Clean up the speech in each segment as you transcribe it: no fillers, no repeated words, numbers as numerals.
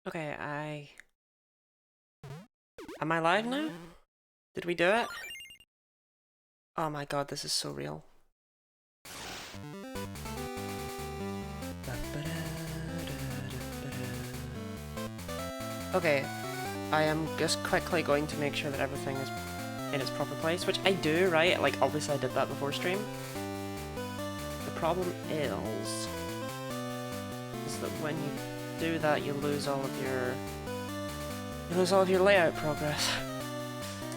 Okay, Am I live now? Did we do it? Oh my god, this is so real. Okay, I am just quickly going to make sure that everything is in its proper place, which I do, right? Like, obviously I did that before stream. The problem is that when you do that, you lose all of your layout progress.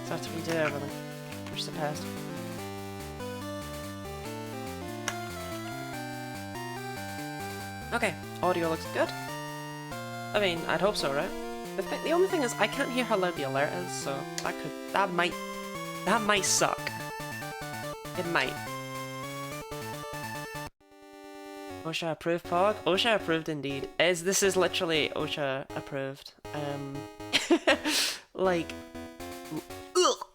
So I have to redo everything, which is a pest. Okay, audio looks good. I mean, I'd hope so, right? The only thing is, I can't hear how loud the alert is, so that might suck. It might. OSHA approved Pog? OSHA approved indeed. This is literally OSHA approved. Like, ugh.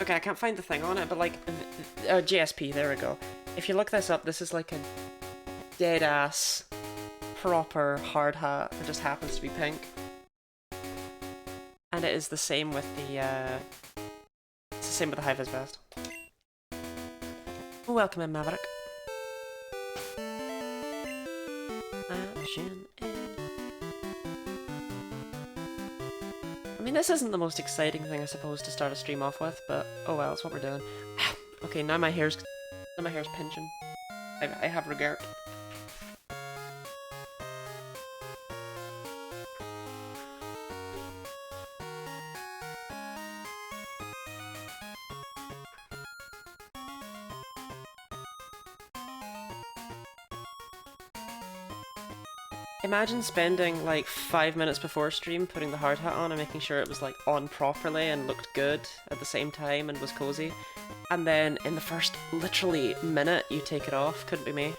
Okay, I can't find the thing on it, but like, GSP, there we go. If you look this up, this is like a dead-ass, proper hard hat that just happens to be pink. And it is the same with the, it's the same with the high-vis vest. Welcome in, Maverick. Action in. I mean, this isn't the most exciting thing, I suppose, to start a stream off with, but oh well, it's what we're doing. Okay, now my hair's pinching. I have regret. Imagine spending like 5 minutes before stream putting the hard hat on and making sure it was like on properly and looked good at the same time and was cozy. And then in the first literally minute you take it off. Couldn't be me.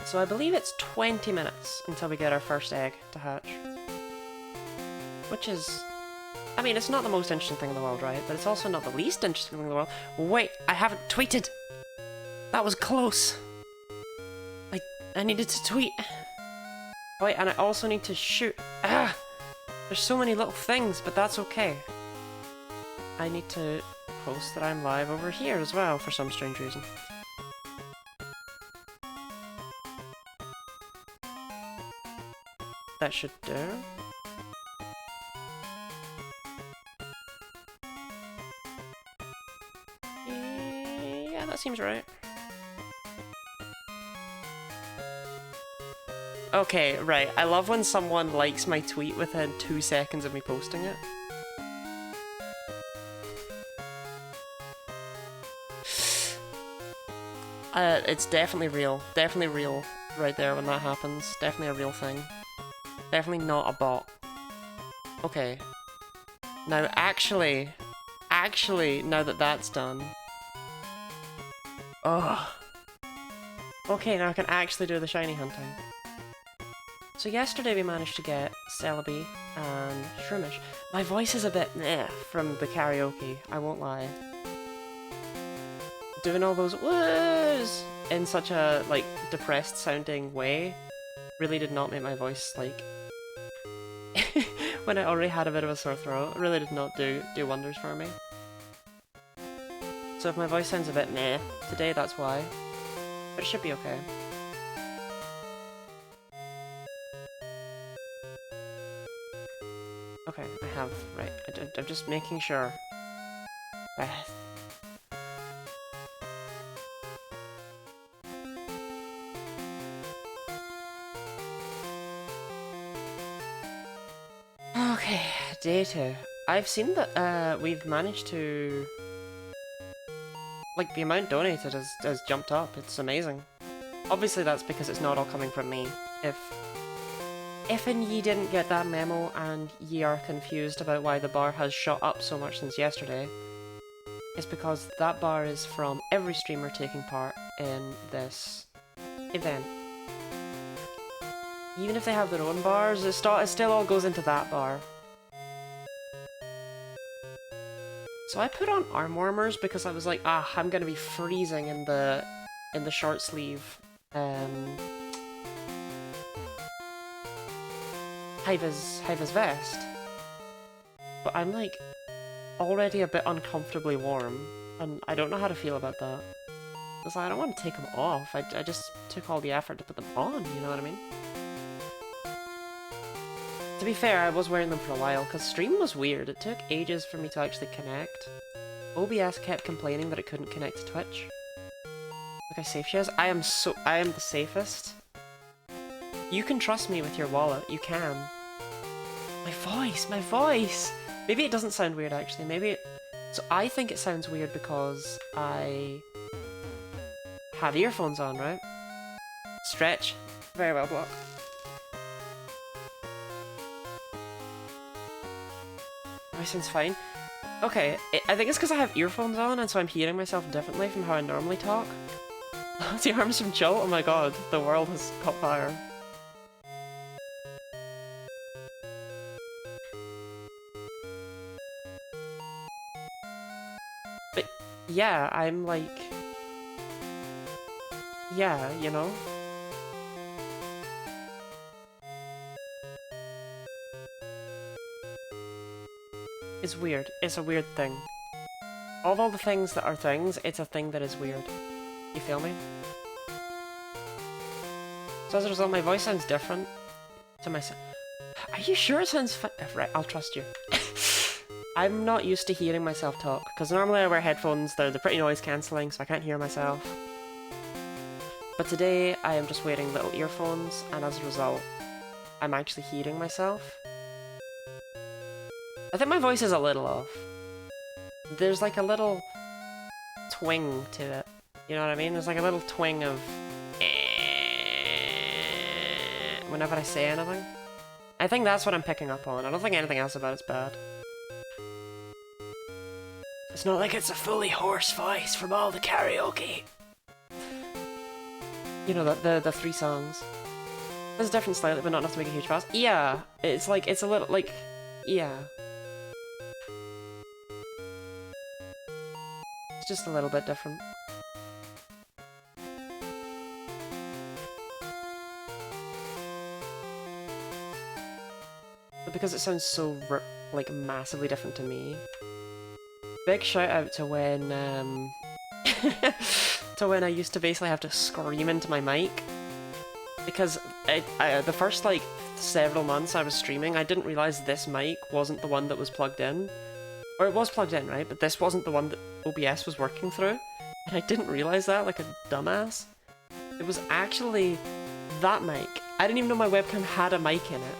So I believe it's 20 minutes until we get our first egg to hatch. Which is... I mean, it's not the most interesting thing in the world, right? But it's also not the least interesting thing in the world. Wait, I haven't tweeted! That was close! I needed to tweet. Wait, and I also need to shoot. Ah! There's so many little things, but that's okay. I need to post that I'm live over here as well, for some strange reason. That should do. Yeah, that seems right. Okay, right. I love when someone likes my tweet within 2 seconds of me posting it. It's definitely real. Definitely real right there when that happens. Definitely a real thing. Definitely not a bot. Okay. Now, actually, now that that's done... Ugh. Okay, now I can actually do the shiny hunting. So yesterday we managed to get Celebi and Shroomish. My voice is a bit meh from the karaoke, I won't lie. Doing all those woos in such a, like, depressed sounding way really did not make my voice, like... when I already had a bit of a sore throat, it really did not do wonders for me. So if my voice sounds a bit meh today, that's why. But it should be okay. Okay, I have, right, I'm just making sure. Breath. Okay, day 2. I've seen that we've managed to... Like, the amount donated has jumped up, it's amazing. Obviously that's because it's not all coming from me. If and ye didn't get that memo and ye are confused about why the bar has shot up so much since yesterday, it's because that bar is from every streamer taking part in this event. Even if they have their own bars, it still all goes into that bar. So I put on arm warmers because I was like, ah, I'm gonna be freezing in the short sleeve high-vis vest. But I'm like already a bit uncomfortably warm, and I don't know how to feel about that. It's like, I don't want to take them off. I just took all the effort to put them on, you know what I mean? To be fair, I was wearing them for a while, because stream was weird. It took ages for me to actually connect. OBS kept complaining that it couldn't connect to Twitch. Look how safe she is. I am the safest. You can trust me with your wallet. You can. My voice! My voice! Maybe it doesn't sound weird, actually. Maybe it... So I think it sounds weird because I have earphones on, right? Stretch. Very well, Block. My sounds fine. Okay, I think it's because I have earphones on, and so I'm hearing myself differently from how I normally talk. The arms from Joe? Oh my god, the world has caught fire. But yeah, I'm like... Yeah, you know? It's weird. It's a weird thing. Of all the things that are things, it's a thing that is weird. You feel me? So as a result, my voice sounds different to myself. Are you sure it sounds fine? Right, I'll trust you. I'm not used to hearing myself talk, because normally I wear headphones, they're pretty noise cancelling, so I can't hear myself. But today, I am just wearing little earphones, and as a result, I'm actually hearing myself. I think my voice is a little off. There's like a little twang to it. You know what I mean? There's like a little twang of whenever I say anything. I think that's what I'm picking up on. I don't think anything else about it's bad. It's not like it's a fully hoarse voice from all the karaoke. You know, the 3 songs. It's different slightly, but not enough to make a huge fuss. Yeah, it's like, it's a little, like, yeah. It's just a little bit different. But because it sounds so, like, massively different to me. Big shout out to when, to when I used to basically have to scream into my mic. Because the first, like, several months I was streaming, I didn't realise this mic wasn't the one that was plugged in. Or it was plugged in, right? But this wasn't the one that OBS was working through. And I didn't realise that, like a dumbass. It was actually that mic. I didn't even know my webcam had a mic in it.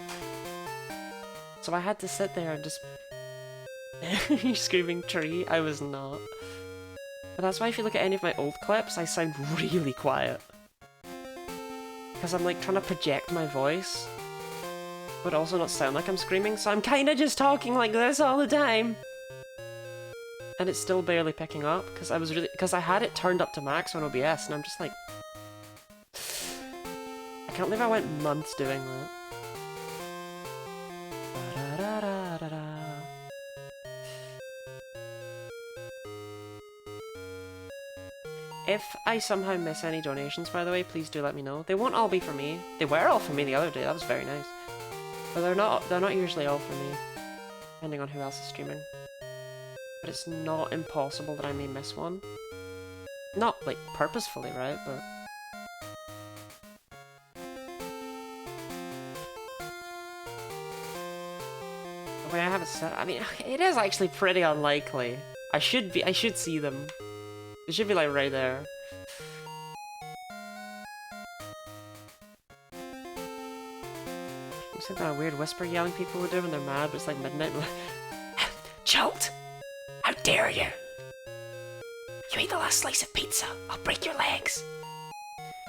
So I had to sit there and just... You're screaming tree? I was not. But that's why if you look at any of my old clips, I sound really quiet. Because I'm like trying to project my voice, but also not sound like I'm screaming, so I'm kinda just talking like this all the time. And it's still barely picking up, because I had it turned up to max on OBS, and I'm just like... I can't believe I went months doing that. If I somehow miss any donations, by the way, please do let me know. They won't all be for me. They were all for me the other day, that was very nice. But they're not usually all for me, depending on who else is streaming. But it's not impossible that I may miss one. Not, like, purposefully, right, but... The way I have it set, I mean, it is actually pretty unlikely. I should see them. It should be, like, right there. It's like that weird whisper yelling people would do when they're mad, but it's like midnight. Jolt! How dare you! You ate the last slice of pizza. I'll break your legs.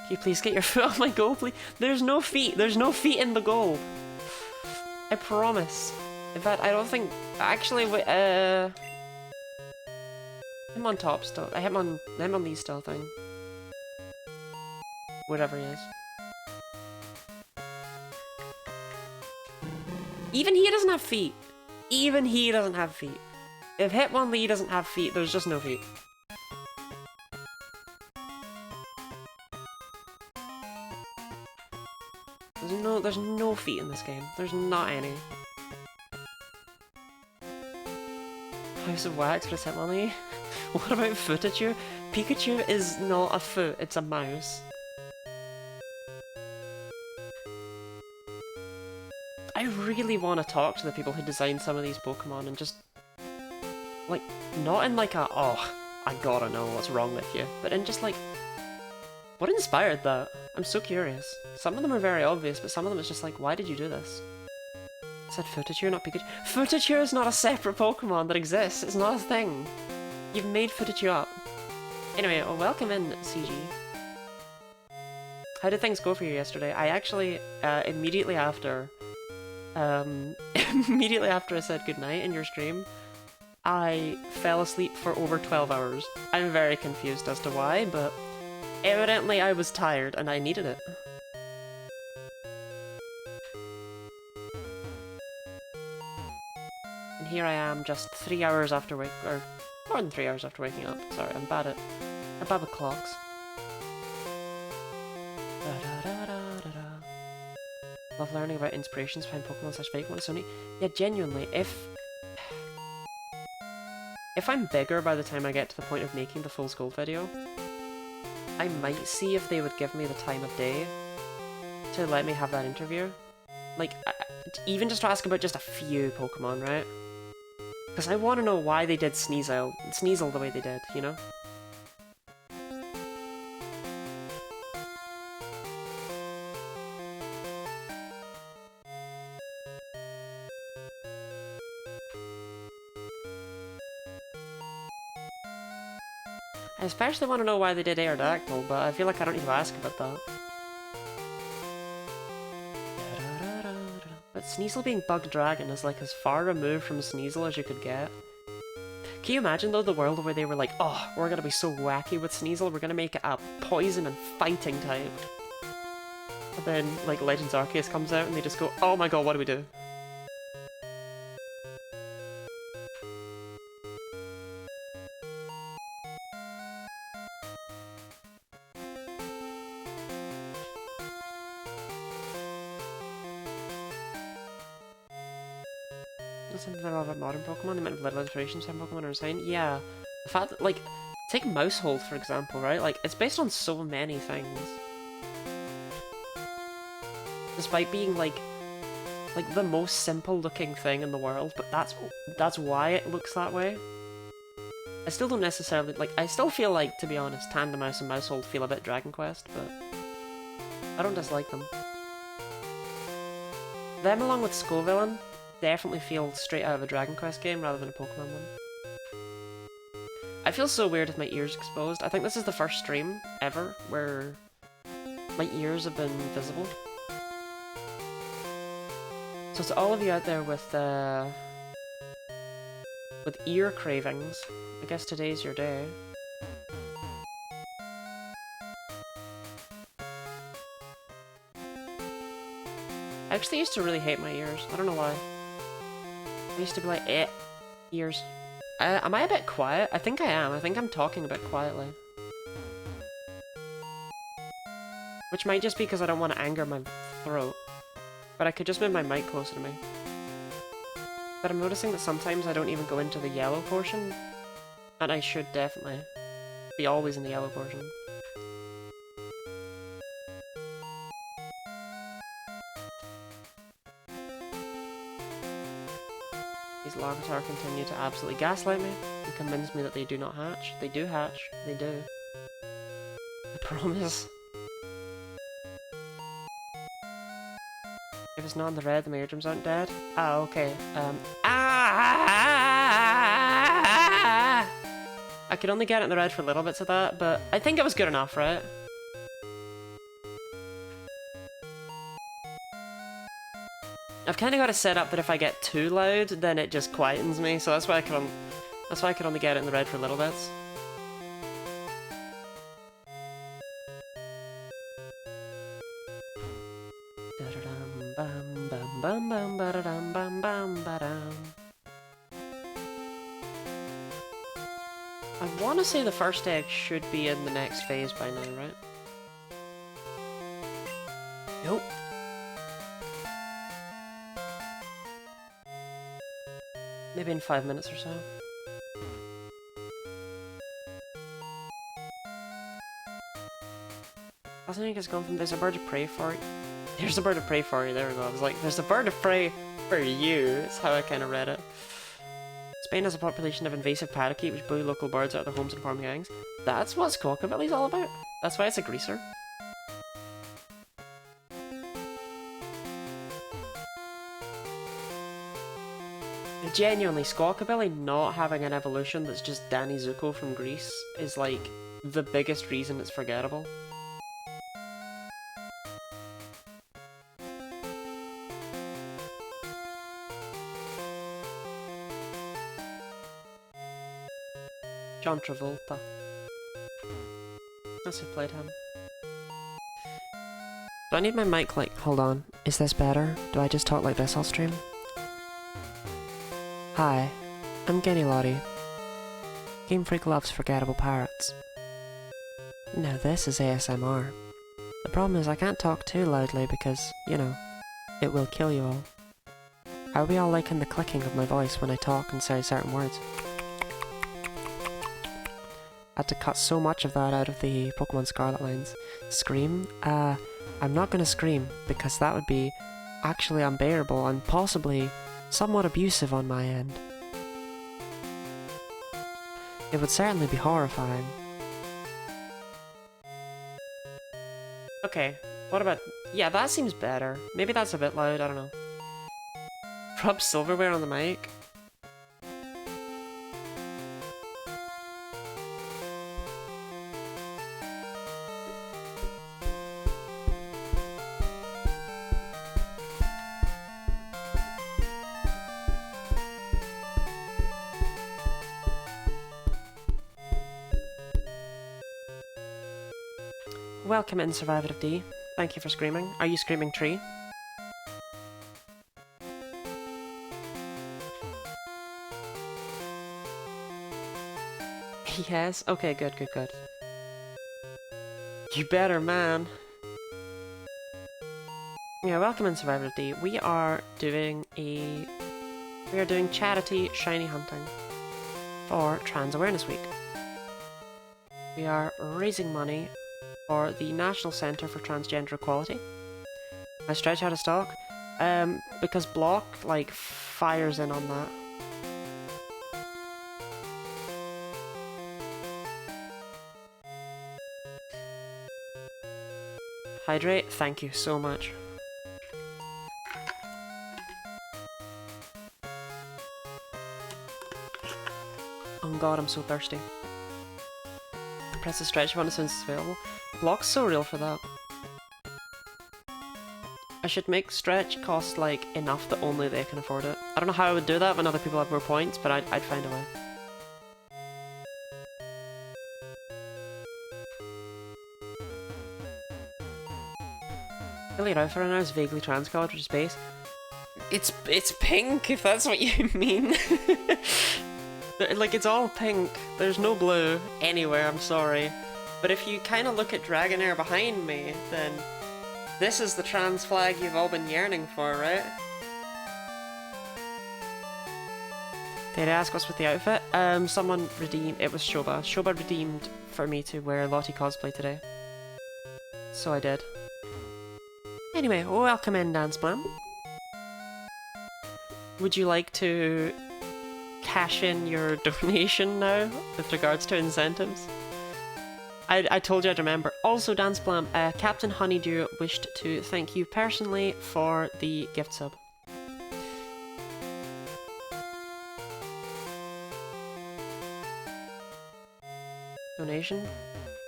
Can you please get your foot off my goal, please? There's no feet. There's no feet in the goal. I promise. In fact, I don't think... Actually, I'm on top still. I'm on these still thing. Whatever he is. Even he doesn't have feet. Even he doesn't have feet. If Hitmonlee doesn't have feet, there's just no feet. There's no feet in this game. There's not any. House of Wax for Hitmonlee? What about Footachu? Pikachu is not a foot, it's a mouse. I really want to talk to the people who designed some of these Pokemon and just... like, not in like a, oh, I gotta know what's wrong with you, but in just like, what inspired that? I'm so curious. Some of them are very obvious, but some of them it's just like, why did you do this? I said Footachu, not Pikachu. Footachu is not a separate Pokemon that exists. It's not a thing. You've made Footachu up. Anyway, well, welcome in, CG. How did things go for you yesterday? I actually, immediately after I said goodnight in your stream, I fell asleep for over 12 hours. I'm very confused as to why, but evidently I was tired and I needed it. And here I am just 3 hours after or more than 3 hours after waking up. Sorry, I'm bad with clocks. Love learning about inspirations behind Pokemon / fake ones. Sony. Yeah, genuinely, if I'm bigger by the time I get to the point of making the full Skull video, I might see if they would give me the time of day to let me have that interview. Like, even just to ask about just a few Pokemon, right? Because I want to know why they did Sneasel the way they did, you know? I especially want to know why they did Aerodactyl, but I feel like I don't need to ask about that. But Sneasel being Bug Dragon is like as far removed from Sneasel as you could get. Can you imagine though the world where they were like, oh, we're gonna be so wacky with Sneasel, we're gonna make it a poison and fighting type. And then like Legends Arceus comes out and they just go, oh my god, what do we do? Something about modern Pokemon, the amount of little inspirations some Pokemon are insane. Yeah, the fact that, like, take Mousehold for example, right? Like, it's based on so many things. Despite being, like the most simple looking thing in the world, but that's why it looks that way. I still don't necessarily, like, I still feel like, to be honest, Tandemaus and Mousehold feel a bit Dragon Quest, but I don't dislike them. Them along with Scovillain definitely feel straight out of a Dragon Quest game rather than a Pokemon one. I feel so weird with my ears exposed. I think this is the first stream ever where my ears have been visible. So to all of you out there with ear cravings, I guess today's your day. I actually used to really hate my ears. I don't know why. I used to be like, ears. Am I a bit quiet? I think I am. I think I'm talking a bit quietly. Which might just be because I don't want to anger my throat. But I could just move my mic closer to me. But I'm noticing that sometimes I don't even go into the yellow portion. And I should definitely be always in the yellow portion. These Larvitar continue to absolutely gaslight me and convince me that they do not hatch. They do hatch. They do. I promise. If it's not in the red, the eardrums aren't dead. Ah, okay. I could only get it in the red for little bits of that, but I think it was good enough, right? I've kind of got it set up that if I get too loud, then it just quietens me, so that's why I could only get it in the red for little bits. I want to say the first egg should be in the next phase by now, right? Nope. Maybe in 5 minutes or so. I think it's gone from there's a bird of prey for you. There's a bird of prey for you, there we go. I was like, there's a bird of prey for you. That's how I kind of read it. Spain has a population of invasive parakeet which bully local birds out of their homes and form gangs. That's what Squawkabilly's all about. That's why it's a greaser. Genuinely, Squawkabilly not having an evolution that's just Danny Zuko from Greece is like the biggest reason it's forgettable. John Travolta. That's who played him. Do I need my mic like, hold on, is this better? Do I just talk like this all stream? Hi, I'm Genny Lottie. Game Freak loves forgettable pirates. Now this is ASMR. The problem is I can't talk too loudly because, you know, it will kill you all. Are we all liking the clicking of my voice when I talk and say certain words? I had to cut so much of that out of the Pokemon Scarlet lines. Scream? I'm not gonna scream, because that would be actually unbearable and possibly somewhat abusive on my end. It would certainly be horrifying. Okay, what about... yeah, that seems better. Maybe that's a bit loud, I don't know. Rub silverware on the mic? Welcome in, Survivor D. Thank you for screaming. Are you screaming tree? Yes? Okay, good, good, good. You better, man. Yeah, welcome in, Survivor D. We are doing charity shiny hunting for Trans Awareness Week. We are raising money for the National Centre for Transgender Equality. I stretch out of stock, because Block, like, fires in on that. Hydrate, thank you so much. Oh god, I'm so thirsty. Press the stretch button as soon as it's available. Block's so real for that. I should make stretch cost like enough that only they can afford it. I don't know how I would do that when other people have more points, but I'd find a way. Really, your outfit right now is vaguely trans-colored, which is base. It's pink, if that's what you mean. Like, it's all pink. There's no blue anywhere, I'm sorry. But if you kind of look at Dragonair behind me, then this is the trans flag you've all been yearning for, right? Did I ask what's with the outfit? Someone redeemed... it was Shoba. Shoba redeemed for me to wear Lottie cosplay today. So I did. Anyway, welcome in, Dance Plan. Would you like to cash in your donation now with regards to incentives? I told you I'd remember. Also, Dance Blam, Captain Honeydew wished to thank you personally for the gift sub. Donation?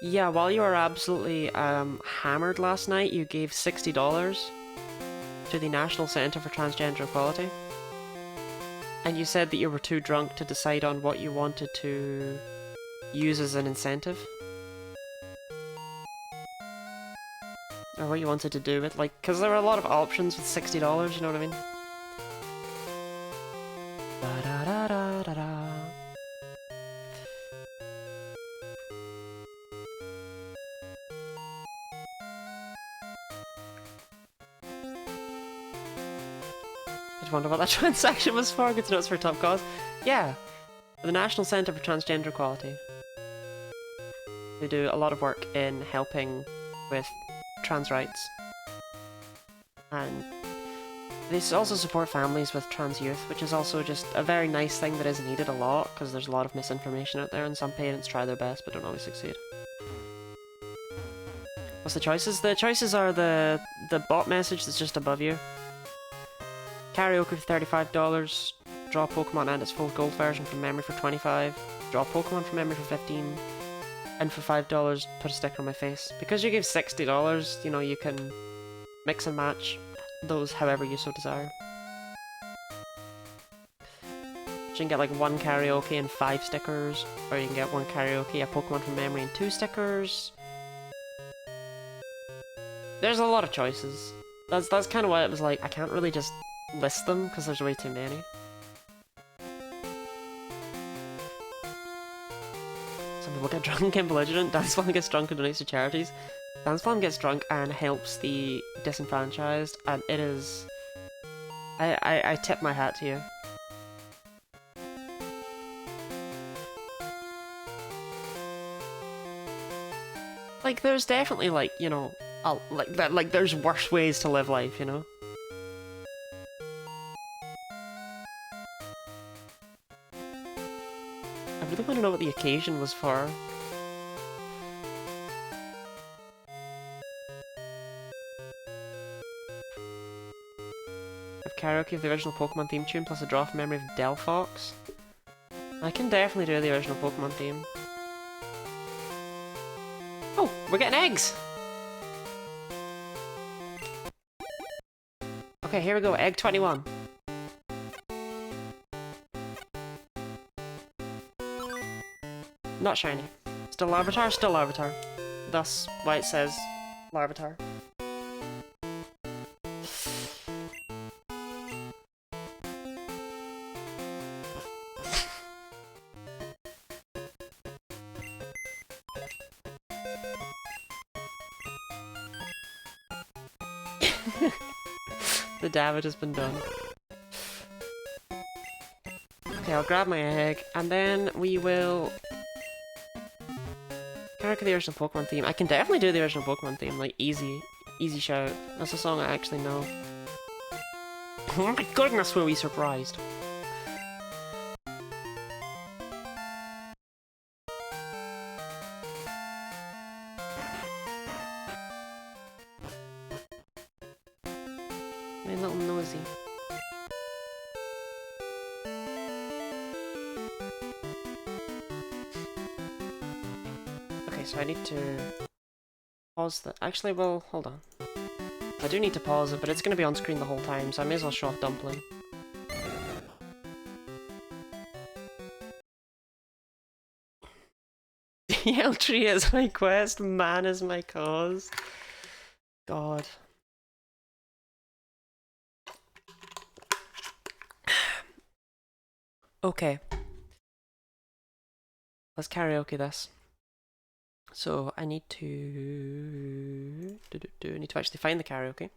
Yeah, while you were absolutely hammered last night, you gave $60 to the National Centre for Transgender Equality. And you said that you were too drunk to decide on what you wanted to use as an incentive. Or what you wanted to do with, like, because there were a lot of options with $60, you know what I mean? just wondered what that transaction was for. Good to know it's for a top cause. Yeah, the National Centre for Transgender Equality. They do a lot of work in helping with trans rights. And they also support families with trans youth, which is also just a very nice thing that is needed a lot, because there's a lot of misinformation out there and some parents try their best but don't always succeed. What's the choices? The choices are the bot message that's just above you. Karaoke for $35, draw Pokemon and its full gold version from memory for $25, draw Pokemon from memory for $15, and for $5 put a sticker on my face. Because you give $60, you know, you can mix and match those however you so desire. So you can get like 1 karaoke and 5 stickers, or you can get 1 karaoke, a Pokemon from memory and 2 stickers. There's a lot of choices. That's kind of why it was like, I can't really just list them because there's way too many. Some people get drunk and belligerent. Danceflam gets drunk and donates to charities. Danceflam gets drunk and helps the disenfranchised, and it is... I tip my hat to you. Like, there's definitely, like, you know, like there's worse ways to live life, you know? I really want to know what the occasion was for. Have karaoke of the original Pokemon theme tune plus a draw from memory of Delphox. I can definitely do the original Pokemon theme. Oh, we're getting eggs! Okay, here we go, egg 21. Not shiny. Still Larvitar, still Larvitar. Thus why it says Larvitar. The damage has been done. Okay, I'll grab my egg, and then we will... Karaoke the original Pokemon theme. I can definitely do the original Pokemon theme, like, easy. Easy shout. That's a song I actually know. Oh my goodness, were we surprised. My little nosy. Okay, so I need to pause that. Actually, well, hold on. I do need to pause it, but it's going to be on screen the whole time, so I may as well show off Dumpling. Yell Tree is my quest, man is my cause. God. Okay. Let's karaoke this. So I need to actually find the karaoke.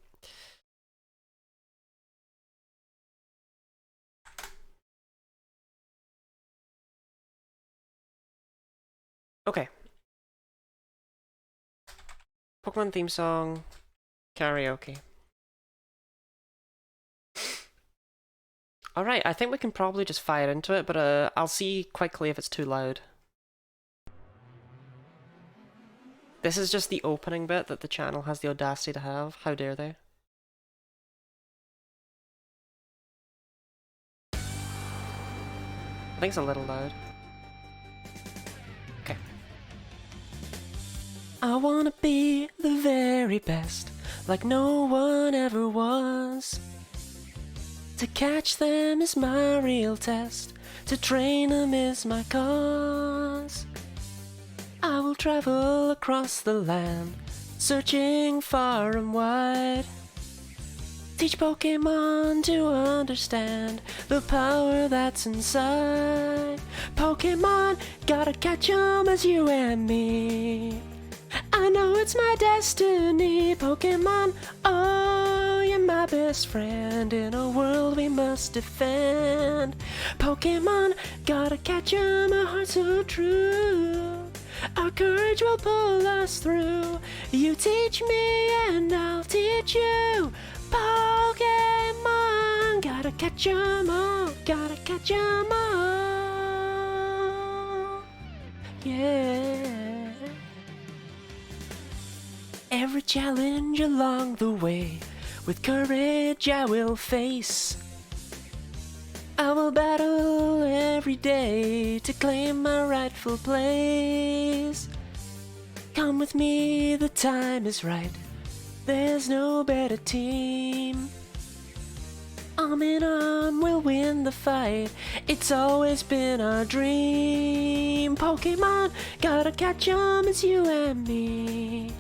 Okay. Pokemon theme song, karaoke. Alright, I think we can probably just fire into it, but I'll see quickly if it's too loud. This is just the opening bit that the channel has the audacity to have. How dare they? I think it's a little loud. Okay. I wanna be the very best, like no one ever was. To catch them is my real test, to train them is my cause. I will travel across the land, searching far and wide. Teach Pokemon to understand the power that's inside. Pokemon, gotta catch 'em as you and me. I know it's my destiny, Pokemon, oh, you you're my best friend in a world we must defend. Pokemon, gotta catch 'em, a heart so true. Our courage will pull us through. You teach me and I'll teach you. Pokemon, gotta catch 'em all, gotta catch 'em all. Yeah. Every challenge along the way, with courage I will face. I will battle every day to claim my rightful place. Come with me, the time is right. There's no better team. Arm in arm, we'll win the fight. It's always been our dream. Pokemon, gotta catch 'em, it's you and me.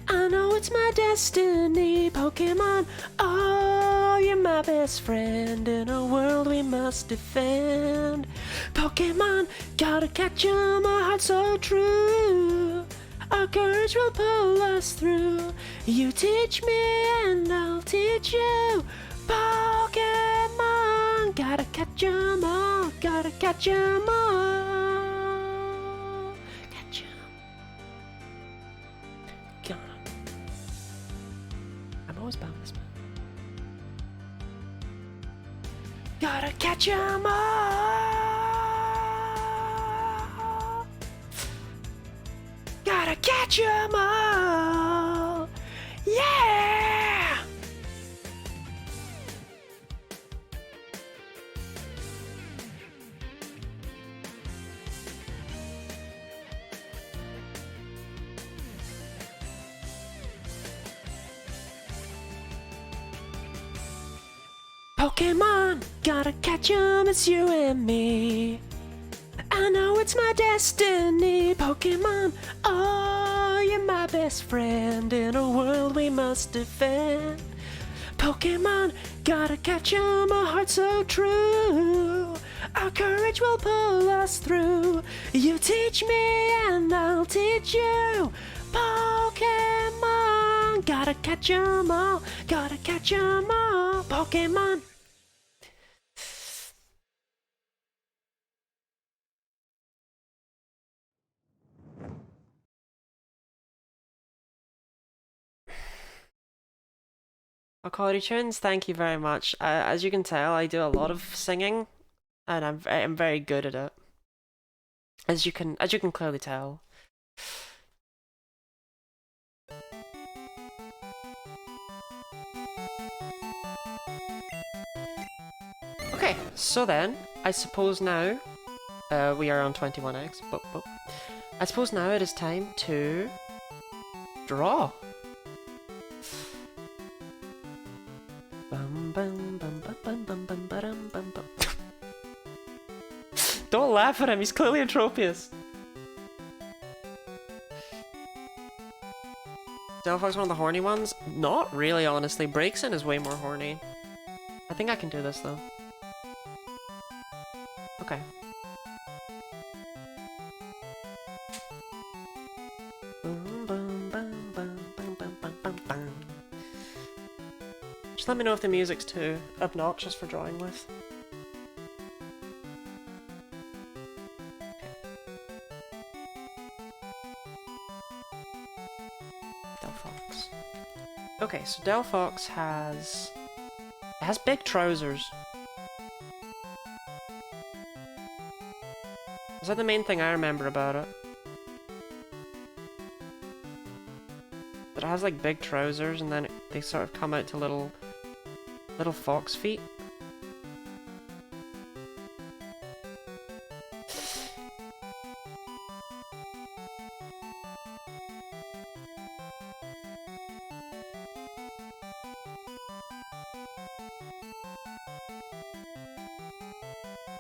I know it's my destiny. Pokemon, oh, you're my best friend in a world we must defend. Pokemon, gotta catch 'em, a heart so true. Our courage will pull us through. You teach me and I'll teach you. Pokemon, gotta catch 'em all, gotta catch 'em all. Catch 'em. God. I'm always bad with this, man. Gotta catch 'em all. Gotta catch 'em all. Yeah! Pokemon, gotta catch 'em, it's you and me. I know it's my destiny. Pokemon, oh, you're my best friend in a world we must defend. Pokemon, gotta catch 'em, a heart so true. Our courage will pull us through. You teach me and I'll teach you. Pokemon, gotta catch 'em all, gotta catch 'em all. Pokemon. Akari Tunes, thank you very much. As you can tell, I do a lot of singing, and I'm very good at it. As you can clearly tell. Okay, so then I suppose now we are on 21x. But I suppose now it is time to draw. Don't laugh at him, he's clearly Atropius. Delphog's one of the horny ones? Not really, honestly. Breakson is way more horny. I think I can do this, though. Okay. Just let me know if the music's too obnoxious for drawing with. Delphox. Okay, so Delphox has... It has big trousers. Is that the main thing I remember about it? But it has like big trousers and then they sort of come out to little fox feet.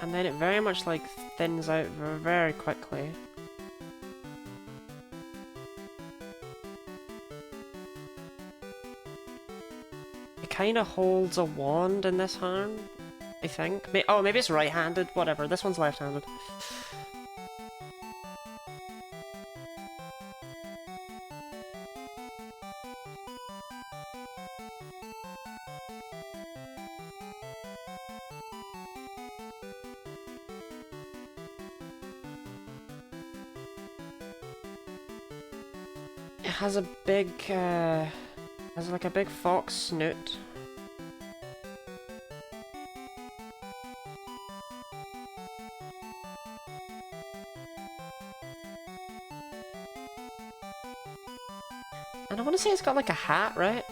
And then it very much like thins out very quickly. It kind of holds a wand in this hand, I think. Oh, maybe it's right-handed, whatever. This one's left-handed. It has a big, has like a big fox snoot. And I want to say it's got like a hat, right?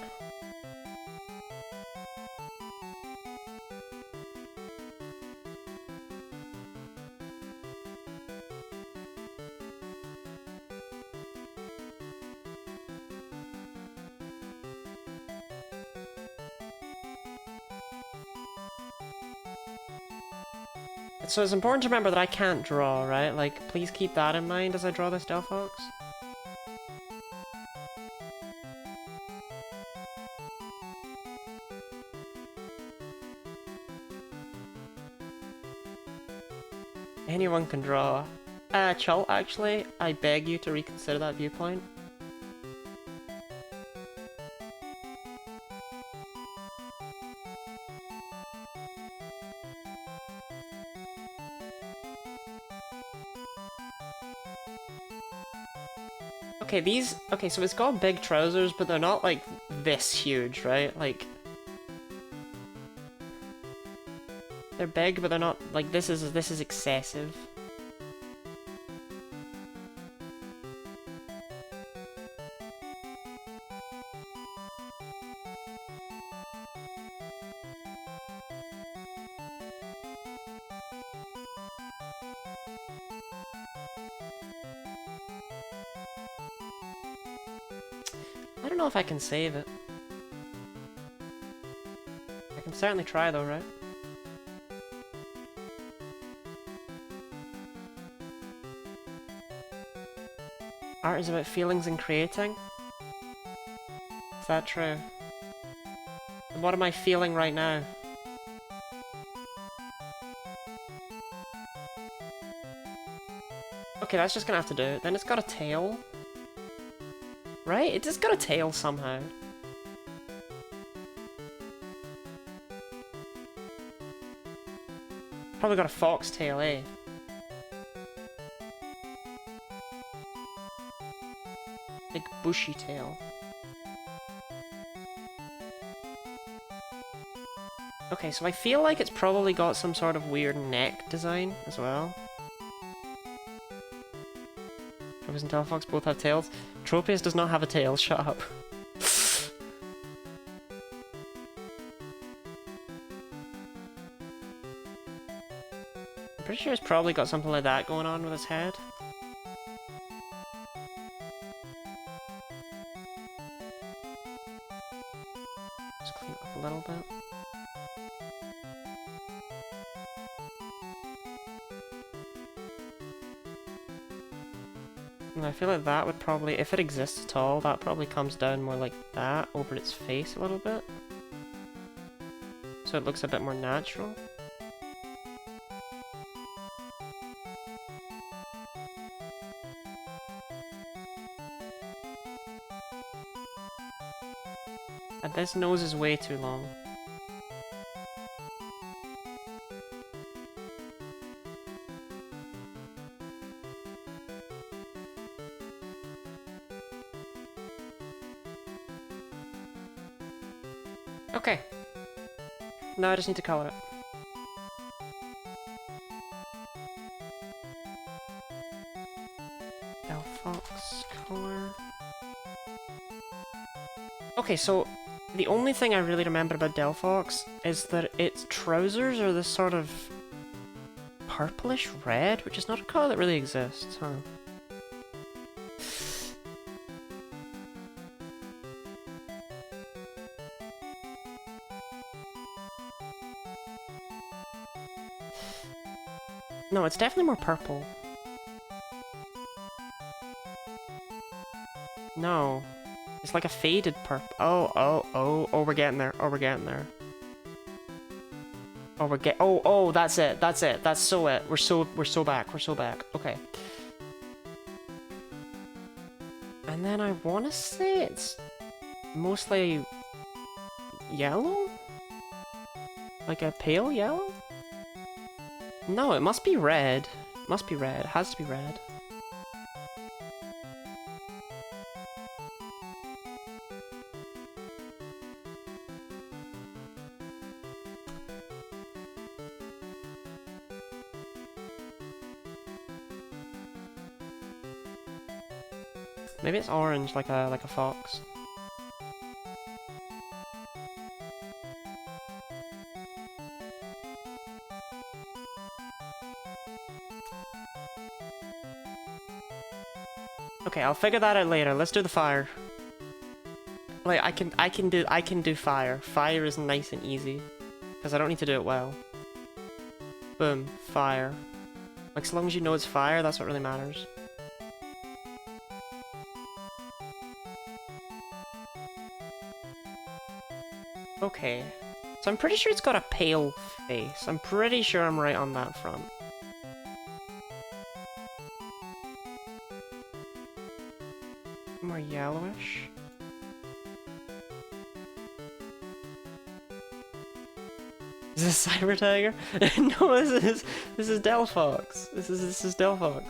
So it's important to remember that I can't draw, right? Like, please keep that in mind as I draw this Delphox. Anyone can draw. Chult, actually, I beg you to reconsider that viewpoint. Okay, these... Okay, so it's got big trousers, but they're not, like, this huge, right? Like... They're big, but they're not... Like, this is excessive. I don't know if I can save it. I can certainly try though, right? Art is about feelings and creating? Is that true? And what am I feeling right now? Okay, that's just gonna have to do it. Then it's got a tail. Right? It just got a tail somehow. Probably got a fox tail, eh? Big bushy tail. Okay, so I feel like it's probably got some sort of weird neck design as well. Tropius and Delphox both have tails. Tropius does not have a tail, shut up. I'm pretty sure it's probably got something like that going on with his head. Just clean it up a little bit. And I feel like that would probably, if it exists at all, that probably comes down more like that over its face a little bit. So it looks a bit more natural. And this nose is way too long. Okay. Now I just need to color it. Delphox color. Okay, so the only thing I really remember about Delphox is that its trousers are this sort of purplish red, which is not a color that really exists, huh? No, it's definitely more purple. No. It's like a faded purple. Oh, we're getting there. Oh, we're getting there. Oh, that's it. That's it. That's so it. We're so back. We're so back. Okay. And then I want to say it's mostly yellow? Like a pale yellow? No, it must be red. It must be red. It has to be red. Maybe it's orange, like a fox. Okay, I'll figure that out later. Let's do the fire. Like I can do fire. Fire is nice and easy. Because I don't need to do it well. Boom, fire. Like so long as you know it's fire, that's what really matters. Okay. So I'm pretty sure it's got a pale face. I'm pretty sure I'm right on that front. More yellowish. Is this Cyber Tiger? No, this is Delphox. This is Delphox.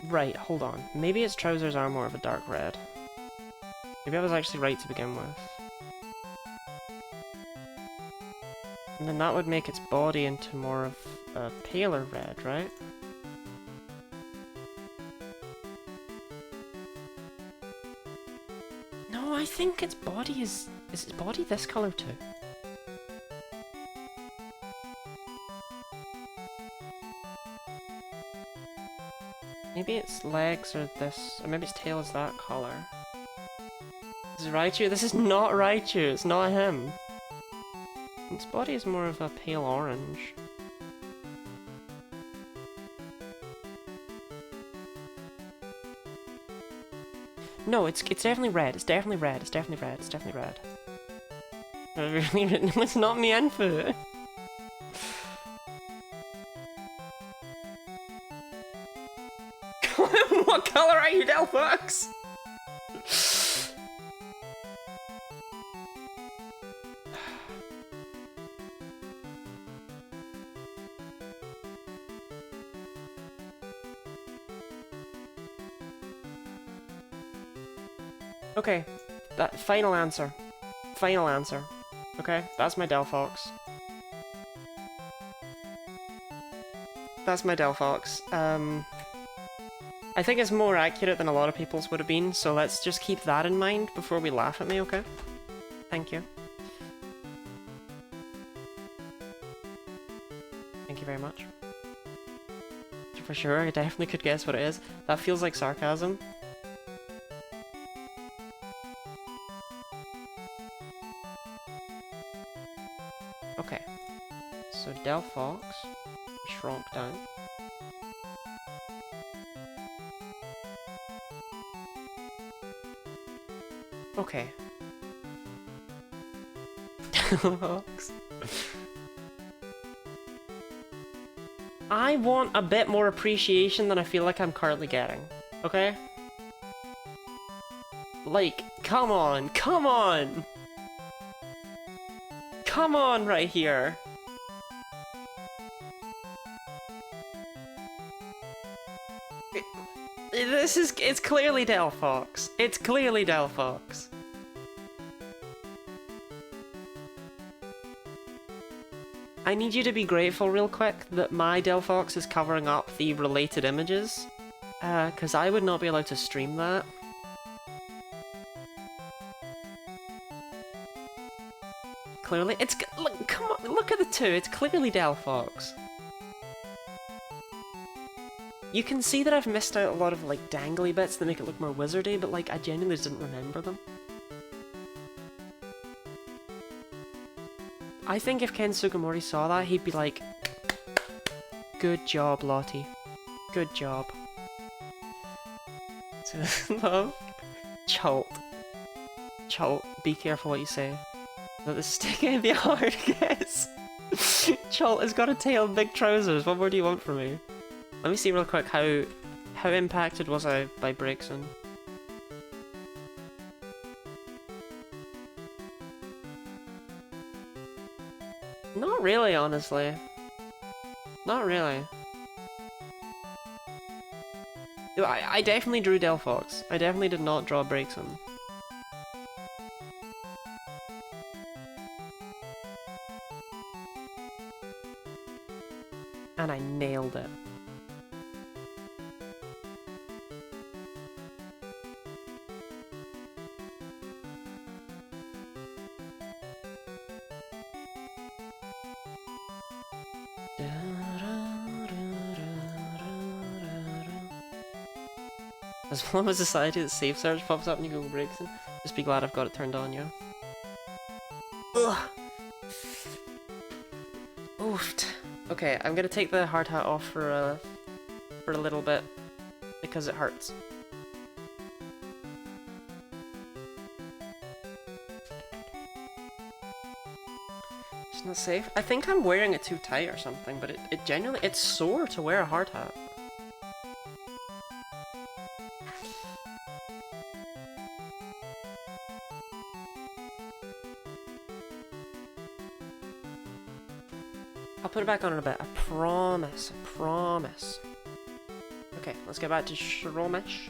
Right, hold on. Maybe its trousers are more of a dark red. Maybe I was actually right to begin with. And then that would make its body into more of a paler red, right? No, I think its body is its body this color too? Maybe its legs are this, or maybe its tail is that color. This is Raichu? This is not Raichu, it's not him. Its body is more of a pale orange. No, it's definitely red. It's definitely red. It's definitely red. It's definitely red. It's not Mienfoo. What color are you, Delphox? Okay, that final answer. Final answer. Okay, that's my Delphox. That's my Delphox. I think it's more accurate than a lot of people's would have been, so let's just keep that in mind before we laugh at me, okay? Thank you. Thank you very much. For sure, I definitely could guess what it is. That feels like sarcasm. Okay. So Delphox shrunk down. Okay. Delphox. I want a bit more appreciation than I feel like I'm currently getting. Okay? Like, come on, come on! Come on right here! It's clearly Delphox. It's clearly Delphox. I need you to be grateful real quick that my Delphox is covering up the related images. Cause I would not be allowed to stream that. Clearly, look, come on, look at the two, it's clearly Delphox. You can see that I've missed out a lot of, like, dangly bits that make it look more wizardy, but, like, I genuinely just didn't remember them. I think if Ken Sugimori saw that, he'd be like, good job, Lottie. Good job. Love. Chult. Chult, be careful what you say. That the stick in the hard guess. Chult has got a tail and big trousers, what more do you want from me? Let me see real quick how impacted was I by Breakson. Not really, honestly. Not really. I definitely drew Delphox. I definitely did not draw Breakson. And I nailed it. As long as society that safe search pops up and you Google breaks in, just be glad I've got it turned on, yeah. Ugh. Oofed. Okay, I'm gonna take the hard hat off for a little bit because it hurts. It's not safe. I think I'm wearing it too tight or something, but it genuinely, it's sore to wear a hard hat. I'll put it back on in a bit. I promise. I promise. Okay, let's get back to Shromish.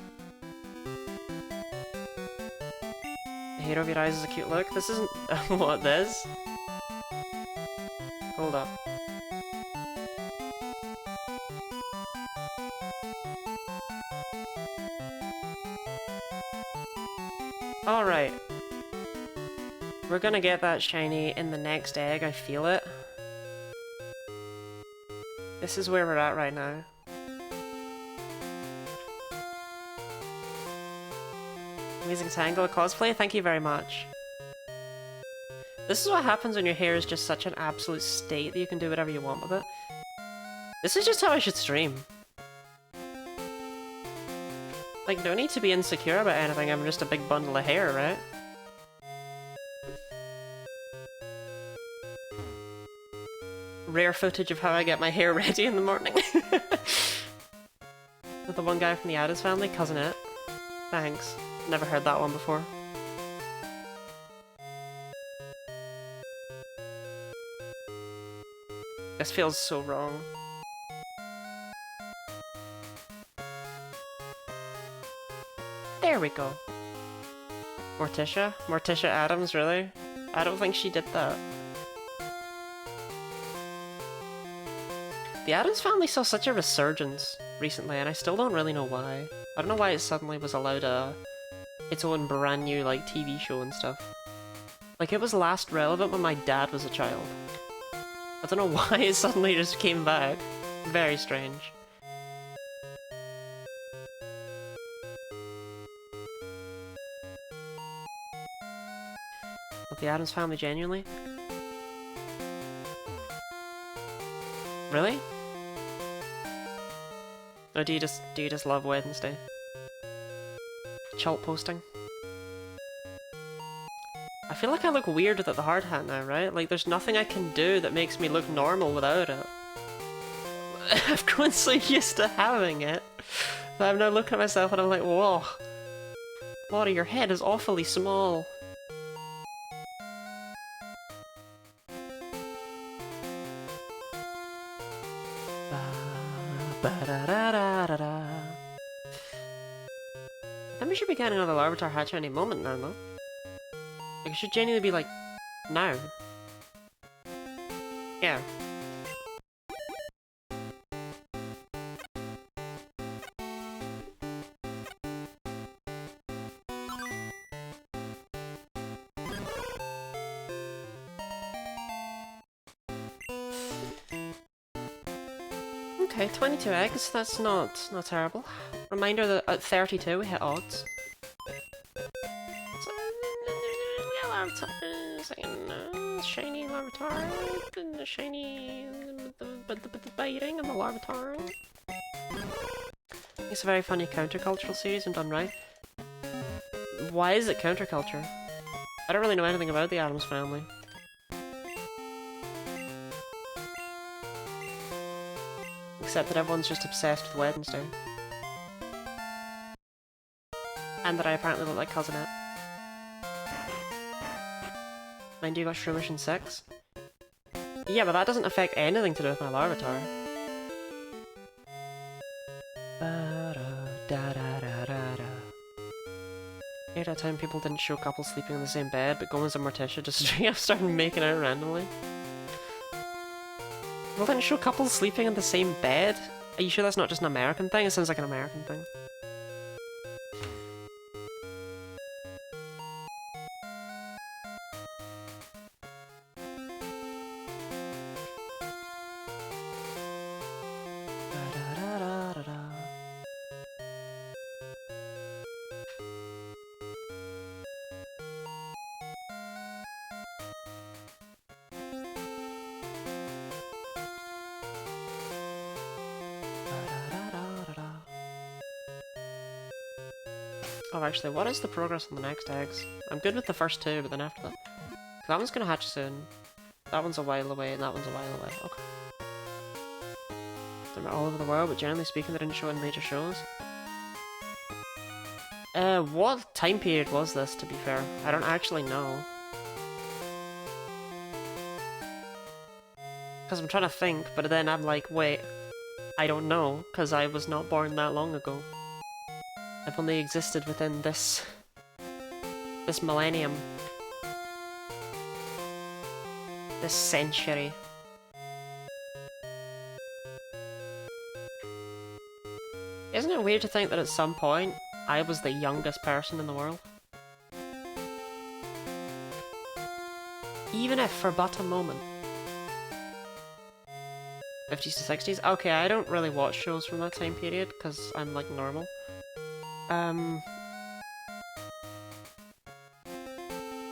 The hair over your eyes is a cute look. This isn't what this. Hold up. Alright. We're gonna get that shiny in the next egg, I feel it. This is where we're at right now. Amazing tangle of cosplay, thank you very much. This is what happens when your hair is just such an absolute state that you can do whatever you want with it. This is just how I should stream. Like, no need to be insecure about anything, I'm just a big bundle of hair, right? Rare footage of how I get my hair ready in the morning. With the one guy from the Addis family, Cousin It. Thanks. Never heard that one before. This feels so wrong. There we go. Morticia? Morticia Adams, really? I don't think she did that. The Addams family saw such a resurgence recently, and I still don't really know why. I don't know why it suddenly was allowed its own brand new, like, TV show and stuff. Like, it was last relevant when my dad was a child. I don't know why it suddenly just came back. Very strange. But the Addams family, genuinely? Really? Or do you just love Wednesday? Chult posting? I feel like I look weird without the hard hat now, right? Like, there's nothing I can do that makes me look normal without it. I've grown so used to having it that I'm now looking at myself and I'm like, whoa. Lottie, your head is awfully small. Then we should be getting another Larvitar hatch any moment now, though. Like, it should genuinely be like, now. Yeah. Okay, 22 eggs, that's not terrible. Reminder that at 32 we hit odds. So, shiny Larvitar, and the shiny the biting and the Larvitar. It's a very funny countercultural series and done right. Why is it counterculture? I don't really know anything about the Addams family. Except that everyone's just obsessed with Wednesday. And that I apparently look like Cousin It. Mind you, got Shroomish in 6? Yeah, but that doesn't affect anything to do with my Larvitar. At that time, people didn't show couples sleeping in the same bed, but Gomez and Morticia just straight up started making out randomly. People didn't show couples sleeping in the same bed? Are you sure that's not just an American thing? It sounds like an American thing. Oh, actually, what is the progress on the next eggs? I'm good with the first two, but then after that... That one's gonna hatch soon. That one's a while away, and that one's a while away. Okay. They're all over the world, but generally speaking, they didn't show in major shows. What time period was this, to be fair? I don't actually know. Because I'm trying to think, but then I'm like, wait, I don't know, because I was not born that long ago. I've only existed within this millennium. This century. Isn't it weird to think that at some point, I was the youngest person in the world? Even if for but a moment. 50s to 60s? Okay, I don't really watch shows from that time period, because I'm like normal.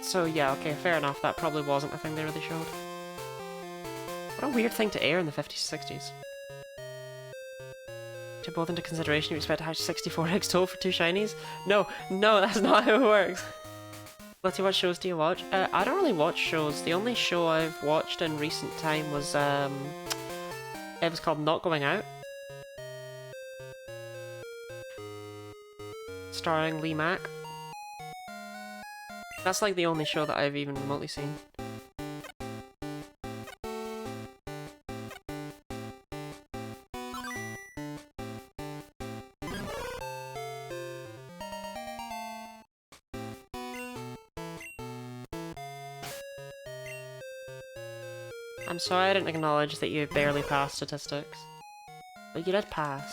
So yeah, okay, fair enough, that probably wasn't a thing they really showed. What a weird thing to air in the 50s, 60s. Take both into consideration, you expect to hatch 64 eggs total for 2 shinies? No, that's not how it works. Let's see, what shows do you watch? I don't really watch shows. The only show I've watched in recent time was, it was called Not Going Out. Starring Lee Mack. That's like the only show that I've even remotely seen. I'm sorry I didn't acknowledge that you barely passed statistics. But you did pass.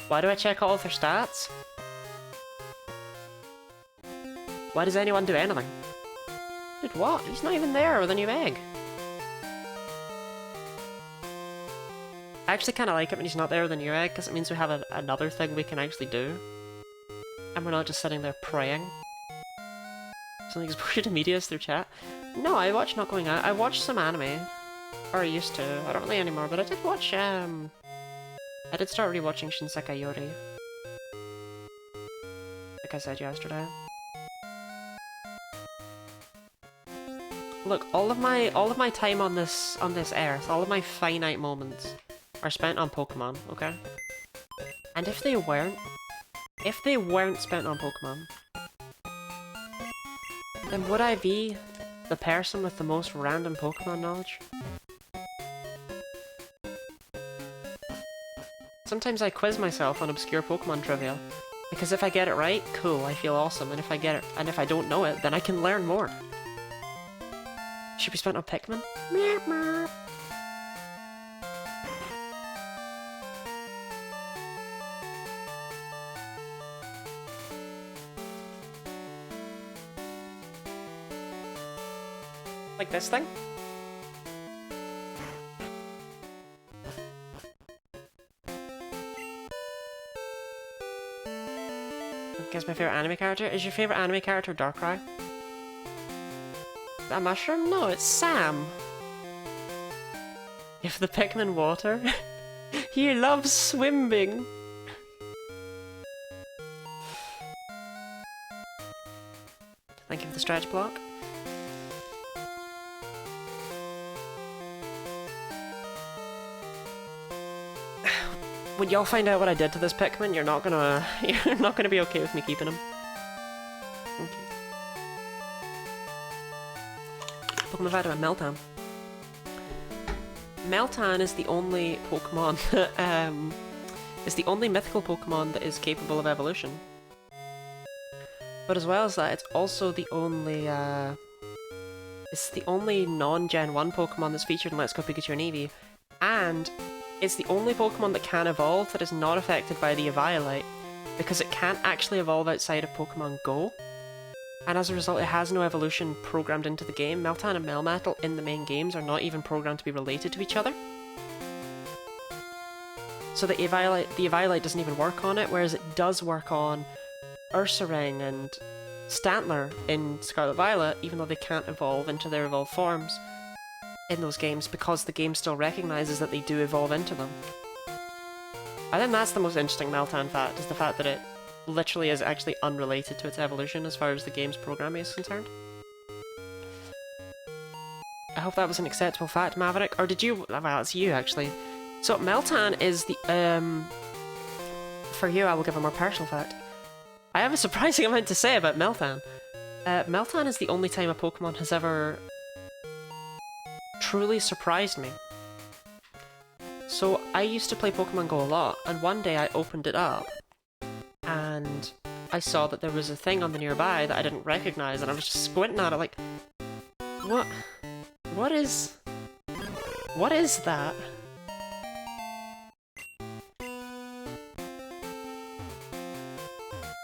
Why do I check all of their stats? Why does anyone do anything? Dude, what? He's not even there with a new egg. I actually kind of like it when he's not there with a new egg, because it means we have another thing we can actually do. And we're not just sitting there praying. Something exposure to media through chat. No, I watch Not Going Out. I watched some anime. Or I used to. I don't really anymore, but I did watch, I did start rewatching Shinsekai Yori. Like I said yesterday. Look, all of my time on this earth, all of my finite moments are spent on Pokemon, okay? And if they weren't spent on Pokemon, then would I be the person with the most random Pokemon knowledge? Sometimes I quiz myself on obscure Pokemon trivia, because if I get it right, cool, I feel awesome, and if I don't know it, then I can learn more. Should be spent on Pikmin? Like this thing? Guess my favorite anime character? Is your favorite anime character Darkrai? That mushroom? No, it's Sam! Give the Pikmin water? He loves swimming! Thank you for the stretch block. When y'all find out what I did to this Pikmin, you're not gonna be okay with me keeping him. Okay. Pokemon Vitamin Meltan. Meltan is the only Pokemon that, is the only mythical Pokemon that is capable of evolution. But as well as that, it's also the only, non-Gen 1 Pokemon that's featured in Let's Go Pikachu and Eevee, and it's the only Pokemon that can evolve that is not affected by the Eviolite, because it can't actually evolve outside of Pokemon Go. And as a result, it has no evolution programmed into the game. Meltan and Melmetal in the main games are not even programmed to be related to each other. So the Eviolite doesn't even work on it, whereas it does work on Ursaring and Stantler in Scarlet Violet, even though they can't evolve into their evolved forms in those games, because the game still recognises that they do evolve into them. I think that's the most interesting Meltan fact, is the fact that literally is actually unrelated to its evolution as far as the game's programming is concerned. I hope that was an acceptable fact, Maverick. Or did you... Well, it's you, actually. So, Meltan is the... For you, I will give a more personal fact. I have a surprising amount to say about Meltan. Meltan is the only time a Pokemon has ever truly surprised me. So, I used to play Pokemon Go a lot, and one day I opened it up, and I saw that there was a thing on the nearby that I didn't recognize, and I was just squinting at it like, what? What is that?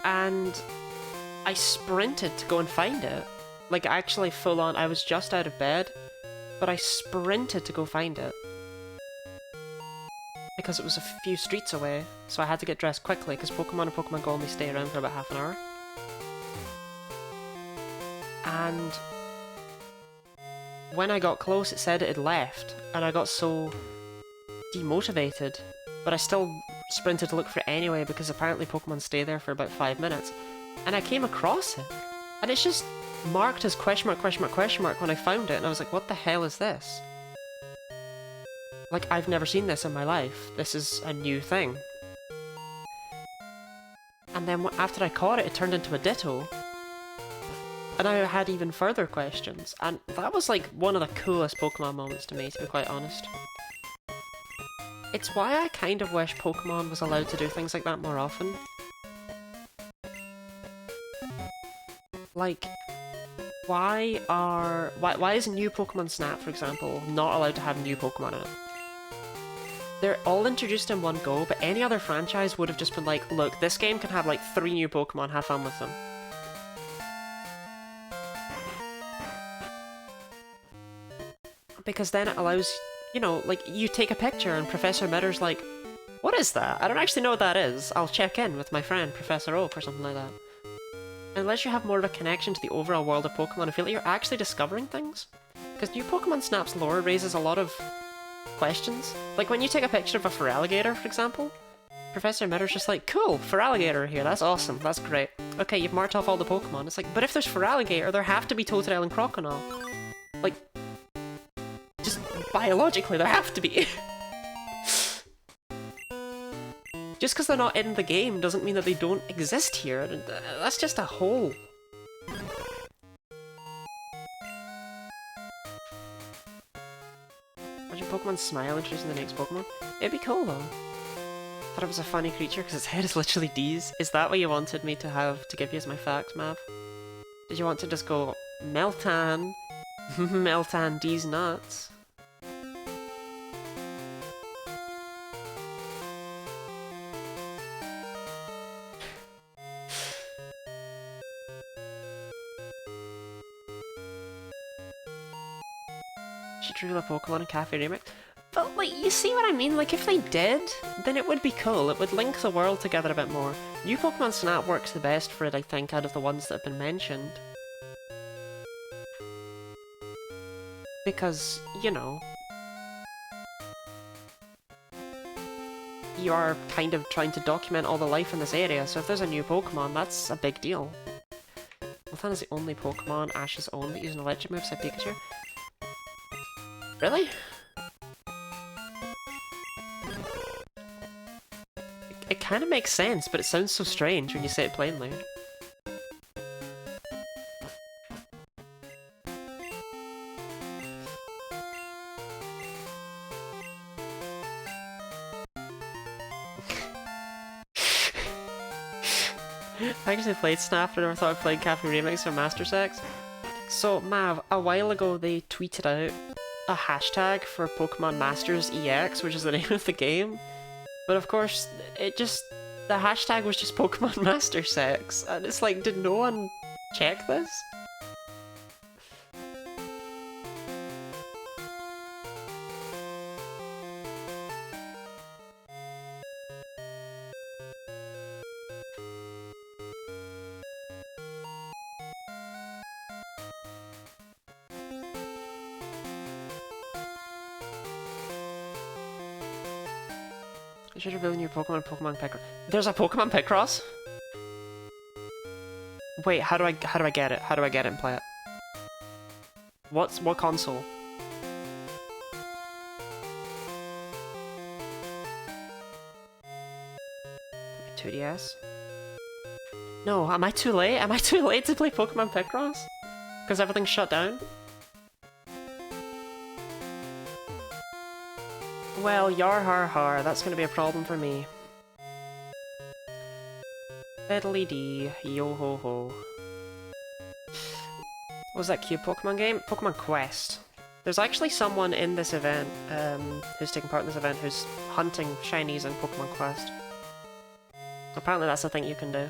And I sprinted to go and find it. Like, actually full on, I was just out of bed, but I sprinted to go find it. Because it was a few streets away, so I had to get dressed quickly, because Pokemon and Pokemon Go only stay around for about half an hour. And when I got close, it said it had left, and I got so demotivated, but I still sprinted to look for it anyway, because apparently Pokemon stay there for about 5 minutes. And I came across it, and it's just marked as question mark, question mark, question mark when I found it, and I was like, what the hell is this? Like, I've never seen this in my life. This is a new thing. And then after I caught it, it turned into a Ditto. And I had even further questions. And that was like one of the coolest Pokemon moments to me, to be quite honest. It's why I kind of wish Pokemon was allowed to do things like that more often. Like, why is New Pokemon Snap, for example, not allowed to have new Pokemon in it? They're all introduced in one go, but any other franchise would have just been like, look, this game can have like 3 new Pokemon, have fun with them. Because then it allows, you know, like, you take a picture and Professor Mitter's like, what is that? I don't actually know what that is. I'll check in with my friend, Professor Oak, or something like that. Unless you have more of a connection to the overall world of Pokemon, I feel like you're actually discovering things. Because New Pokemon Snap's lore raises a lot of questions. Like, when you take a picture of a Feraligatr, for example, Professor Mitter's just like, cool, Feraligatr here, that's awesome, that's great. Okay, you've marked off all the Pokemon. It's like, but if there's Feraligatr, there have to be Totodile and Crocodile. Like, just biologically, there have to be. Just because they're not in the game doesn't mean that they don't exist here. That's just a hole. Imagine Pokemon Smile introducing the next Pokemon. It'd be cool though. Thought it was a funny creature because its head is literally D's. Is that what you wanted me to have to give you as my facts, Mav? Did you want to just go Meltan, Meltan D's nuts? She drew a Pokemon in Cafe Remix. But, like, you see what I mean? Like, if they did, then it would be cool. It would link the world together a bit more. New Pokemon Snap works the best for it, I think, out of the ones that have been mentioned. Because, you know, you are kind of trying to document all the life in this area, so if there's a new Pokemon, that's a big deal. Miltank is the only Pokemon Ash's own that uses an electric move, said Pikachu. Really? It kind of makes sense, but it sounds so strange when you say it plainly. I actually played Snap, and I never thought I played Cafe Remix or Master Sex. So, Mav, a while ago they tweeted out a hashtag for Pokemon Masters EX, which is the name of the game. But of course, the hashtag was just Pokemon Master Sex, and it's like, did no one check this? I should reveal a new Pokemon Picross. There's a Pokemon Picross? Wait, how do I get it? How do I get it and play it? What console? 2DS? No, am I too late? Am I too late to play Pokemon Picross? Because everything's shut down? Well, yar har har, that's gonna be a problem for me. Fiddly dee, yo ho ho. What was that cute Pokemon game? Pokemon Quest. There's actually someone in this event, who's taking part in this event, who's hunting shinies in Pokemon Quest. Apparently that's a thing you can do.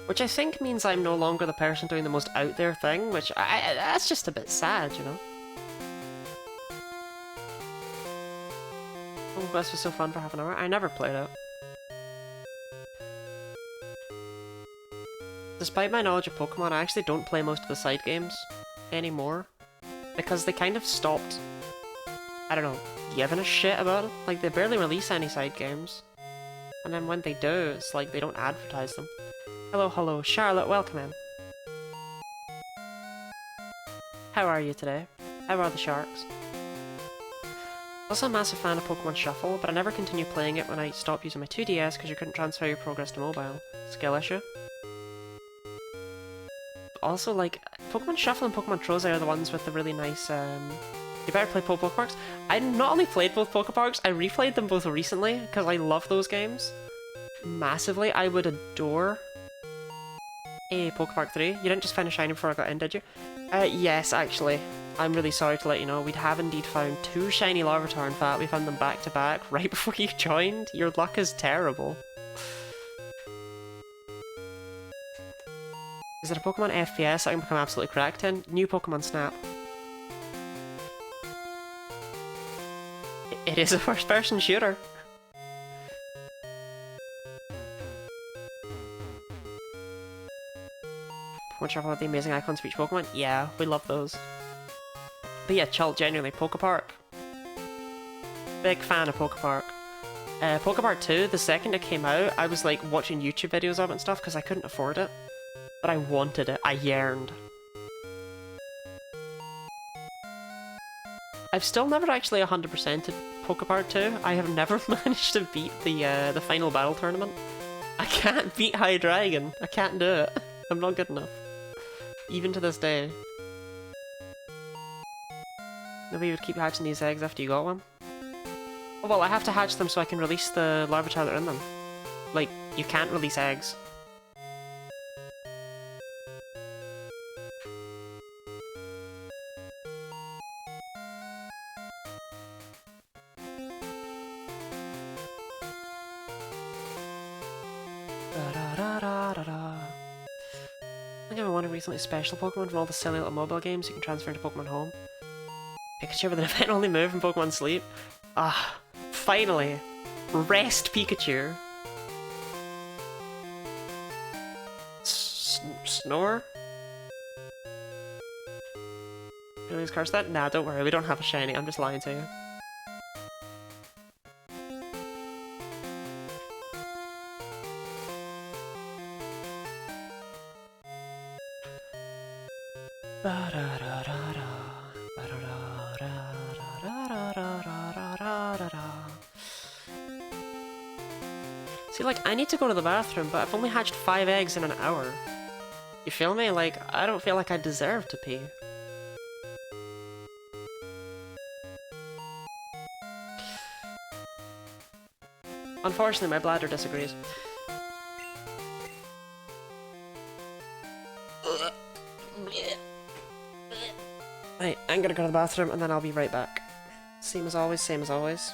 Which I think means I'm no longer the person doing the most out there thing, which that's just a bit sad, you know? Oh, Quest was so fun for half an hour. I never played it. Despite my knowledge of Pokemon, I actually don't play most of the side games anymore. Because they kind of stopped, I don't know, giving a shit about it. Like, they barely release any side games. And then when they do, it's like they don't advertise them. Hello, hello, Charlotte, welcome in. How are you today? How are the sharks? Also a massive fan of Pokemon Shuffle, but I never continued playing it when I stopped using my 2DS because you couldn't transfer your progress to mobile. Skill issue. Also, like, Pokemon Shuffle and Pokemon Trozei are the ones with the really nice, you better play Pokeparks. I not only played both Pokeparks, I replayed them both recently, because I love those games. Massively. I would adore a Pokepark 3. You didn't just find a shiny before I got in, did you? Yes, actually. I'm really sorry to let you know. We have indeed found 2 shiny Larvitar, in fact. We found them back to back right before you joined. Your luck is terrible. Is it a Pokemon FPS I can become absolutely correct in? New Pokemon Snap. It is a first-person shooter. Pokemon Shuffle with the amazing icons for each Pokemon? Yeah, we love those. But yeah, chill, genuinely, Pokepark. Big fan of Pokepark. Pokepark 2, the second it came out, I was like watching YouTube videos of it and stuff because I couldn't afford it. But I wanted it. I yearned. I've still never actually 100%ed Pokepark 2. I have never managed to beat the final battle tournament. I can't beat High Dragon. I can't do it. I'm not good enough. Even to this day. Nobody would keep hatching these eggs after you got one. Oh, well, I have to hatch them so I can release the Larvitar that are in them. Like, you can't release eggs. I think I wanted recently special Pokemon from all the silly little mobile games you can transfer into Pokemon Home. Pikachu with an event-only move from Pokemon Sleep. Ah, finally! Rest Pikachu! Snore? Really curse that? Nah, don't worry, we don't have a shiny, I'm just lying to you. See, like, I need to go to the bathroom, but I've only hatched 5 eggs in an hour. You feel me? Like, I don't feel like I deserve to pee. Unfortunately, my bladder disagrees. Right, I'm gonna go to the bathroom and then I'll be right back. Same as always, same as always.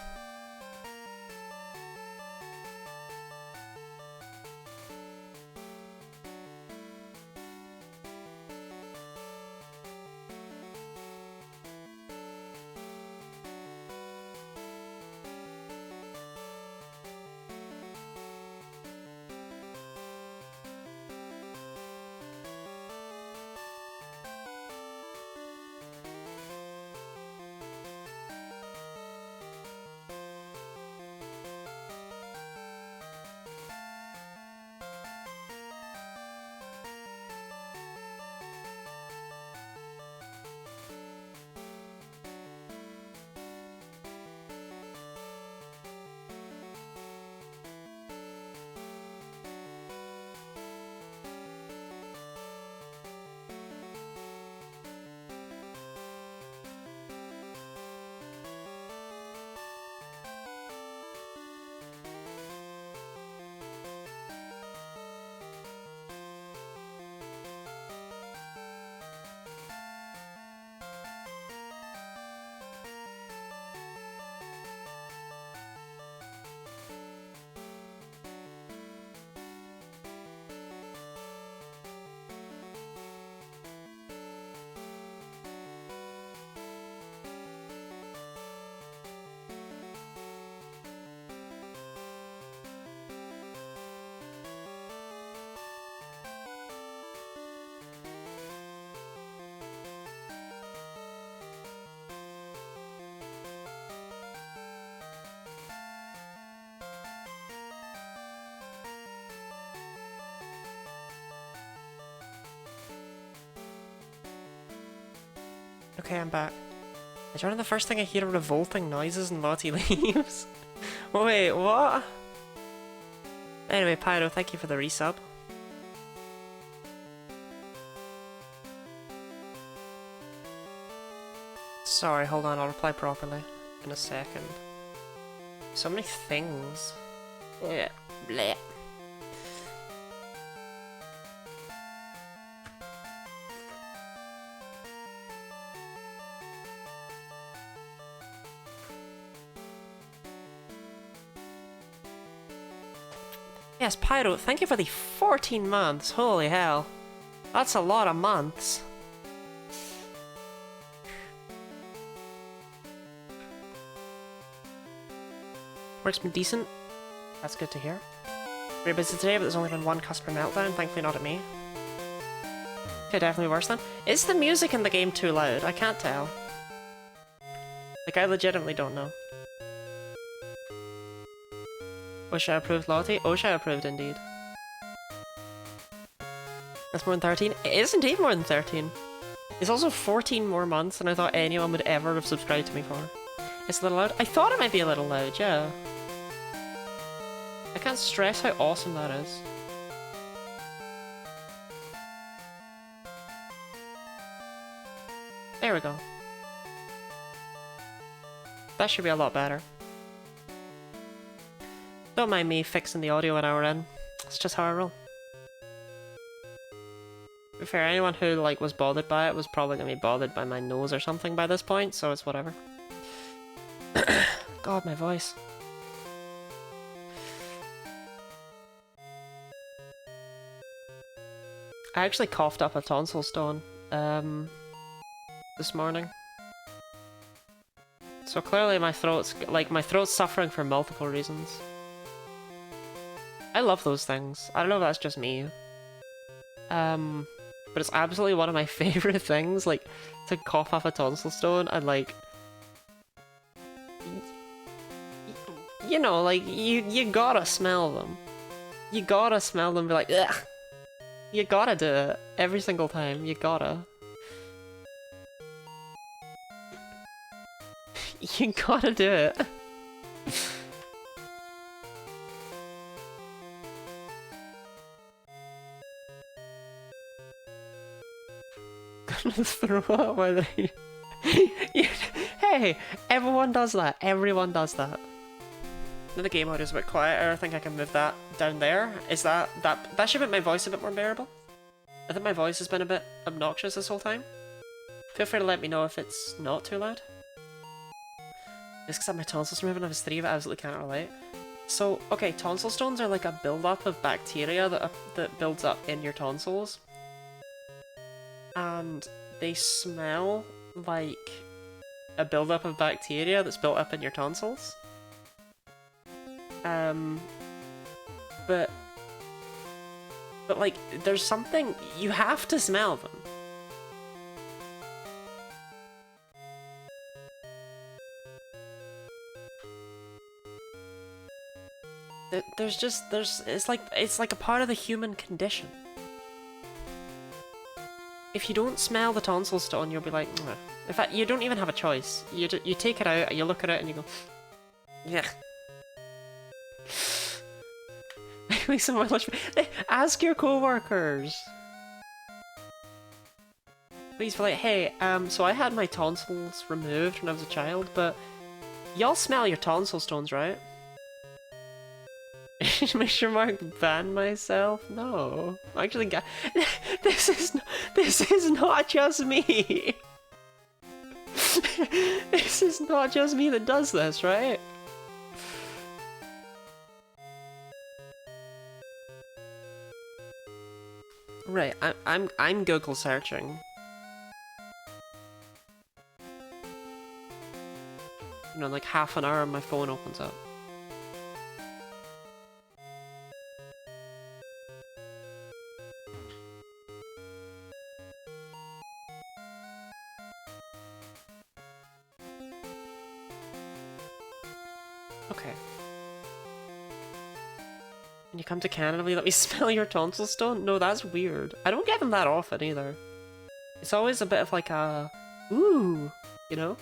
Okay, I'm back. Is the first thing I hear revolting noises and Lottie leaves? Wait, what? Anyway, Pyro, thank you for the resub. Sorry, hold on, I'll reply properly in a second. So many things. Yeah, bleh. Yes, Pyro, thank you for the 14 months. Holy hell. That's a lot of months. Work's been decent. That's good to hear. Very busy today, but there's only been one customer meltdown, thankfully not at me. Okay, definitely worse then. Is the music in the game too loud? I can't tell. Like, I legitimately don't know. Osha approved Lottie? Osha approved indeed. That's more than 13? It is indeed more than 13. It's also 14 more months than I thought anyone would ever have subscribed to me for. It's a little loud? I thought it might be a little loud, yeah. I can't stress how awesome that is. There we go. That should be a lot better. Don't mind me fixing the audio an hour in. It's just how I roll. To be fair, anyone who like was bothered by it was probably gonna be bothered by my nose or something by this point, so it's whatever. God, my voice. I actually coughed up a tonsil stone this morning. So clearly my throat's suffering for multiple reasons. I love those things. I don't know if that's just me. But it's absolutely one of my favorite things, like, to cough off a tonsil stone and, like... You know, like, you gotta smell them. You gotta smell them and be like, ugh! You gotta do it. Every single time. You gotta. You gotta do it. Gonna throw up while they... Hey! Everyone does that. Everyone does that. Now the game audio is a bit quieter. I think I can move that down there. Is that should make my voice a bit more bearable? I think my voice has been a bit obnoxious this whole time. Feel free to let me know if it's not too loud. It's because I had my tonsils removed when I was 3, but I absolutely can't relate. So, okay, tonsil stones are like a build-up of bacteria that builds up in your tonsils. And they smell like a build-up of bacteria that's built up in your tonsils. But like, there's something, you have to smell them. It's like a part of the human condition. If you don't smell the tonsil stone, you'll be like, "Mwah." In fact, you don't even have a choice. You take it out, you look at it, and you go, yeah. Ask your co-workers. Please be like, hey, so I had my tonsils removed when I was a child, but y'all smell your tonsil stones, right? Make sure Mark ban myself? No. Actually, this is not just me. This is not just me that does this, right? Right, I'm Google searching. You know, like half an hour my phone opens up. Okay. When you come to Canada, will you let me smell your tonsil stone? No, that's weird. I don't get them that often either. It's always a bit of like a Ooh, you know?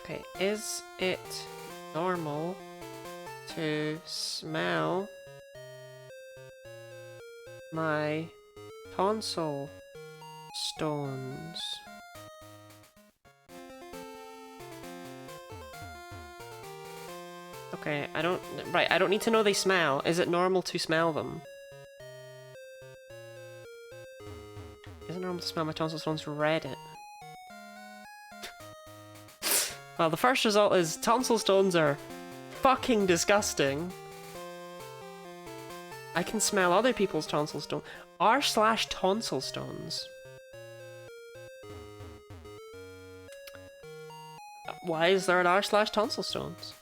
Okay, is it normal to smell my tonsil stones? Okay, I don't need to know they smell. Is it normal to smell them? Is it normal to smell my tonsil stones? Reddit. Well, the first result is tonsil stones are fucking disgusting. I can smell other people's tonsil stones. R/tonsil stones. Why is there an r/tonsil stones?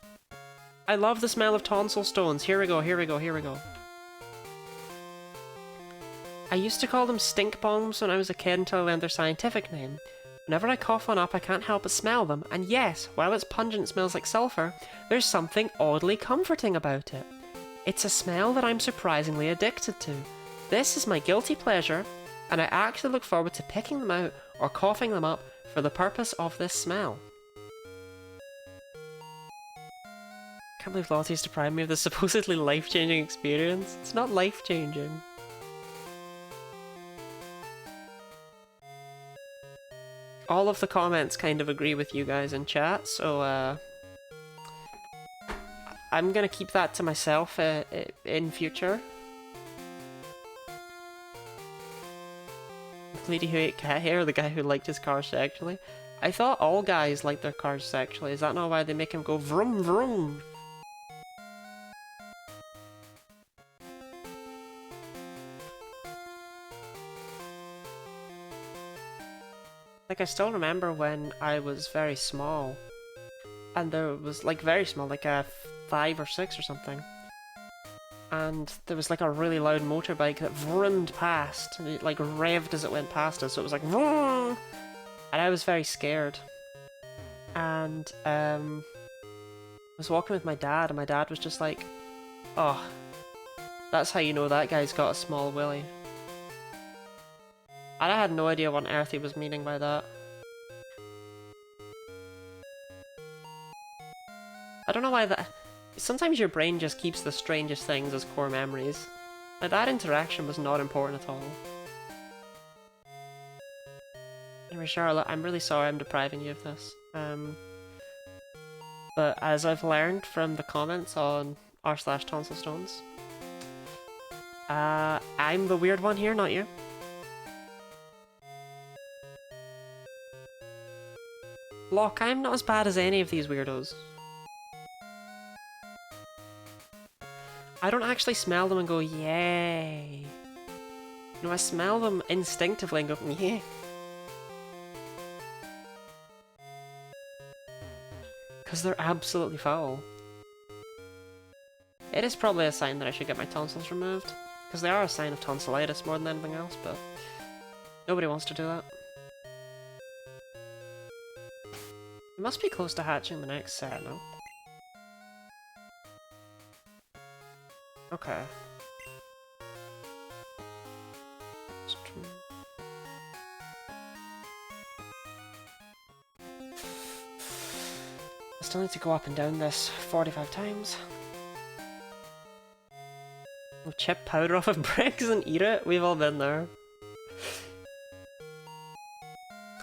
I love the smell of tonsil stones. Here we go, here we go, here we go. I used to call them stink bombs when I was a kid until I learned their scientific name. Whenever I cough one up, I can't help but smell them, and yes, while its pungent smells like sulphur, there's something oddly comforting about it. It's a smell that I'm surprisingly addicted to. This is my guilty pleasure, and I actually look forward to picking them out or coughing them up for the purpose of this smell. I can't believe Lottie's deprived me of this supposedly life-changing experience. It's not life-changing. All of the comments kind of agree with you guys in chat, so I'm gonna keep that to myself in future. The lady who ate cat hair, the guy who liked his car sexually. I thought all guys liked their cars sexually. Is that not why they make him go vroom vroom? Like, I still remember when I was very small, and there was, like, very small, like a 5 or 6 or something, and there was, like, a really loud motorbike that vroomed past, and it, like, revved as it went past us, so it was like, vroom! And I was very scared. And, I was walking with my dad, and my dad was just like, oh, that's how you know that guy's got a small willy. And I had no idea what on earth he was meaning by that. I don't know why that... Sometimes your brain just keeps the strangest things as core memories. Like, that interaction was not important at all. Anyway, Charlotte, I'm really sorry I'm depriving you of this. But as I've learned from the comments on r/tonsil stones, I'm the weird one here, not you. Look, I'm not as bad as any of these weirdos. I don't actually smell them and go, yay. No, I smell them instinctively and go, yeah. Because they're absolutely foul. It is probably a sign that I should get my tonsils removed. Because they are a sign of tonsillitis more than anything else, but nobody wants to do that. We must be close to hatching the next set, no? Okay. I still need to go up and down this 45 times. We'll chip powder off of bricks and eat it? We've all been there.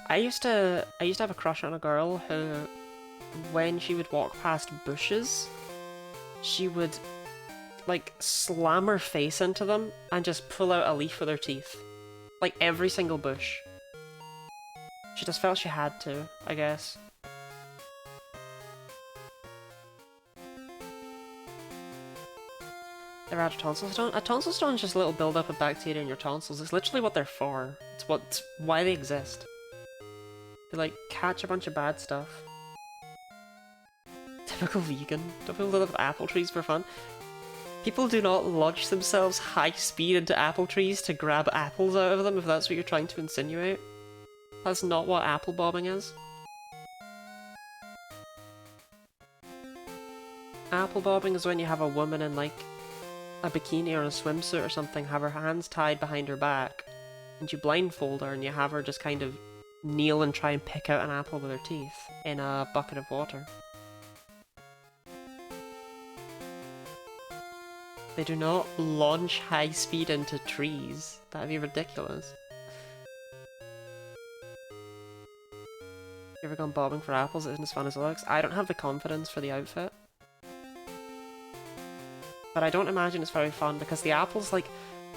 I used to have a crush on a girl who, when she would walk past bushes, she would, like, slam her face into them and just pull out a leaf with her teeth. Like, every single bush. She just felt she had to, I guess. They're out of tonsil stone? A tonsil stone is just a little build-up of bacteria in your tonsils. It's literally what they're for. It's why they exist. They, like, catch a bunch of bad stuff. Typical vegan. Don't people live apple trees for fun? People do not launch themselves high speed into apple trees to grab apples out of them, if that's what you're trying to insinuate. That's not what apple bobbing is. Apple bobbing is when you have a woman in, like, a bikini or a swimsuit or something, have her hands tied behind her back, and you blindfold her and you have her just kind of kneel and try and pick out an apple with her teeth in a bucket of water. They do not launch high speed into trees. That'd be ridiculous. You ever gone bobbing for apples? It isn't as fun as it looks. I don't have the confidence for the outfit. But I don't imagine it's very fun because the apples, like,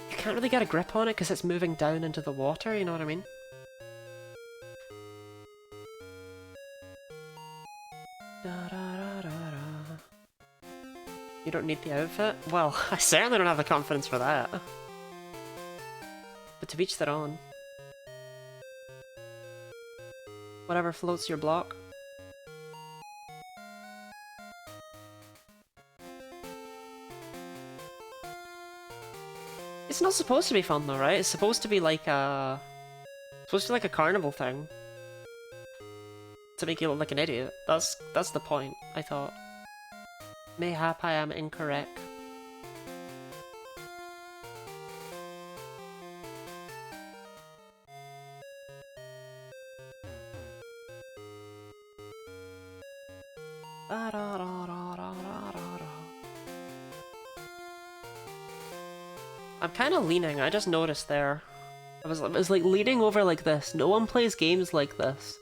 you can't really get a grip on it because it's moving down into the water, you know what I mean? You don't need the outfit? Well, I certainly don't have the confidence for that. But to each their own. Whatever floats your block. It's not supposed to be fun though, right? It's supposed to be like a... carnival thing. To make you look like an idiot. That's the point, I thought. Mayhap I am incorrect. I'm kind of leaning, I just noticed there. I was like leaning over like this. No one plays games like this.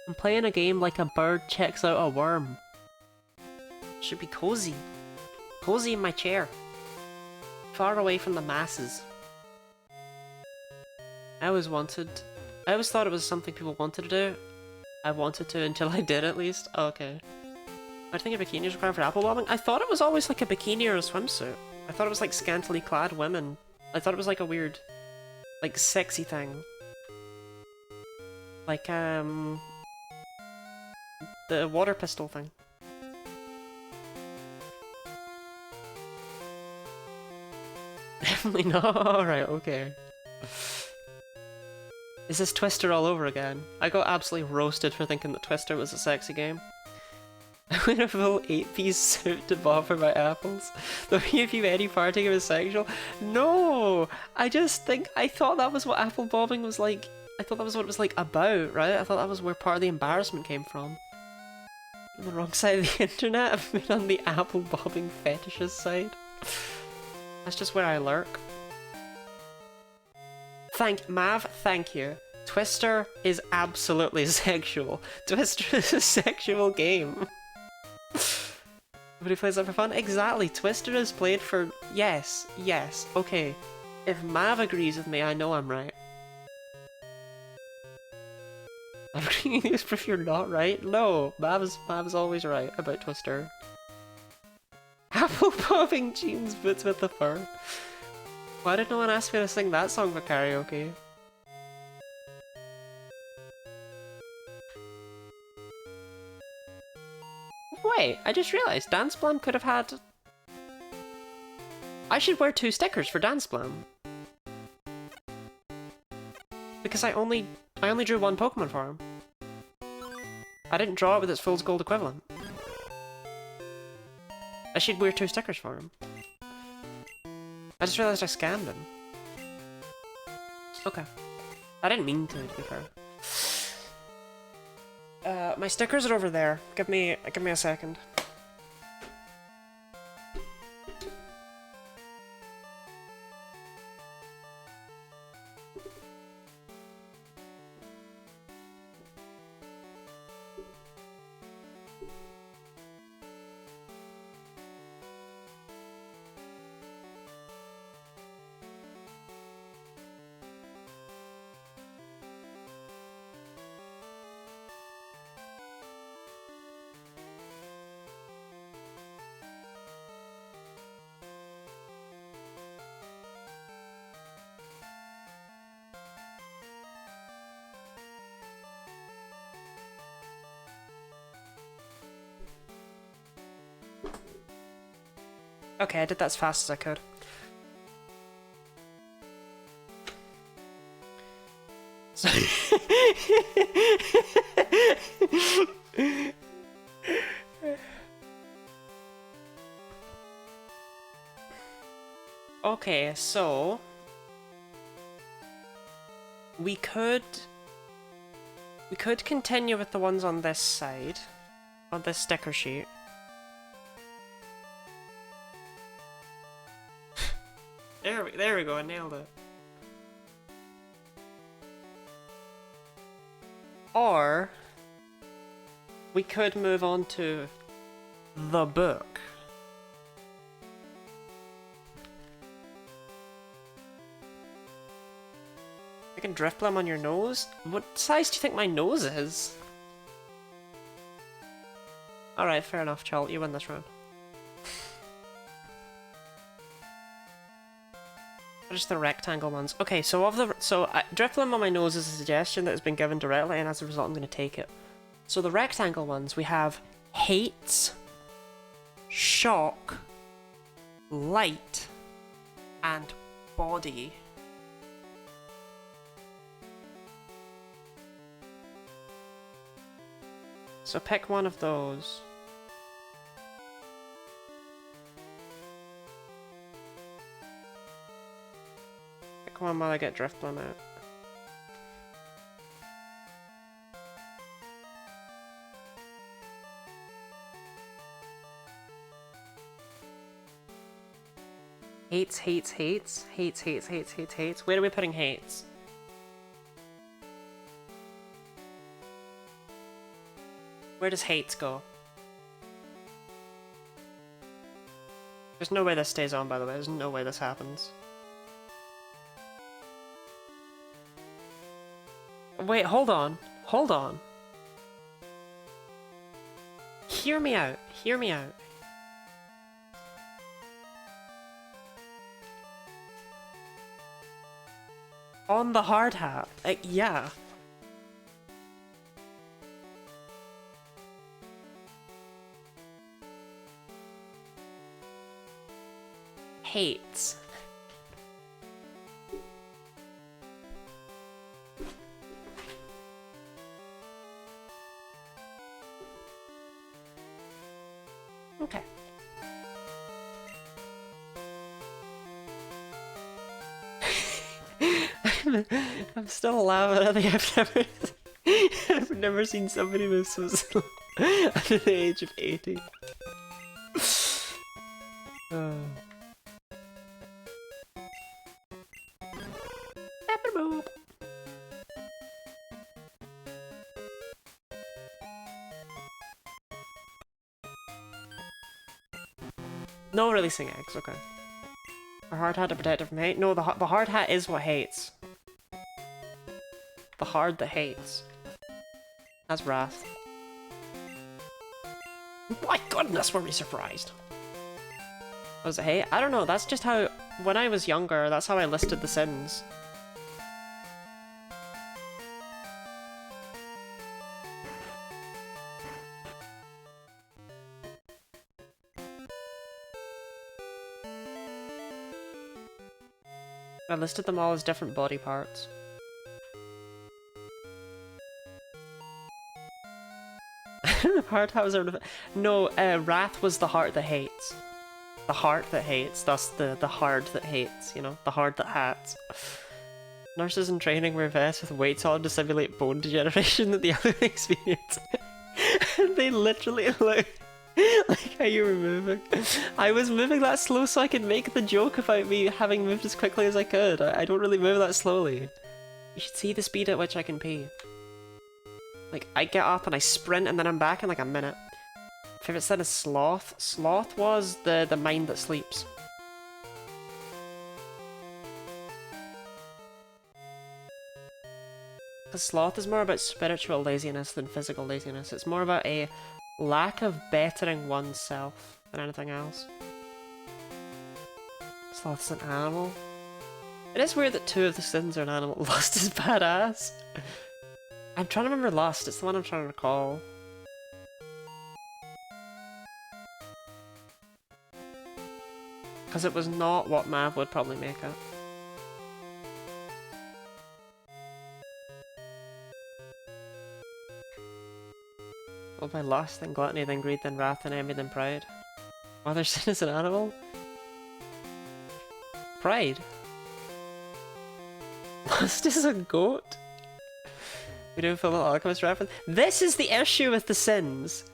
I'm playing a game like a bird checks out a worm. Should be cozy. Cozy in my chair. Far away from the masses. I always thought it was something people wanted to do. I wanted to until I did at least. Oh, okay. I think a bikini is required for apple bobbing. I thought it was always like a bikini or a swimsuit. I thought it was like scantily clad women. I thought it was like a weird, like sexy thing. Like, the water pistol thing. Definitely not. Alright, okay. Is this Twister all over again? I got absolutely roasted for thinking that Twister was a sexy game. I wear a full 8-piece suit to bob for my apples. Though if you any parting of is sexual. No! I thought that was what apple bobbing was like. I thought that was what it was like about, right? I thought that was where part of the embarrassment came from. On the wrong side of the internet, I've been on the apple bobbing fetishist side. That's just where I lurk. Mav, thank you. Twister is absolutely sexual. Twister is a sexual game. Nobody plays that for fun? Exactly. Twister is played for... Yes. Okay. If Mav agrees with me, I know I'm right. I'm agreeing with you if you're not right. No, Mav is always right about Twister. Apple popping jeans boots with the fur. Why did no one ask me to sing that song for karaoke? Wait, I just realised Dance Blam could have had... I should wear 2 stickers for Dance Blam. Because I only drew 1 Pokemon for him. I didn't draw it with its Fool's Gold equivalent. I should wear 2 stickers for him. I just realised I scammed him. Okay. I didn't mean to be fair. My stickers are over there. Give me a second. Okay, I did that as fast as I could. So okay, so We could continue with the ones on this side, on this sticker sheet. There we go, I nailed it. Or we could move on to the book. You can drift plum on your nose? What size do you think my nose is? Alright, fair enough, Chalt, you win this round. Just the rectangle ones. Okay, so drift plum on my nose is a suggestion that has been given directly, and as a result I'm going to take it. So the rectangle ones, we have hates, shock, light, and body. So pick one of those. Pick one while I get drift plum out. Hates, hates, hates, hates, hates, hates, hates, hates. Where are we putting hates? Where does hates go? There's no way this stays on, by the way. There's no way this happens. Wait, hold on. Hold on. Hear me out. Hear me out. On the hard hat. Yeah. Hates. Okay. I'm still laughing. I think I've never seen somebody move so slow under the age of 80. No releasing eggs, okay. A hard hat to protect it from hate? No, the hard hat is what hates. The hard that hates. That's wrath. My goodness, were we surprised? Was it hate? I don't know, that's just how, when I was younger, that's how I listed the sins. I listed them all as different body parts. Heart has no, wrath was the heart that hates. The heart that hates, thus the hard that hates, you know, the hard that hats. Nurses in training wear vests with weights on to simulate bone degeneration that the other experience. And they literally look like how you were moving. I was moving that slow so I could make the joke about me having moved as quickly as I could. I don't really move that slowly. You should see the speed at which I can pee. Like, I get up and I sprint and then I'm back in like a minute. Favorite sin is sloth. Sloth was the mind that sleeps. Because sloth is more about spiritual laziness than physical laziness. It's more about a lack of bettering oneself than anything else. Sloth's an animal. It is weird that two of the sins are an animal. Lust is badass. I'm trying to remember Lust. It's the one I'm trying to recall. Because it was not what Mav would probably make it. Well, by lust, then gluttony, then greed, then wrath, then envy, then pride. Other sin is an animal? Pride? Lust is a goat. We do Full Metal Alchemist reference. This is the issue with the sins,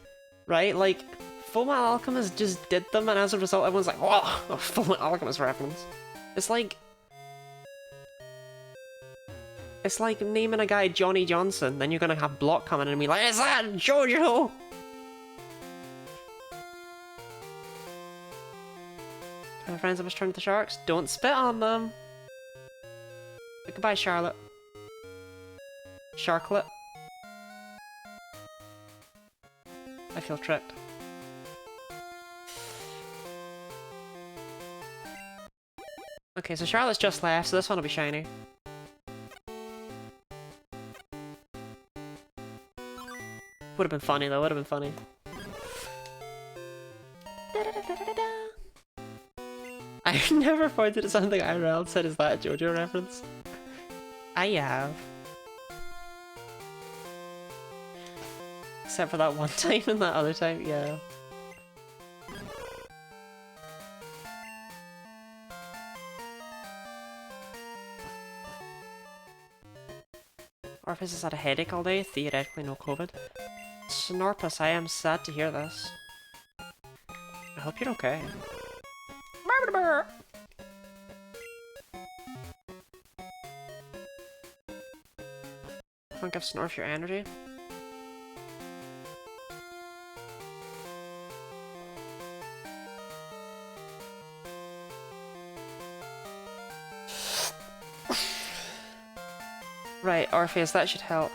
right? Like, Full Metal Alchemist just did them, and as a result, everyone's like, "Oh, a Full Metal Alchemist reference." It's like naming a guy Johnny Johnson, then you're gonna have Block coming in and be like, "Is that JoJo?" My friends, I must turn to the sharks. Don't spit on them. Goodbye, Charlotte. Sharklet. I feel tricked. Okay, so Charlotte's just left, so this one will be shiny. Would have been funny though, would have been funny. I never pointed at something IRL said, is that a JoJo reference? I have. Except for that one time and that other time, yeah. Orpheus has had a headache all day, theoretically no COVID. Snorpus, I am sad to hear this. I hope you're okay. Don't give Snorf your energy. Right, Orpheus, that should help.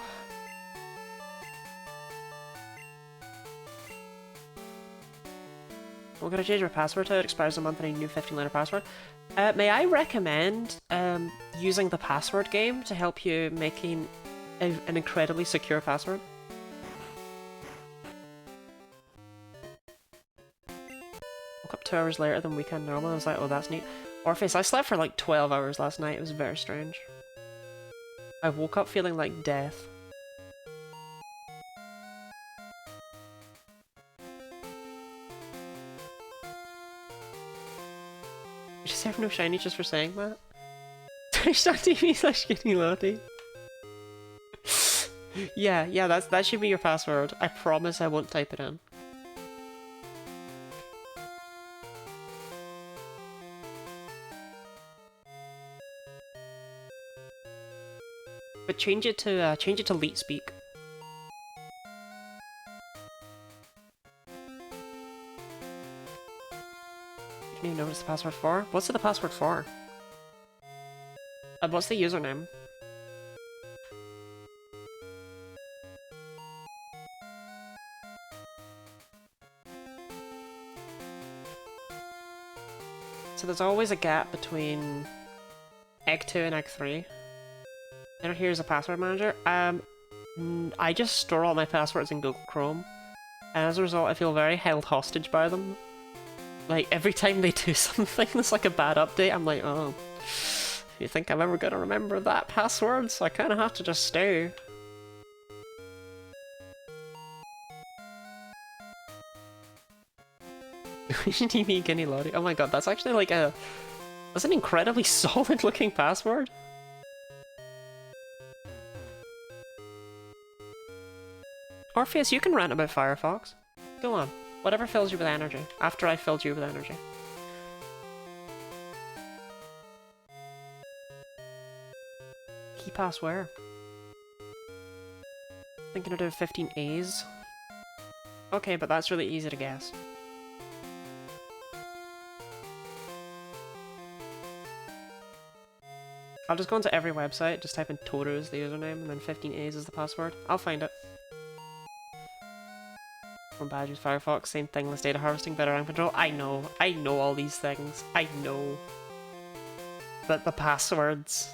We're gonna change our password to it. Expires a month and a new 15-letter password. May I recommend using the password game to help you making an incredibly secure password? Woke up 2 hours later than weekend normal. I was like, oh, that's neat. Orpheus, I slept for like 12 hours last night. It was very strange. I woke up feeling like death. You just have no shiny just for saying that? Twitch.tv/Skinny Lottie. Yeah, that should be your password. I promise I won't type it in. But change it to Leet Speak. You don't even know what it's the password for? What's the password for? What's the username? So there's always a gap between Egg 2 and Egg 3. And here's a password manager. I just store all my passwords in Google Chrome, and as a result I feel very held hostage by them. Like, every time they do something that's like a bad update, I'm like, oh, you think I'm ever gonna remember that password? So I kinda have to just stay. TV Guinea Lottie. Oh my god, that's actually like that's an incredibly solid looking password. Orpheus, you can rant about Firefox. Go on. Whatever fills you with energy. After I filled you with energy. Key pass where? Thinking of doing 15 A's. Okay, but that's really easy to guess. I'll just go into every website, just type in Toru as the username, and then 15 A's is the password. I'll find it. From Badges, Firefox, same thing, less data harvesting, better RAM control. I know all these things. I know. But the passwords.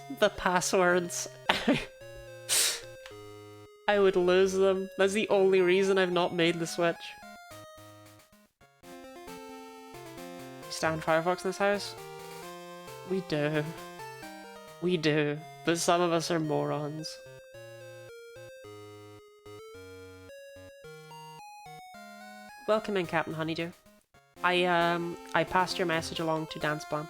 I would lose them. That's the only reason I've not made the switch. You stand Firefox in this house? We do. We do. But some of us are morons. Welcome in, Captain Honeydew. I passed your message along to Dance Plan.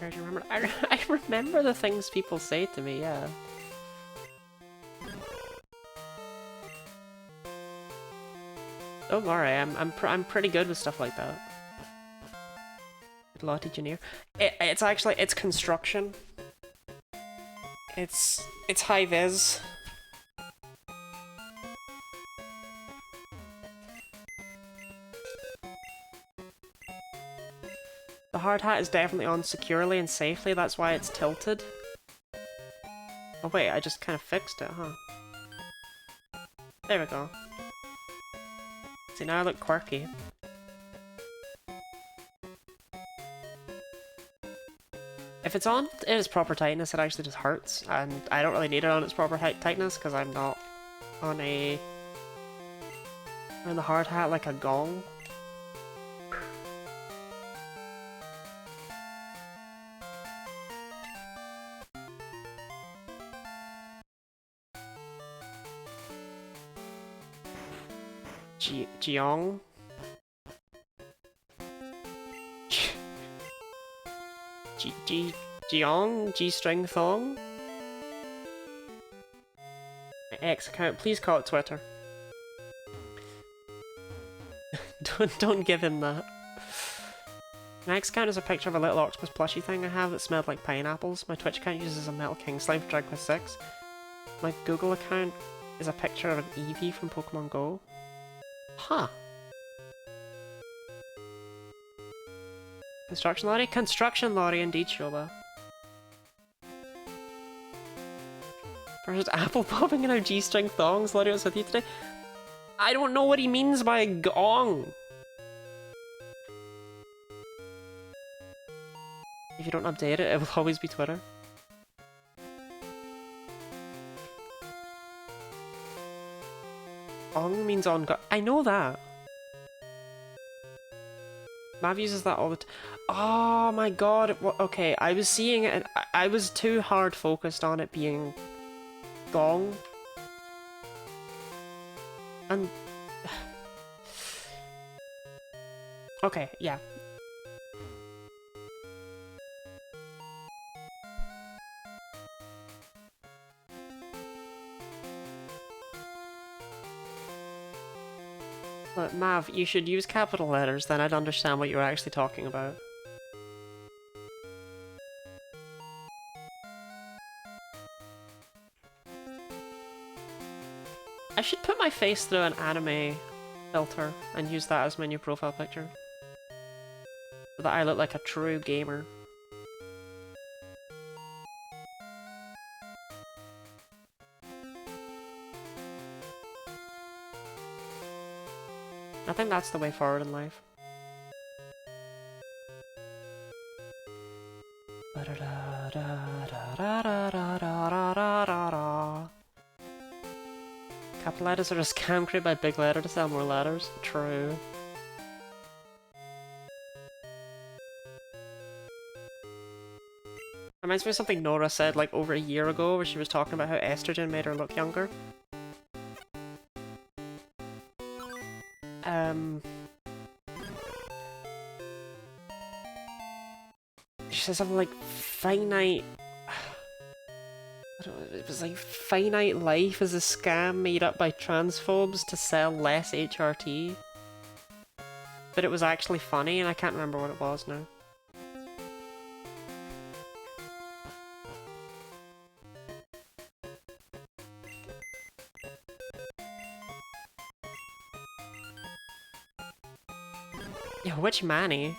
I remember. I remember the things people say to me. Yeah. Don't worry. I'm pretty good with stuff like that. Lot engineer. It's actually it's construction. It's high vis. The hard hat is definitely on securely and safely, that's why it's tilted. Oh wait, I just kind of fixed it, huh? There we go. See, now I look quirky. If it's on its proper tightness, it actually just hurts, and I don't really need it on its proper tightness, because I'm not on the hard hat like a gong. Jiong? Jiong? G-string thong? My X account, please call it Twitter. don't give him that. My X account is a picture of a little octopus plushie thing I have that smelled like pineapples. My Twitch account uses a Metal King slime for Dragon Quest 6. My Google account is a picture of an Eevee from Pokemon Go. Huh. Construction lorry? Construction lorry indeed, Shoba. Versus apple popping in our G-string thongs. Lorry was with you today. I don't know what he means by gong. If you don't update it, it will always be Twitter. Ong means on go- I know that. Mav uses that all the time. Oh my god. Okay, I was seeing it and I was too hard focused on it being gong. And... okay, yeah. Look, Mav, you should use capital letters, then I'd understand what you were actually talking about. I should put my face through an anime filter and use that as my new profile picture. So that I look like a true gamer. I think that's the way forward in life. Capital letters are a scam created by Big Letter to sell more letters. True. Reminds me of something Nora said like over a year ago where she was talking about how estrogen made her look younger. She said something like finite... I don't know, it was like finite life is a scam made up by transphobes to sell less HRT. But it was actually funny and I can't remember what it was now. Yo, which Manny?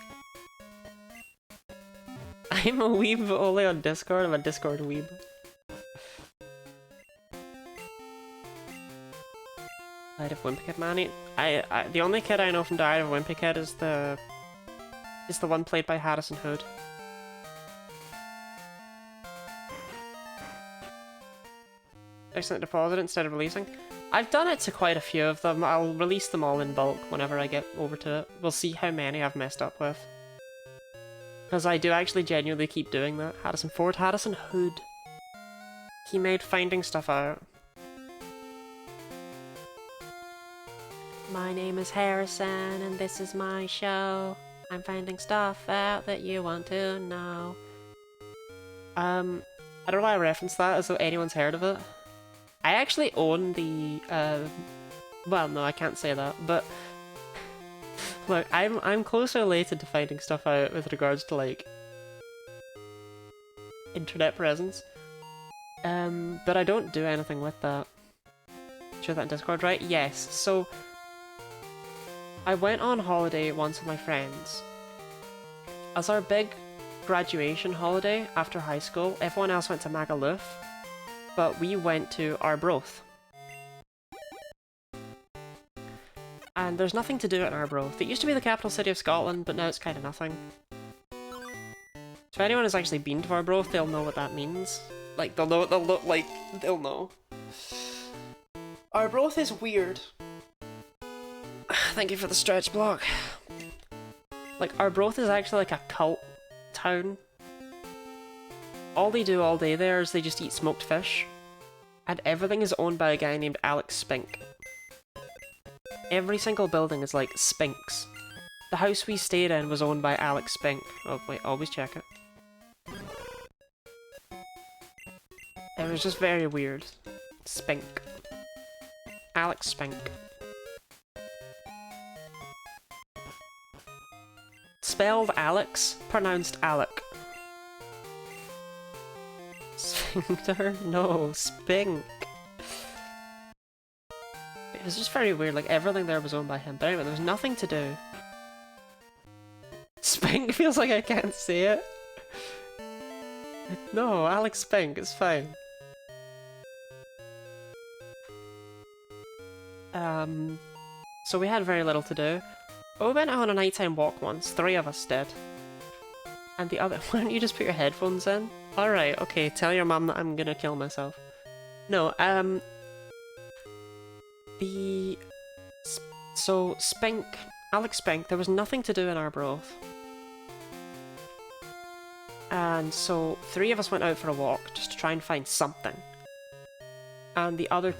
I'm a weeb only on Discord, I'm a Discord weeb. Died of Wimpy Kid Manny? The only kid I know from Died of Wimpy Kid is the one played by Harrison Hood. Excellent deposit instead of releasing. I've done it to quite a few of them. I'll release them all in bulk whenever I get over to it. We'll see how many I've messed up with. Because I do actually genuinely keep doing that. Harrison Ford, Harrison Hood. He made Finding Stuff Out. My name is Harrison and this is my show. I'm finding stuff out that you want to know. I don't know why I referenced that as though anyone's heard of it. I actually own the, well, no, I can't say that, but look, I'm closely related to finding stuff out with regards to, like, internet presence. But I don't do anything with that. Share that in Discord, right? Yes, so I went on holiday once with my friends. As our big graduation holiday after high school, everyone else went to Magaluf, but we went to Arbroath. And there's nothing to do at Arbroath. It used to be the capital city of Scotland, but now it's kind of nothing. So if anyone has actually been to Arbroath, they'll know what that means. Like, they'll know, they'll know. Arbroath is weird. Thank you for the stretch block. Like, Arbroath is actually like a cult town. All they do all day there is they just eat smoked fish. And everything is owned by a guy named Alex Spink. Every single building is like Spinks. The house we stayed in was owned by Alex Spink. Oh wait, always check it. It was just very weird. Spink. Alex Spink. Spelled Alex, pronounced Alec. Sphincter? No, Spink. It was just very weird, like everything there was owned by him. But anyway, there was nothing to do. Spink feels like I can't say it. No, Alex Spink, it's fine. So we had very little to do. But we went on a nighttime walk once, 3 of us did. And the other— why don't you just put your headphones in? Alright, okay, tell your mum that I'm gonna kill myself. No, so Spink, Alex Spink, there was nothing to do in Arbroath. And so 3 of us went out for a walk just to try and find something. And the other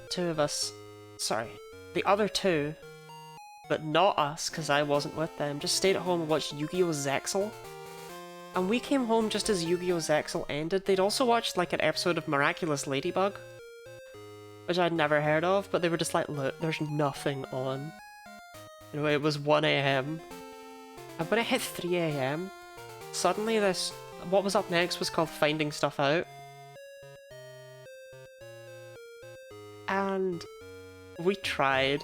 two of us, sorry, the other 2, but not us because I wasn't with them, just stayed at home and watched Yu-Gi-Oh! Zexal. And we came home just as Yu-Gi-Oh! Zexal ended. They'd also watched like an episode of Miraculous Ladybug, which I'd never heard of, but they were just like, look, there's nothing on. You know, it was 1 AM. And when it hit 3 AM, suddenly this— what was up next was called Finding Stuff Out. And we tried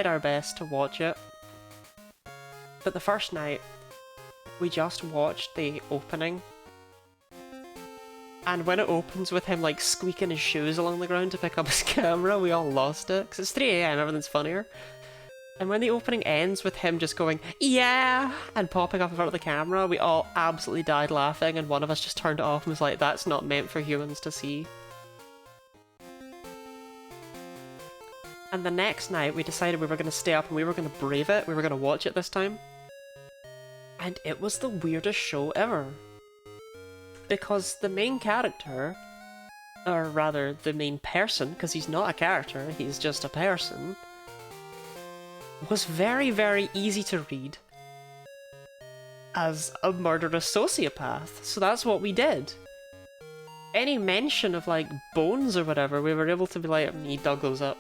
our best to watch it. But the first night, we just watched the opening. And when it opens with him like squeaking his shoes along the ground to pick up his camera, we all lost it. Because it's 3 AM, everything's funnier. And when the opening ends with him just going, yeah, and popping up in front of the camera, we all absolutely died laughing, and one of us just turned it off and was like, that's not meant for humans to see. And the next night, we decided we were going to stay up and we were going to brave it. We were going to watch it this time. And it was the weirdest show ever. Because the main character, or rather the main person, because he's not a character, he's just a person, was very, very easy to read as a murderous sociopath. So that's what we did. Any mention of like bones or whatever, we were able to be like, he dug those up.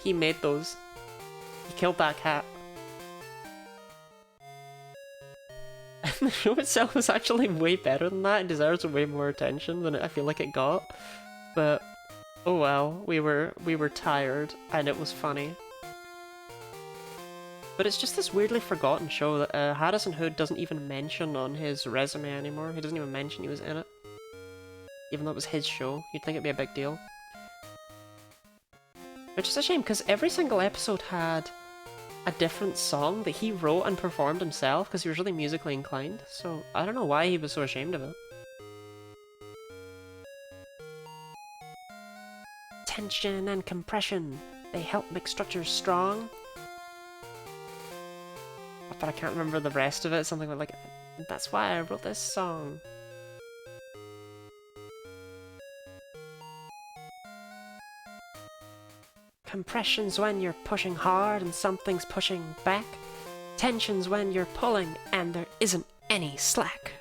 He made those. He killed that cat. And the show itself was actually way better than that and deserves way more attention than I feel like it got. But oh well, we were tired and it was funny. But it's just this weirdly forgotten show that Harrison Hood doesn't even mention on his resume anymore. He doesn't even mention he was in it. Even though it was his show. You'd think it'd be a big deal. Which is a shame, because every single episode had a different song that he wrote and performed himself, because he was really musically inclined. So I don't know why he was so ashamed of it. Tension and compression. They help make structures strong. But I can't remember the rest of it. Something like, that's why I wrote this song. Compression's when you're pushing hard and something's pushing back. Tension's when you're pulling and there isn't any slack.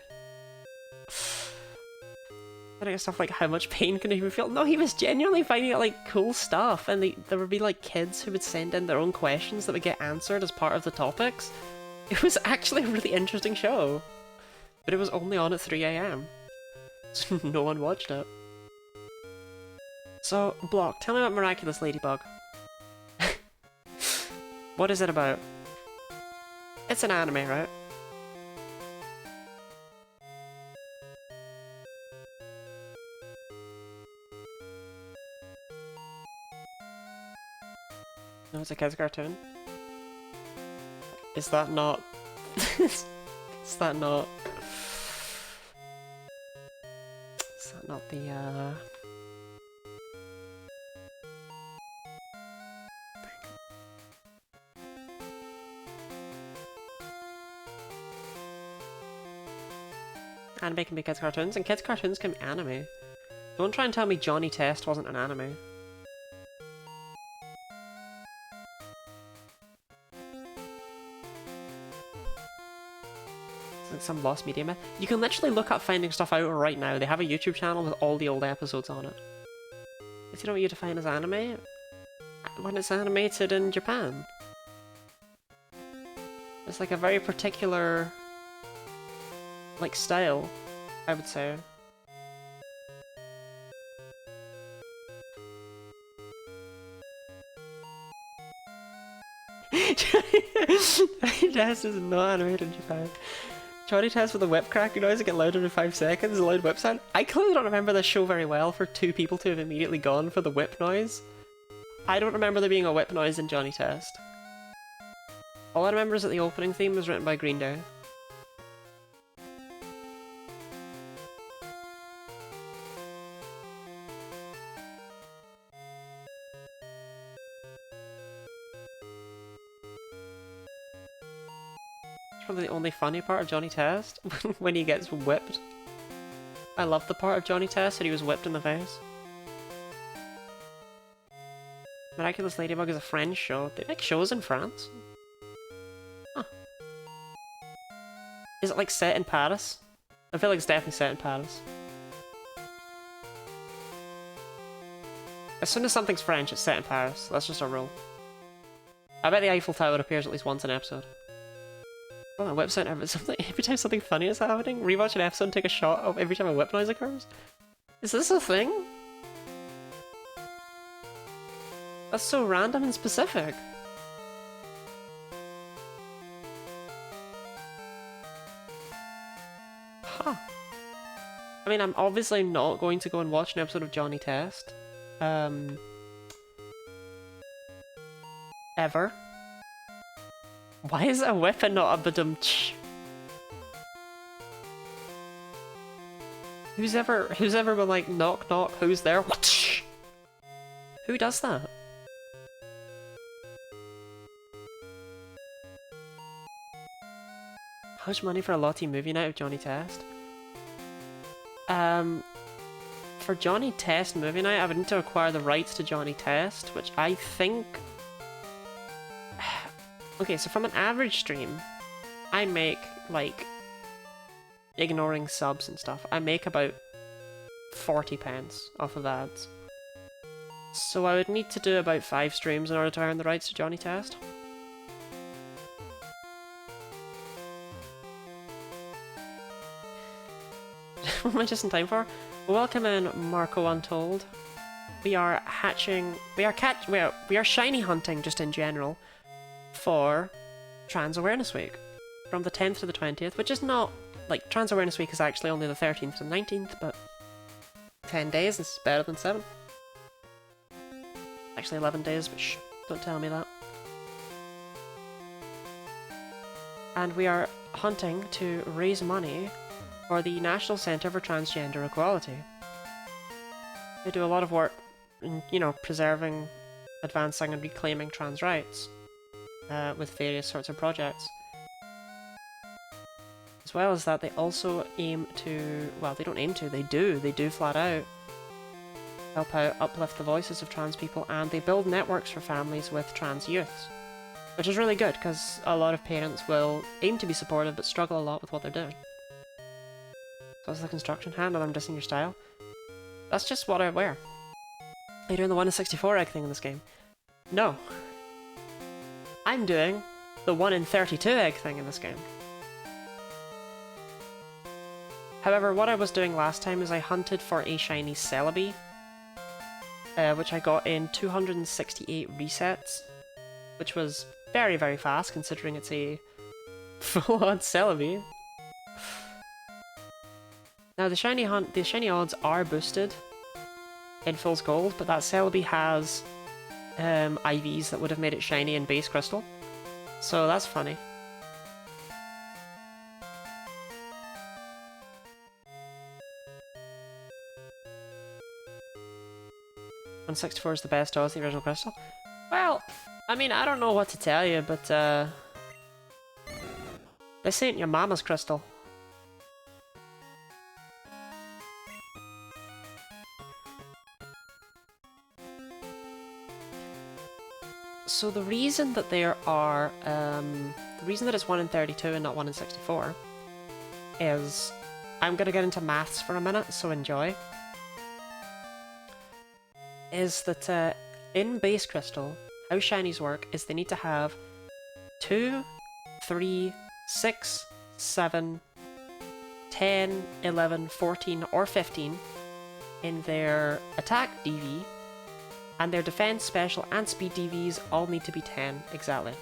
at stuff like how much pain can a human feel. No, he was genuinely finding out like cool stuff, and there would be like kids who would send in their own questions that would get answered as part of the topics. It was actually a really interesting show, but it was only on at 3 AM, so no one watched it. So, Block, tell me about Miraculous Ladybug. What is it about? It's an anime, right? No, it's a kid's cartoon. Is that not... is that not... Is that not the, Anime can be kids' cartoons, and kids' cartoons can be anime. Don't try and tell me Johnny Test wasn't an anime. It's like some lost media myth. You can literally look up Finding Stuff Out right now. They have a YouTube channel with all the old episodes on it. If you know what you define as anime? When it's animated in Japan. It's like a very particular... like style, I would say. Johnny Test is not animated in Japan. Johnny Test with a whip cracking noise that get louder in 5 seconds, a loud whip sound. I clearly don't remember this show very well for two people to have immediately gone for the whip noise. I don't remember there being a whip noise in Johnny Test. All I remember is that the opening theme was written by Green Day. Probably the only funny part of Johnny Test, when he gets whipped. I love the part of Johnny Test that he was whipped in the face. Miraculous Ladybug is a French show. They make shows in France? Huh. Is it like set in Paris? I feel like it's definitely set in Paris. As soon as something's French, it's set in Paris. That's just a rule. I bet the Eiffel Tower appears at least once an episode. Oh, my website every time something funny is happening, rewatch an episode and take a shot of every time a whip noise occurs? Is this a thing? That's so random and specific. Huh. I mean, I'm obviously not going to go and watch an episode of Johnny Test. Ever. Why is it a whip and not a badum-tsh? Who's ever been like, knock knock, who's there? Who does that? How much money for a Lottie movie night of Johnny Test? For Johnny Test movie night, I would need to acquire the rights to Johnny Test, which I think... Okay, so from an average stream, I make, like, ignoring subs and stuff, I make about 40 pence off of ads. So I would need to do about 5 streams in order to earn the rights to Johnny Test. What am I just in time for? Welcome in, Marco Untold. We are hatching... We are shiny hunting, just in general, for Trans Awareness Week. From the 10th to the 20th, which is not... Like, Trans Awareness Week is actually only the 13th to the 19th, but... 10 days is better than 7. Actually 11 days, but shh, don't tell me that. And we are hunting to raise money for the National Centre for Transgender Equality. They do a lot of work in, you know, preserving, advancing and reclaiming trans rights with various sorts of projects. As well as that, they also aim to, well, they don't aim to, they do flat out help out, uplift the voices of trans people, and they build networks for families with trans youths. Which is really good, because a lot of parents will aim to be supportive, but struggle a lot with what they're doing. So that's the construction hand, and I'm dissing your style. That's just what I wear. Are you doing the 1 in 64 egg thing in this game? No. I'm doing the 1 in 32 egg thing in this game. However, what I was doing last time is I hunted for a shiny Celebi, which I got in 268 resets, which was very, very fast considering it's a full-on Celebi. Now the shiny odds are boosted in Fool's Gold, but that Celebi has IVs that would have made it shiny in base crystal, so that's funny. .164 is the best odds in the original crystal. Well, I mean, I don't know what to tell you, but this ain't your mama's crystal. So the reason that there are, the reason that it's 1 in 32 and not 1 in 64 is, I'm gonna get into maths for a minute, so enjoy. Is that in base crystal, how shinies work is they need to have 2, 3, 6, 7, 10, 11, 14, or 15 in their attack DV, and their defense, special, and speed DVs all need to be 10 exactly.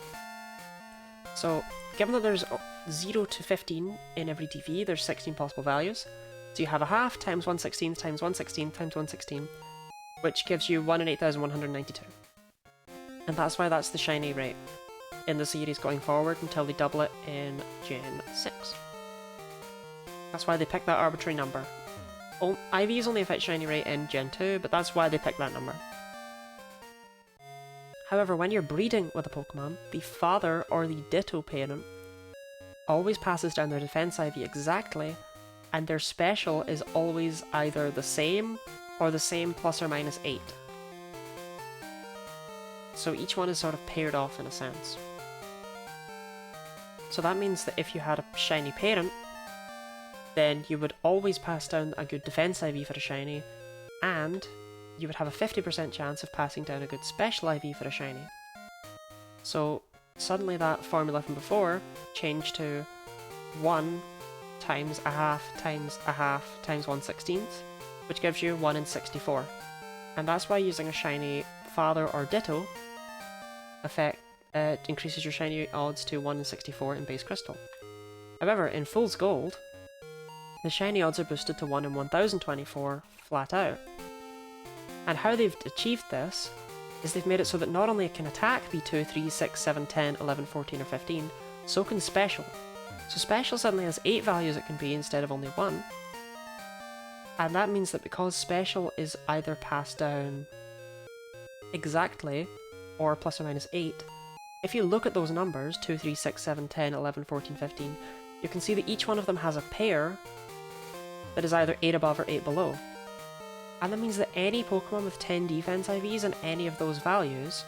So, given that there's 0 to 15 in every DV, there's 16 possible values. So you have a half times 1/16 times 1/16 times 1/16, which gives you 1 in 8,192. And that's why that's the shiny rate in the series going forward until they double it in Gen 6. That's why they picked that arbitrary number. IVs only affect shiny rate in Gen 2, but that's why they picked that number. However, when you're breeding with a Pokemon, the father or the Ditto parent always passes down their defense IV exactly, and their special is always either the same or the same plus or minus 8. So each one is sort of paired off in a sense. So that means that if you had a shiny parent, then you would always pass down a good defense IV for a shiny, and you would have a 50% chance of passing down a good special IV for a shiny. So suddenly that formula from before changed to 1 times a half times a half times 1/16, which gives you 1 in 64. And that's why using a shiny father or Ditto increases your shiny odds to 1 in 64 in base crystal. However, in Fool's Gold, the shiny odds are boosted to 1 in 1024 flat out. And how they've achieved this is they've made it so that not only can attack be 2, 3, 6, 7, 10, 11, 14, or 15, so can special. So special suddenly has 8 values it can be instead of only 1. And that means that because special is either passed down exactly or plus or minus 8, if you look at those numbers, 2, 3, 6, 7, 10, 11, 14, 15, you can see that each one of them has a pair that is either 8 above or 8 below. And that means that any Pokemon with 10 defense IVs and any of those values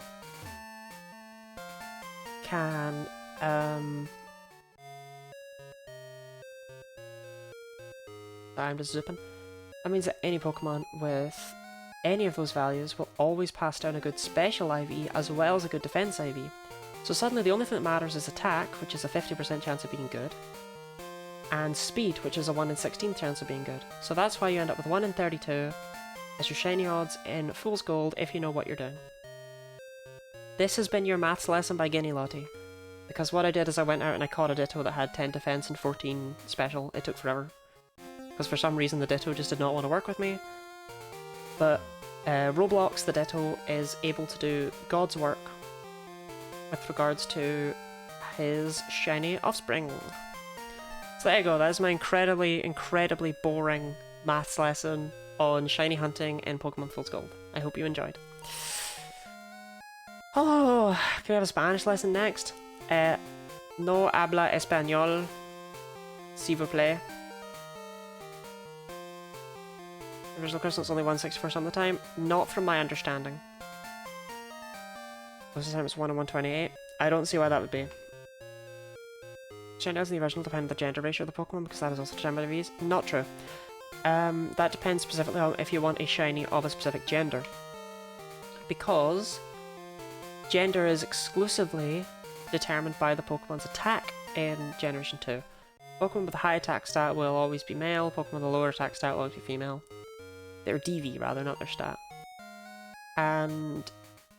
can I'm just zipping. That means that any Pokemon with any of those values will always pass down a good special IV as well as a good defense IV. So suddenly the only thing that matters is attack, which is a 50% chance of being good, and speed, which is a 1 in 16 chance of being good. So that's why you end up with 1 in 32 as your shiny odds in Fool's Gold if you know what you're doing. This has been your maths lesson by Guinea Lottie, because what I did is I went out and I caught a Ditto that had 10 defense and 14 special. It took forever, because for some reason the Ditto just did not want to work with me. But Roblox, the Ditto, is able to do God's work with regards to his shiny offspring. So there you go, that is my incredibly boring maths lesson on shiny hunting in Pokemon Fool's Gold. I hope you enjoyed. Oh, can we have a Spanish lesson next? No habla español, s'il vous plaît. Original Crystal's only 164% of the time. Not from my understanding. Most of the time it's 1 in 128. I don't see why that would be. Shiny odds in the original depend on the gender ratio of the Pokemon, because that is also determined by Vs. Not true. that depends specifically on if you want a shiny of a specific gender. Because gender is exclusively determined by the Pokemon's attack in Generation 2. Pokemon with a high attack stat will always be male, Pokemon with a lower attack stat will always be female. Their DV rather, not their stat. And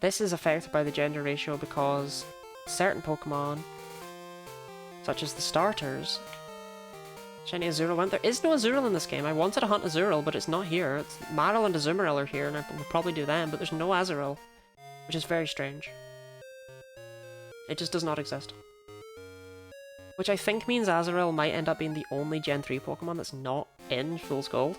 this is affected by the gender ratio because certain Pokemon, such as the starters, shiny Azurill went. There is no Azurill in this game. I wanted to hunt Azurill, but it's not here. It's Marill and Azumarill are here, and I will probably do them, but there's no Azurill, which is very strange. It just does not exist. Which I think means Azurill might end up being the only Gen 3 Pokemon that's not in Fool's Gold.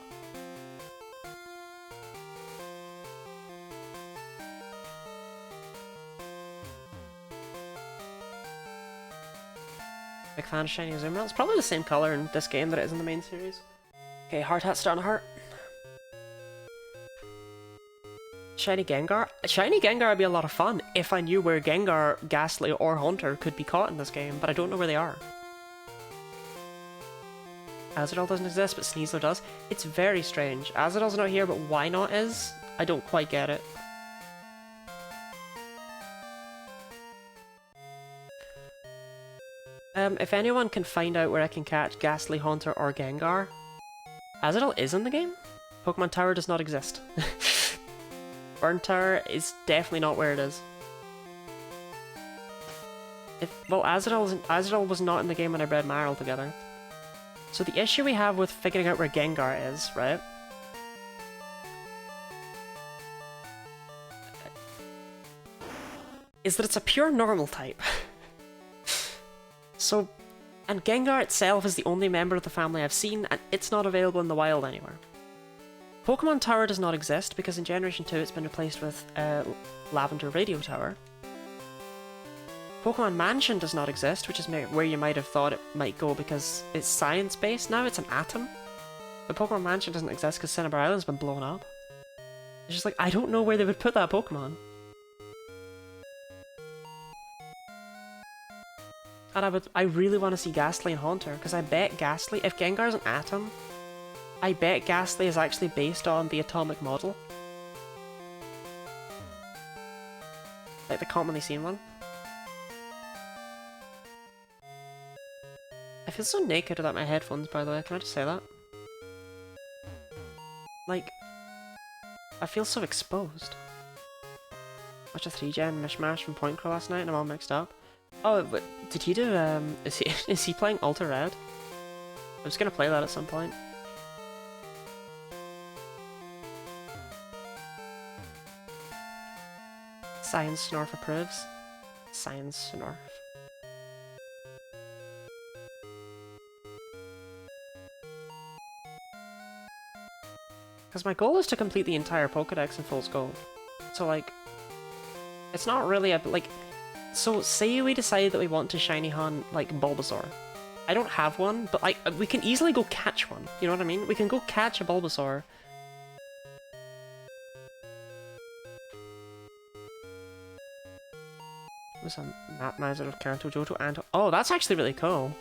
Big fan of shiny Azumarill. It's probably the same colour in this game that it is in the main series. Okay, Hard Hat starting to hurt. Shiny Gengar? Shiny Gengar would be a lot of fun if I knew where Gengar, Ghastly, or Haunter could be caught in this game, but I don't know where they are. Azurill doesn't exist, but Sneasler does. It's very strange. Azurill's not here, but why not is? I don't quite get it. If anyone can find out where I can catch Ghastly, Haunter, or Gengar, Azurill is in the game. Pokemon Tower does not exist. Burn Tower is definitely not where it is. Well, Azurill was not in the game when I bred Marill together. So the issue we have with figuring out where Gengar is, right? Is that it's a pure normal type. So, and Gengar itself is the only member of the family I've seen, and it's not available in the wild anywhere. Pokemon Tower does not exist because in Generation 2 it's been replaced with Lavender Radio Tower. Pokemon Mansion does not exist, which is where you might have thought it might go because it's science-based now, it's an atom. But Pokemon Mansion doesn't exist because Cinnabar Island's been blown up. It's just like, I don't know where they would put that Pokemon. And I really want to see Ghastly and Haunter, because I bet Ghastly, if Gengar's an atom, I bet Ghastly is actually based on the atomic model. Like the commonly seen one. I feel so naked without my headphones, by the way, can I just say that? Like, I feel so exposed. Watched a 3-gen mishmash from Point Crow last night and I'm all mixed up. Oh, but did he do, is he playing Ultra Red? I'm just gonna play that at some point. Science Snorf approves. Science Snorf. Because my goal is to complete the entire Pokedex in Fool's Gold. So, like, it's not really a, like, so say we decide that we want to shiny hunt, like, Bulbasaur. I don't have one, but, like, we can easily go catch one, you know what I mean? We can go catch a Bulbasaur. There's a map miser of Kanto, Johto, and... Oh, that's actually really cool.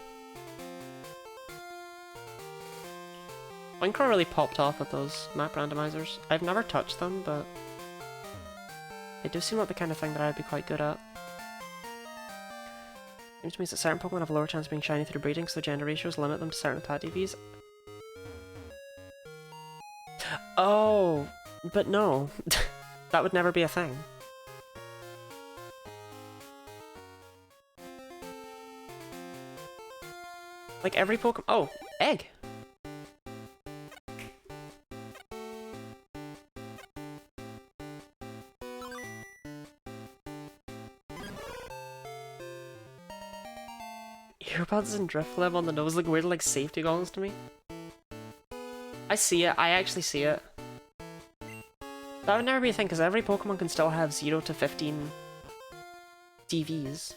Wincrow really popped off with those map randomizers. I've never touched them, but... they do seem like the kind of thing that I'd be quite good at. Seems to me that certain Pokemon have a lower chance of being shiny through breeding, so the gender ratios limit them to certain attack DVs. Oh, but no. That would never be a thing. Like every Pokemon— oh, egg! Earbuds and Driftlib on the nose look weird, like safety goggles to me. I see it, I actually see it. That would never be a thing, because every Pokemon can still have 0 to 15 DVs.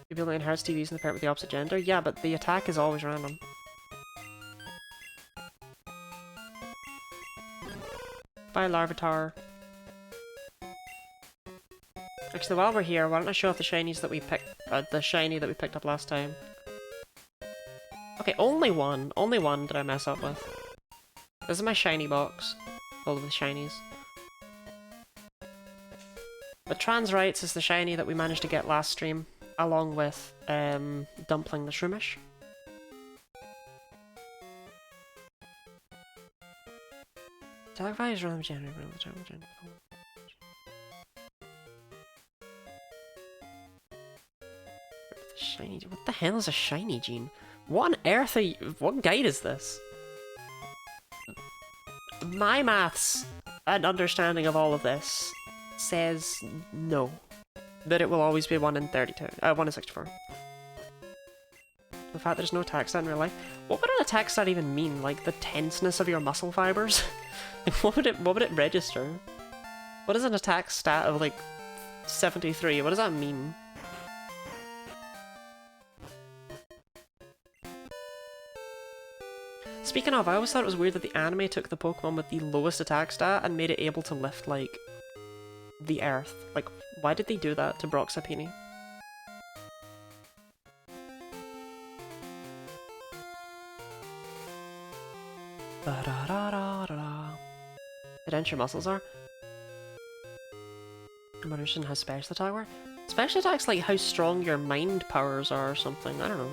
You'll be able to inherit DVs in the parent with the opposite gender? Yeah, but the attack is always random. Bye, Larvitar. Actually, while we're here, why don't I show off the shinies that we picked— the shiny that we picked up last time. Okay, only one did I mess up with. This is my shiny box. Full of the shinies. But Trans Rights is the shiny that we managed to get last stream, along with Dumpling the Shroomish. Attack values random generated. Shiny. What the hell is a shiny gene? What on earth are you? What guide is this? My maths and understanding of all of this says no. That it will always be 1 in 32. 1 in 64. The fact there's no attack stat in real life. What would an attack stat even mean? Like the tenseness of your muscle fibers? What would it register? What is an attack stat of like 73? What does that mean? Speaking of, I always thought it was weird that the anime took the Pokemon with the lowest attack stat and made it able to lift, like, the earth. Like, why did they do that to Broxapini? How dense your muscles are? I'm interested in how special attack work. Special attack's like how strong your mind powers are or something, I don't know.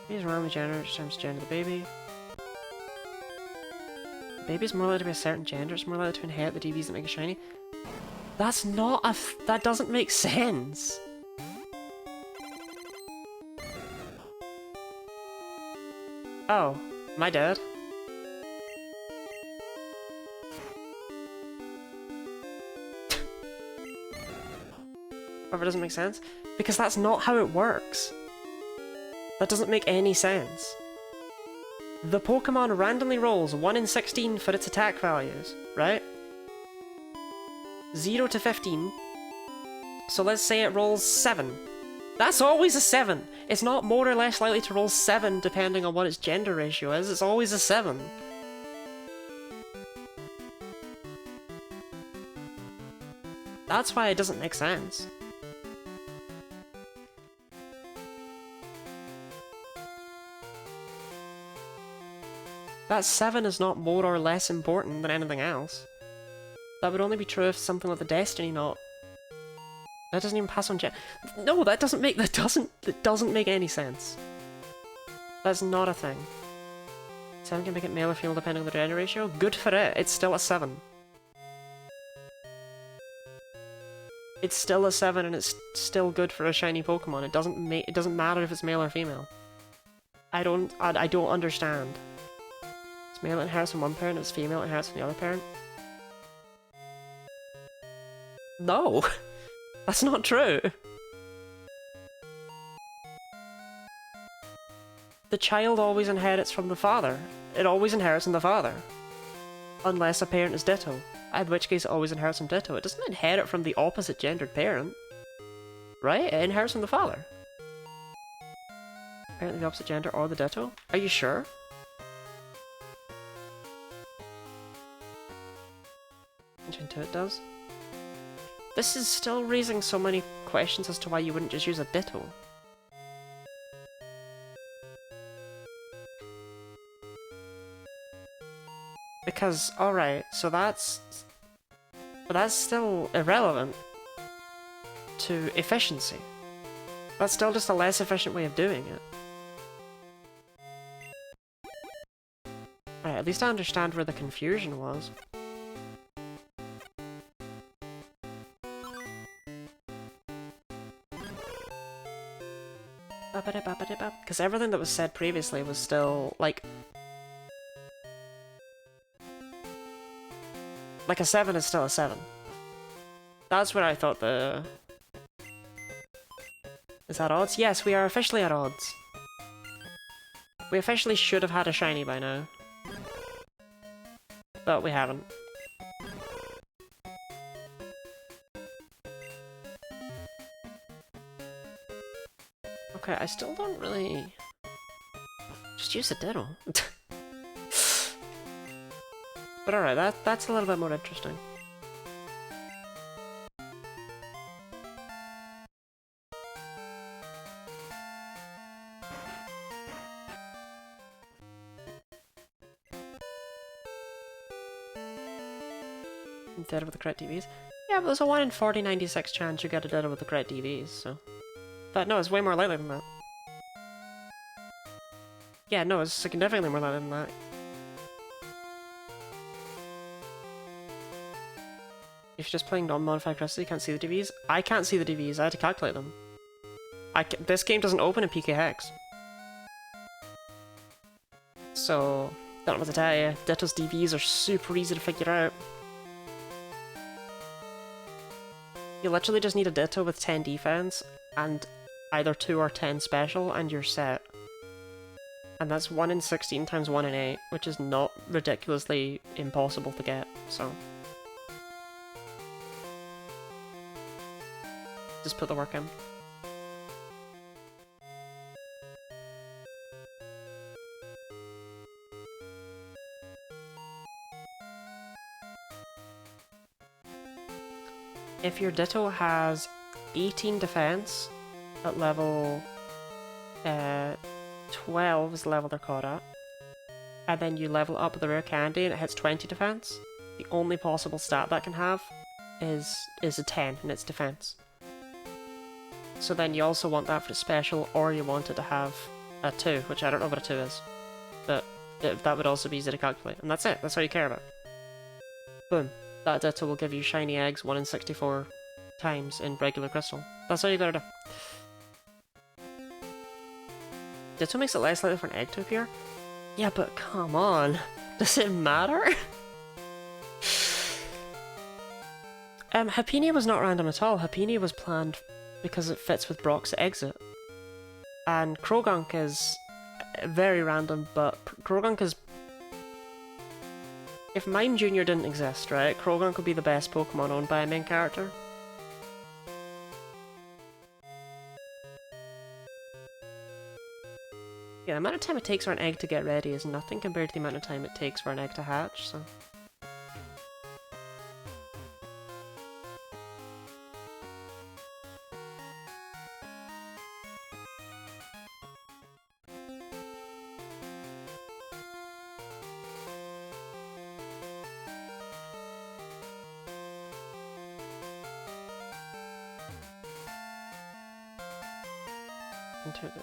Baby's randomly gendered, determines the gender of the baby. The baby's more likely to be a certain gender, it's more likely to inherit the DVs that make it shiny. That's not a that doesn't make sense! Oh, am I dead? Whatever doesn't make sense? Because that's not how it works. That doesn't make any sense. The Pokemon randomly rolls 1 in 16 for its attack values, right? 0 to 15. So let's say it rolls 7. That's always a 7! It's not more or less likely to roll 7 depending on what its gender ratio is, it's always a 7. That's why it doesn't make sense. That 7 is not more or less important than anything else. That would only be true if something like the Destiny Knot. That doesn't even pass on No, that doesn't make any sense. That's not a thing. 7 can make it male or female depending on the gender ratio. Good for it, it's still a 7. It's still a 7 and it's still good for a shiny Pokemon. It doesn't matter if it's male or female. I don't understand. It's male, it inherits from one parent, it's female, it inherits from the other parent. No! That's not true! The child always inherits from the father. It always inherits from the father. Unless a parent is Ditto. In which case it always inherits from Ditto. It doesn't inherit from the opposite gendered parent. Right? It inherits from the father. Apparently the opposite gender or the Ditto? Are you sure? Into it does. This is still raising so many questions as to why you wouldn't just use a Ditto. Because, alright, so that's... But that's still irrelevant to efficiency. That's still just a less efficient way of doing it. Right, at least I understand where the confusion was. Because everything that was said previously was still, like a 7 is still a 7. That's what I thought the... Is that odds? Yes, we are officially at odds. We officially should have had a shiny by now. But we haven't. Okay, I still don't really... Just use a Ditto. But alright, that's a little bit more interesting. Ditto with the correct DVs. Yeah, but there's a 1 in 4096 chance you get a Ditto with the correct DVs, so... But no, it's way more likely than that. Yeah, no, it's significantly more likely than that. If you're just playing non-modified crystal, you can't see the DVs. I can't see the DVs, I had to calculate them. This game doesn't open in PK Hex. So, don't know what to tell you. Ditto's DVs are super easy to figure out. You literally just need a Ditto with 10 defense, and either 2 or 10 special, and you're set. And that's 1 in 16 times 1 in 8, which is not ridiculously impossible to get, so... Just put the work in. If your Ditto has 18 defense at level 12 is the level they're caught at, and then you level up with the rare candy and it hits 20 defense, the only possible stat that can have is a 10 in its defense. So then you also want that for the special, or you want it to have a 2, which I don't know what a 2 is, but that would also be easy to calculate. And that's it, that's all you care about. Boom. That Ditto will give you shiny eggs 1 in 64 times in regular crystal. That's all you gotta do. Ditto makes it less likely for an egg to appear? Yeah, but come on. Does it matter? Happini was not random at all. Happini was planned because it fits with Brock's exit. And Krogunk is very random, but Krogunk is... If Mime Jr. didn't exist, right, Krogunk would be the best Pokemon owned by a main character. Yeah, the amount of time it takes for an egg to get ready is nothing compared to the amount of time it takes for an egg to hatch, so...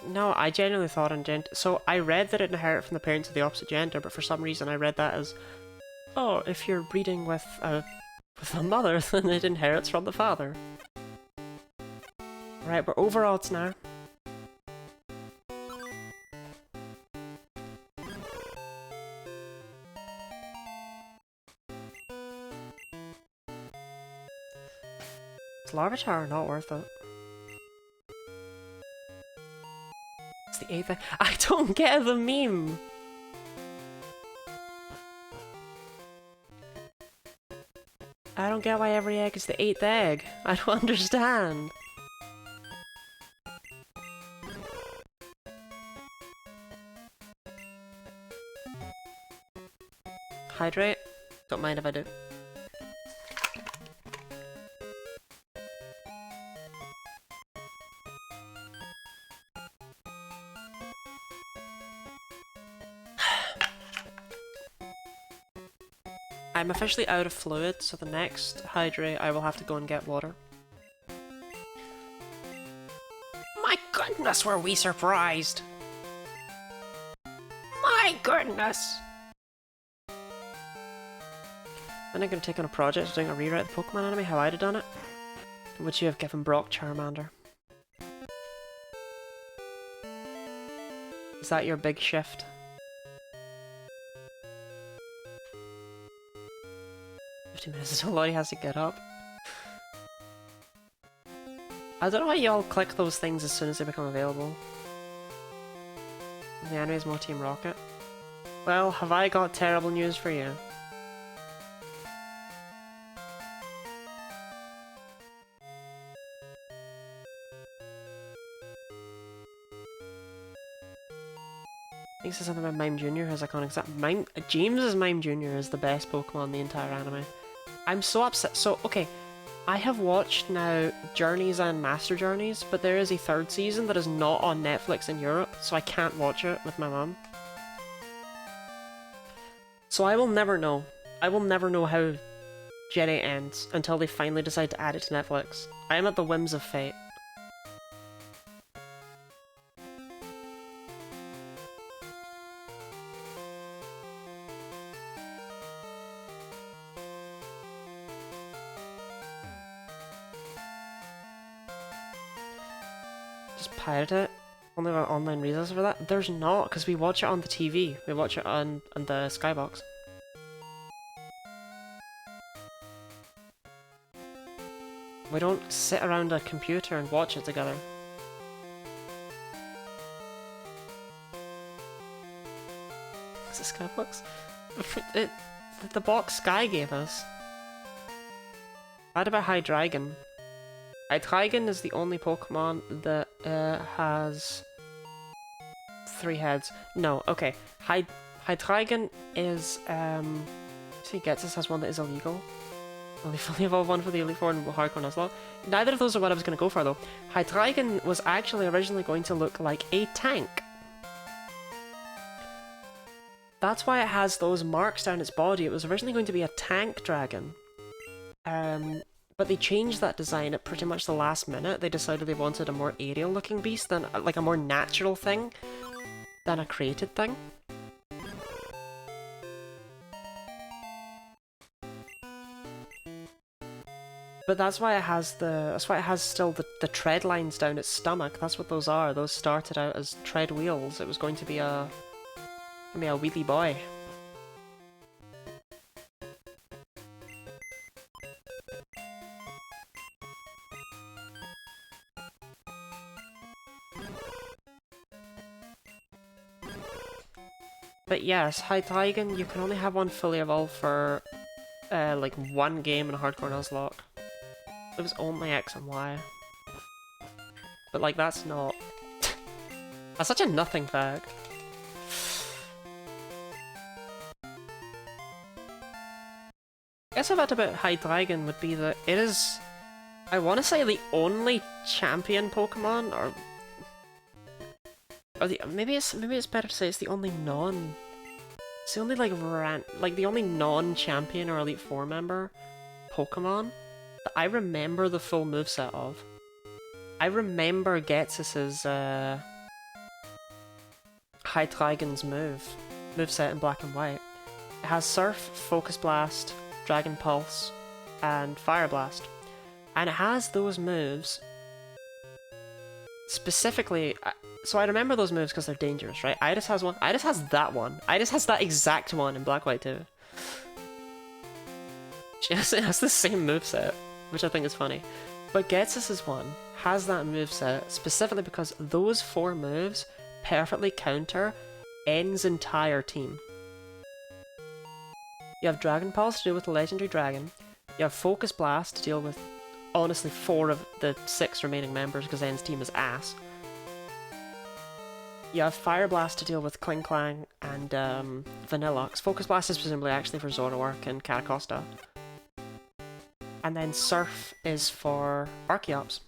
No, I genuinely thought so I read that it inherited from the parents of the opposite gender, but for some reason I read that as, oh, if you're breeding with a mother, then it inherits from the father. Right, we're over odds now. Is Larvitar not worth it? The 8th egg. I don't get the meme! I don't get why every egg is the 8th egg. I don't understand. Hydrate? Don't mind if I do. I'm officially out of fluid, so the next hydrate I will have to go and get water. My goodness, were we surprised! My goodness! I'm not going to take on a project doing a rewrite of the Pokemon anime, how I'd have done it. Would you have given Brock Charmander? Is that your big shift? Minutes is a lot he has to get up. I don't know why y'all click those things as soon as they become available. The anime is more Team Rocket. Well, have I got terrible news for you? I think it's something about Mime Jr. has iconic James's Mime Jr. is the best Pokemon in the entire anime. I'm so upset. So, okay, I have watched now Journeys and Master Journeys, but there is a 3rd season that is not on Netflix in Europe, so I can't watch it with my mum. So I will never know. I will never know how Jedi ends until they finally decide to add it to Netflix. I am at the whims of fate. Just pirate it. Only got online resources for that? There's not, because we watch it on the TV. We watch it on the Skybox. We don't sit around a computer and watch it together. Is it Skybox? The box Sky gave us. What about Hydreigon? Hydreigon is the only Pokemon that has 3 heads. No, okay. Hydreigon is see, Getsus has one that is illegal. Only fully evolved one for the Elite Four and Hardcore Nuzlocke. Neither of those are what I was going to go for though. Hydreigon was actually originally going to look like a tank. That's why it has those marks down its body. It was originally going to be a tank dragon. But they changed that design at pretty much the last minute. They decided they wanted a more aerial looking beast, than like a more natural thing than a created thing. But that's why it has still the tread lines down its stomach. That's what those are. Those started out as tread wheels. It was going to be a wheelie boy. But yes, Hydreigon, you can only have one fully evolved for like 1 game in a Hardcore Nuzlocke. It was only X and Y. But like that's not... That's such a nothing fact. I guess a fact about Hydreigon would be that it is, I want to say, the only champion Pokemon, or maybe it's better to say it's the only it's the only the only non-champion or Elite Four member Pokemon that I remember the full moveset of. I remember Getsus's Hydreigon's moveset in black and white. It has Surf, Focus Blast, Dragon Pulse, and Fire Blast. And it has those moves specifically. So I remember those moves because they're dangerous, right? Iris has one. Iris has that one. Iris has that exact one in Black White too. She has the same moveset, which I think is funny. But Getsus's one has that moveset specifically because those 4 moves perfectly counter N's entire team. You have Dragon Pulse to deal with the Legendary Dragon. You have Focus Blast to deal with, honestly, 4 of the 6 remaining members because N's team is ass. You have Fire Blast to deal with Kling Klang and Vanilluxe. Focus Blast is presumably actually for Zoroark and Caracosta. And then Surf is for Archeops.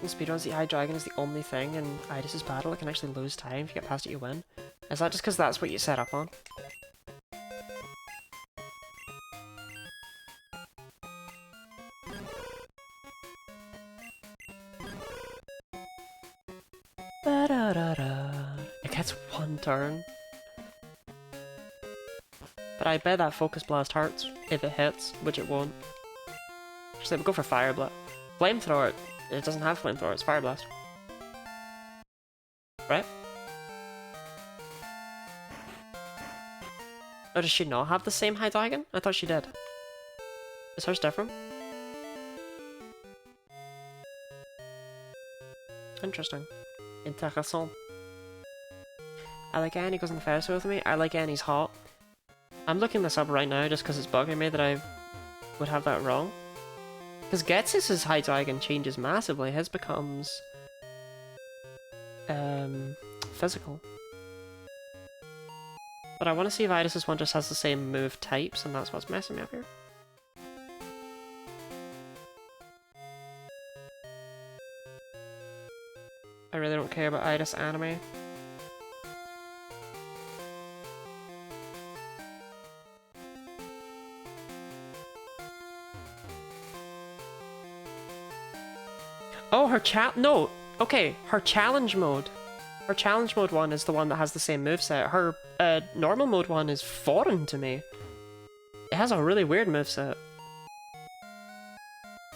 In speedruns, the Hydreigon is the only thing in Idis's battle that can actually lose time. If you get past it, you win. Is that just because that's what you set up on? It gets 1 turn. But I bet that Focus Blast hurts if it hits, which it won't. Actually, we'll go for Fire Blast. Flamethrower, it doesn't have Flamethrower, it's Fire Blast. Right? Or does she not have the same Hydreigon? I thought she did. Is hers different? Interesting. Interessant. I like Annie goes on the Ferris wheel with me. I like Annie's hot. I'm looking this up right now just because it's bugging me that I would have that wrong. Because Getsus's Hydreigon changes massively. His becomes physical. But I want to see if Idis's one just has the same move types, and that's what's messing me up here. I really don't care about Idis anime. Oh, no. Okay, her challenge mode. Her challenge mode one is the one that has the same moveset. Her normal mode one is foreign to me. It has a really weird moveset.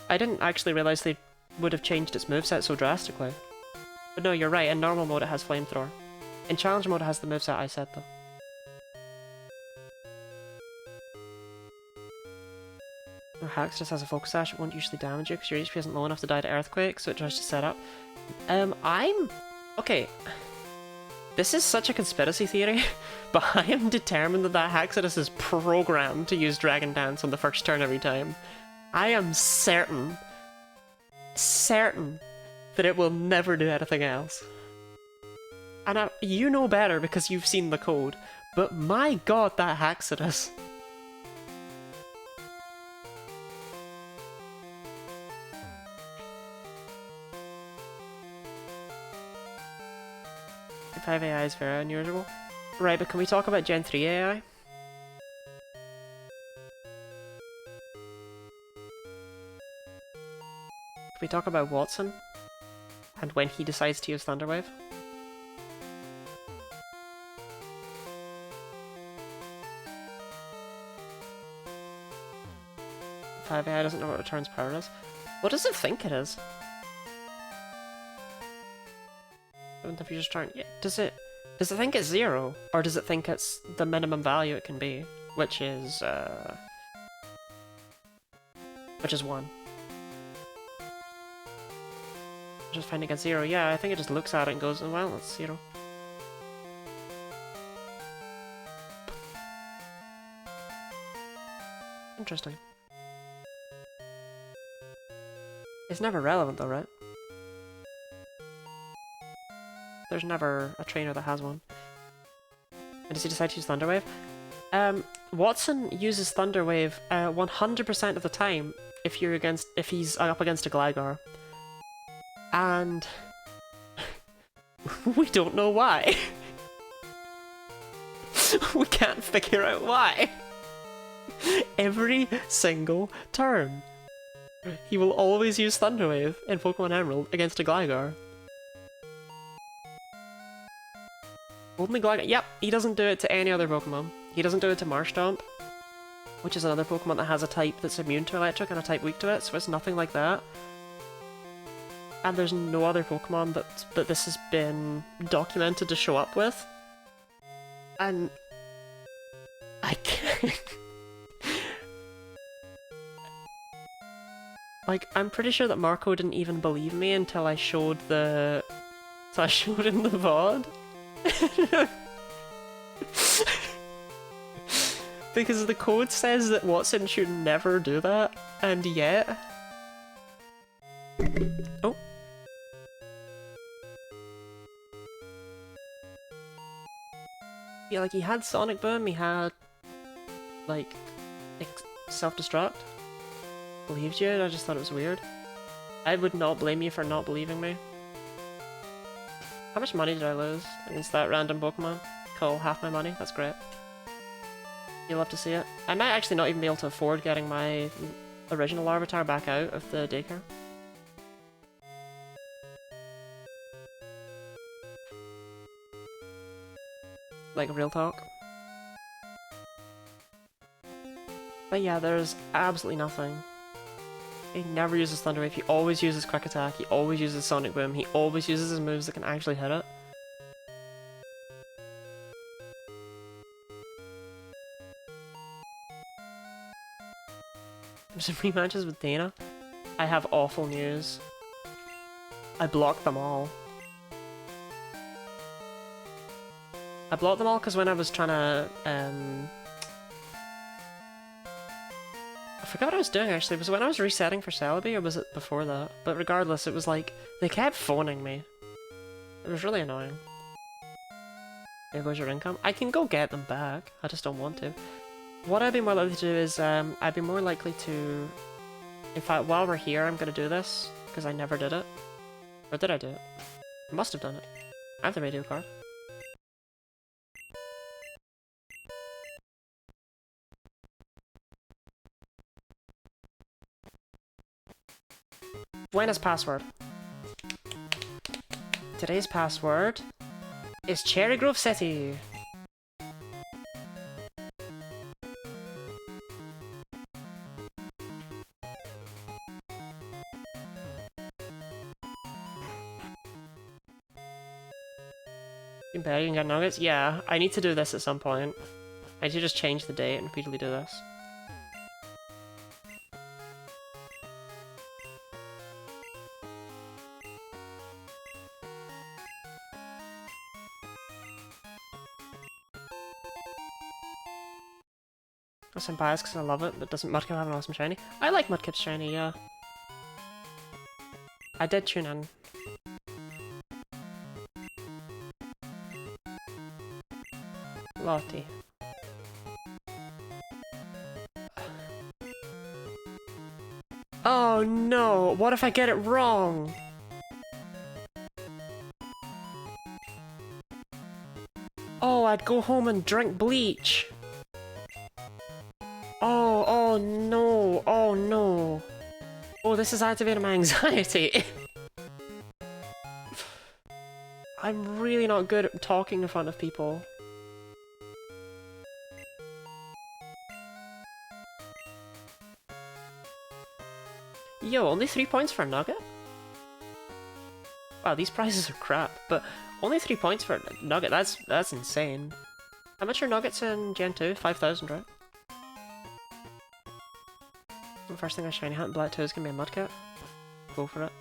I didn't actually realize they would have changed its moveset so drastically. But no, you're right. In normal mode it has flamethrower. In challenge mode it has the moveset I said though. Hacks just has a focus sash, it won't usually damage you because your HP isn't low enough to die to earthquake, so it tries to set up. Okay. This is such a conspiracy theory, but I am determined that Haxorus is programmed to use Dragon Dance on the first turn every time. I am certain that it will never do anything else. And you know better because you've seen the code, but my god, that Haxorus. The 5 AI is very unusual. Right, but can we talk about Gen 3 AI? Can we talk about Watson? And when he decides to use Thunderwave? The 5 AI doesn't know what returns power is. What does it think it is? If you just turn, yeah, does it think it's 0, or does it think it's the minimum value it can be, which is 1? Just finding it's 0. Yeah, I think it just looks at it and goes, oh, well, it's 0. Interesting. It's never relevant though, right? There's never a trainer that has one. And does he decide to use Thunderwave? Watson uses Thunderwave 100% of the time if he's up against a Gligar. And we don't know why. We can't figure out why. Every single turn. He will always use Thunderwave in Pokemon Emerald against a Gligar. Only Gligar. Yep, he doesn't do it to any other Pokemon. He doesn't do it to Marshtomp, which is another Pokemon that has a type that's immune to electric and a type weak to it, so it's nothing like that. And there's no other Pokemon that this has been documented to show up with. And I can't. Like, I'm pretty sure that Marco didn't even believe me until I showed the... So I showed him the VOD. Because the code says that Watson should never do that, and yet... Oh. Yeah, like, he had Sonic Boom, he had, like, self-destruct. Believed you, and I just thought it was weird. I would not blame you for not believing me. How much money did I lose against that random Pokemon? Cool, half my money, that's great. You'll love to see it. I might actually not even be able to afford getting my original Larvitar back out of the daycare. Like, real talk. But yeah, there's absolutely nothing. He never uses Thunder Wave, he always uses Quick Attack, he always uses Sonic Boom, he always uses his moves that can actually hit it. There's some rematches with Dana. I have awful news. I blocked them all. I blocked them all because when I was trying to, I forgot what I was doing actually. Was it when I was resetting for Celebi or was it before that? But regardless, it was like, they kept phoning me. It was really annoying. There goes your income. I can go get them back, I just don't want to. What I'd be more likely to do is, I'd be more likely to... In fact, while we're here, I'm gonna do this, because I never did it. Or did I do it? I must have done it. I have the radio card. Buena's password. Today's password is Cherry Grove City. You bet you can get nuggets? Yeah, I need to do this at some point. I need to just change the date and repeatedly do this. I'm biased because I love it, but doesn't Mudkip have an awesome shiny? I like Mudkip's shiny, yeah. I did tune in. Lottie. Oh no! What if I get it wrong? Oh, I'd go home and drink bleach. Oh no, oh no. Oh, this is activating my anxiety. I'm really not good at talking in front of people. Yo, only 3 points for a nugget? Wow, these prizes are crap, but only 3 points for a nugget, that's insane. How much are nuggets in Gen 2? 5,000, right? The first thing I shiny hunt in Black 2 is gonna be a Mudkip. Go for it.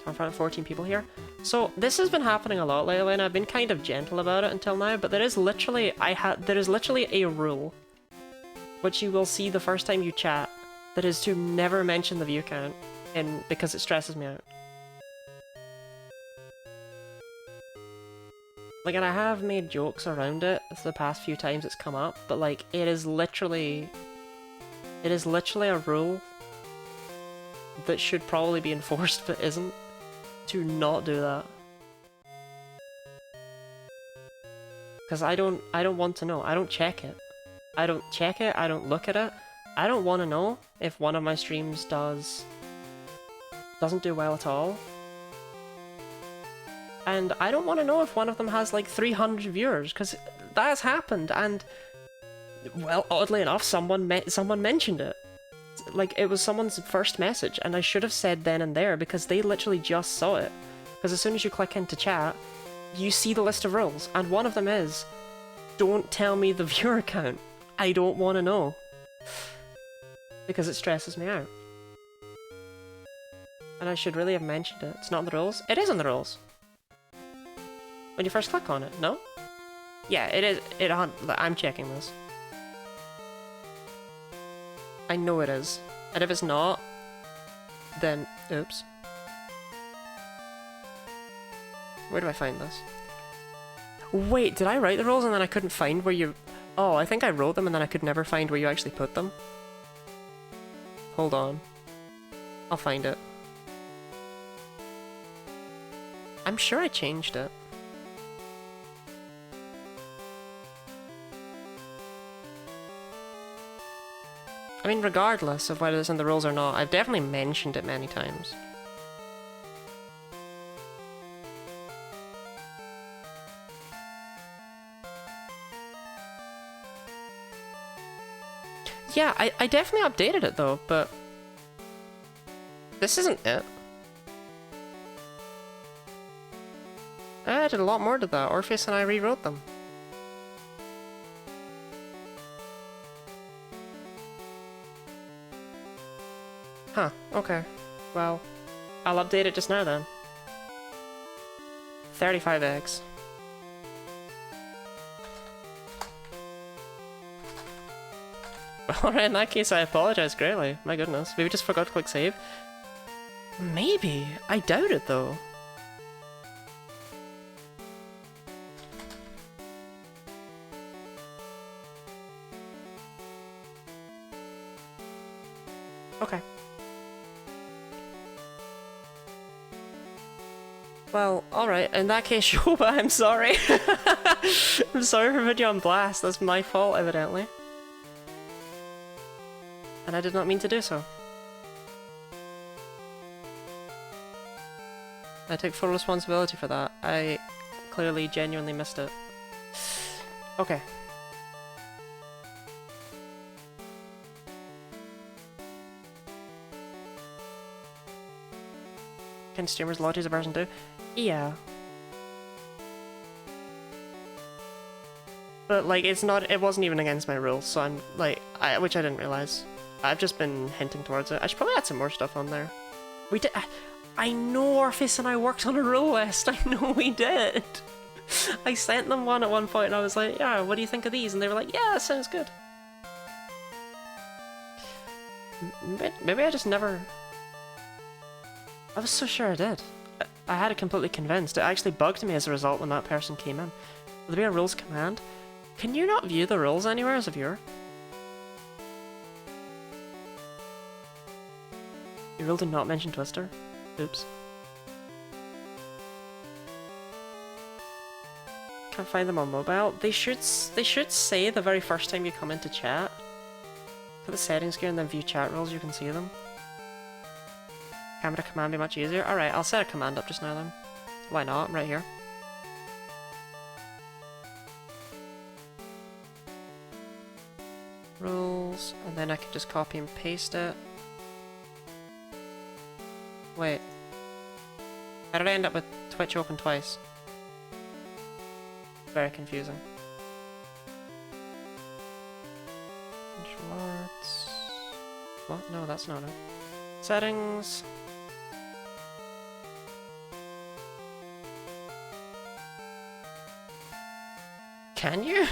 In front of 14 people here. So this has been happening a lot lately, and I've been kind of gentle about it until now. But there is literally a rule, which you will see the first time you chat, that is to never mention the view count, because it stresses me out. Like, and I have made jokes around it the past few times it's come up, but like, it is literally a rule that should probably be enforced but isn't, to not do that. Because I don't want to know. I don't check it. I don't check it, I don't look at it. I don't want to know if one of my streams doesn't do well at all. And I don't want to know if one of them has like 300 viewers, because that has happened, and well, oddly enough, someone mentioned it. Like, it was someone's first message, and I should have said then and there, because they literally just saw it. Because as soon as you click into chat, you see the list of rules, and one of them is, don't tell me the viewer count. I don't want to know. Because it stresses me out. And I should really have mentioned it. It's not in the rules. It is in the rules. When you first click on it, no? Yeah, it is. I'm checking this. I know it is. And if it's not, then oops. Where do I find this? Wait, did I write the rules and then I couldn't find where you... Oh, I think I wrote them and then I could never find where you actually put them. Hold on. I'll find it. I'm sure I changed it. I mean, regardless of whether it's in the rules or not, I've definitely mentioned it many times. Yeah, I definitely updated it though, but this isn't it. I added a lot more to that. Orpheus and I rewrote them. Huh, okay. Well, I'll update it just now then. 35 eggs. Alright, in that case I apologize greatly. My goodness, maybe just forgot to click save. Maybe. I doubt it though. Okay. Well, alright, in that case, Shoba, I'm sorry. I'm sorry for putting you on blast, that's my fault, evidently. And I did not mean to do so. I take full responsibility for that. I clearly genuinely missed it. Okay. Can streamers lodge as a version 2? Yeah. But like, it wasn't even against my rules, so I'm like, which I didn't realize. I've just been hinting towards it. I should probably add some more stuff on there. We did. I know Orpheus and I worked on a rule list. I know we did. I sent them one at one point and I was like, yeah, what do you think of these? And they were like, yeah, that sounds good. Maybe I just never... I was so sure I did. I had it completely convinced. It actually bugged me as a result when that person came in. Will there be a rules command? Can you not view the rules anywhere as a viewer? The rule did not mention Twister. Oops. Can't find them on mobile. They should say the very first time you come into chat. Put the settings gear and then view chat rules, you can see them. Can a command be much easier? Alright, I'll set a command up just now then. Why not? I'm right here. Rules, and then I can just copy and paste it. Wait. How did I end up with Twitch open twice? Very confusing. Control arts. What? No, that's not it. Settings. Can you?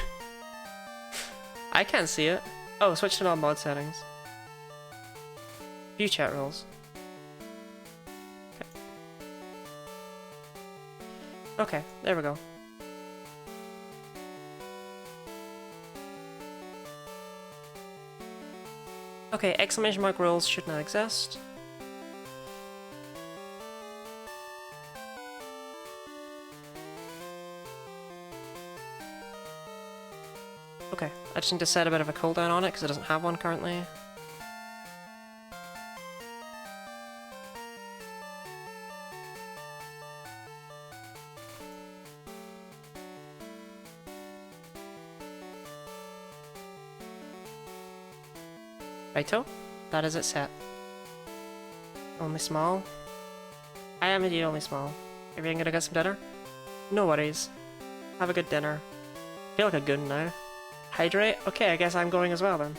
I can't see it. Oh, switch to non-mod settings. View chat rules. Okay, there we go. Okay, exclamation mark rules should not exist. Okay, I just need to set a bit of a cooldown on it because it doesn't have one currently. Righto, that is it set. Only small? I am indeed only small. Are you gonna get some dinner? No worries. Have a good dinner. I feel like a goon now. Hydrate? Okay, I guess I'm going as well then.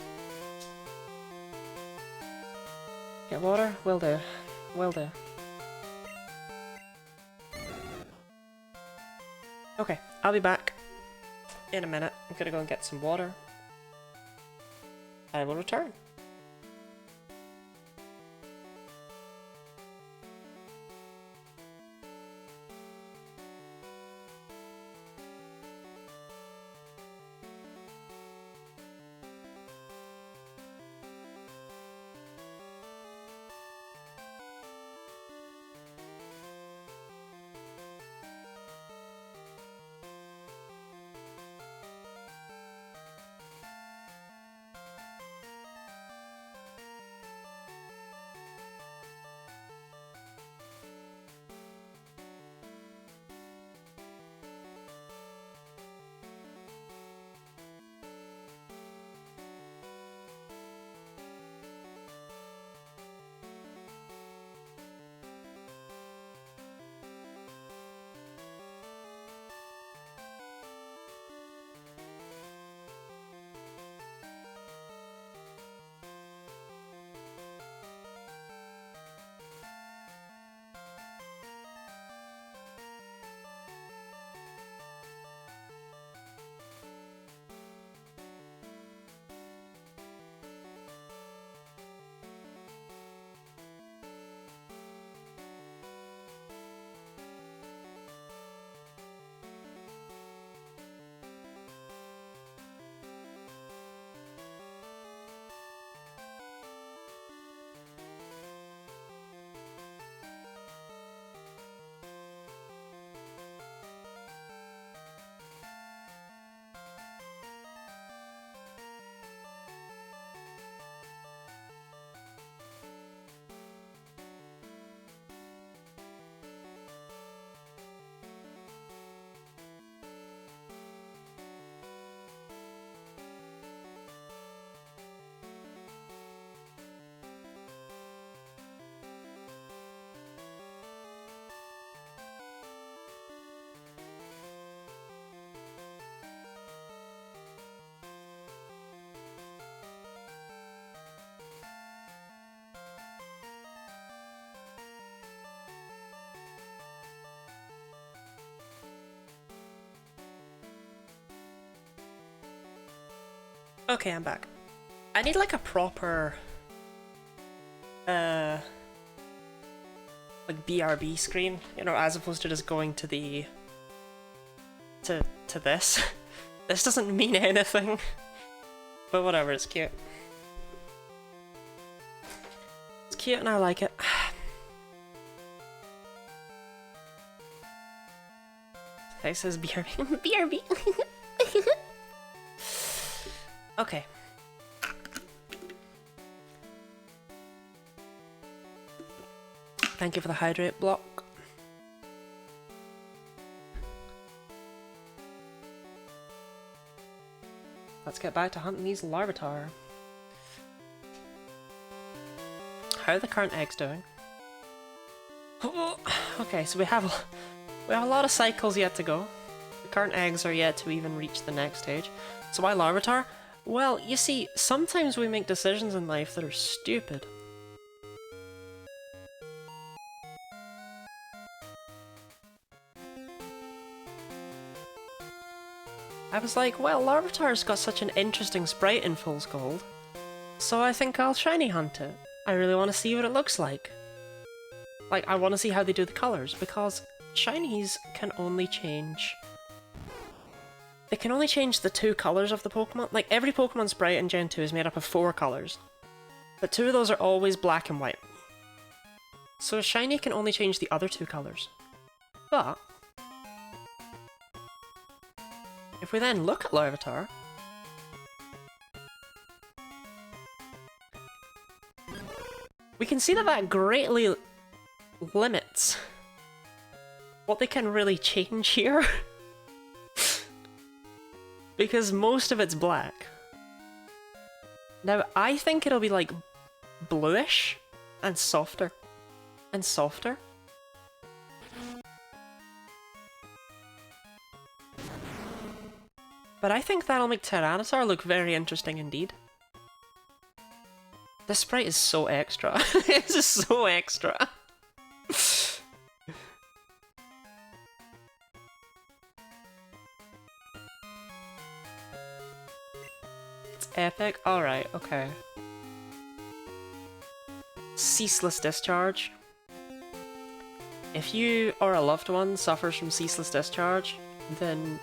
Get water? Will do. Will do. Okay, I'll be back in a minute. I'm gonna go and get some water. I will return. Okay, I'm back. I need like a proper like BRB screen, you know, as opposed to just going to the to this. This doesn't mean anything. But whatever, it's cute. It's cute and I like it. It says BRB. BRB! Okay. Thank you for the hydrate block. Let's get back to hunting these Larvitar. How are the current eggs doing? Okay, so we have a lot of cycles yet to go. The current eggs are yet to even reach the next stage. So why Larvitar? Well, you see, sometimes we make decisions in life that are stupid. I was like, well, Larvitar's got such an interesting sprite in Fool's Gold, so I think I'll shiny hunt it. I really want to see what it looks like. Like, I want to see how they do the colours, because shinies can only change... They can only change the 2 colours of the Pokemon. Like, every Pokemon sprite in Gen 2 is made up of 4 colours, but 2 of those are always black and white. So a shiny can only change the other 2 colours. But if we then look at Larvitar, we can see that that greatly limits what they can really change here. Because most of it's black. Now, I think it'll be like bluish and softer. And softer. But I think that'll make Tyranitar look very interesting indeed. This sprite is so extra. It's just so extra. It's epic? Alright, okay. Ceaseless Discharge. If you or a loved one suffers from ceaseless discharge, then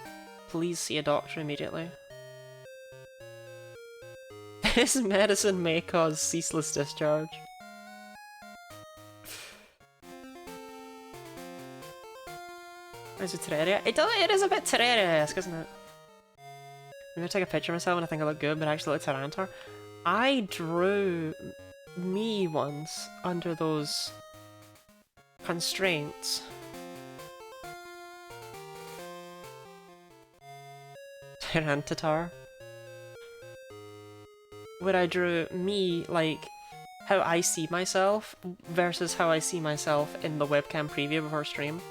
please see a doctor immediately. This medicine may cause ceaseless discharge. Is it Terraria? It is a bit Terraria-esque, isn't it? I'm gonna take a picture of myself and I think I look good, but I actually look Tyranitar. I drew me once under those constraints. Tyranitar. Where I drew me, like, how I see myself versus how I see myself in the webcam preview before stream.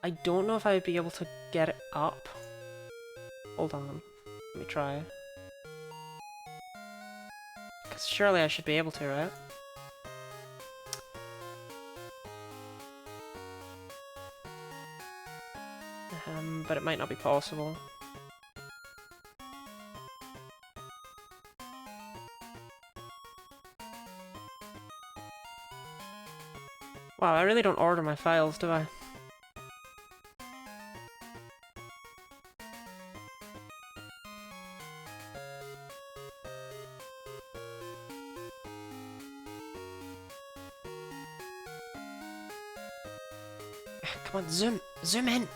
I don't know if I'd be able to get it up. Hold on. Let me try. Because surely I should be able to, right? But it might not be possible. Wow, I really don't order my files, do I? Come on, zoom in!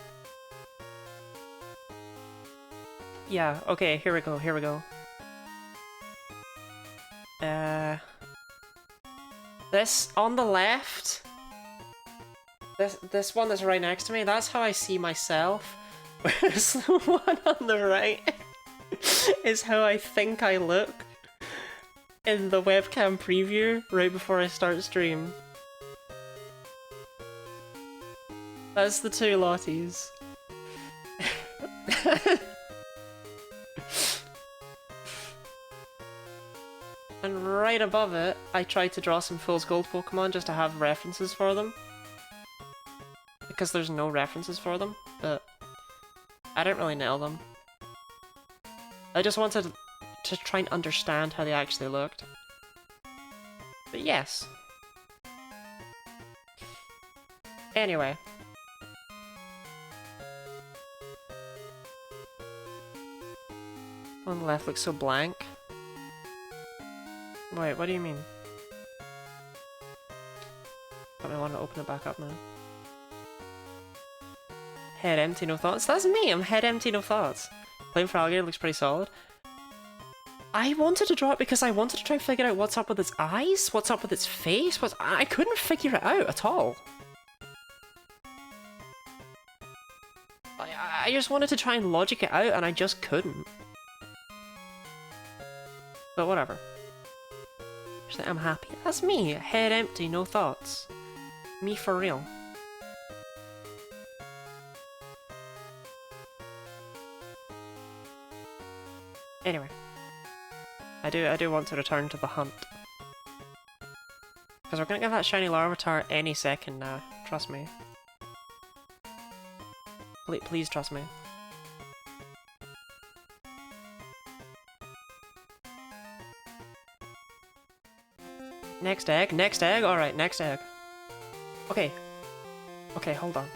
Yeah, okay, here we go, here we go. This, on the left, this one that's right next to me, that's how I see myself, whereas the one on the right is how I think I look in the webcam preview right before I start stream. That's the 2 Lotties. And right above it, I tried to draw some Fool's Gold Pokemon just to have references for them. Because there's no references for them, but I didn't really nail them. I just wanted to try and understand how they actually looked. But yes. Anyway. One on the left looks so blank. Wait, what do you mean? But I want to open it back up now. Head empty, no thoughts. That's me, I'm head empty, no thoughts. Playing for Alligator looks pretty solid. I wanted to draw it because I wanted to try and figure out what's up with its eyes, what's up with its face, I couldn't figure it out at all. I just wanted to try and logic it out and I just couldn't. But whatever. I'm happy. That's me, head empty, no thoughts. Me for real. Anyway. I do want to return to the hunt. Because we're gonna get that shiny Larvitar any second now. Trust me. Please trust me. Next egg? Next egg? Alright, next egg. Okay. Okay, hold on.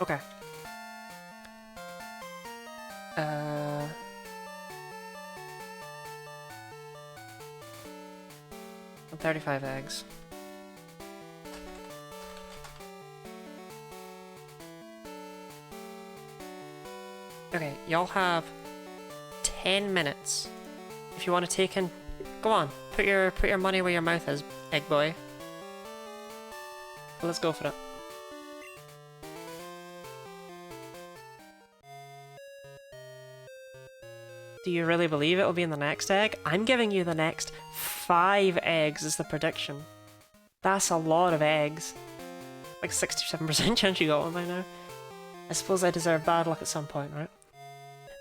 Okay. 35 eggs. Okay, y'all have 10 minutes. If you want to take in, go on, put your money where your mouth is, egg boy. Let's go for it. Do you really believe it will be in the next egg? I'm giving you the next 5 eggs is the prediction. That's a lot of eggs. Like 67% chance you got one by now. I suppose I deserve bad luck at some point, right?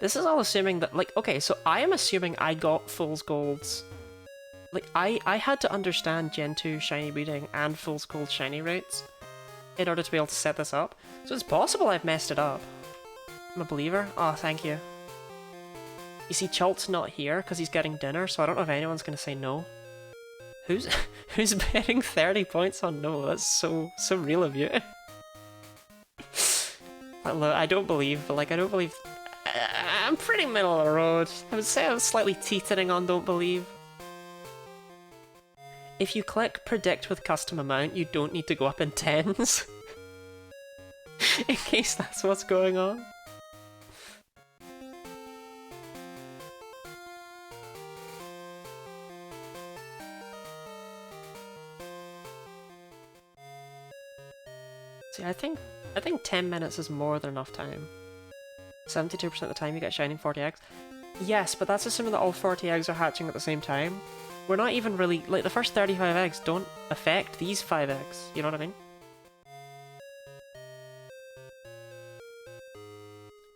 This is all assuming that, like, okay, so I am assuming I got Fool's Golds. Like, I had to understand Gen 2 shiny breeding and Fool's Gold shiny rates in order to be able to set this up. So it's possible I've messed it up. I'm a believer. Oh, thank you. You see, Chalt's not here because he's getting dinner, so I don't know if anyone's going to say no. Who's betting 30 points on no? That's so real of you. I don't believe, but like, I don't believe... I'm pretty middle of the road. I would say I'm slightly teetering on don't believe. If you click predict with custom amount, you don't need to go up in tens. In case that's what's going on. See, I think 10 minutes is more than enough time. 72% of the time you get shining 40 eggs. Yes, but that's assuming that all 40 eggs are hatching at the same time. We're not even really... like, the first 35 eggs don't affect these 5 eggs, you know what I mean?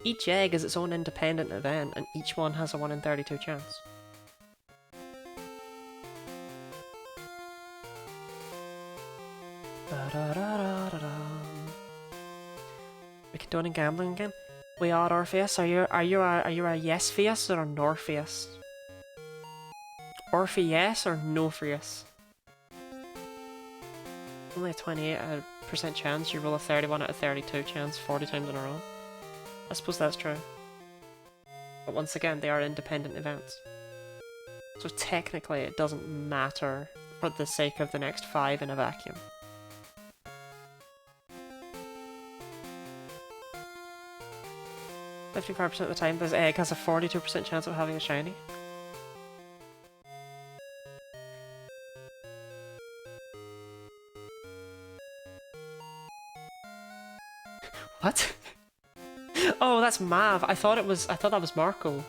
Each egg is its own independent event, and each one has a 1 in 32 chance. We condoning gambling again? We are Orpheus. Are you a yes Pheus or a Norpheus? Orpheus or no Pheus? Only a 28% chance. You roll a 31 out of 32 chance 40 times in a row. I suppose that's true. But once again, they are independent events. So technically it doesn't matter for the sake of the next 5 in a vacuum. .55% of the time, this egg has a 42% chance of having a shiny. What? Oh, that's Mav. I thought that was Marco.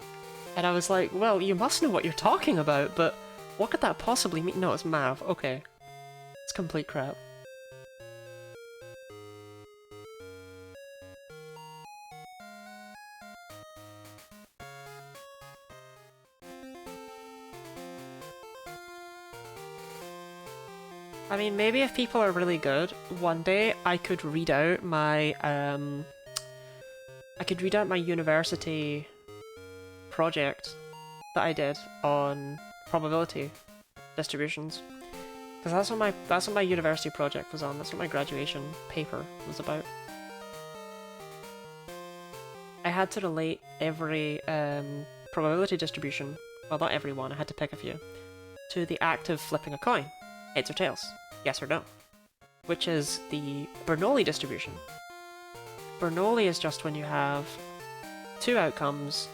And I was like, well, you must know what you're talking about, but what could that possibly mean? No, it's Mav. Okay. It's complete crap. I mean, maybe if people are really good, one day I could read out my, I could read out my university project that I did on probability distributions, because that's what my university project was on. That's what my graduation paper was about. I had to relate every probability distribution, well, not every one, I had to pick a few, to the act of flipping a coin, heads or tails, yes or no, which is the Bernoulli distribution. Bernoulli is just when you have two outcomes,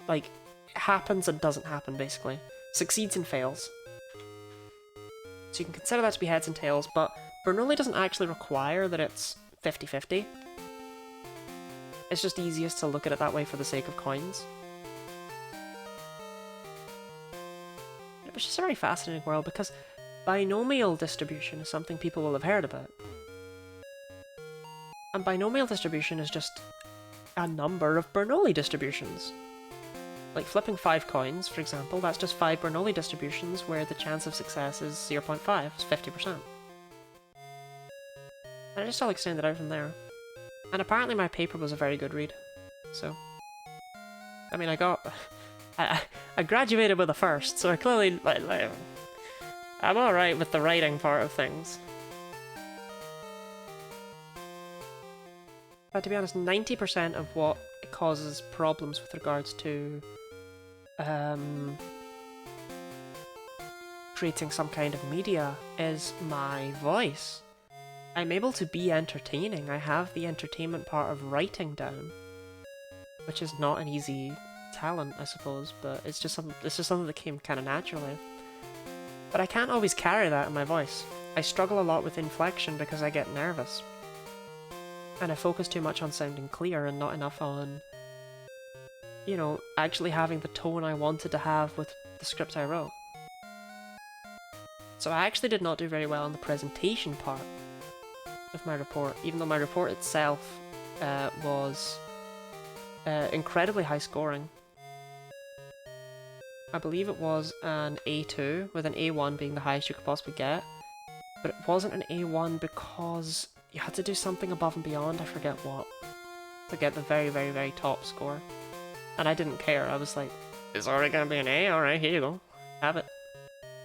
like, happens and doesn't happen, basically. Succeeds and fails. So you can consider that to be heads and tails, but Bernoulli doesn't actually require that it's 50-50. It's just easiest to look at it that way for the sake of coins. It's just a very fascinating world, because binomial distribution is something people will have heard about. And binomial distribution is just a number of Bernoulli distributions. Like flipping 5 coins, for example, that's just 5 Bernoulli distributions where the chance of success is 0.5, it's 50%. And I just all extended out from there. And apparently my paper was a very good read, so... I mean, I graduated with a first, so I clearly... I'm alright with the writing part of things. But to be honest, 90% of what causes problems with regards to creating some kind of media is my voice. I'm able to be entertaining. I have the entertainment part of writing down, which is not an easy talent, I suppose, but it's just something that came kind of naturally. But I can't always carry that in my voice. I struggle a lot with inflection because I get nervous. And I focus too much on sounding clear and not enough on, you know, actually having the tone I wanted to have with the script I wrote. So I actually did not do very well on the presentation part of my report, even though my report itself was incredibly high scoring. I believe it was an A2, with an A1 being the highest you could possibly get, but it wasn't an A1 because you had to do something above and beyond, I forget what, to get the very, very, very top score. And I didn't care, I was like, it's already gonna be an A, alright, here you go, have it.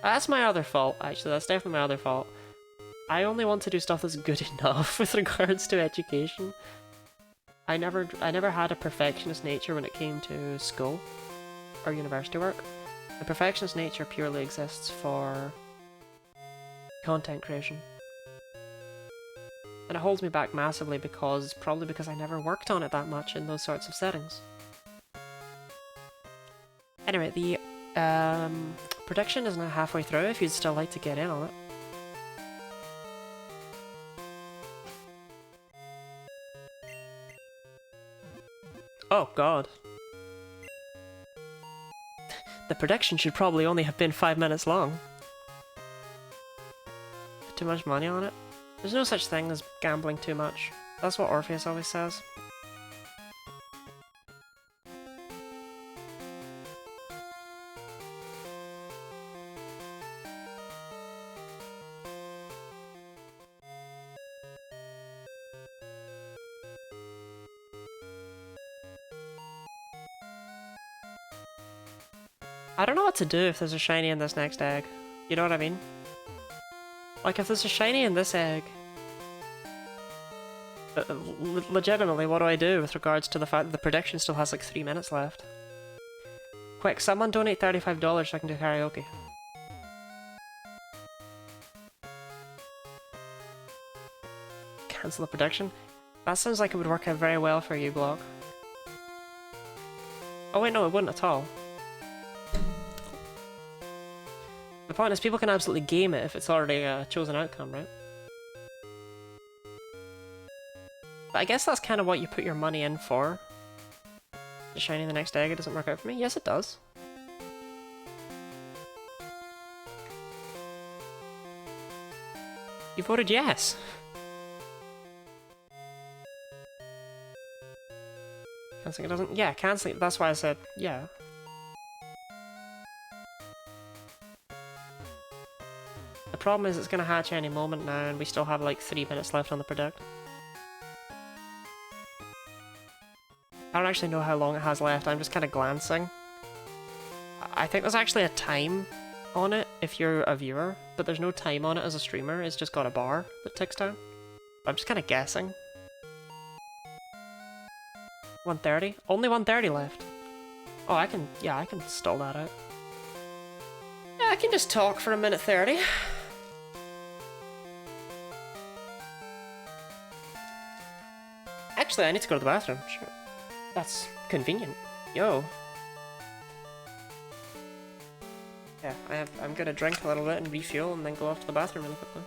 That's my other fault, actually, that's definitely my other fault. I only want to do stuff that's good enough with regards to education. I never had a perfectionist nature when it came to school or university work. The perfectionist nature purely exists for content creation. And it holds me back massively probably because I never worked on it that much in those sorts of settings. Anyway, the prediction is now halfway through if you'd still like to get in on it. Oh god. The prediction should probably only have been 5 minutes long. Too much money on it? There's no such thing as gambling too much. That's what Orpheus always says. I don't know what to do if there's a shiny in this next egg. You know what I mean? Like, if there's a shiny in this egg... legitimately, what do I do with regards to the fact that the prediction still has like 3 minutes left? Quick, someone donate $35 so I can do karaoke. Cancel the prediction? That sounds like it would work out very well for you, Block. Oh wait, no, it wouldn't at all. The point is, people can absolutely game it if it's already a chosen outcome, right? But I guess that's kind of what you put your money in for. The shiny the next egg, it doesn't work out for me? Yes, it does. You voted yes! Cancelling it doesn't? Yeah, cancelling it, that's why I said yeah. The problem is it's gonna hatch any moment now and we still have like 3 minutes left on the predict. I don't actually know how long it has left, I'm just kind of glancing. I think there's actually a time on it if you're a viewer, but there's no time on it as a streamer, it's just got a bar that ticks down. I'm just kind of guessing. 1:30? Only 1:30 left. Oh, I can stall that out. Yeah, I can just talk for a minute 30. Actually, I need to go to the bathroom. Sure. That's convenient. Yo. Yeah, I'm gonna drink a little bit and refuel and then go off to the bathroom really quickly.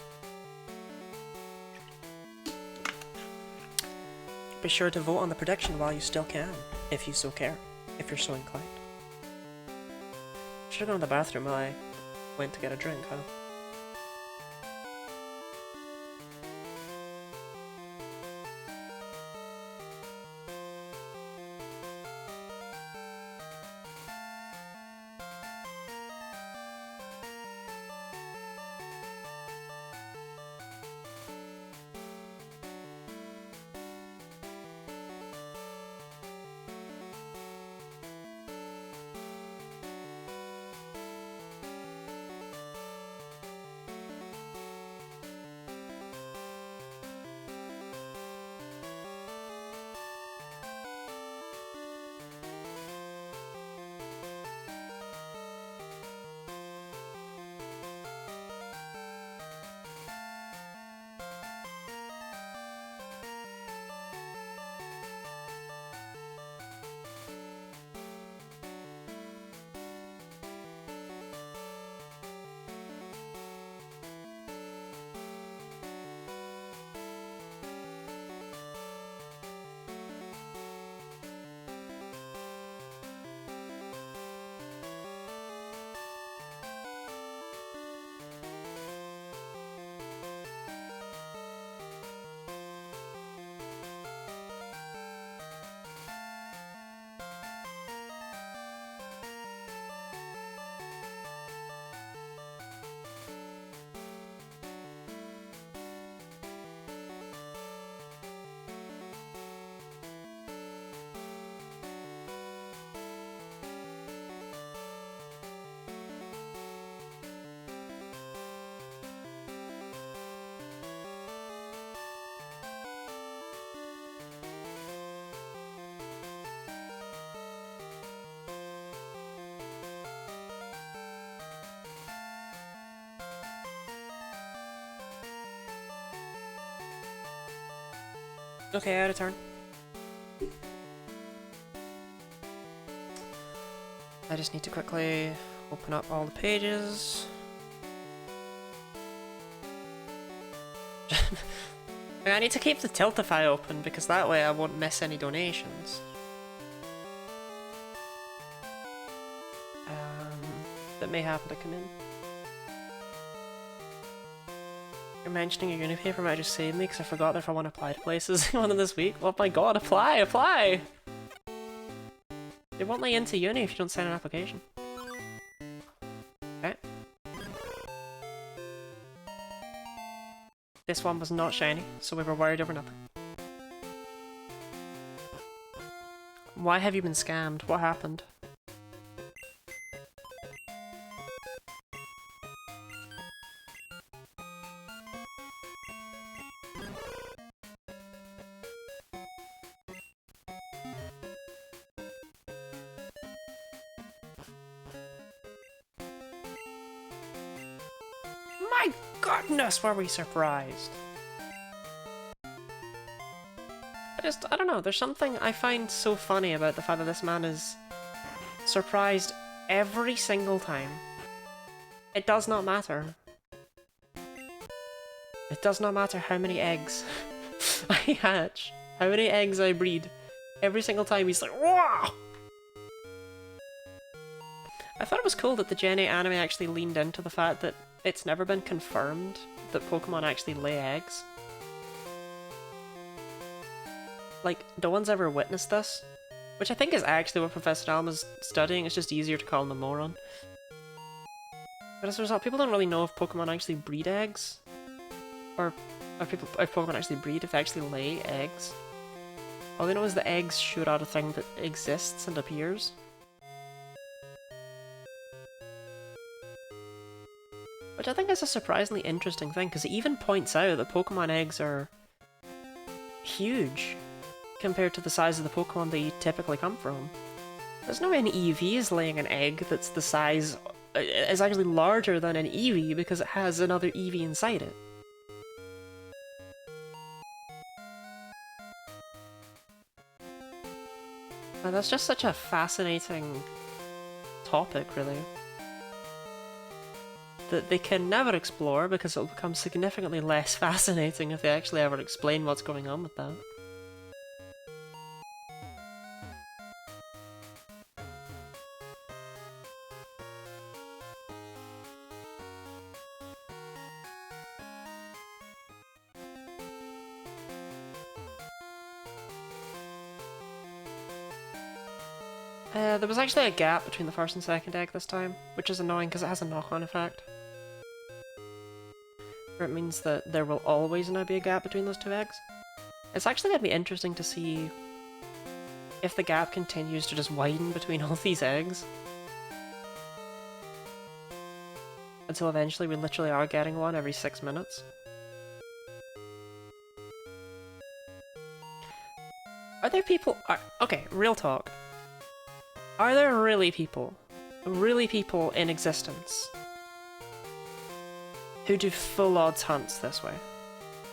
Be sure to vote on the prediction while you still can, if you so care, if you're so inclined. Should've gone to the bathroom while I went to get a drink, huh? Okay, out of turn. I just need to quickly open up all the pages. I need to keep the Tiltify open because that way I won't miss any donations. That may happen to come in. You're mentioning a uni paper might just save me because I forgot that if I want to apply to places one of this week. Oh my god, apply! Apply! They won't let you into uni if you don't send an application. Okay. This one was not shiny, so we were worried over nothing. Why have you been scammed? What happened? My goodness, were we surprised? I don't know, there's something I find so funny about the fact that this man is surprised every single time. It does not matter. It does not matter how many eggs I hatch, how many eggs I breed. Every single time he's like, "Whoa!" I thought it was cool that the Gen 8 anime actually leaned into the fact that it's never been confirmed that Pokemon actually lay eggs. Like, no one's ever witnessed this. Which I think is actually what Professor Alma's studying, it's just easier to call him a moron. But as a result, people don't really know if Pokemon actually breed eggs. Or if Pokemon actually breed, if they actually lay eggs. All they know is the eggs shoot out a thing that exists and appears. Which I think is a surprisingly interesting thing, because it even points out that Pokemon eggs are huge compared to the size of the Pokemon they typically come from. There's no way an EV is laying an egg that's the size... is actually larger than an Eevee because it has another Eevee inside it. And that's just such a fascinating topic, really, that they can never explore because it'll become significantly less fascinating if they actually ever explain what's going on with that. There was actually a gap between the first and second egg this time, which is annoying because it has a knock-on effect. Where it means that there will always now be a gap between those two eggs. It's actually going to be interesting to see if the gap continues to just widen between all these eggs. Until eventually we literally are getting one every 6 minutes. Are there people... okay, real talk. Are there really people in existence who do full odds hunts this way?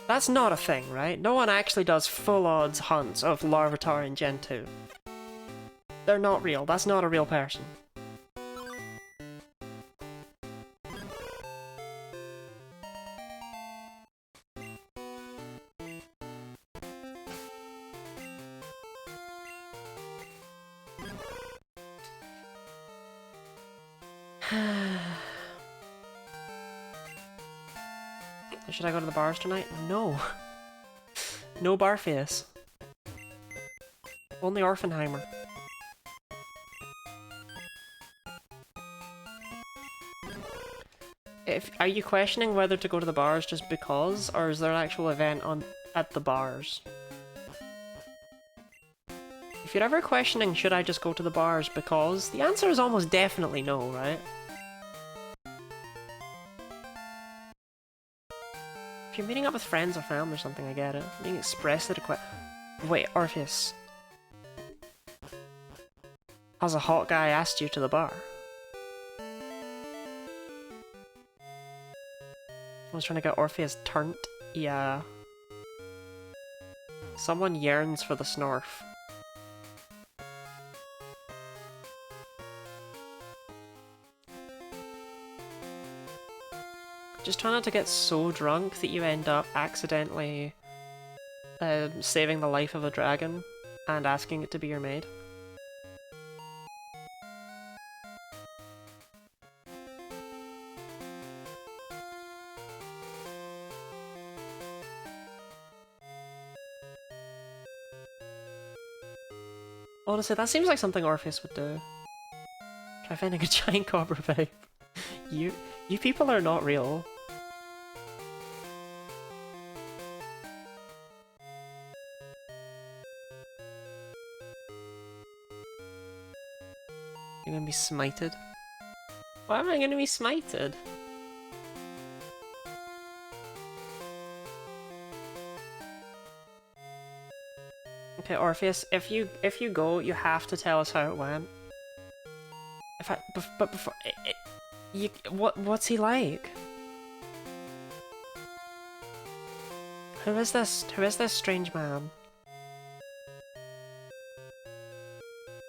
That's not a thing, right? No one actually does full odds hunts of Larvitar in Gen 2. They're not real. That's not a real person. Should I go to the bars tonight? No. No Barface. Only Orphenheimer. Are you questioning whether to go to the bars just because, or is there an actual event at the bars? If you're ever questioning should I just go to the bars because, the answer is almost definitely no, right? If you're meeting up with friends or family or something, I get it. Being expressly request. Wait, Orpheus. Has a hot guy asked you to the bar? I was trying to get Orpheus turnt. Yeah. Someone yearns for the Snorf. Just try not to get so drunk that you end up accidentally saving the life of a dragon and asking it to be your maid. Honestly, that seems like something Orpheus would do. Try finding a giant cobra babe. You people are not real. You're gonna be smited? Why am I gonna be smited? Okay, Orpheus, if you go, you have to tell us how it went. But before, what's he like? Who is this? Who is this strange man?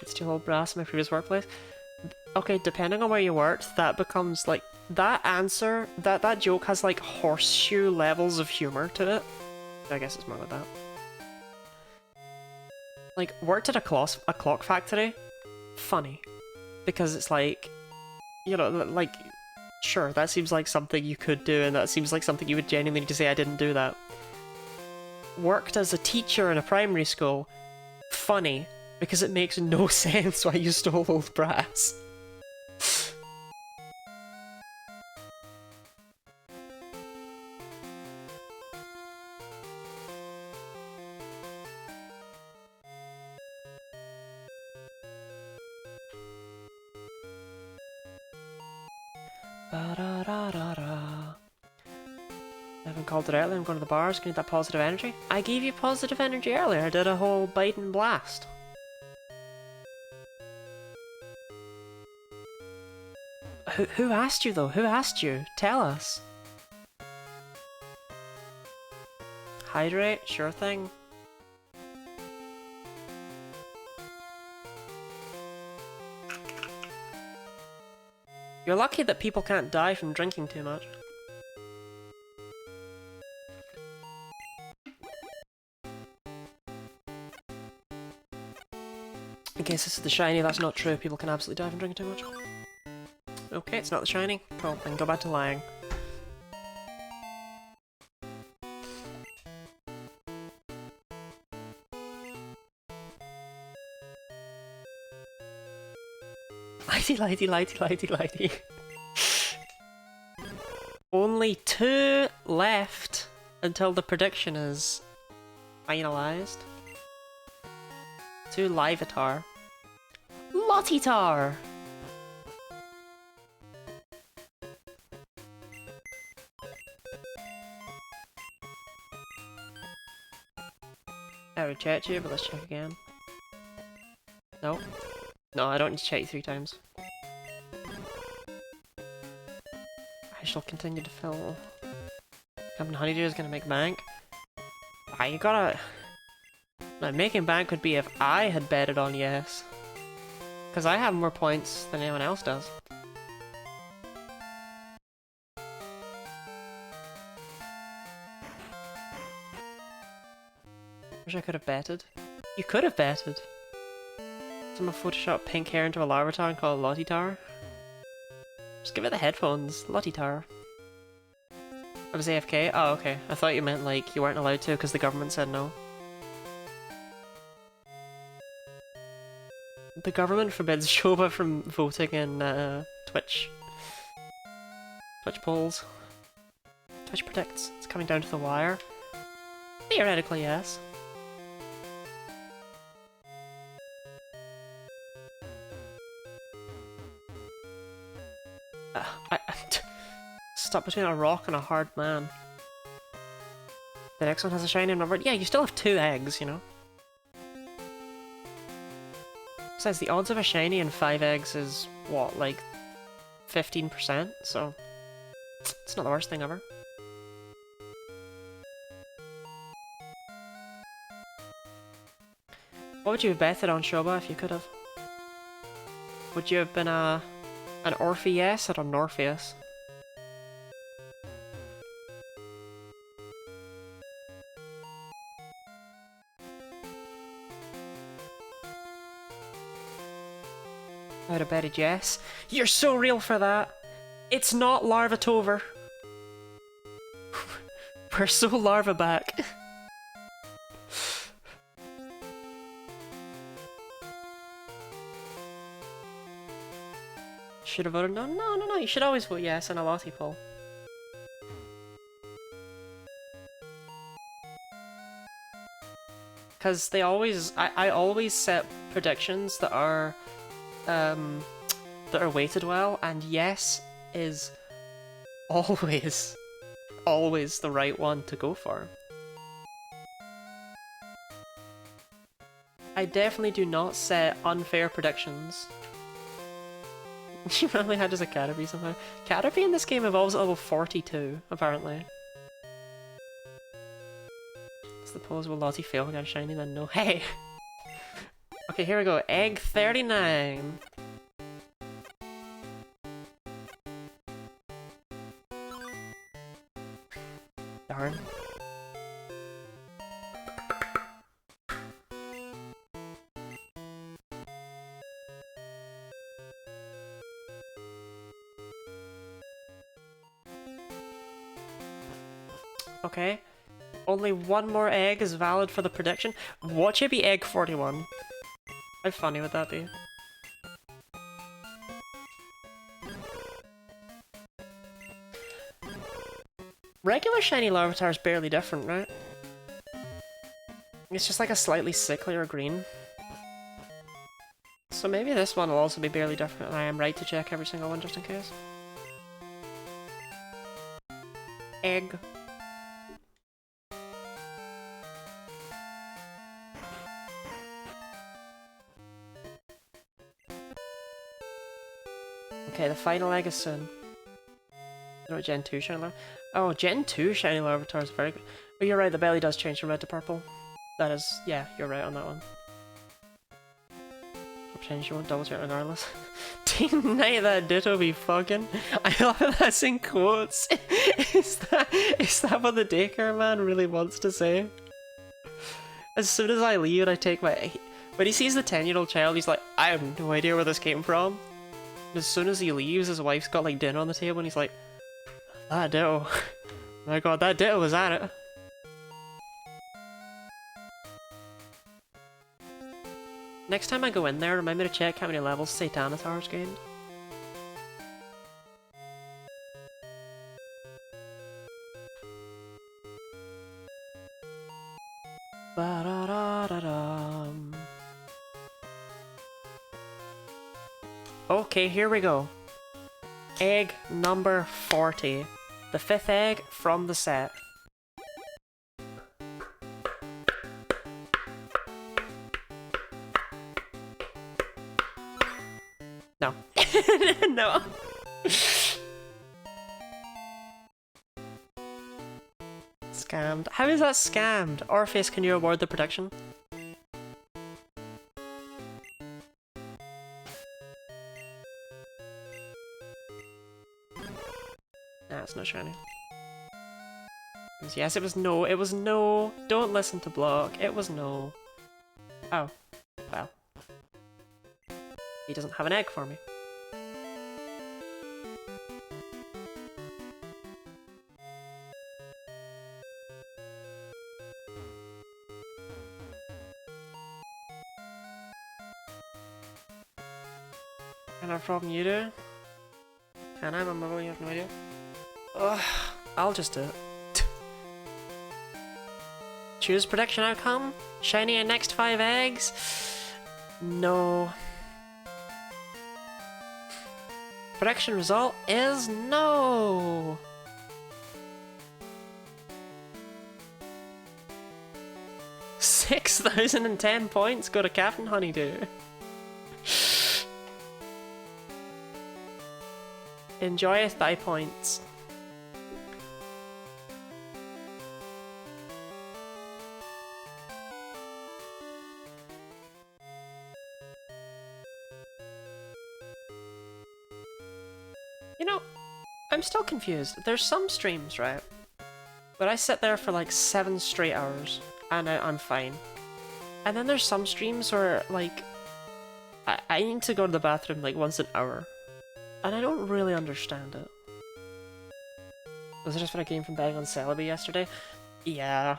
It's too old brass in my previous workplace. Okay, depending on where you worked, that becomes like that answer. That joke has like horseshoe levels of humor to it. I guess it's more like that. Like, worked at a clock factory? Funny. Because it's like, you know, like, sure, that seems like something you could do, and that seems like something you would genuinely need to say, I didn't do that. Worked as a teacher in a primary school? Funny. Because it makes no sense why you stole old brass. Ba-da-da-da-da. I haven't called it earlier. I'm going to the bars. Need that positive energy. I gave you positive energy earlier. I did a whole Biden blast. Who asked you though? Who asked you? Tell us. Hydrate? Sure thing. You're lucky that people can't die from drinking too much. In case this is the shiny, that's not true. People can absolutely die from drinking too much. Okay, it's not the shiny. Cool, then go back to lying. Lighty, lighty, lighty, lighty, lighty. Only 2 left until the prediction is finalized. 2 Livatar. Lottitar! I would check you, but let's check again. No. No, I don't need to check you 3 times. I shall continue to fill. Having honeydew is gonna make bank. Ah, you gotta... Now, making bank would be if I had betted on yes. Because I have more points than anyone else does. Wish I could have betted. You could have betted. Someone Photoshop pink hair into a Larvitar and call it Lottitar. Just give it the headphones. Lottitar. I was AFK? Oh, okay. I thought you meant like you weren't allowed to because the government said no. The government forbids Shoba from voting in Twitch. Twitch polls. Twitch predicts it's coming down to the wire. Theoretically, yes. Stuck between a rock and a hard man. The next one has a shiny number. Yeah, you still have 2 eggs, you know. Besides, the odds of a shiny and 5 eggs is, what, like 15%? So, it's not the worst thing ever. What would you have betted on Shoba if you could have? Would you have been an Orpheus or an Orpheus? I would have betted yes. You're so real for that. It's not Larvatover. We're so larva back. Should have voted no. No. You should always vote yes in a Lottie poll. Because they always, I always set predictions that are weighted well, and yes is always the right one to go for. I definitely do not set unfair predictions. You probably had as a Caterpie somehow. Caterpie in this game evolves at level 42, apparently. Suppose will Lottie fail against shiny then? No. Hey! Okay, here we go. Egg 39. Darn. Okay. Only one more egg is valid for the prediction. Watch it be egg 41. How funny would that be? Regular shiny Larvitar is barely different, right? It's just like a slightly sicklier green. So maybe this one will also be barely different, and I am right to check every single one just in case. egg. Okay, the final egg is soon. No, Gen 2 shiny larva. Oh, Gen 2 shiny larvitar is very good. But you're right, the belly does change from red to purple. That is, yeah, you're right on that one. Pretend you won't double check regardless. Deny that ditto be fucking. I love that that's in quotes. Is that what the daycare man really wants to say? As soon as I leave and I take my... When he sees the 10-year-old child, he's like, I have no idea where this came from. And as soon as he leaves, his wife's got like dinner on the table and he's like, that ditto. My god, that ditto was at it. Next time I go in there, remind me to check how many levels Satanitar's gained. Ba-da-da-da-dum. Okay, here we go. Egg number 40. The 5th egg from the set. No. No. Scammed. How is that scammed? Orpheus, can you award the prediction? Nah, it's not shiny. Yes, it was no. It was no. Don't listen to Block. It was no. Oh. Well. He doesn't have an egg for me. Can I have a problem you do? Can I? Remember you have no idea? Ugh, I'll just do it. Choose prediction outcome? Shiny and next 5 eggs? No. Prediction result is no! $6,010 points go to Captain Honeydew. Enjoyeth thy points. You know, I'm still confused. There's some streams, right? But I sit there for like 7 straight hours and I'm fine. And then there's some streams where, like, I need to go to the bathroom like once an hour. And I don't really understand it. Was it just when I came from betting on Celebi yesterday? Yeah.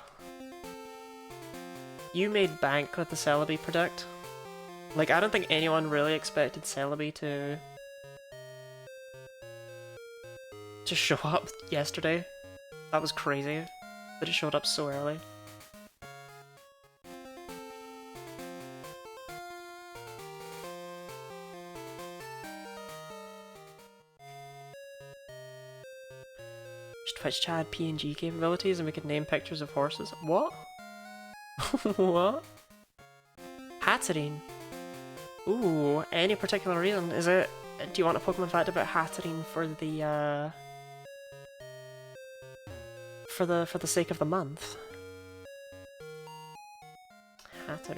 You made bank with the Celebi predict. Like, I don't think anyone really expected Celebi to show up yesterday. That was crazy. That it showed up so early. Twitch chat PNG capabilities and we could name pictures of horses. What? What? Hatterene. Ooh, any particular reason? Is it... Do you want a Pokemon fact about Hatterene for the, for the sake of the month? Hatterene.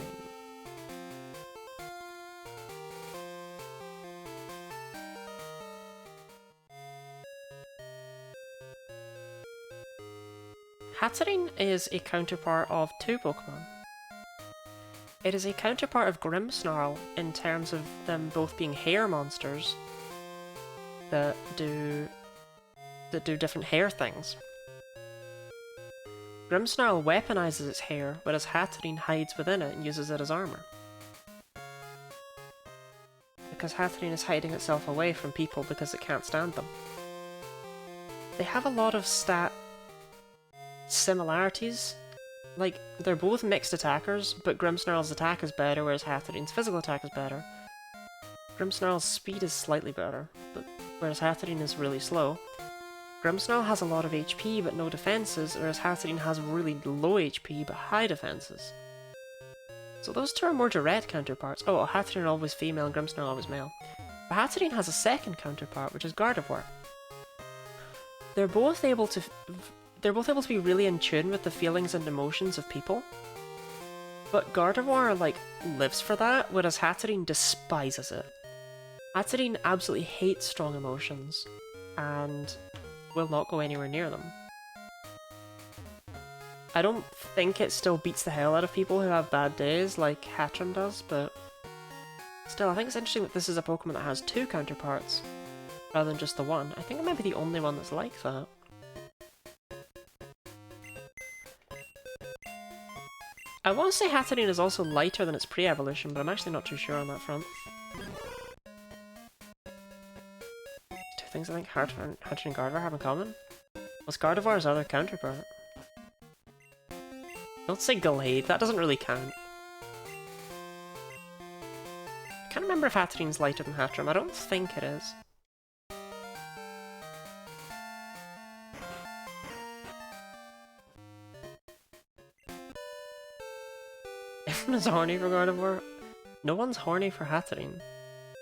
Hatterene is a counterpart of 2 Pokemon. It is a counterpart of Grimmsnarl in terms of them both being hair monsters that do different hair things. Grimmsnarl weaponizes its hair, whereas Hatterene hides within it and uses it as armor. Because Hatterene is hiding itself away from people because it can't stand them. They have a lot of stat similarities. Like, they're both mixed attackers, but Grimmsnarl's attack is better, whereas Hatterene's physical attack is better. Grimmsnarl's speed is slightly better, but whereas Hatterene is really slow. Grimmsnarl has a lot of HP but no defenses, whereas Hatterene has really low HP but high defenses. So those two are more direct counterparts. Oh, Hatterene always female and Grimmsnarl always male. But Hatterene has a second counterpart, which is Gardevoir. They're both able to be really in tune with the feelings and emotions of people. But Gardevoir, like, lives for that, whereas Hatterene despises it. Hatterene absolutely hates strong emotions, and will not go anywhere near them. I don't think it still beats the hell out of people who have bad days like Hatterene does, but still, I think it's interesting that this is a Pokemon that has two counterparts, rather than just the one. I think it might be the only one that's like that. I want to say Hatterene is also lighter than its pre-evolution, but I'm actually not too sure on that front. Two things I think Hatterene and Gardevoir have in common. What's Gardevoir's other counterpart? Don't say Gallade, that doesn't really count. I can't remember if Hatterene's lighter than Hatterene. I don't think it is. Everyone is horny for Gardevoir. No one's horny for Hatterene.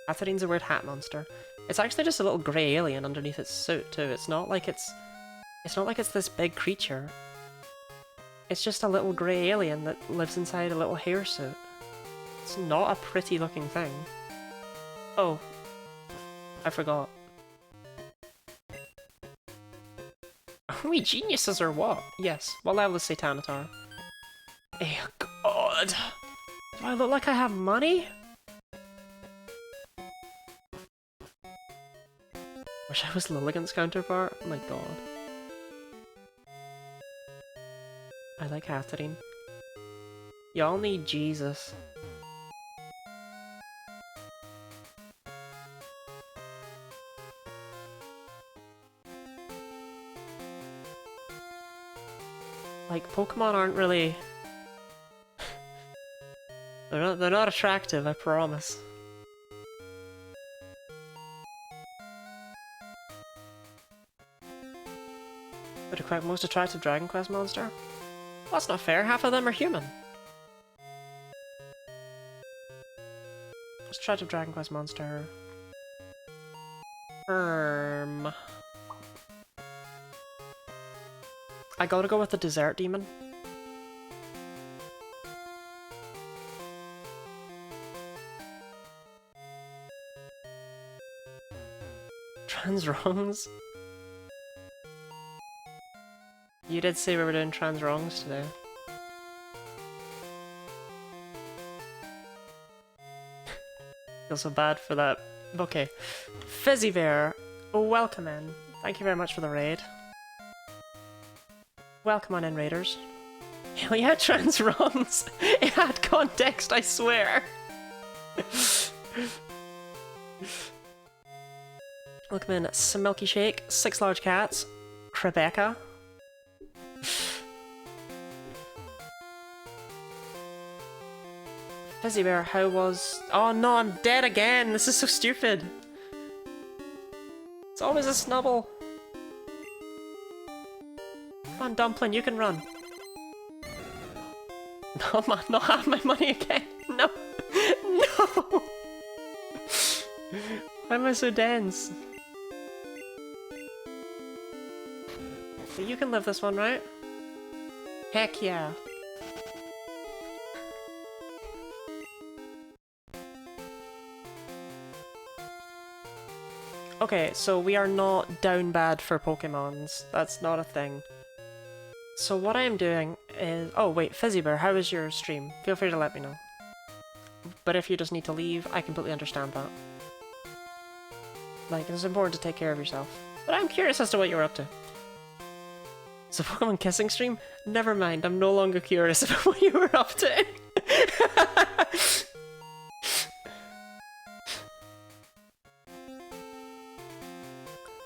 Hatterene's a weird hat monster. It's actually just a little grey alien underneath its suit too. It's not like it's this big creature. It's just a little grey alien that lives inside a little hair suit. It's not a pretty looking thing. Oh, I forgot. Are we geniuses or what? Yes. What level is Satanitar? Oh god! Do I look like I have money? Wish I was Lilligant's counterpart. Oh my god. I like Hatterene. Y'all need Jesus. Like, Pokemon aren't really... they're not attractive, I promise. The most attractive Dragon Quest monster? Well, that's not fair, half of them are human. Most attractive Dragon Quest monster... I gotta go with the Desert Demon. Trans-wrongs? You did say we were doing trans-wrongs today. Feel so bad for that. Okay. Fizzybear, welcome in. Thank you very much for the raid. Welcome on in, raiders. Hell yeah, trans-wrongs! It had context, I swear! Welcome in, Smilky Shake, 6 large cats, Rebecca. Fizzybear, how was... Oh no, I'm dead again! This is so stupid! It's always a snubble! Come on, Dumpling, you can run! No, man, not have my money again! No! No! Why am I so dense? But you can live this one, right? Heck yeah! Okay, so we are not down bad for Pokemons. That's not a thing. So what I am doing is... Oh wait, Fizzybear, how was your stream? Feel free to let me know. But if you just need to leave, I completely understand that. Like, it's important to take care of yourself. But I'm curious as to what you were up to. So Pokemon kissing stream? Never mind, I'm no longer curious about what you were up to.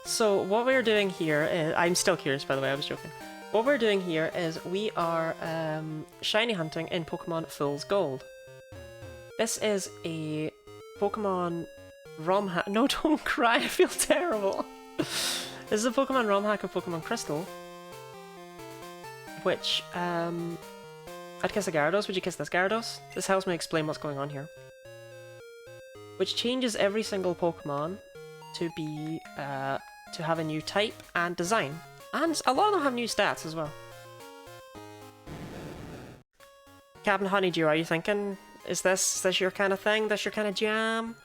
So what we're doing here is... I'm still curious, by the way, I was joking. What we're doing here is we are shiny hunting in Pokemon Fool's Gold. This is a Pokemon ROM hack. No, don't cry, I feel terrible. This is a Pokemon ROM hack of Pokemon Crystal, which, I'd kiss a Gyarados. Would you kiss this Gyarados? This helps me explain what's going on here. Which changes every single Pokemon to be, to have a new type and design. And a lot of them have new stats as well. Captain Honeydew, are you thinking, is this your kind of thing? This your kind of jam?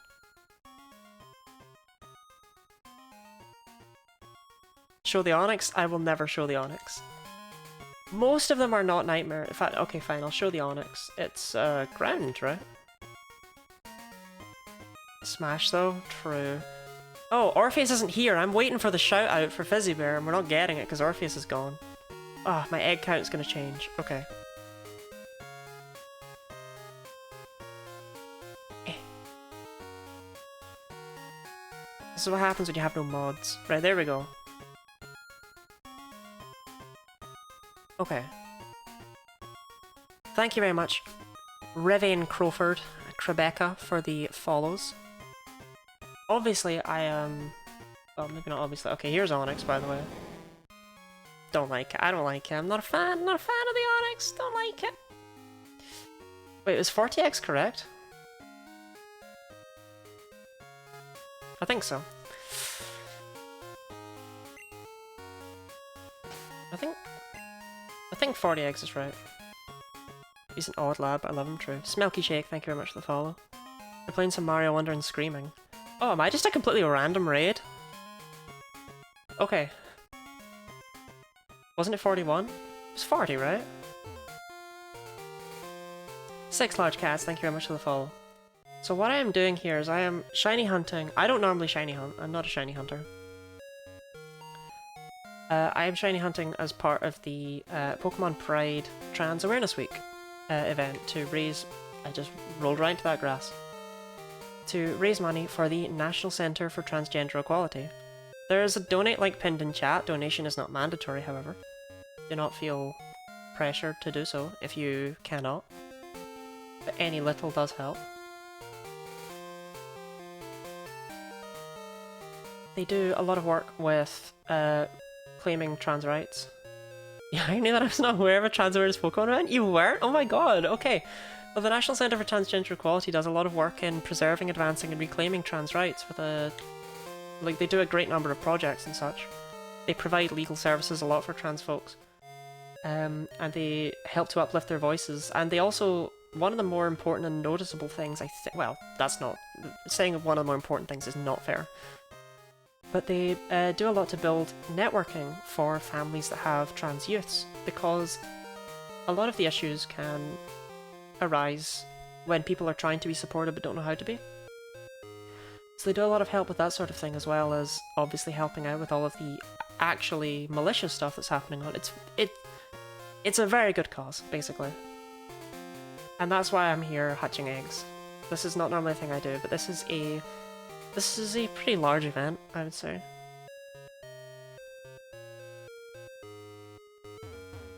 Show the Onyx? I will never show the Onyx. Most of them are not Nightmare. In fact, okay, fine, I'll show the Onyx. It's, ground, right? Smash, though? True. Oh, Orpheus isn't here. I'm waiting for the shout-out for Fizzy Bear, and we're not getting it because Orpheus is gone. Ah, oh, my egg count's gonna change. Okay. This is what happens when you have no mods. Right, there we go. Okay. Thank you very much, Rivian Crowford, Rebecca, for the follows. Obviously, I am... well, maybe not obviously. Okay, here's Onyx, by the way. Don't like it. I don't like it. I'm not a fan. Not a fan of the Onyx. Don't like it. Wait, is 40x correct? I think so. I think 40x is right. He's an odd lab. I love him, true. Smelky Shake, thank you very much for the follow. We're playing some Mario Wonder and screaming. Oh, am I just a completely random raid? Okay. Wasn't it 41? It was 40, right? 6 large cats, thank you very much for the follow. So what I am doing here is I am shiny hunting. I don't normally shiny hunt. I'm not a shiny hunter. I am shiny hunting as part of the Pokemon Pride Trans Awareness Week event to raise... I just rolled right into that grass. To raise money for the National Centre for Transgender Equality. There is a donate link pinned in chat. Donation is not mandatory, however. Do not feel pressured to do so if you cannot. But any little does help. They do a lot of work with claiming trans rights. Yeah, I knew that. I was not aware of a trans awareness Pokemon event. You weren't? Oh my god, okay. Well, the National Centre for Transgender Equality does a lot of work in preserving, advancing, and reclaiming trans rights with a... like, they do a great number of projects and such. They provide legal services a lot for trans folks. And they help to uplift their voices. And they also... one of the more important and noticeable things, well, that's not... saying one of the more important things is not fair. But they do a lot to build networking for families that have trans youths, because a lot of the issues can arise when people are trying to be supportive but don't know how to be. So they do a lot of help with that sort of thing, as well as obviously helping out with all of the actually malicious stuff that's happening on it's a very good cause, basically. And that's why I'm here hatching eggs. This is not normally a thing I do, but this is a pretty large event, I would say.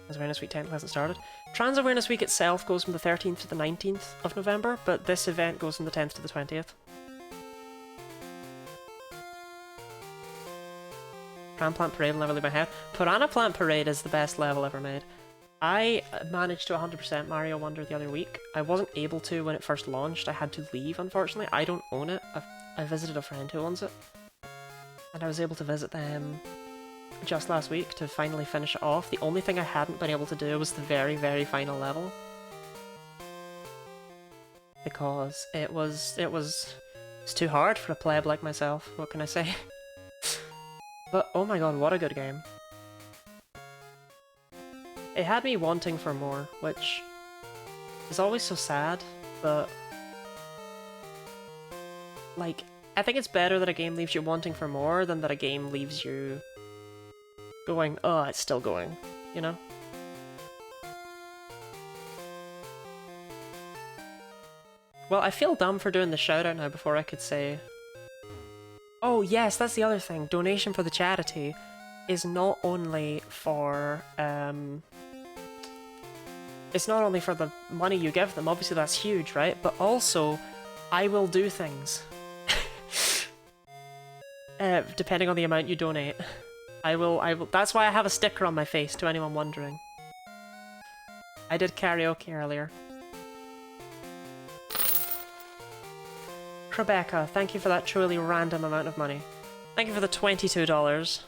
Trans Awareness Week technically hasn't started. Trans Awareness Week itself goes from the 13th to the 19th of November, but this event goes from the 10th to the 20th. Piranha Plant Parade will never leave my head. Piranha Plant Parade is the best level ever made. I managed to 100% Mario Wonder the other week. I wasn't able to when it first launched. I had to leave, unfortunately. I don't own it. I visited a friend who owns it. And I was able to visit them just last week to finally finish it off. The only thing I hadn't been able to do was the very, very final level. Because it's too hard for a pleb like myself. What can I say? But oh my god, what a good game. It had me wanting for more, which is always so sad, but... like, I think it's better that a game leaves you wanting for more than that a game leaves you going, oh, it's still going, you know? Well, I feel dumb for doing the shout-out now before I could say... oh yes, that's the other thing. Donation for the charity is not only for, it's not only for the money you give them, obviously that's huge, right? But also, I will do things. Depending on the amount you donate. I will, that's why I have a sticker on my face, to anyone wondering. I did karaoke earlier. Rebecca, thank you for that truly random amount of money. Thank you for the $22.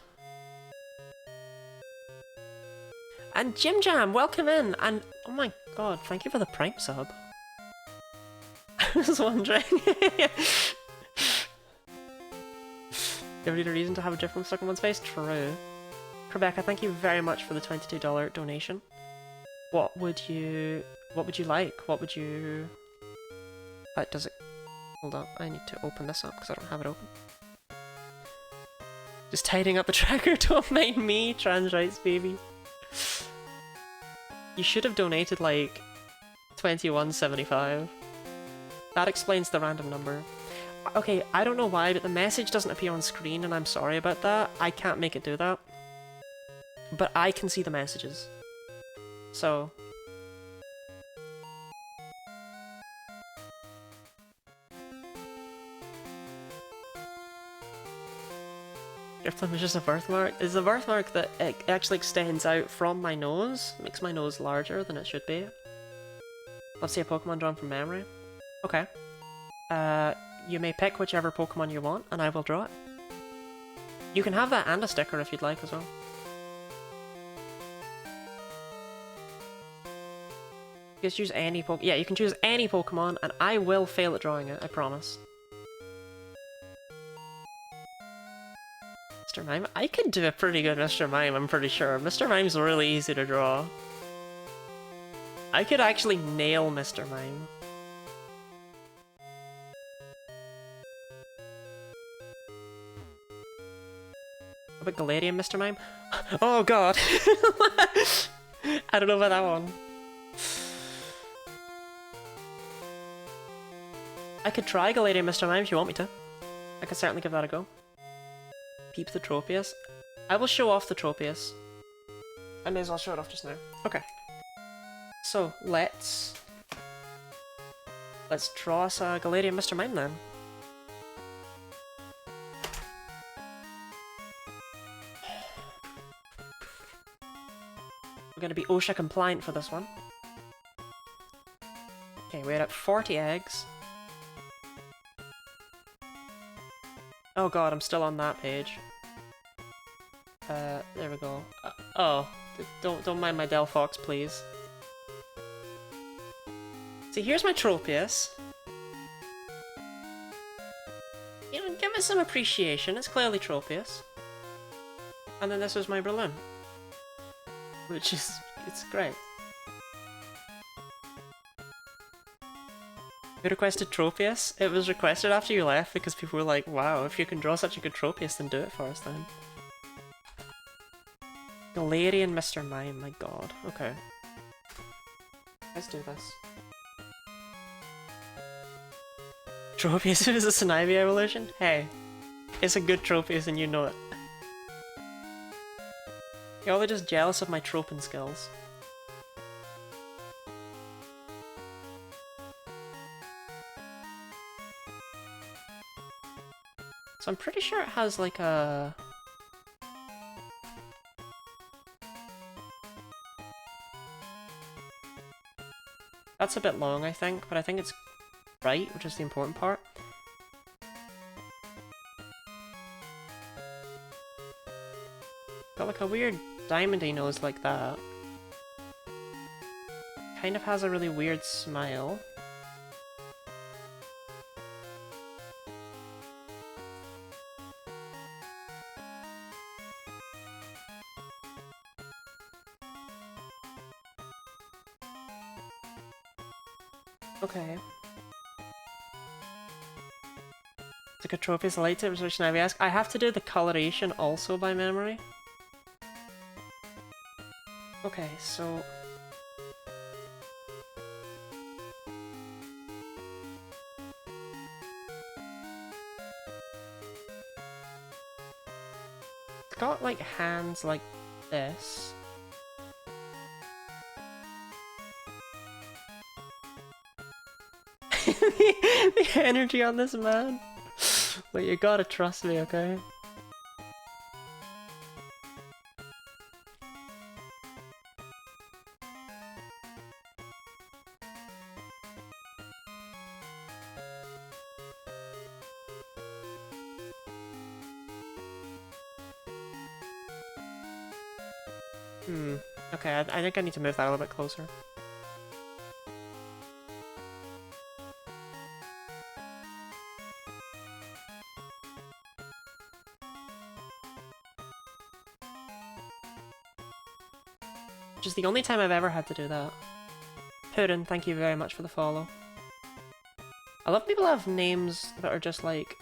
And Jim Jam, welcome in! And, oh my god, thank you for the Prime sub. I was wondering. You ever need a reason to have a different stuck in one's face? True. Rebecca, thank you very much for the $22 donation. What would you like? What would you... does it... Hold on, I need to open this up because I don't have it open. Just tidying up the tracker, don't mind me, trans rights baby. You should have donated like $21.75. That explains the random number. Okay, I don't know why, but the message doesn't appear on screen and I'm sorry about that. I can't make it do that. But I can see the messages. So... Your thumb is just a birthmark. It's a birthmark that it actually extends out from my nose. Makes my nose larger than it should be. Let's see a Pokemon drawn from memory. Okay. You may pick whichever Pokemon you want, and I will draw it. You can have that and a sticker if you'd like as well. You can choose any yeah, you can choose any Pokemon, and I will fail at drawing it, I promise. Mr. Mime? I could do a pretty good Mr. Mime, I'm pretty sure. Mr. Mime's really easy to draw. I could actually nail Mr. Mime. What about Galarian Mr. Mime? Oh god! I don't know about that one. I could try Galarian Mr. Mime if you want me to. I could certainly give that a go. Peep the Tropius. I will show off the Tropius. I may as well show it off just now. Okay. So, let's draw us a Galarian Mr. Mime then. We're going to be OSHA compliant for this one. Okay, we're at 40 eggs. Oh god, I'm still on that page. There we go. Oh, don't mind my Delphox, please. See, here's my Tropius. You know, give it some appreciation, it's clearly Tropius. And then this was my Berlin. Which is, it's great. Who requested Tropius? It was requested after you left because people were like, wow, if you can draw such a good Tropius, then do it for us then. Galarian Mr. Mime, my god. Okay. Let's do this. Tropius is a Snivy evolution? Hey, it's a good Tropius and you know it. Y'all are just jealous of my troping skills. So I'm pretty sure it has like a... That's a bit long, I think, but I think it's right, which is the important part. Got like a weird diamondy nose like that. Kind of has a really weird smile. Okay. It's like a Tropius lightsaber, which I ask. I have to do the coloration also by memory. Okay, so... It's got like hands like this. the energy on this man. But you gotta trust me, okay? Okay, I think I need to move that a little bit closer. Which is the only time I've ever had to do that. Puddin, thank you very much for the follow. I love people have names that are just like...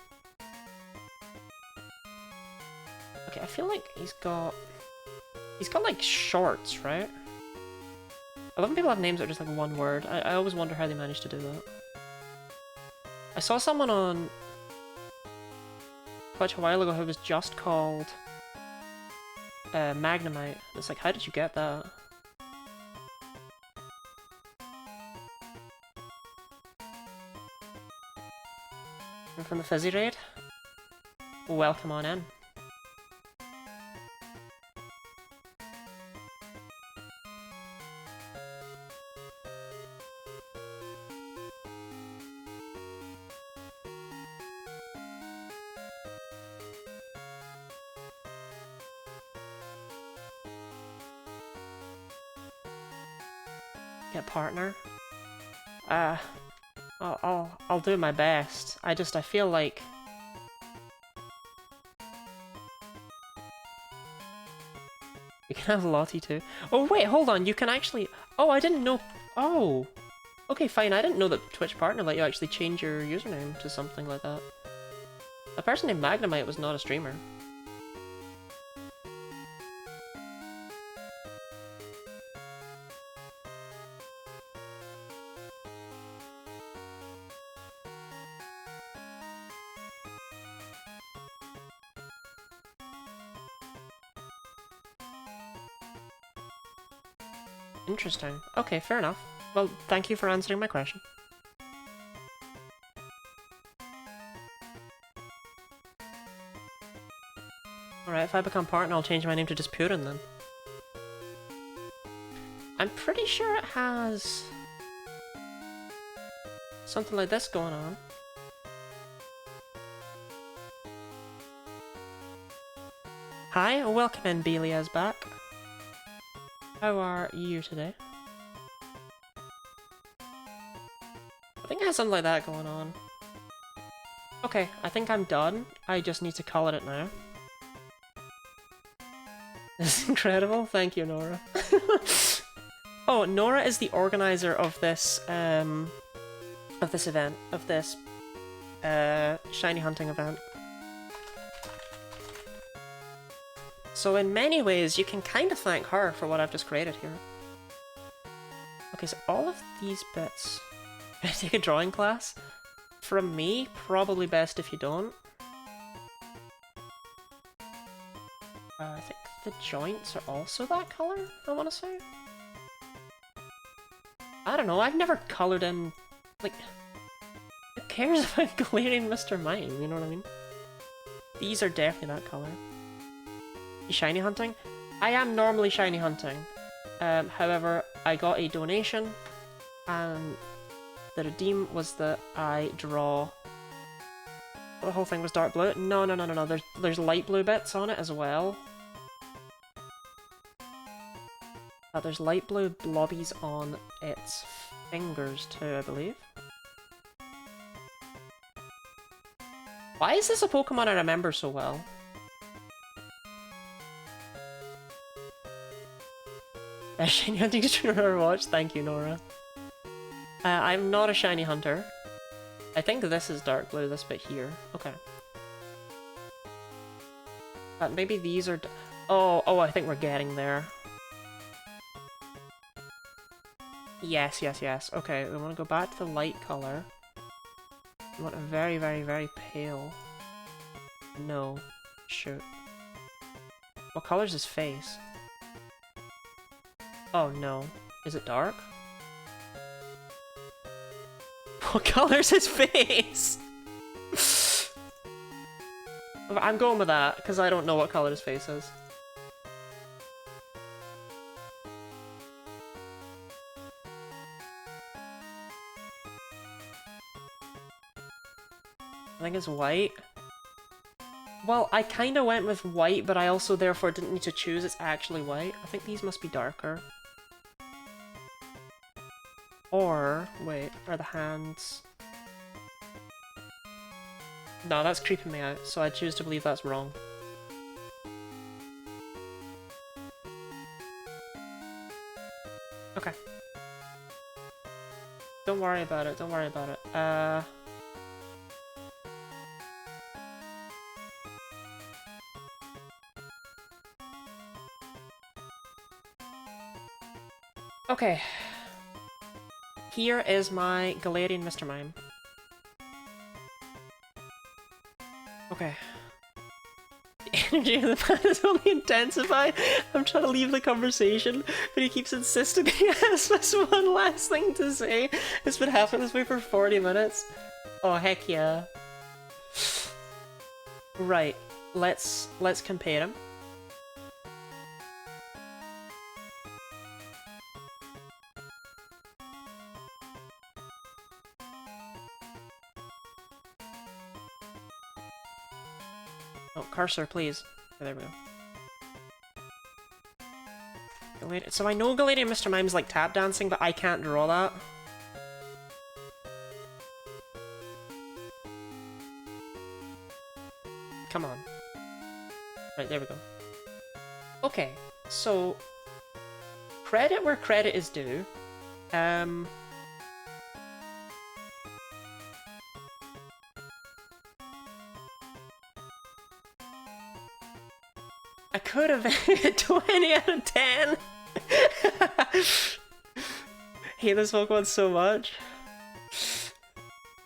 Okay, I feel like he's got like shorts, right? I love when people have names that are just like one word. I always wonder how they manage to do that. I saw someone on Twitch a while ago who was just called Magnemite. It's like, how did you get that? And from the Fizzy Raid? Welcome on in. Get partner? I'll do my best. I feel like... You can have Lottie too. Oh wait, hold on, you can actually... Oh, I didn't know... Oh! Okay, fine, I didn't know that Twitch Partner let you actually change your username to something like that. A person named Magnemite was not a streamer. Interesting. Okay, fair enough. Well, thank you for answering my question. Alright, if I become partner, I'll change my name to just Purin then. I'm pretty sure it has... something like this going on. Hi, welcome in, Belia's back. How are you today? I think it has something like that going on. Okay, I think I'm done. I just need to call it now. This is incredible. Thank you, Nora. Oh, Nora is the organizer of this event, of this shiny hunting event. So in many ways, you can kind of thank her for what I've just created here. Okay, so all of these bits... Can I take a drawing class? From me, probably best if you don't. I think the joints are also that colour, I want to say. I don't know, I've never coloured in... Like... Who cares if I'm clearing Mr. Mime, you know what I mean? These are definitely that colour. You shiny hunting? I am normally shiny hunting. However, I got a donation, and the redeem was that I draw... The whole thing was dark blue? No. There's light blue bits on it as well. There's light blue blobbies on its fingers too, I believe. Why is this a Pokemon I remember so well? Shiny hunting streamer watch, thank you, Nora. I'm not a shiny hunter. I think this is dark blue, this bit here. Okay. Maybe these are... Oh, I think we're getting there. Yes. Okay, we want to go back to the light colour. We want a very, very, very pale. No. Shoot. What colour's his face? Oh no. Is it dark? What colour's his face? I'm going with that, because I don't know what colour his face is. I think it's white. Well, I kind of went with white, but I also therefore didn't need to choose. It's actually white. I think these must be darker. Or, wait, are the hands... No, that's creeping me out, so I choose to believe that's wrong. Okay. Don't worry about it, don't worry about it. Okay. Here is my Galarian Mr. Mime. Okay. The energy of the man is only intensified. I'm trying to leave the conversation, but he keeps insisting he has this one last thing to say. It's been happening this way for 40 minutes. Oh, heck yeah. Right. Let's compare him. Oh, cursor, please. Oh, there we go. So I know Galarian Mr. Mime's like tap dancing, but I can't draw that. Come on. Right, there we go. Okay, so... credit where credit is due. I could have hit 20 out of 10! Hate this Pokemon so much.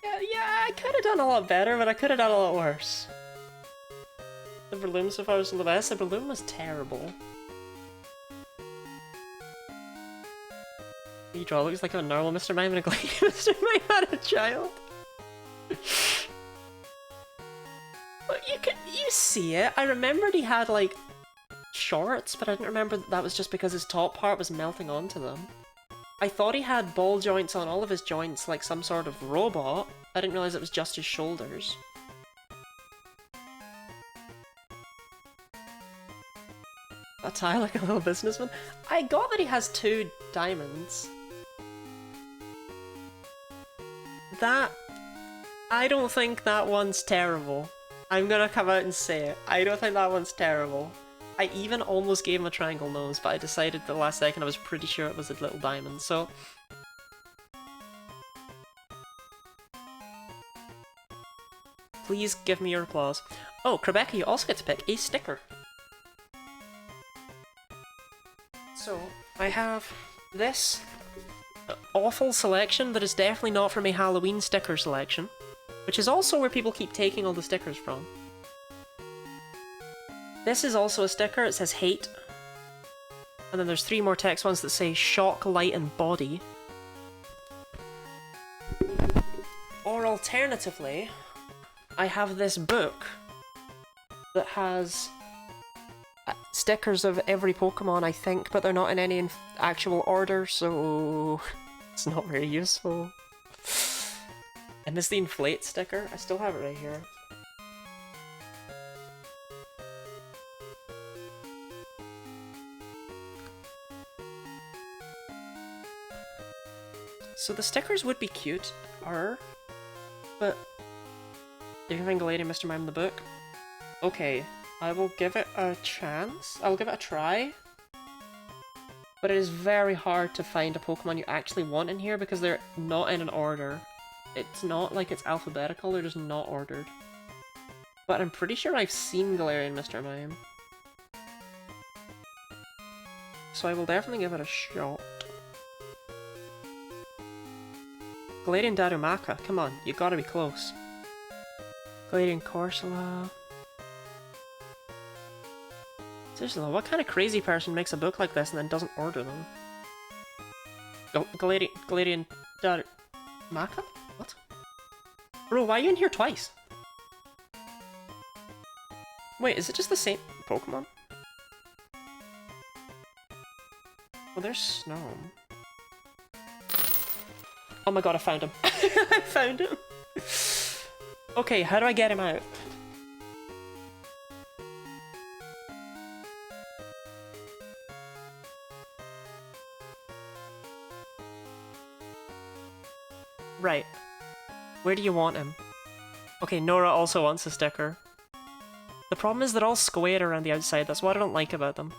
Yeah, I could have done a lot better, but I could have done a lot worse. The Breloom so far was the best. The Breloom was terrible. You draw looks like a normal Mr. Mime and a Galarian Mr. Mime had a child. But you see it. I remembered he had like shorts, but I didn't remember that was just because his top part was melting onto them. I thought he had ball joints on all of his joints, like some sort of robot. I didn't realize it was just his shoulders. A tie like a little businessman. I got that he has 2 diamonds. That... I don't think that one's terrible. I'm gonna come out and say it. I don't think that one's terrible. I even almost gave him a triangle nose, but I decided the last second I was pretty sure it was a little diamond, so... Please give me your applause. Oh, Rebecca, you also get to pick a sticker. So, I have this awful selection that is definitely not from a Halloween sticker selection, which is also where people keep taking all the stickers from. This is also a sticker, it says hate. And then there's 3 more text ones that say shock, light, and body. Or alternatively, I have this book that has stickers of every Pokemon, I think, but they're not in any actual order, so it's not very useful. And this is the inflate sticker. I still have it right here. So the stickers would be cute, but you can find Galarian Mr. Mime in the book. Okay, I will give it a chance. I'll give it a try. But it is very hard to find a Pokemon you actually want in here because they're not in an order. It's not like it's alphabetical, they're just not ordered. But I'm pretty sure I've seen Galarian Mr. Mime. So I will definitely give it a shot. Galarian Darumaka, come on, you gotta be close. Galarian Corsola. Seriously, what kind of crazy person makes a book like this and then doesn't order them? Galarian Darumaka? What? Bro, why are you in here twice? Wait, is it just the same Pokemon? Oh, there's Snow. Oh my god, I found him. I found him. Okay, how do I get him out? Right. Where do you want him? Okay, Nora also wants a sticker. The problem is they're all square around the outside, that's what I don't like about them.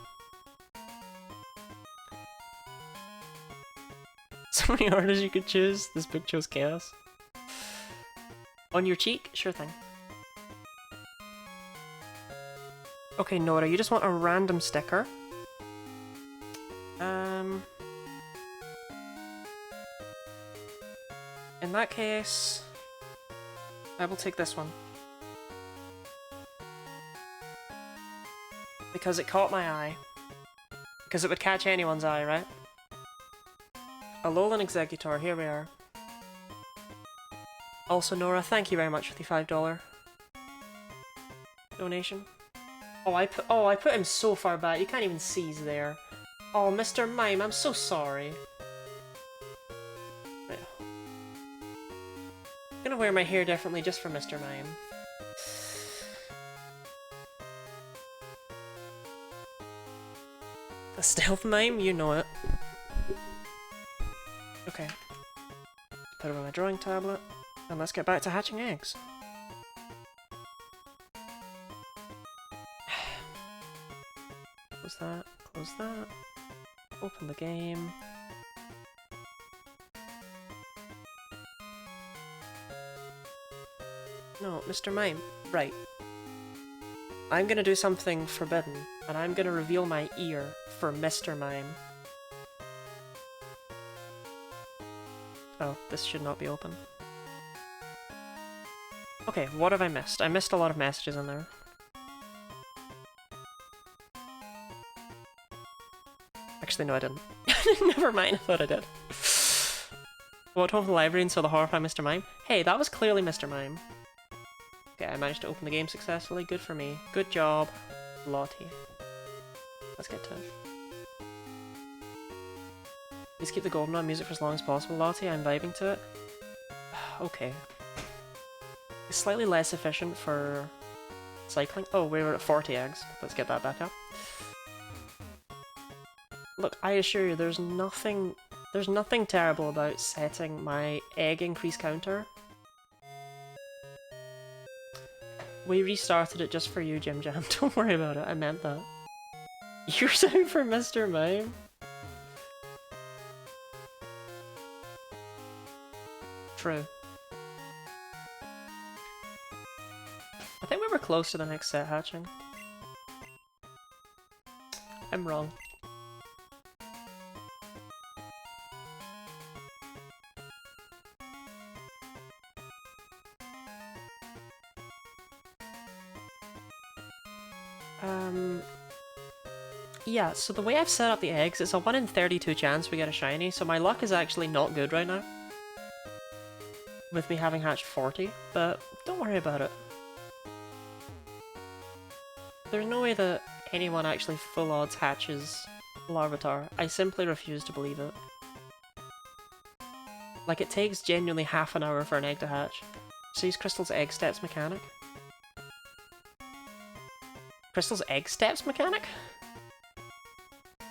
So many orders you could choose. This book chose chaos. On your cheek? Sure thing. Okay, Nora, you just want a random sticker. In that case, I will take this one. Because it caught my eye. Because it would catch anyone's eye, right? Alolan Executor, here we are. Also, Nora, thank you very much for the $5 donation. Oh, I put him so far back, you can't even see he's there. Oh, Mr. Mime, I'm so sorry. Right. I'm gonna wear my hair differently just for Mr. Mime. A stealth mime? You know it. Okay. Put it on my drawing tablet, and let's get back to hatching eggs. Close that, close that. Open the game. No, Mr. Mime. Right. I'm gonna do something forbidden, and I'm gonna reveal my ear for Mr. Mime. Oh, this should not be open. Okay, what have I missed? I missed a lot of messages in there. Actually, no, I didn't. Never mind, I thought I did. Walked home from the library and saw the horrified Mr. Mime. Hey, that was clearly Mr. Mime. Okay, I managed to open the game successfully. Good for me. Good job, Lottie. Let's get to it. Please keep the goldenrod music for as long as possible, Lottie. I'm vibing to it. Okay. It's slightly less efficient for cycling. Oh, we were at 40 eggs. Let's get that back up. Look, I assure you, there's nothing terrible about setting my egg increase counter. We restarted it just for you, Jim Jam. Don't worry about it, I meant that. You're out for Mr. Mime? True. I think we were close to the next set hatching. I'm wrong. Yeah, so the way I've set up the eggs, it's a 1 in 32 chance we get a shiny, so my luck is actually not good right now. With me having hatched 40, but don't worry about it. There's no way that anyone actually full odds hatches Larvitar. I simply refuse to believe it. Like, it takes genuinely half an hour for an egg to hatch. So use Crystal's egg steps mechanic? Crystal's egg steps mechanic?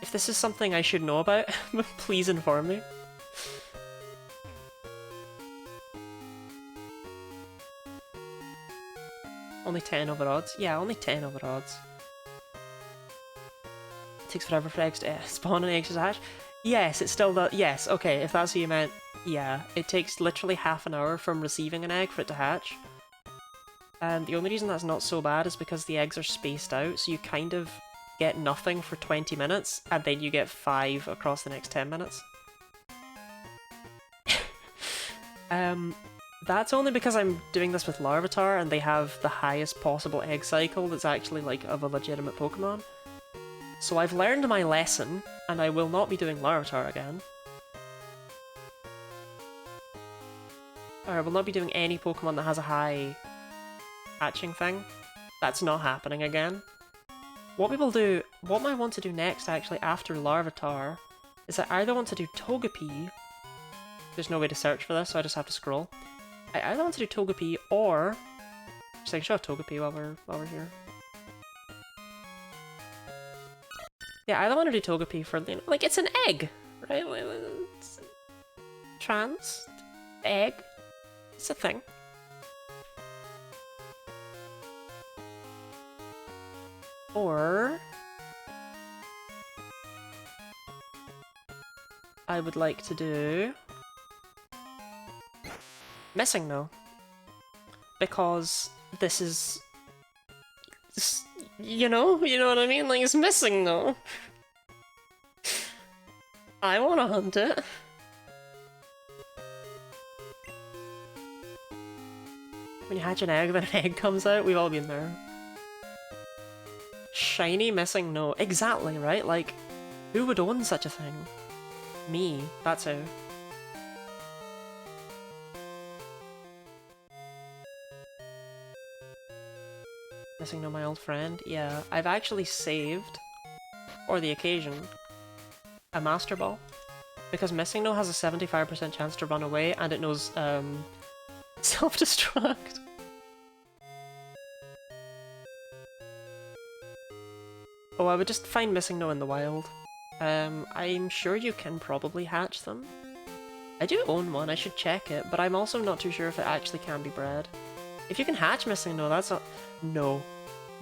If this is something I should know about, please inform me. Only 10 over odds? Yeah, only 10 over odds. It takes forever for eggs to spawn and eggs to hatch? Yes, it still does. Yes, okay, if that's what you meant, yeah. It takes literally half an hour from receiving an egg for it to hatch. And the only reason that's not so bad is because the eggs are spaced out, so you kind of get nothing for 20 minutes, and then you get 5 across the next 10 minutes. That's only because I'm doing this with Larvitar, and they have the highest possible egg cycle that's actually, like, of a legitimate Pokemon. So I've learned my lesson, and I will not be doing Larvitar again. Or I will not be doing any Pokemon that has a high hatching thing. That's not happening again. What I want to do next, actually, after Larvitar, is I either want to do Togepi. There's no way to search for this, so I just have to scroll. I either want to do Togepi, or... Just like, show Togepi while we're here. Yeah, I either want to do Togepi for, you know, like, it's an egg, right? It's trans? egg. It's a thing. Or I would like to do missing no, because this is, you know what I mean? Like, it's missing no. I want to hunt it. When you hatch an egg, then an egg comes out. We've all been there. Shiny missing no. Exactly, right? Like, who would own such a thing? Me. That's who. Missing no, my old friend. Yeah, I've actually saved, for the occasion, a Master Ball. Because missing no has a 75% chance to run away, and it knows, self-destruct. Oh, I would just find missing no in the wild. I'm sure you can probably hatch them. I do own one, I should check it, but I'm also not too sure if it actually can be bred. If you can hatch missing no, that's not— No.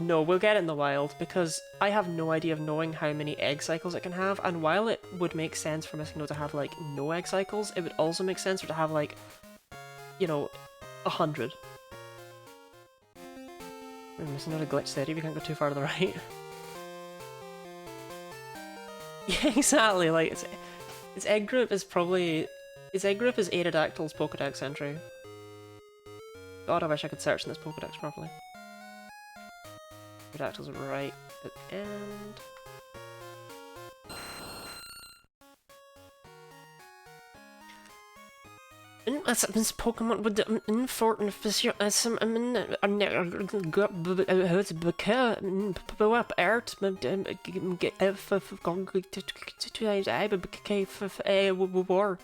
No, we'll get it in the wild, because I have no idea of knowing how many egg cycles it can have, and while it would make sense for missing no to have, like, no egg cycles, it would also make sense for it to have, like, you know, 100. We're missing no to glitch steady, we can't go too far to the right. Yeah, exactly, like, its egg group is probably— its egg group is Aerodactyl's Pokedex entry. God, I wish I could search in this Pokedex properly. Aerodactyl's right at the end. This Pokemon with the important physio some war.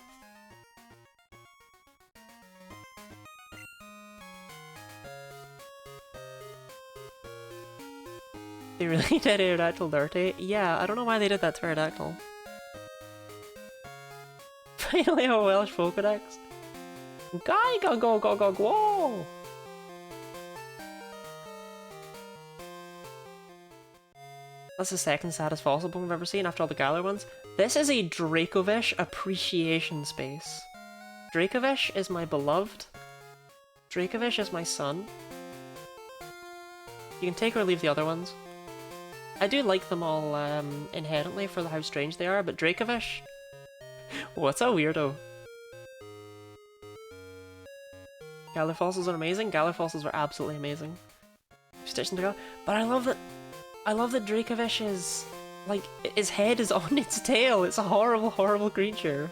They really did Aerodactyl dirty? Yeah, I don't know why they did that to Aerodactyl. Finally a Welsh Pokedex. Guy go go go go go! That's the second saddest fossil bone I've ever seen after all the Galar ones. This is a Dracovish appreciation space. Dracovish is my beloved. Dracovish is my son. You can take or leave the other ones. I do like them all inherently for how strange they are, but Dracovish? What's a weirdo? Galar fossils are amazing. Galar fossils are absolutely amazing. Stitched them together. But I love that Dracovish is, like, its head is on its tail. It's a horrible, horrible creature.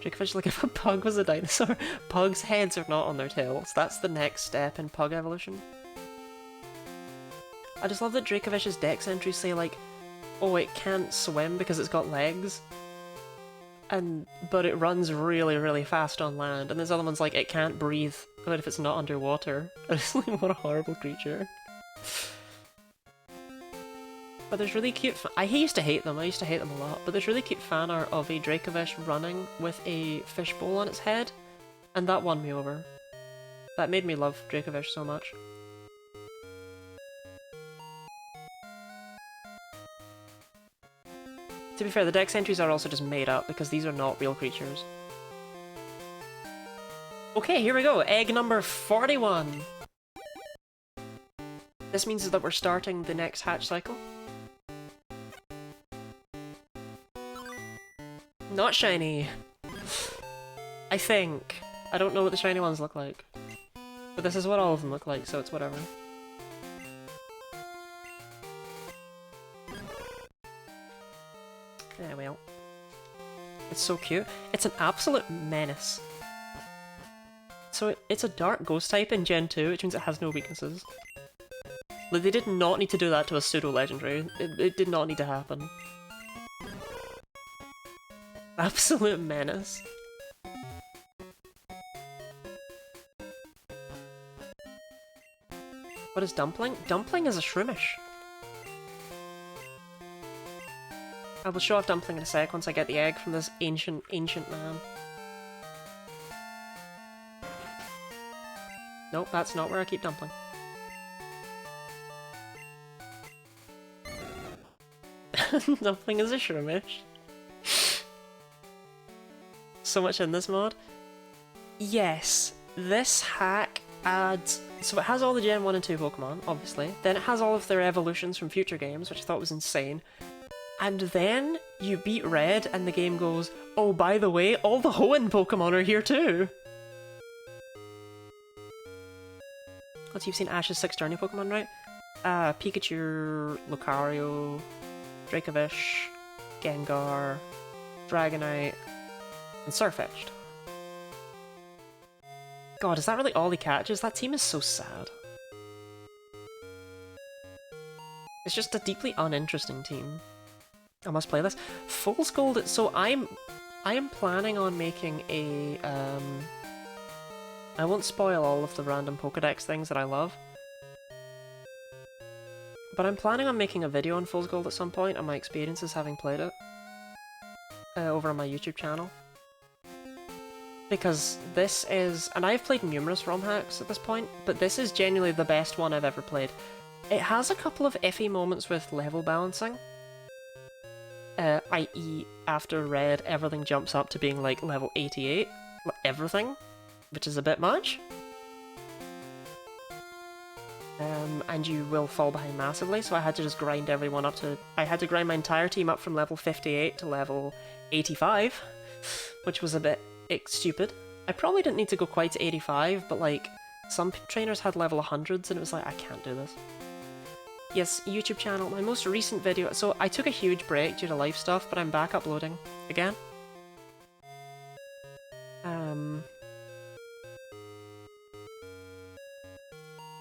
Dracovish, like, if a pug was a dinosaur, pugs' heads are not on their tails. That's the next step in pug evolution. I just love that Dracovish's dex entries say, like, oh, it can't swim because it's got legs. But it runs really, really fast on land. And there's other ones like, it can't breathe, but if it's not underwater. It's like, what a horrible creature. But there's really cute— I used to hate them a lot, but there's really cute fan art of a Dracovish running with a fishbowl on its head, and that won me over. That made me love Dracovish so much. To be fair, the dex entries are also just made up, because these are not real creatures. Okay, here we go, egg number 41! This means that we're starting the next hatch cycle. Not shiny. I think. I don't know what the shiny ones look like. But this is what all of them look like, so it's whatever. Yeah, well. It's so cute. It's an absolute menace. So it's a dark ghost type in Gen 2, which means it has no weaknesses. Like, they did not need to do that to a pseudo-legendary. It did not need to happen. Absolute menace. What is Dumpling? Dumpling is a Shroomish. I will show off Dumpling in a sec once I get the egg from this ancient man. Nope, that's not where I keep Dumpling. Dumpling is a shroomish. So much in this mod. Yes, this hack adds... So it has all the Gen 1 and 2 Pokemon, obviously. Then it has all of their evolutions from future games, which I thought was insane. And then you beat Red and the game goes, oh, by the way, all the Hoenn Pokemon are here too! Once you've seen Ash's 6 Journey Pokemon, right? Pikachu, Lucario, Dracovish, Gengar, Dragonite, and Sirfetch'd. God, is that really all he catches? That team is so sad. It's just a deeply uninteresting team. I must play this. Fool's Gold, so I am planning on making a, I won't spoil all of the random Pokedex things that I love. But I'm planning on making a video on Fool's Gold at some point, and my experiences having played it. Over on my YouTube channel. Because this is, and I've played numerous ROM hacks at this point, but this is genuinely the best one I've ever played. It has a couple of iffy moments with level balancing. I.e. after Red, everything jumps up to being like level 88. Everything. Which is a bit much. And you will fall behind massively, so I had to just grind everyone up to... I had to grind my entire team up from level 58 to level 85, which was a bit stupid. I probably didn't need to go quite to 85, but like, some trainers had level 100s and it was like, I can't do this. Yes, YouTube channel, my most recent video, so I took a huge break due to life stuff, but I'm back uploading again.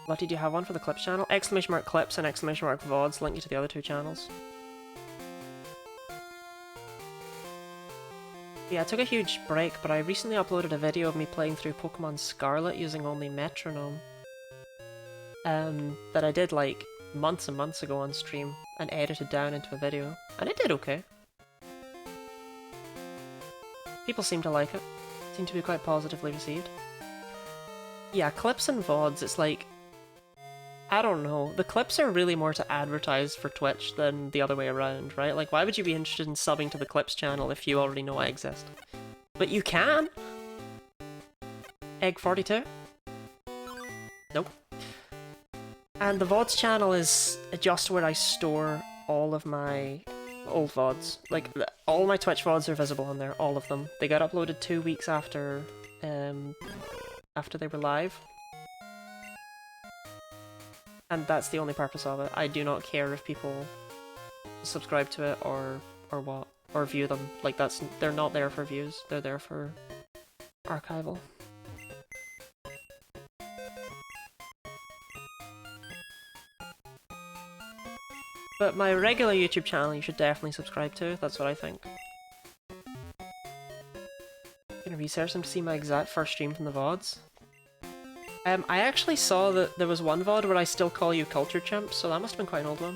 Lottie, do you have one for the Clips channel? Exclamation mark Clips and exclamation mark VODs link you to the other two channels. Yeah, I took a huge break, but I recently uploaded a video of me playing through Pokemon Scarlet using only Metronome. That I did like months and months ago on stream and edited down into a video, and it did okay. People seem to like it. Seem to be quite positively received. Yeah, Clips and VODs, it's like... I don't know. The clips are really more to advertise for Twitch than the other way around, right? Like, why would you be interested in subbing to the Clips channel if you already know I exist? But you can! Egg 42? Nope. And the VODs channel is just where I store all of my old VODs. Like, all my Twitch VODs are visible on there, all of them. They got uploaded 2 weeks after they were live. And that's the only purpose of it. I do not care if people subscribe to it or what, or view them. Like, they're not there for views, they're there for archival. But my regular YouTube channel you should definitely subscribe to, that's what I think. I'm gonna research them to see my exact first stream from the VODs. I actually saw that there was one VOD where I still call you Culture Chimp, so that must have been quite an old one.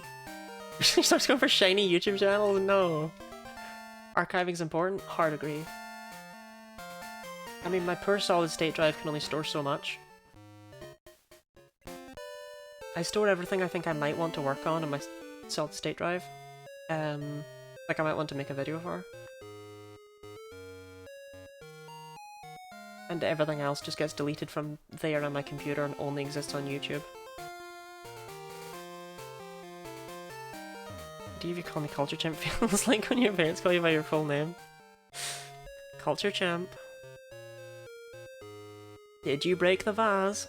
He starts going for shiny YouTube channels? No. Archiving's important? Hard agree. I mean, my poor solid state drive can only store so much. I store everything I think I might want to work on in my solid state drive. Like I might want to make a video for. And everything else just gets deleted from there on my computer and only exists on YouTube. Do you call me Culture Champ? Feels like when your parents call you by your full name. Culture Champ. Did you break the vase?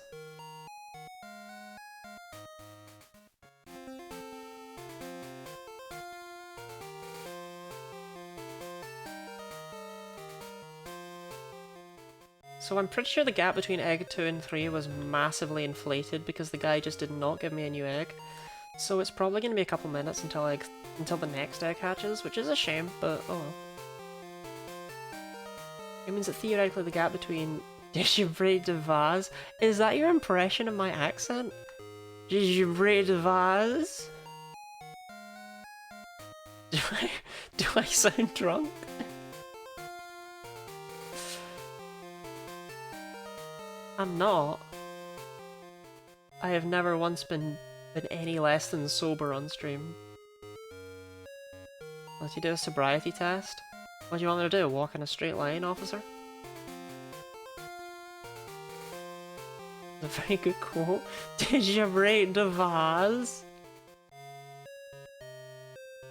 So I'm pretty sure the gap between egg 2 and 3 was massively inflated because the guy just did not give me a new egg. So it's probably going to be a couple minutes until the next egg hatches, which is a shame, but oh well. It means that theoretically the gap between did you break the vase? Is that your impression of my accent? Did you break the vase? Do I sound drunk? I'm not. I have never once been any less than sober on stream. Let you do a sobriety test? What do you want me to do? Walk in a straight line, officer? A very good quote. Did you break the vase?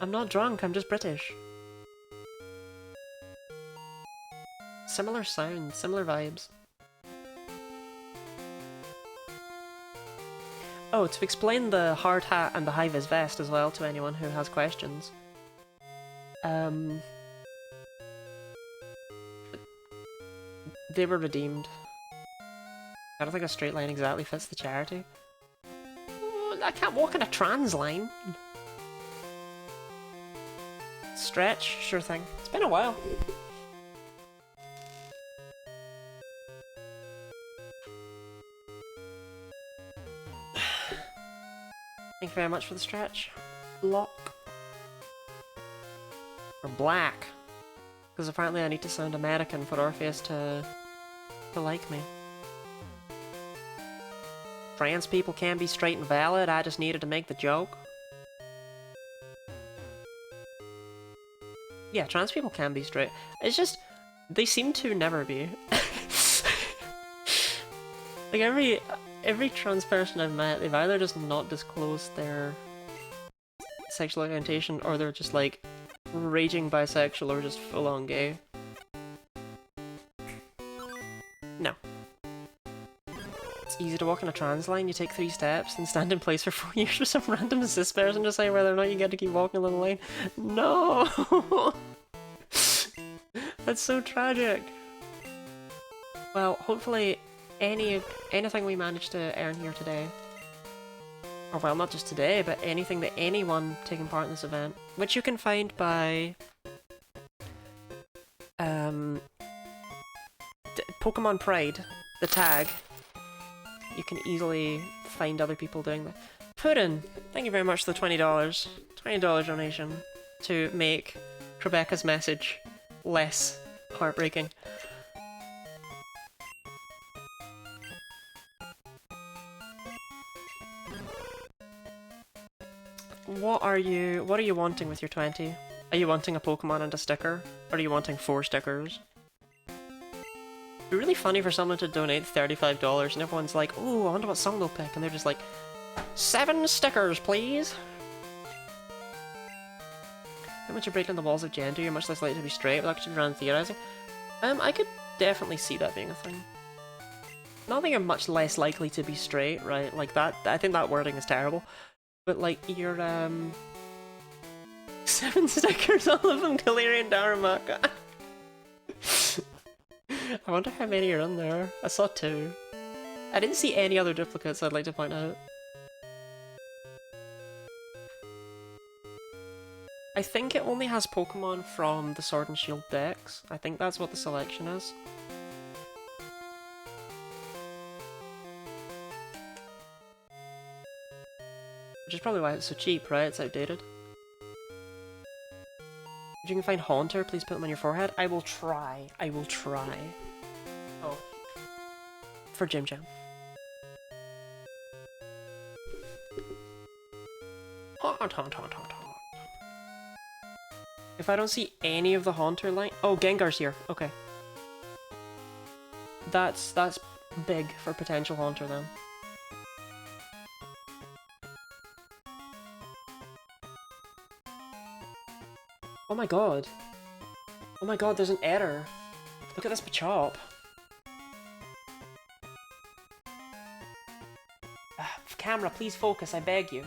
I'm not drunk, I'm just British. Similar sounds, similar vibes. Oh, to explain the hard hat and the high-vis vest as well to anyone who has questions. They were redeemed. I don't think a straight line exactly fits the charity. Oh, I can't walk in a trans line. Stretch? Sure thing. It's been a while. Thank you very much for the stretch. Block. Or black. Because apparently I need to sound American for Orpheus to like me. Trans people can be straight and valid, I just needed to make the joke. Yeah, trans people can be straight. It's just, they seem to never be. Like every trans person I've met, they've either just not disclosed their sexual orientation, or they're just like raging bisexual or just full on gay. No. It's easy to walk in a trans line, you take 3 steps and stand in place for 4 years for some random cis person to say whether or not you get to keep walking along the lane. No! That's so tragic. Well, hopefully anything we manage to earn here today, or well, not just today, but anything that anyone taking part in this event, which you can find by PKMNpride, the tag. You can easily find other people doing that. Puddin, thank you very much for the $20. $20 donation to make Rebecca's message less heartbreaking. What are you wanting with your 20? Are you wanting a Pokemon and a sticker? Or are you wanting 4 stickers? It'd be really funny for someone to donate $35 and everyone's like, ooh, I wonder what song they'll pick, and they're just like, 7 stickers, please! How much you're breaking the walls of gender, you're much less likely to be straight, without actually around theorizing. I could definitely see that being a thing. Not that you're much less likely to be straight, right? Like that, I think that wording is terrible. But like, you're, 7 stickers, all of them Galarian Darumaka. I wonder how many are in there. I saw 2. I didn't see any other duplicates I'd like to point out. I think it only has Pokemon from the Sword and Shield decks. I think that's what the selection is. Which is probably why it's so cheap, right? It's outdated. If you can find Haunter, please put them on your forehead. I will try. I will try. Oh. For Jim Jam. Haunt. If I don't see any of the Haunter line... Oh, Gengar's here. Okay. That's big for potential Haunter then. Oh my god. Oh my god, there's an error. Look at this Machop. Camera, please focus, I beg you.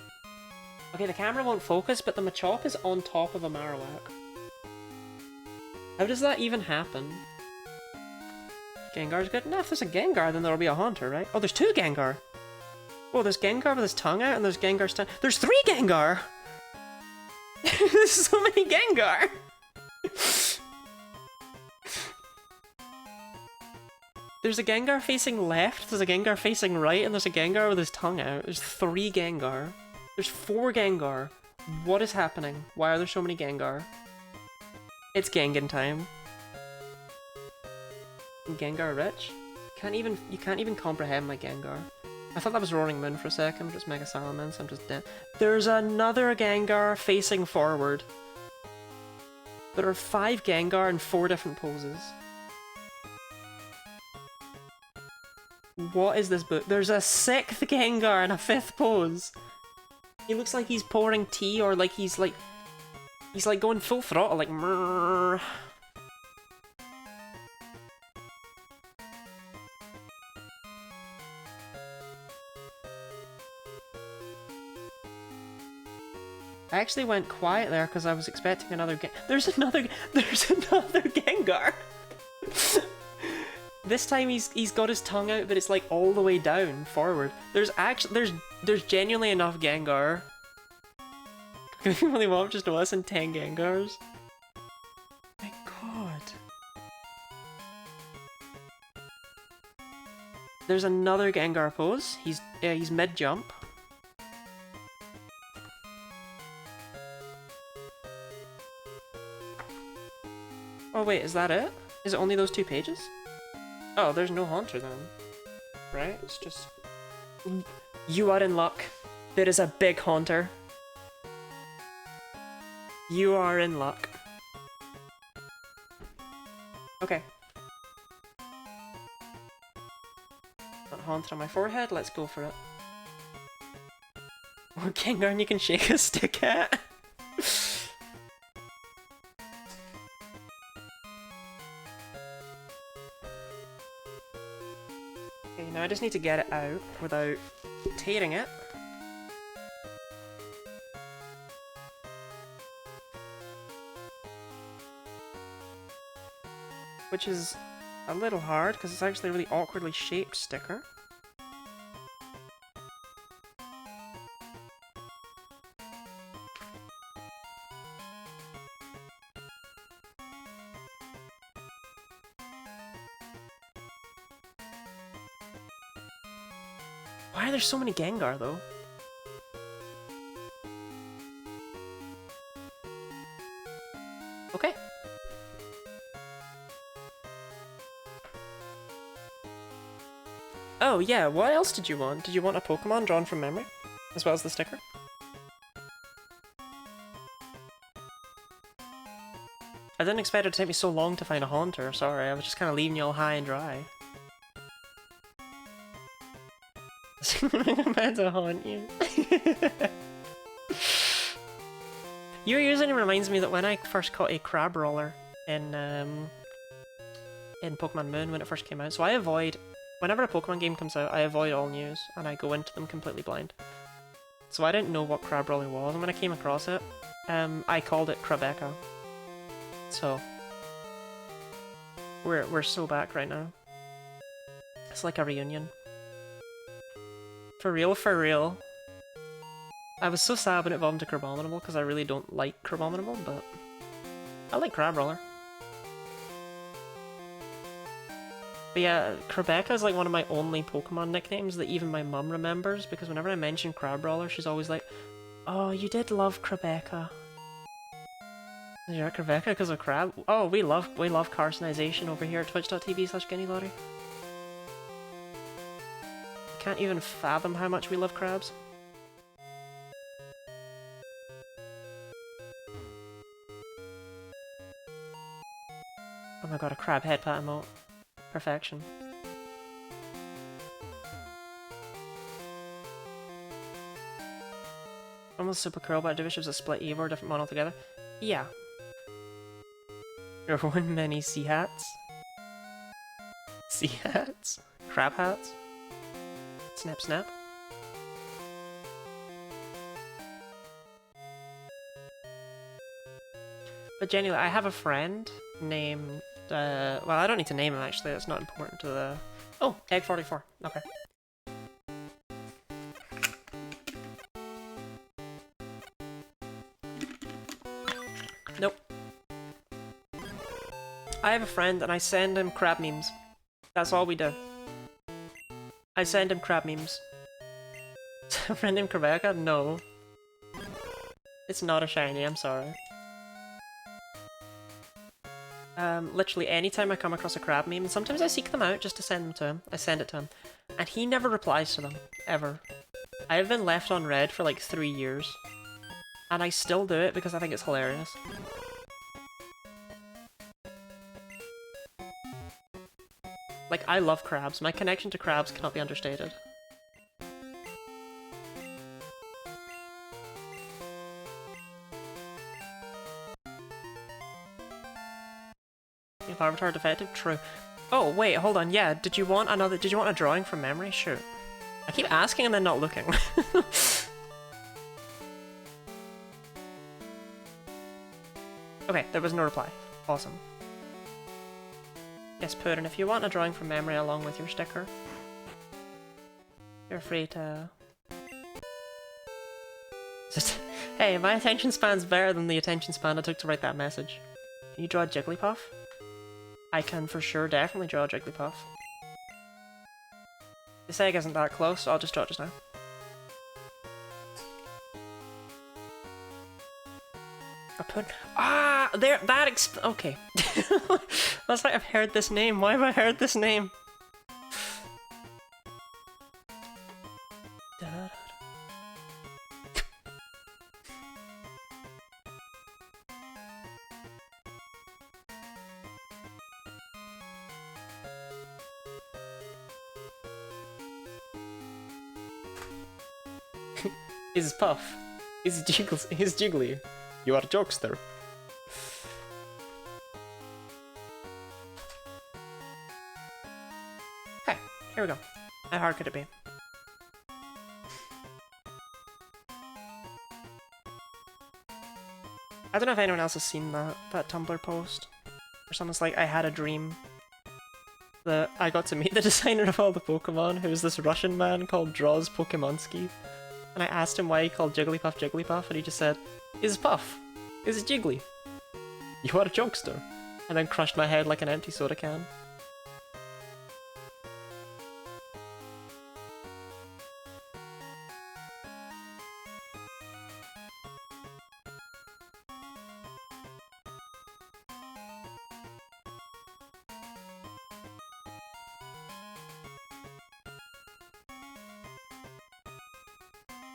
Okay, the camera won't focus, but the Machop is on top of a Marowak. How does that even happen? Gengar's good enough. If there's a Gengar, then there'll be a Haunter, right? Oh, there's 2 Gengar! Oh, there's Gengar with his tongue out, and there's Gengar stand- There's 3 Gengar! There's so many Gengar! There's a Gengar facing left, there's a Gengar facing right, and there's a Gengar with his tongue out. There's 3 Gengar. There's 4 Gengar. What is happening? Why are there so many Gengar? It's Gengar time. Gengar rich? You can't even comprehend my Gengar. I thought that was Roaring Moon for a second, but it's Mega Salamence, I'm just dead. There's another Gengar facing forward. There are 5 Gengar in 4 different poses. What is this book? There's a 6th Gengar in a 5th pose! He looks like he's pouring tea, or like he's like going full throttle, like mrrr. I actually went quiet there because I was expecting another There's another Gengar! This time he's got his tongue out, but it's like all the way down, forward. There's genuinely enough Gengar. Can you really want just less than 10 Gengars? My god. There's another Gengar pose. He's mid-jump. Oh wait, is that it? Is it only those 2 pages? Oh, there's no Haunter then. Right? It's just... You are in luck. There is a big Haunter. You are in luck. Okay. Got Haunter on my forehead, let's go for it. More Gengar you can shake a stick at? Okay, now I just need to get it out without tearing it. Which is a little hard, because it's actually a really awkwardly shaped sticker. Why are there so many Gengar, though? Okay. Oh yeah, what else did you want? Did you want a Pokemon drawn from memory? As well as the sticker? I didn't expect it to take me so long to find a Haunter, sorry, I was just kind of leaving you all high and dry. I'm about to haunt you. Your username reminds me that when I first caught a Crabrawler in Pokemon Moon when it first came out, so I avoid... Whenever a Pokemon game comes out, I avoid all news, and I go into them completely blind. So I didn't know what Crabrawler was, and when I came across it, I called it Crabecca. So... We're so back right now. It's like a reunion. For real, for real. I was so sad when it evolved to Crabominable, because I really don't like Crabominable, but... I like Crabrawler. But yeah, Crabecca is like one of my only Pokemon nicknames that even my mum remembers, because whenever I mention Crabrawler, she's always like, "Oh, you did love Crabecca." Yeah, Crabecca because of crab. Oh, we love Carsonization over here at twitch.tv/GuineaLottie. Can't even fathom how much we love crabs. Oh my god, a crab head pat emote. Perfection. Almost super cool, but I wish it was a split Evo or a different one altogether. Yeah. There were many sea hats. Sea hats? Crab hats? Snap snap. But genuinely, I have a friend named... well, I don't need to name him actually, that's not important to the... Oh, Egg 44. Okay. Nope. I have a friend and I send him crab memes. That's all we do. I send him crab memes. A friend named Crabecca? No. It's not a shiny, I'm sorry. Literally anytime I come across a crab meme, and sometimes I seek them out just to send them to him. I send it to him. And he never replies to them. Ever. I've been left on red for like 3 years. And I still do it because I think it's hilarious. Like, I love crabs. My connection to crabs cannot be understated. If Avatar defective? True. Oh, wait, hold on. Yeah, did you want a drawing from memory? Sure. I keep asking and then not looking. Okay, there was no reply. Awesome. Yes, Puddin', if you want a drawing from memory along with your sticker, you're free to... Hey, my attention span's better than the attention span it took to write that message. Can you draw a Jigglypuff? I can for sure definitely draw a Jigglypuff. This egg isn't that close, so I'll just draw it just now. A Puddin'. Ah! There! Okay. That's like I've heard this name. Why have I heard this name? Is Puff. Is Jiggly. You are a jokester. Okay, here we go. How hard could it be? I don't know if anyone else has seen that Tumblr post. Where someone's like, I had a dream that I got to meet the designer of all the Pokemon, who was this Russian man called Draws Pokemonski. And I asked him why he called Jigglypuff Jigglypuff, and he just said, "Is Puff. Is Jiggly. You are a jokester." And then crushed my head like an empty soda can.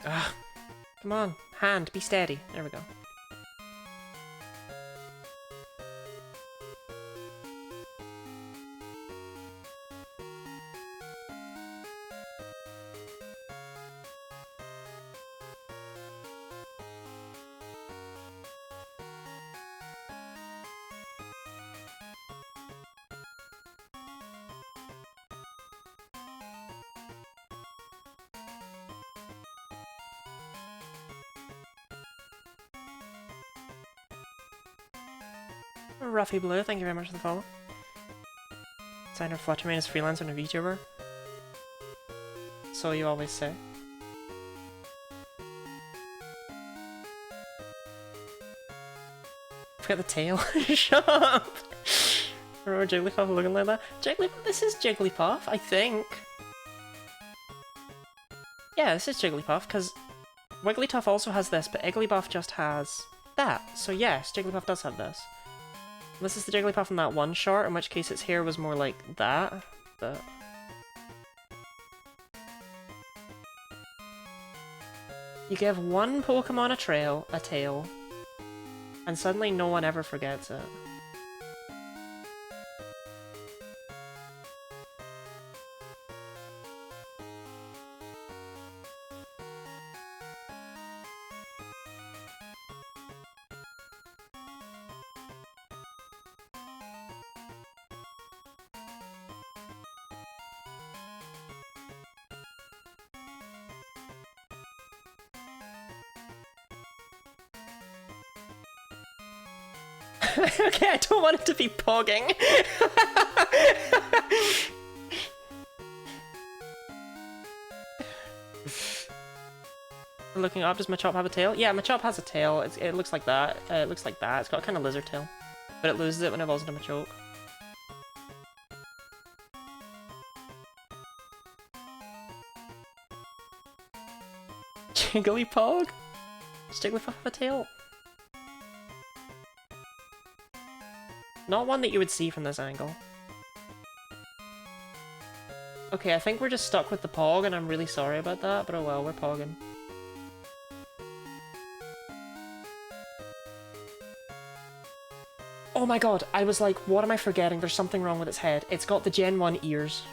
Ah, come on, hand, be steady. There we go. Ruffy Blue, thank you very much for the follow. Designer Fluttermane is freelancer and a VTuber. So you always say. Forget the tail. Shut up! Remember Jigglypuff looking like that? Jigglypuff, this is Jigglypuff, I think. Yeah, this is Jigglypuff, because Wigglytuff also has this, but Igglybuff just has that. So yes, Jigglypuff does have this. This is the Jigglypuff from that one short, in which case its hair was more like that, but... You give one Pokemon a tail, and suddenly no one ever forgets it. Okay, I don't want it to be pogging. Looking up, does Machop have a tail? Yeah, Machop has a tail. It looks like that. It looks like that. It's got a kind of lizard tail. But it loses it when it evolves into Machop. Jigglypog? Stigglypuff have a tail? Not one that you would see from this angle. Okay, I think we're just stuck with the Pog, and I'm really sorry about that, but oh well, we're Pogging. Oh my god, I was like, what am I forgetting? There's something wrong with its head. It's got the Gen 1 ears.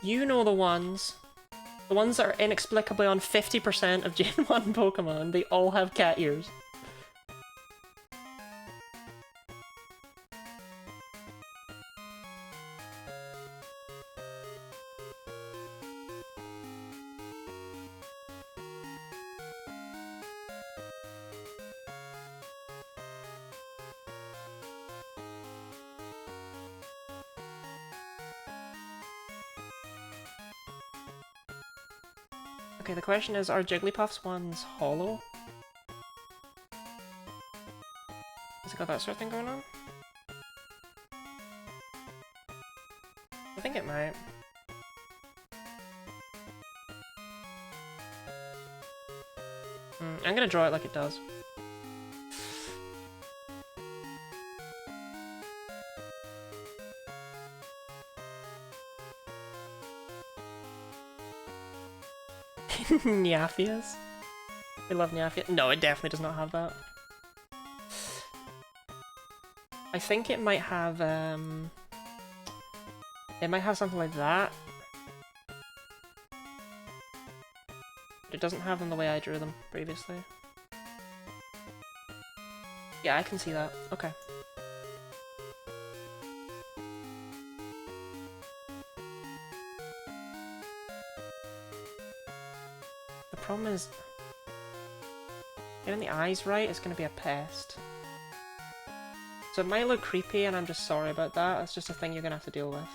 You know the ones. The ones that are inexplicably on 50% of Gen 1 Pokemon. They all have cat ears. Okay, the question is, are Jigglypuff's ones hollow? Has it got that sort of thing going on? I think it might. I'm gonna draw it like it does. Nyafias? I love Nyafia. No, it definitely does not have that. I think it might have, it might have something like that. But it doesn't have them the way I drew them previously. Yeah, I can see that. Okay. The problem is, getting the eyes right is going to be a pest. So it might look creepy and I'm just sorry about that, it's just a thing you're going to have to deal with.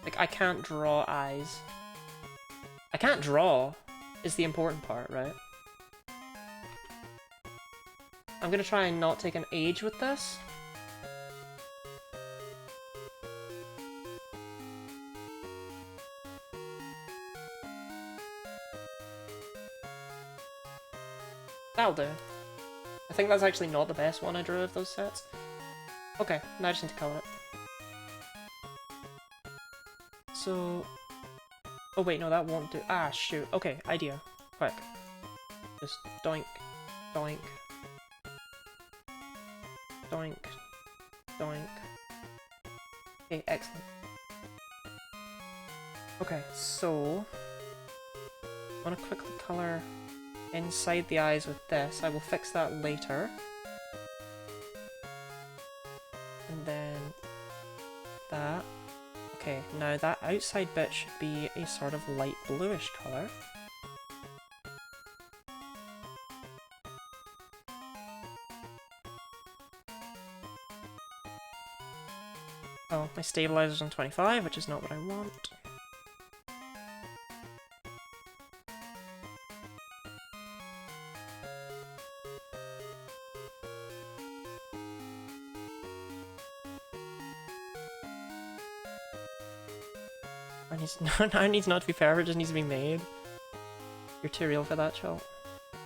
Like, I can't draw eyes. I can't draw, is the important part, right? I'm going to try and not take an age with this. That'll do. I think that's actually not the best one I drew of those sets. Okay, now I just need to color it. So... Oh wait, no, that won't do. Ah, shoot. Okay, idea. Quick. Just doink, doink, doink, doink. Okay, excellent. Okay, so... I want to quickly color inside the eyes with this. I will fix that later. And then that. Okay, now that outside bit should be a sort of light bluish colour. Oh, my stabilizer's on 25, which is not what I want. Now it needs not to be perfect, it just needs to be made. You're too real for that, Chult.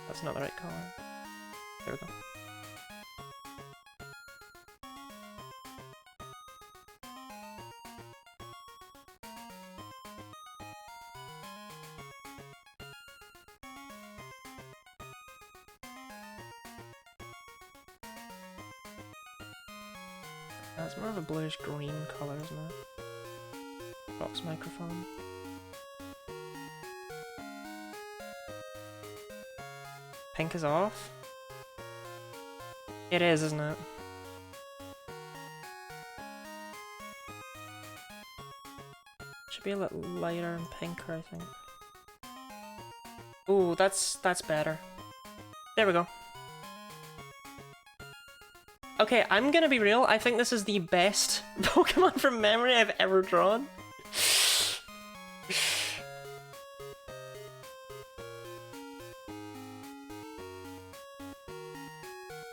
That's not the right colour. There we go. That's more of a bluish green colour, isn't it? Box microphone. Pink is off? It is, isn't it? Should be a little lighter and pinker, I think. Ooh, that's better. There we go. Okay, I'm gonna be real, I think this is the best Pokemon from memory I've ever drawn.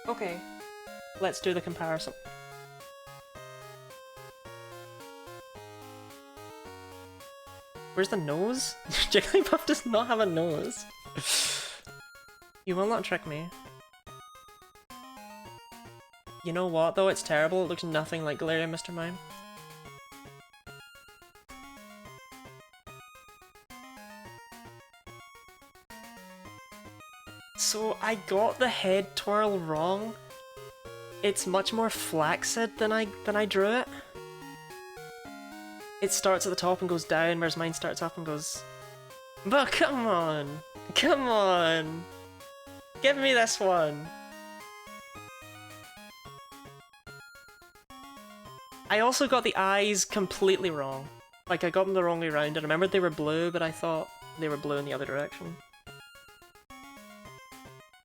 Okay, let's do the comparison. Where's the nose? Jigglypuff does not have a nose. You will not trick me. You know what though? It's terrible. It looks nothing like Galarian Mr. Mime. So I got the head twirl wrong. It's much more flaccid than I drew it. It starts at the top and goes down, whereas mine starts up and goes... But come on! Come on! Give me this one! I also got the eyes completely wrong. Like, I got them the wrong way around. I remembered they were blue, but I thought they were blue in the other direction.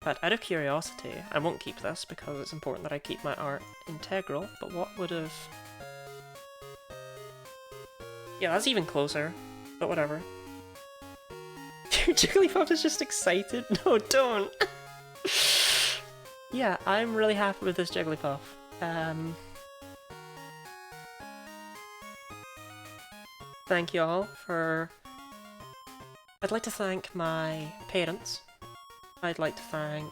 But out of curiosity, I won't keep this because it's important that I keep my art integral, but what would have... Yeah, that's even closer, but whatever. Dude, Jigglypuff is just excited. No, don't! Yeah, I'm really happy with this Jigglypuff. Thank you all for... I'd like to thank my parents. I'd like to thank...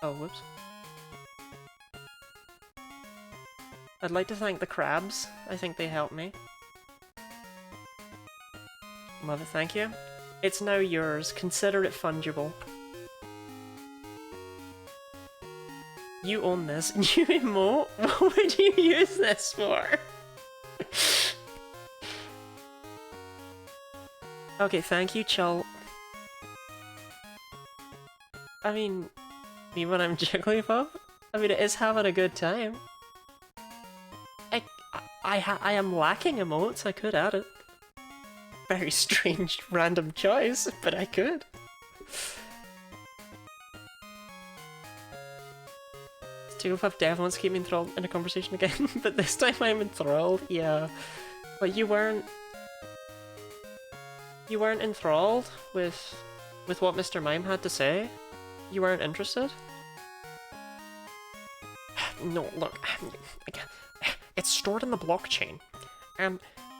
Oh, whoops. I'd like to thank the crabs. I think they helped me. Love it, thank you. It's now yours. Consider it fungible. You own this. You emote? What would you use this for? Okay, thank you, Chul. I mean, me when I'm Jigglypuff? I mean, it is having a good time. I am lacking emotes, I could add it. Very strange, random choice, but I could. Jigglypuff definitely wants to keep me enthralled in a conversation again, but this time I'm enthralled, yeah. But you weren't enthralled with what Mr. Mime had to say? You weren't interested? No, look, it's stored in the blockchain, and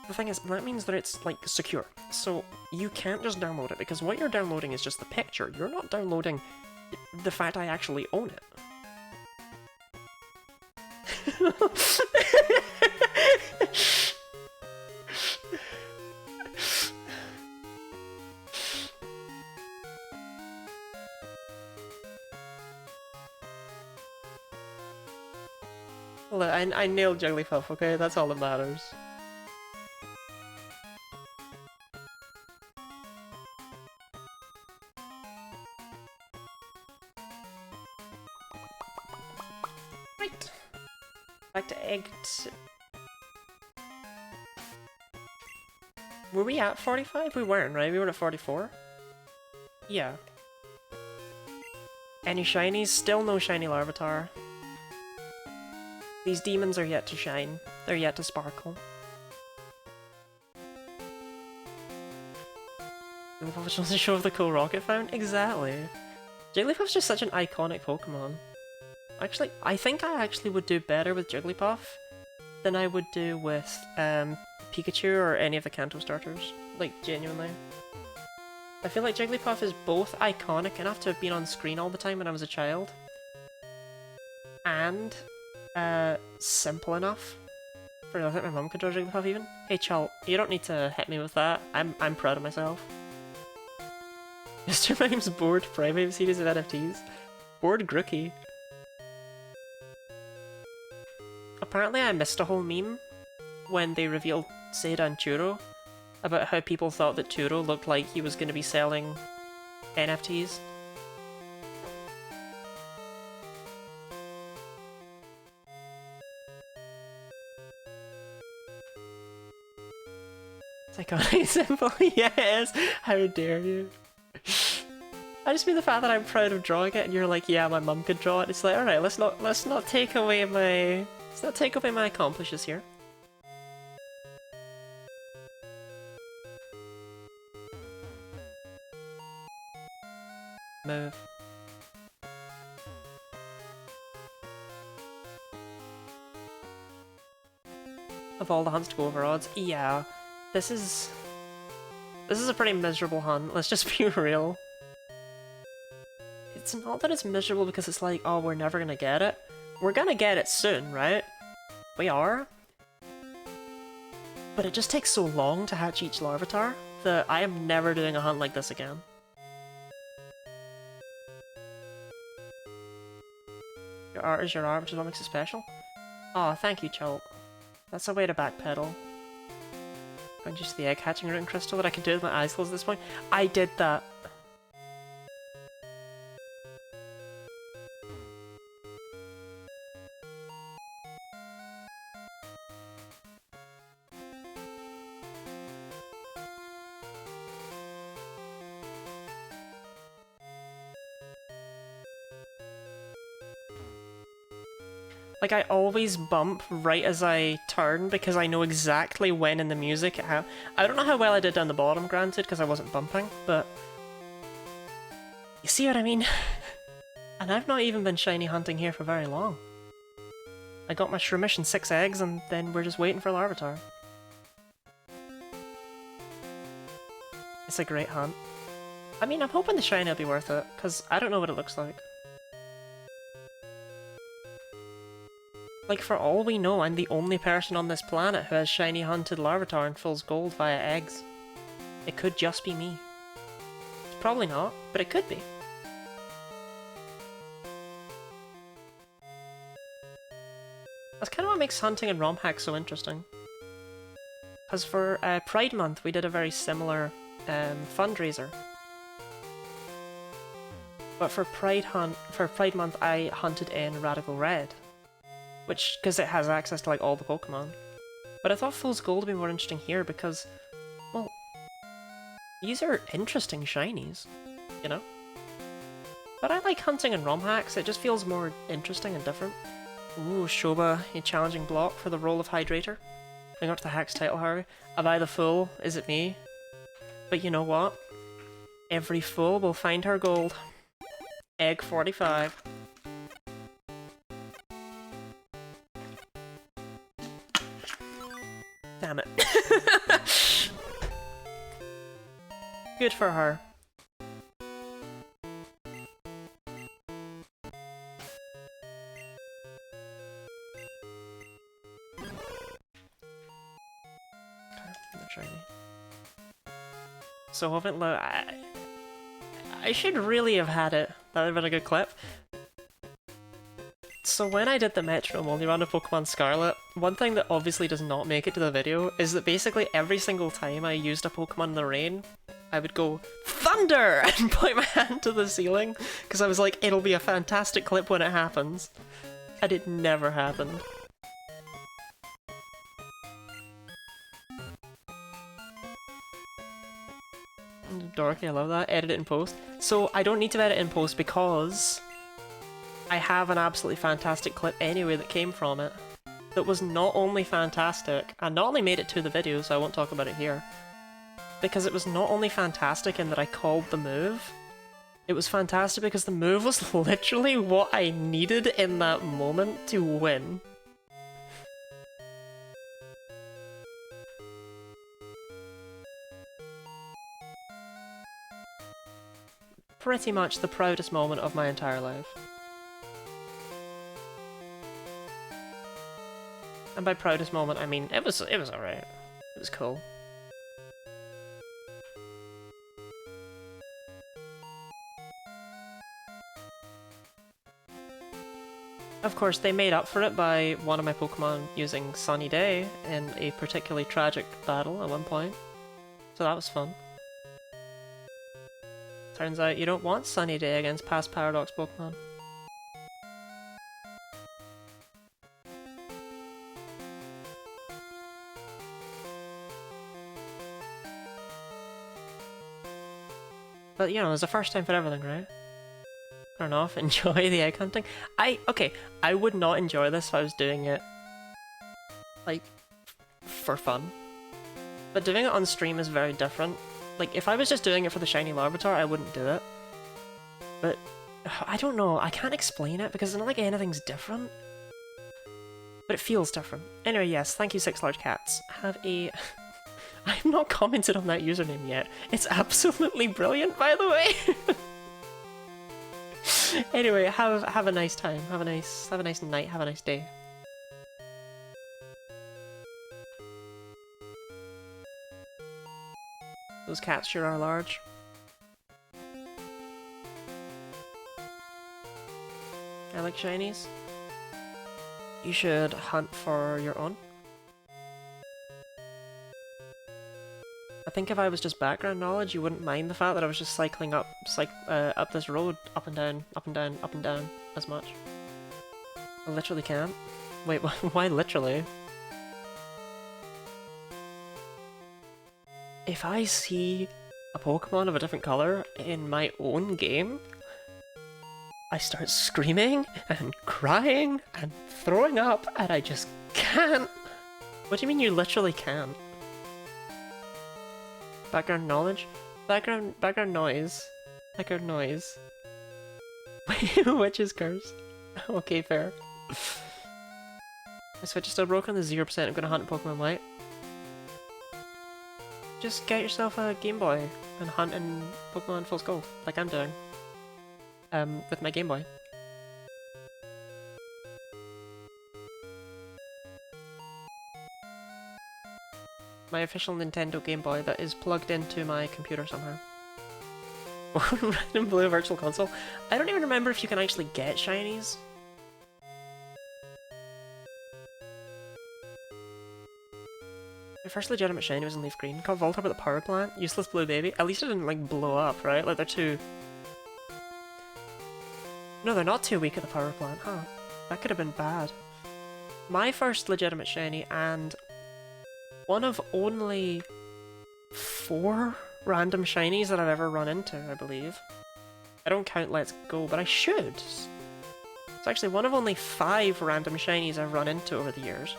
the thing is, that means that it's, like, secure. So you can't just download it, because what you're downloading is just the picture. You're not downloading the fact I actually own it. Look, I nailed Jigglypuff, okay? That's all that matters. Right. Back to egg. Were we at 45? We weren't, right? We were at 44? Yeah. Any shinies? Still no shiny Larvitar. These demons are yet to shine. They're yet to sparkle. Jigglypuff just wants to show off the cool rocket found? Exactly. Jigglypuff's just such an iconic Pokemon. Actually, I think I actually would do better with Jigglypuff than I would do with Pikachu or any of the Kanto starters. Like, genuinely. I feel like Jigglypuff is both iconic enough to have been on screen all the time when I was a child, and simple enough for I think my mum could draw Jigglypuff even. Hey Chal, you don't need to hit me with that. I'm proud of myself. Mr. Mime's bored private series of NFTs. Bored Grookie. Apparently I missed a whole meme when they revealed Seda and Churro about how people thought that Churro looked like he was going to be selling NFTs. It's iconic, simple. Yeah, it is. How dare you? I just mean the fact that I'm proud of drawing it, and you're like, yeah, my mum could draw it. It's like, all right, let's not take away my accomplishments here. Move. Of all the hunts to go over odds, yeah, this is This is a pretty miserable hunt, let's just be real. It's not that it's miserable because it's like, oh, we're never gonna get it. We're gonna get it soon, right? We are. But it just takes so long to hatch each Larvitar that I am never doing a hunt like this again. Your art is your art, which is what makes it special. Aw, thank you, Cholt. That's a way to backpedal. I'm just the egg hatching route in Crystal that I can do with my eyes closed at this point. I did that. Like, I always bump right as I turn because I know exactly when in the music it I don't know how well I did down the bottom, granted, because I wasn't bumping, but... You see what I mean? And I've not even been shiny hunting here for very long. I got my Shroomish and 6 eggs, and then we're just waiting for Larvitar. It's a great hunt. I mean, I'm hoping the shiny will be worth it, because I don't know what it looks like. Like, for all we know, I'm the only person on this planet who has shiny hunted Larvitar and Fool's Gold via eggs. It could just be me. It's probably not, but it could be. That's kind of what makes hunting in ROM hacks so interesting. Because for Pride Month, we did a very similar fundraiser. But for Pride Month, I hunted in Radical Red. Which, because it has access to like all the Pokemon. But I thought Fool's Gold would be more interesting here because, well, these are interesting shinies, you know? But I like hunting in ROM hacks, it just feels more interesting and different. Ooh, Shoba, a challenging block for the role of Hydrator. Going up to the hack's title, Harry. Am I the fool? Is it me? But you know what? Every fool will find her gold. Egg 45. Damn it. Good for her. Shiny. So haven't I should really have had it. That would have been a good clip. So when I did the Metronome only run of Pokemon Scarlet, one thing that obviously does not make it to the video is that basically every single time I used a Pokemon in the rain, I would go, Thunder! And point my hand to the ceiling, because I was like, it'll be a fantastic clip when it happens. And it never happened. Dorky, I love that. Edit it in post. So I don't need to edit in post because I have an absolutely fantastic clip anyway that came from it. That was not only fantastic, and not only made it to the video, so I won't talk about it here, because it was not only fantastic in that I called the move, it was fantastic because the move was literally what I needed in that moment to win. Pretty much the proudest moment of my entire life. And by proudest moment, I mean, it was alright. It was cool. Of course, they made up for it by one of my Pokemon using Sunny Day in a particularly tragic battle at one point. So that was fun. Turns out you don't want Sunny Day against past Paradox Pokemon. But, you know, there's a first time for everything, right? Turn off, enjoy the egg hunting. Okay, I would not enjoy this if I was doing it, like, for fun. But doing it on stream is very different. Like, if I was just doing it for the shiny Larvitar, I wouldn't do it. But, I don't know, I can't explain it because it's not like anything's different. But it feels different. Anyway, yes, thank you 6 large cats. Have a I've not commented on that username yet. It's absolutely brilliant, by the way. Anyway, have a nice time. Have a nice night. Have a nice day. Those cats sure are large. I like shinies. You should hunt for your own. I think if I was just background knowledge, you wouldn't mind the fact that I was just cycling up this road, up and down, up and down, up and down, as much. I literally can't. Wait, why literally? If I see a Pokemon of a different color in my own game, I start screaming and crying and throwing up, and I just can't. What do you mean you literally can't? Background knowledge? Background noise. Background noise. Witch's curse. Okay, fair. My Switch is still broken, the 0%. I'm gonna hunt Pokemon White. Just get yourself a Game Boy and hunt in Pokemon Full Skull, like I'm doing. With my Game Boy. My official Nintendo Game Boy that is plugged into my computer somehow. Red and blue virtual console. I don't even remember if you can actually get shinies. My first legitimate shiny was in Leaf Green, called Voltorb at the power plant. Useless blue baby. At least it didn't like blow up, right? Like they're too... No, they're not too weak at the power plant, huh? That could have been bad. My first legitimate shiny, and one of only 4 random shinies that I've ever run into, I believe. I don't count Let's Go, but I should. It's actually one of only 5 random shinies I've run into over the years.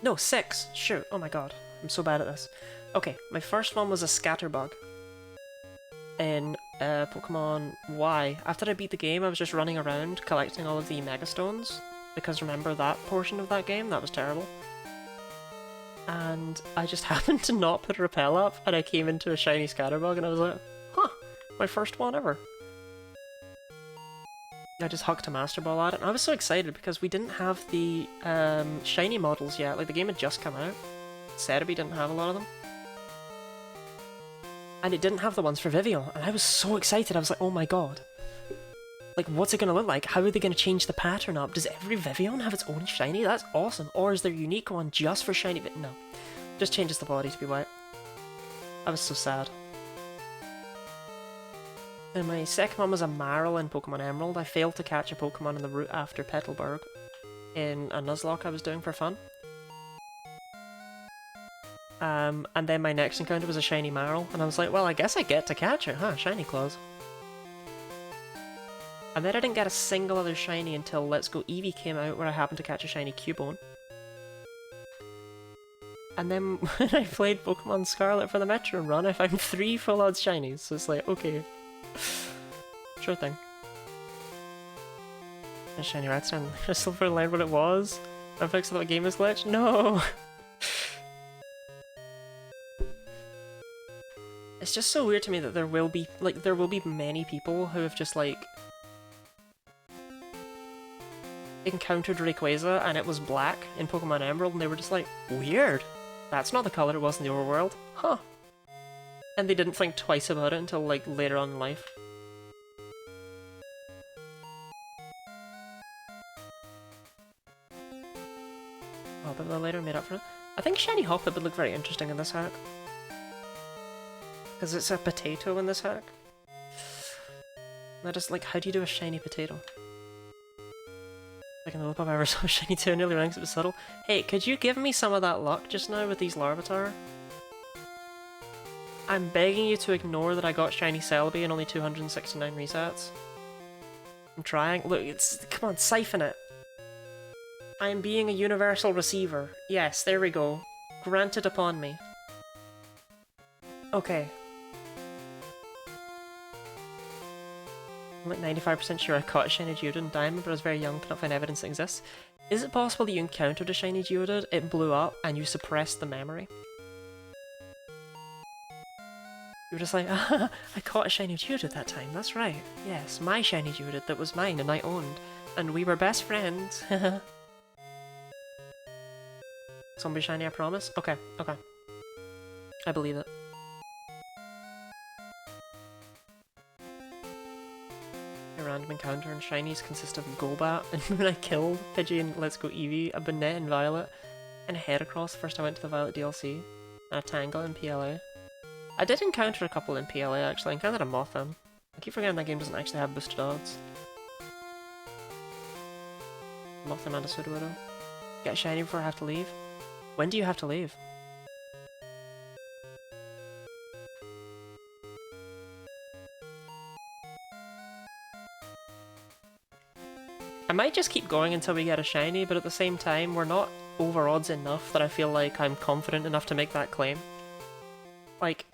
No, 6! Shoot, oh my god. I'm so bad at this. Okay, my first one was a Scatterbug in Pokemon Y. After I beat the game, I was just running around collecting all of the Mega Stones, because remember that portion of that game? That was terrible. And I just happened to not put a repel up, and I came into a shiny Scatterbug, and I was like, huh, my first one ever. I just hucked a Master Ball at it, and I was so excited because we didn't have the shiny models yet. Like, the game had just come out. Cerebi didn't have a lot of them. And it didn't have the ones for Vivillon, and I was so excited. I was like, oh my god. Like, what's it going to look like? How are they going to change the pattern up? Does every Vivillon have its own shiny? That's awesome. Or is there a unique one just for shiny? No. Just changes the body to be white. I was so sad. And my second one was a Marill in Pokemon Emerald. I failed to catch a Pokemon on the route after Petalburg in a Nuzlocke I was doing for fun. And then my next encounter was a shiny Marill, and I was like, well, I guess I get to catch it, huh? Shiny claws. And then I didn't get a single other shiny until Let's Go Eevee came out, where I happened to catch a shiny Cubone. And then when I played Pokemon Scarlet for the Metro run, I found 3 full odds shinies, so it's like, okay. Sure thing. A shiny Redstone. I still learned what it was. I fixed that the game is glitched. No! It's just so weird to me that there will be many people who have just, like, encountered Rayquaza and it was black in Pokemon Emerald, and they were just like, weird! That's not the color it was in the overworld. Huh. And they didn't think twice about it until, like, later on in life. Hoppip later made up for it. I think shiny Hoppip would look very interesting in this hack. Because it's a potato in this hack. And I just, like, how do you do a shiny potato? Like in the Lipop I ever saw shiny too, nearly ranks it was subtle. Hey, could you give me some of that luck just now with these Larvitar? I'm begging you to ignore that I got shiny Celebi and only 269 resets. I'm trying. Look, come on, siphon it. I am being a universal receiver. Yes, there we go. Granted upon me. Okay. I'm like 95% sure I caught a shiny Geodude in Diamond, but I was very young, could not find evidence it exists. Is it possible that you encountered a shiny Geodude, it blew up, and you suppressed the memory? You were just like, ah, I caught a shiny Geodude that time, that's right. Yes, my shiny Geodude that was mine and I owned. And we were best friends. Zombie shiny, I promise? Okay, okay. I believe it. A random encounter and shinies consist of Golbat, and when I killed Pidgey and Let's Go Eevee, a Banette and Violet, and a Heracross first I went to the Violet DLC, and a Tangle in PLA. I did encounter a couple in PLA actually, I encountered a Mothim. I keep forgetting that game doesn't actually have boosted odds. Mothim and a Sudowoodo. Get a shiny before I have to leave? When do you have to leave? I might just keep going until we get a shiny, but at the same time, we're not over odds enough that I feel like I'm confident enough to make that claim. Like,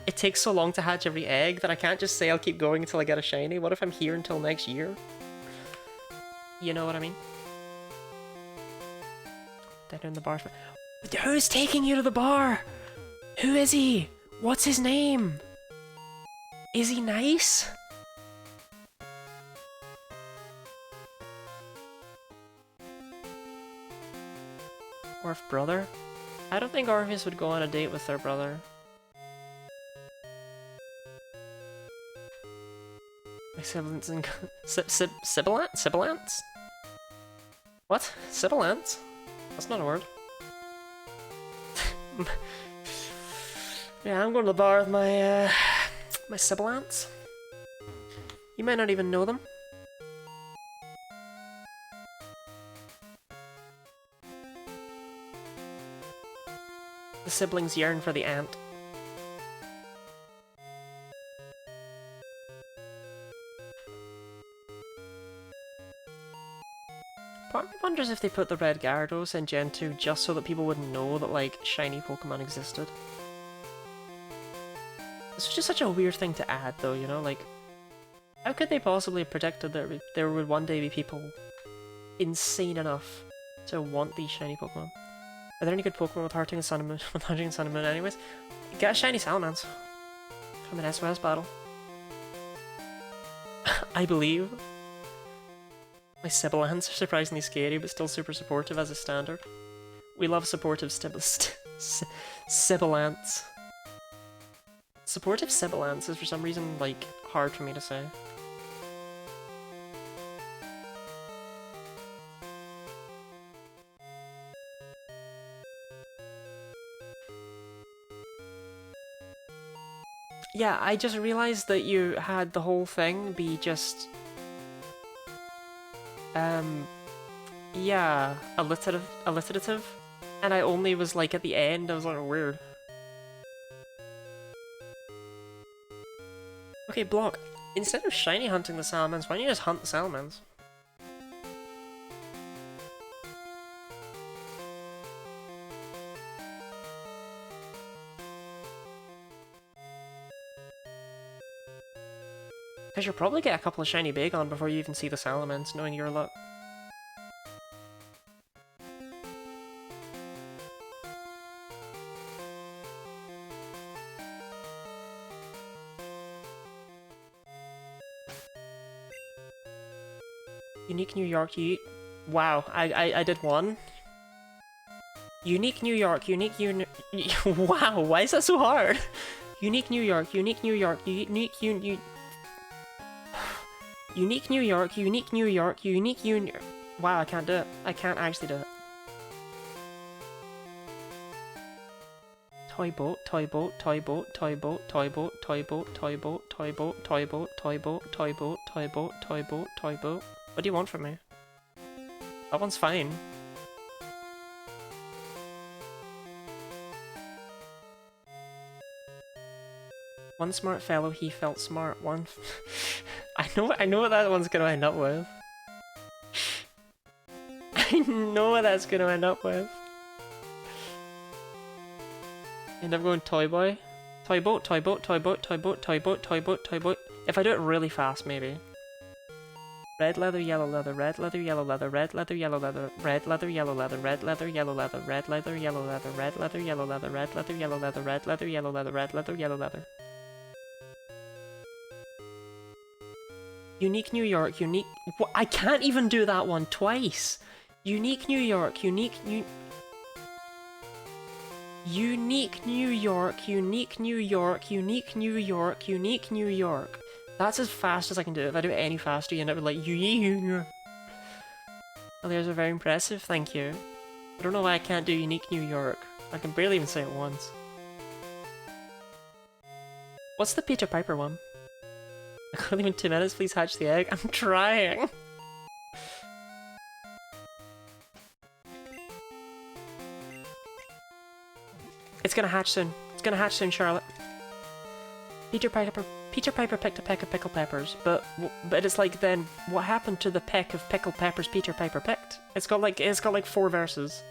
it takes so long to hatch every egg that I can't just say I'll keep going until I get a shiny. What if I'm here until next year? You know what I mean? Down in the bar. Who's taking you to the bar? Who is he? What's his name? Is he nice? Orph brother? I don't think Orpheus would go on a date with their brother. My siblings and Sibilants? What? Sibilants? That's not a word. Yeah, I'm going to the bar with my my Sibilants. You might not even know them. The siblings yearn for the aunt. Part of me wonders if they put the red Gyarados in Gen 2 just so that people wouldn't know that, like, shiny Pokemon existed. This was just such a weird thing to add, though, you know? Like, how could they possibly have predicted that there would one day be people insane enough to want these shiny Pokemon? Are there any good Pokemon with Hearting and Sun and Moon? With Hearting and Sun and Moon anyways? Get a shiny Salamence from an SOS battle. I believe. My Sibilants are surprisingly scary, but still super supportive as a standard. We love supportive Sibilants. Supportive Sibilants is for some reason, like, hard for me to say. Yeah, I just realized that you had the whole thing be just... yeah, alliterative, and I only was like at the end, I was like, weird. Okay, Block, instead of shiny hunting the Salamence, why don't you just hunt the Salamence? Because you'll probably get a couple of shiny Bagon before you even see the Salamence, knowing your luck. Unique New York, wow, I did one. Unique New York, wow, why is that so hard? Unique New York, unique New York, unique New York, unique New York, unique wow, I can't do it. I can't actually do it. Toy boat, toy boat, toy boat, toy boat, toy boat, toy boat, toy boat, toy boat, toy boat, toy boat, toy boat, toy boat, toy boat, toy boat. What do you want from me? That one's fine. One smart fellow, he felt smart. One. I know what that one's gonna end up with. I know what that's gonna end up with. End up going toy boy, toy boat, toy boat, toy boat, toy boat, toy boat, toy boat, toy boat. If I do it really fast, maybe. Red leather, yellow leather, red leather, yellow leather, red leather, yellow leather, red leather, yellow leather, red leather, yellow leather, red leather, yellow leather, red leather, yellow leather, red leather, yellow leather, red leather, yellow leather, red leather, yellow leather. Unique New York, unique... I can't even do that one twice! Unique New York, unique New York, unique New York, unique New York, unique New York. That's as fast as I can do it. If I do it any faster, you end up with like... Oh, those are very impressive, thank you. I don't know why I can't do unique New York. I can barely even say it once. What's the Peter Piper one? I can't even 2 minutes, please hatch the egg. I'm trying! It's gonna hatch soon. It's gonna hatch soon, Charlotte. Peter Piper picked a peck of pickled peppers, but it's like, then what happened to the peck of pickled peppers Peter Piper picked? It's got like 4 verses.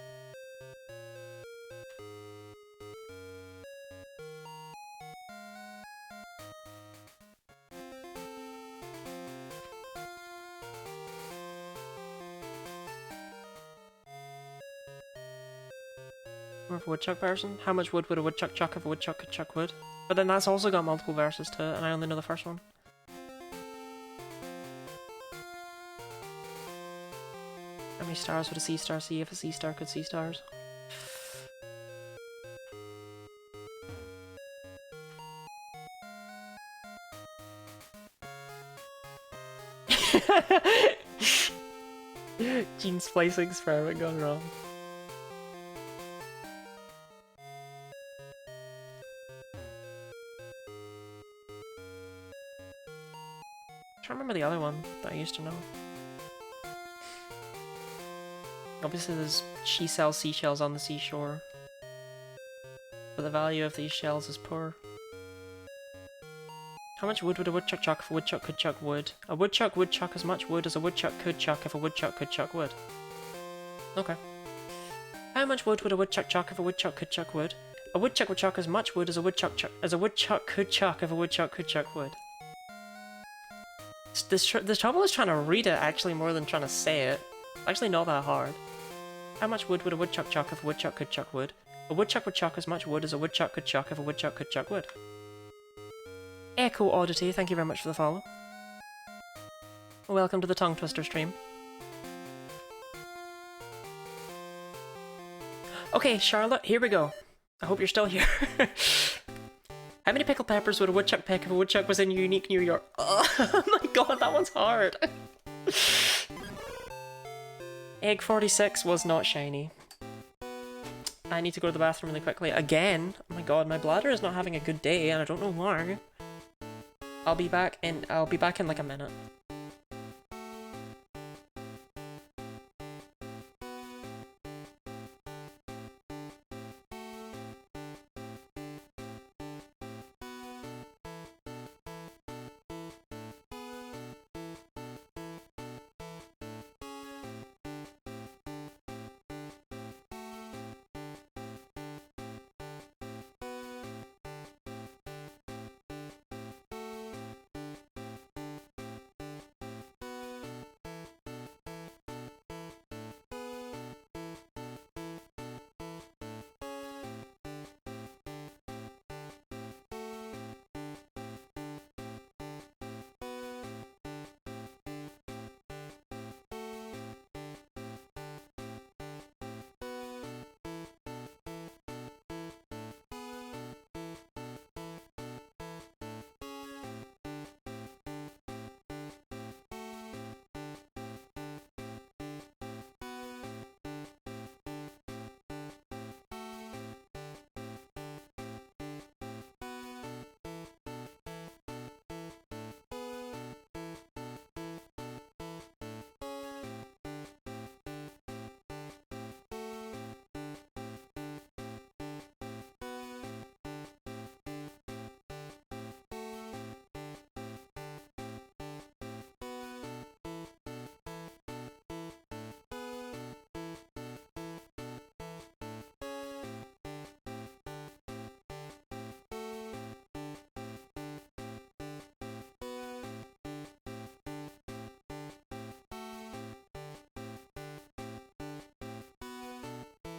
More of a woodchuck version? How much wood would a woodchuck chuck if a woodchuck could chuck wood? But then that's also got multiple verses to it, and I only know the first one. How many stars would a sea star see if a sea star could see stars? Gene splicing experiment gone wrong. I remember the other one that I used to know. Obviously she sells seashells on the seashore, but the value of these shells is poor. How much wood would a woodchuck chuck if a woodchuck could chuck wood? A woodchuck would chuck as much wood as a woodchuck could chuck if a woodchuck could chuck wood. Okay. How much wood would a woodchuck chuck if a woodchuck could chuck wood? A woodchuck would chuck as much wood as a woodchuck could chuck if a woodchuck could chuck wood. The trouble is trying to read it actually more than trying to say it. It's actually not that hard. How much wood would a woodchuck chuck if a woodchuck could chuck wood? A woodchuck would chuck as much wood as a woodchuck could chuck if a woodchuck could chuck wood. Echo Oddity, thank you very much for the follow. Welcome to the Tongue Twister stream. Okay, Charlotte, here we go. I hope you're still here. How many pickled peppers would a woodchuck pick if a woodchuck was in unique New York? Oh my god, that one's hard. Egg 46 was not shiny. I need to go to the bathroom really quickly. Again? Oh my god, my bladder is not having a good day and I don't know why. I'll be back in like a minute.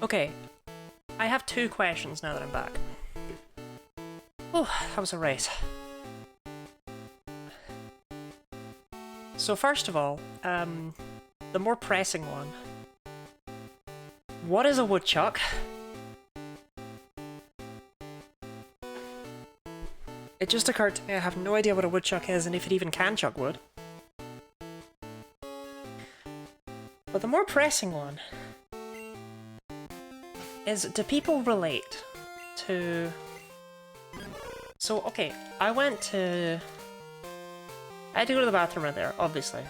Okay, I have two questions now that I'm back. Oh, that was a race. So first of all, the more pressing one. What is a woodchuck? It just occurred to me I have no idea what a woodchuck is and if it even can chuck wood. But the more pressing one is, do people relate to... So, okay, I had to go to the bathroom right there, obviously.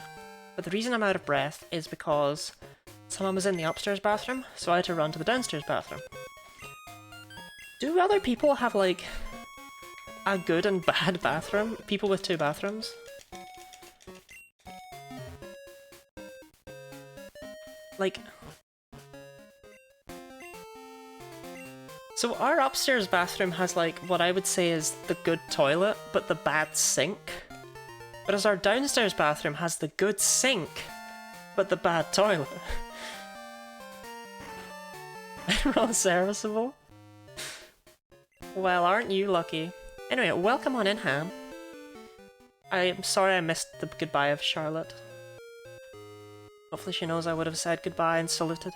But the reason I'm out of breath is because someone was in the upstairs bathroom, so I had to run to the downstairs bathroom. Do other people have, like, a good and bad bathroom? People with two bathrooms? Like... So our upstairs bathroom has, like, what I would say is the good toilet, but the bad sink. Whereas our downstairs bathroom has the good sink, but the bad toilet. They're all serviceable. Well, aren't you lucky? Anyway, welcome on in, Han. I'm sorry I missed the goodbye of Charlotte. Hopefully she knows I would have said goodbye and saluted.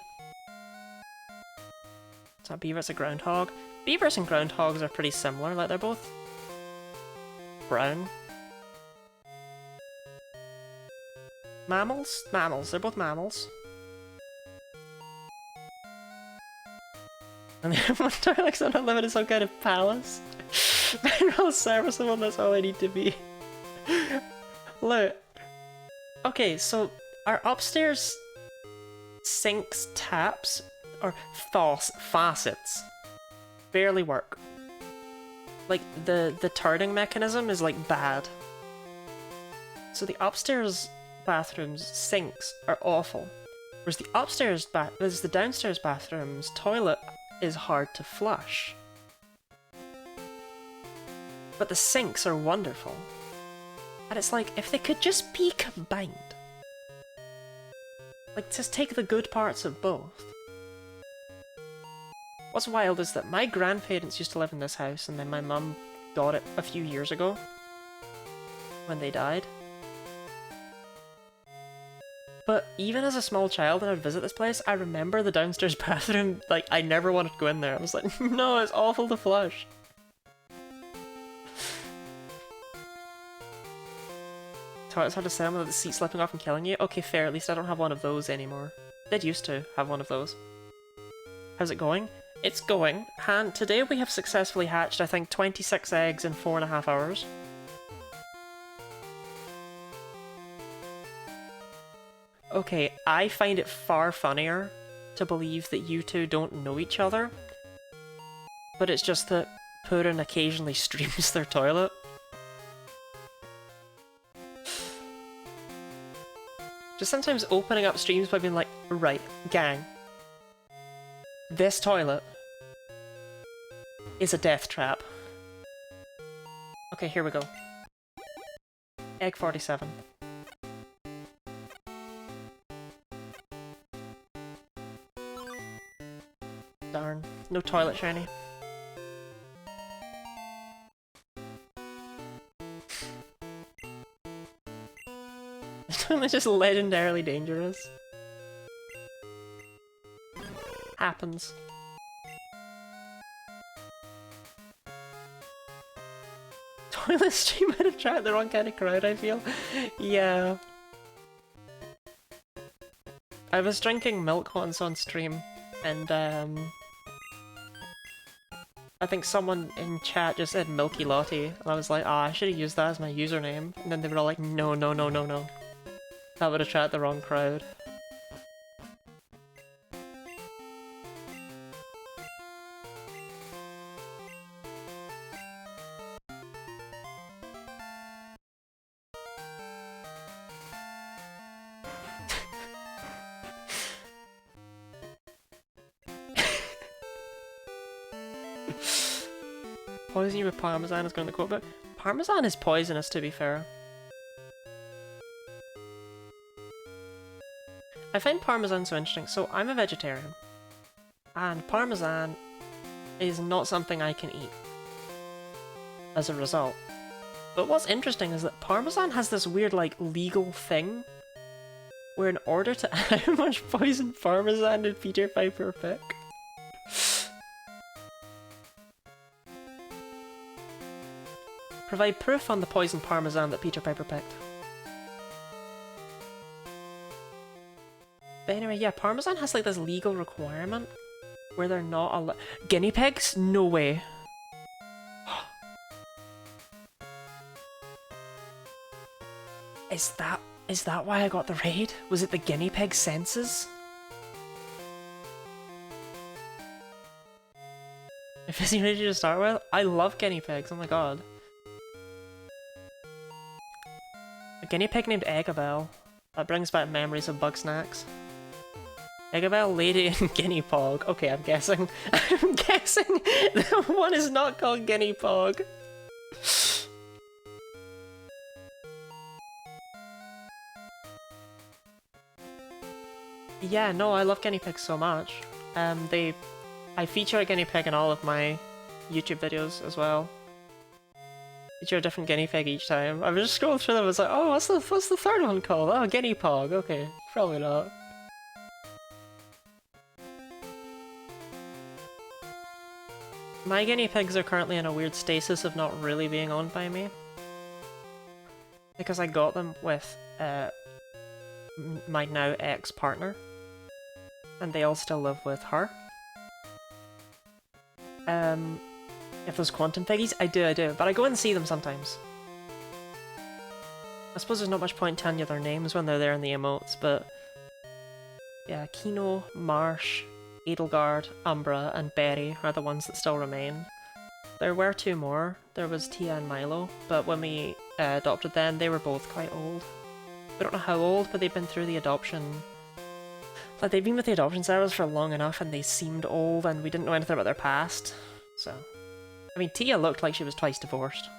Is that beaver? It's a groundhog. Beavers and groundhogs are pretty similar, like they're both brown. Mammals? Mammals. They're both mammals. And the other one looks unlimited, some kind of palace. They're all serviceable, that's all I need to be. Look. Okay, so our upstairs sinks, taps, or faucets barely work. Like, the turning mechanism is, like, bad. So the upstairs bathroom's sinks are awful. Whereas the downstairs bathroom's toilet is hard to flush. But the sinks are wonderful. And it's like, if they could just be combined. Like, just take the good parts of both. What's wild is that my grandparents used to live in this house, and then my mum got it a few years ago. When they died. But even as a small child when I'd visit this place, I remember the downstairs bathroom, like, I never wanted to go in there. I was like, no, it's awful to flush. Toilet's hard to sit on with the seat slipping off and killing you. Okay, fair, at least I don't have one of those anymore. Did used to have one of those. How's it going? It's going. Han, today we have successfully hatched, I think, 26 eggs in 4.5 hours. Okay, I find it far funnier to believe that you two don't know each other. But it's just that Purin occasionally streams their toilet. Just sometimes opening up streams by being like, right, gang. This toilet is a death trap. Okay, here we go. Egg 47. Darn. No toilet shiny. This toilet's just legendarily dangerous. Happens. Toilet stream might attract the wrong kind of crowd, I feel. Yeah. I was drinking milk once on stream, and I think someone in chat just said Milky Lottie, and I was like, I should have used that as my username. And then they were all like, no, no, no, no, no. That would attract the wrong crowd. Poison you with Parmesan is going to quote, but Parmesan is poisonous, to be fair. I find Parmesan so interesting. So I'm a vegetarian. and Parmesan is not something I can eat as a result. But what's interesting is that Parmesan has this weird, like, legal thing where in order to how much poison Parmesan did Peter Piper pick? Provide proof on the poison Parmesan that Peter Piper picked. But anyway, yeah, Parmesan has like this legal requirement where they're not allowed. Guinea pigs? No way. Is that why I got the raid? Was it the guinea pig senses? If it's easy to start with, I love guinea pigs. Oh my god. A guinea pig named Eggabell. That brings back memories of bug snacks. Eggabell, Lady, and Guinea Pog. Okay, I'm guessing. I'm guessing that one is not called Guinea Pog. Yeah, no, I love guinea pigs so much. I feature a guinea pig in all of my YouTube videos as well. Feature a different guinea pig each time. I was just scrolling through them. I was like, oh, what's the third one called? Oh, Guinea Pog. Okay, probably not. My guinea pigs are currently in a weird stasis of not really being owned by me. Because I got them with my now ex-partner. And they all still live with her. If those quantum piggies, I do, but I go and see them sometimes. I suppose there's not much point telling you their names when they're there in the emotes, but yeah, Kino, Marsh, Edelgard, Umbra, and Berry are the ones that still remain. There were two more. There was Tia and Milo, but when we adopted them, they were both quite old. We don't know how old, but they've been through the adoption. Like, they've been with the adoption service for long enough, and they seemed old, and we didn't know anything about their past, so... I mean, Tia looked like she was twice divorced.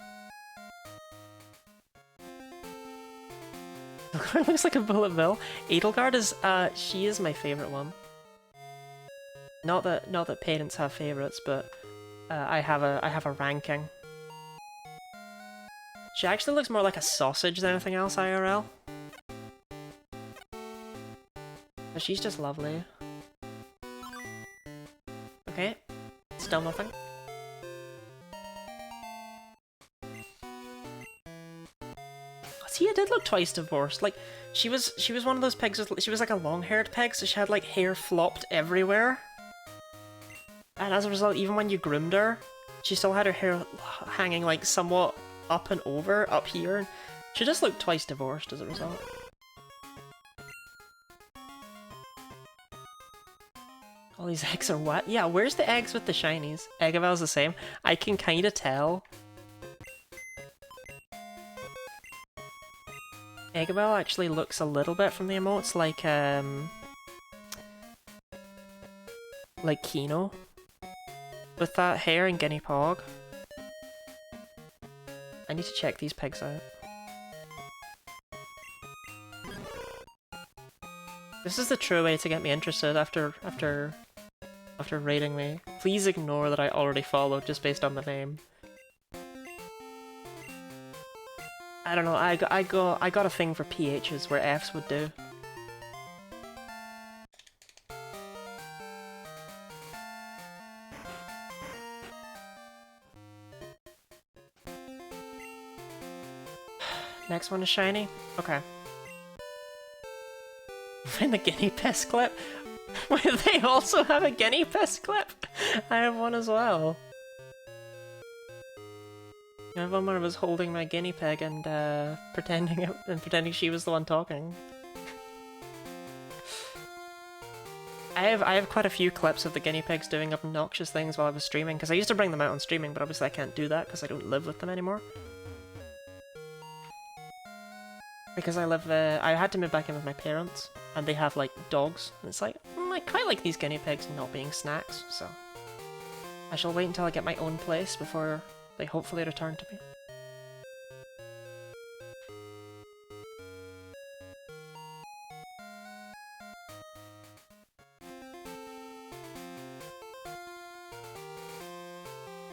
Edelgard looks like a bullet bill. Edelgard is, she is my favourite one. Not that parents have favourites, but I have a ranking. She actually looks more like a sausage than anything else IRL. But she's just lovely. Okay, still nothing. Tia did look twice divorced. Like, she was one of those pigs with, she was like a long-haired pig, so she had like hair flopped everywhere. And as a result, even when you groomed her, she still had her hair hanging like somewhat up and over, up here. She just looked twice divorced as a result. All these eggs are wet. Yeah, where's the eggs with the shinies? Eggabell's the same. I can kind of tell. Eggabell actually looks a little bit from the emotes like Kino. With that hair and Guinea Pog. I need to check these pigs out. This is the true way to get me interested after raiding me. Please ignore that I already followed just based on the name. I don't know, I got a thing for PHs where Fs would do. Next one is shiny? Okay. Find the guinea piss clip? Wait, they also have a guinea piss clip? I have one as well. I have one where I was holding my guinea pig and pretending she was the one talking. I have quite a few clips of the guinea pigs doing obnoxious things while I was streaming, because I used to bring them out on streaming, but obviously I can't do that because I don't live with them anymore. Because I had to move back in with my parents, and they have like dogs, and it's like, I quite like these guinea pigs not being snacks, so I shall wait until I get my own place before they hopefully return to me.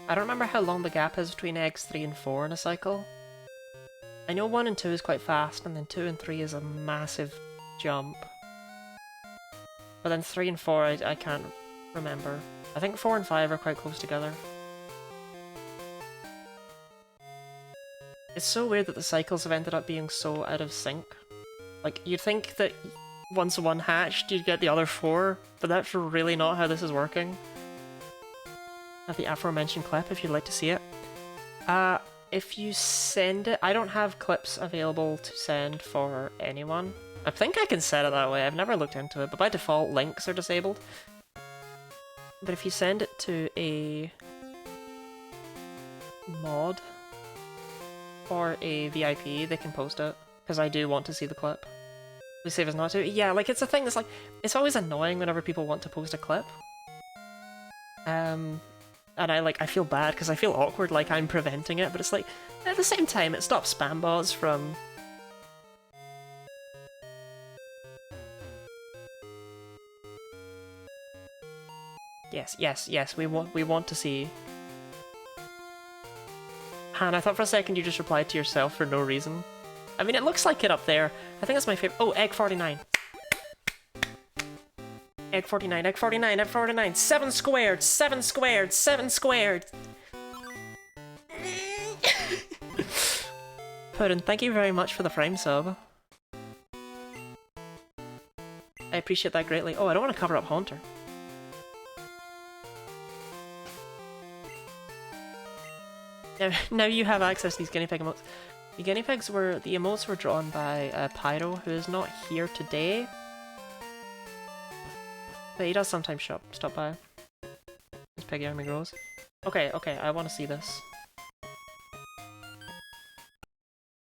I don't remember how long the gap is between eggs 3 and 4 in a cycle. I know 1 and 2 is quite fast, and then 2 and 3 is a massive jump. But then 3 and 4 I can't remember. I think 4 and 5 are quite close together. It's so weird that the cycles have ended up being so out of sync. Like, you'd think that once one hatched, you'd get the other 4, but that's really not how this is working. I have the aforementioned clip if you'd like to see it. If you send it, I don't have clips available to send for anyone. I think I can set it that way, I've never looked into it, but by default links are disabled. But if you send it to a mod or a VIP, they can post it, because I do want to see the clip. Please save us not to. Yeah, like, it's a thing that's like, it's always annoying whenever people want to post a clip. And I feel bad because I feel awkward like I'm preventing it, but it's like, at the same time, it stops spam bots from... Yes, we want to see. Han, I thought for a second you just replied to yourself for no reason. I mean, it looks like it up there. I think that's my favorite. Oh, egg 49. Egg 49, egg 49, egg 49. 7 squared, 7 squared, 7 squared. Puddin, thank you very much for the Prime sub. I appreciate that greatly. Oh, I don't want to cover up Haunter. Now you have access to these guinea pig emotes. The guinea pigs were, the emotes were drawn by Pyro, who is not here today. But he does sometimes stop by. His piggy army grows. Okay, I want to see this.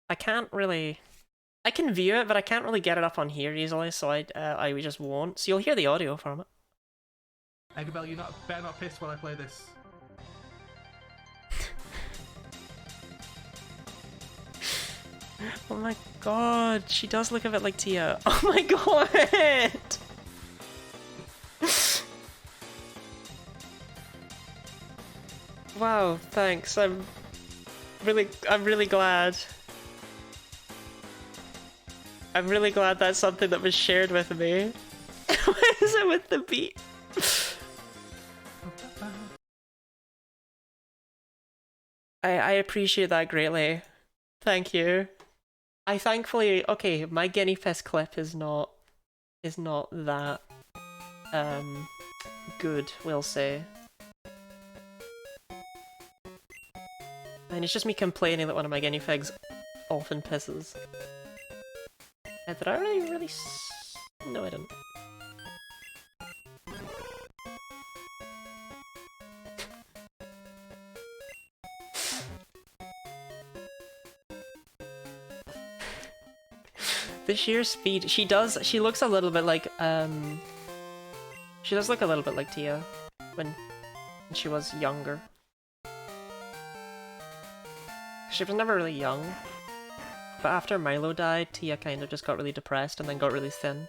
I can't really... I can view it, but I can't really get it up on here easily, so I just won't. So you'll hear the audio from it. Eggabell, you better not piss while I play this. Oh my god, she does look a bit like Tia. Oh my god! Wow, thanks. I'm really glad. I'm really glad that's something that was shared with me. What is it with the beat? I appreciate that greatly. Thank you. I thankfully, okay, my guinea piss clip is not that good, we'll say. And it's just me complaining that one of my guinea pigs often pisses. Did I really no, I didn't. The sheer speed, she looks a little bit like, she does look a little bit like Tia when she was younger. She was never really young, but after Milo died, Tia kind of just got really depressed and then got really thin.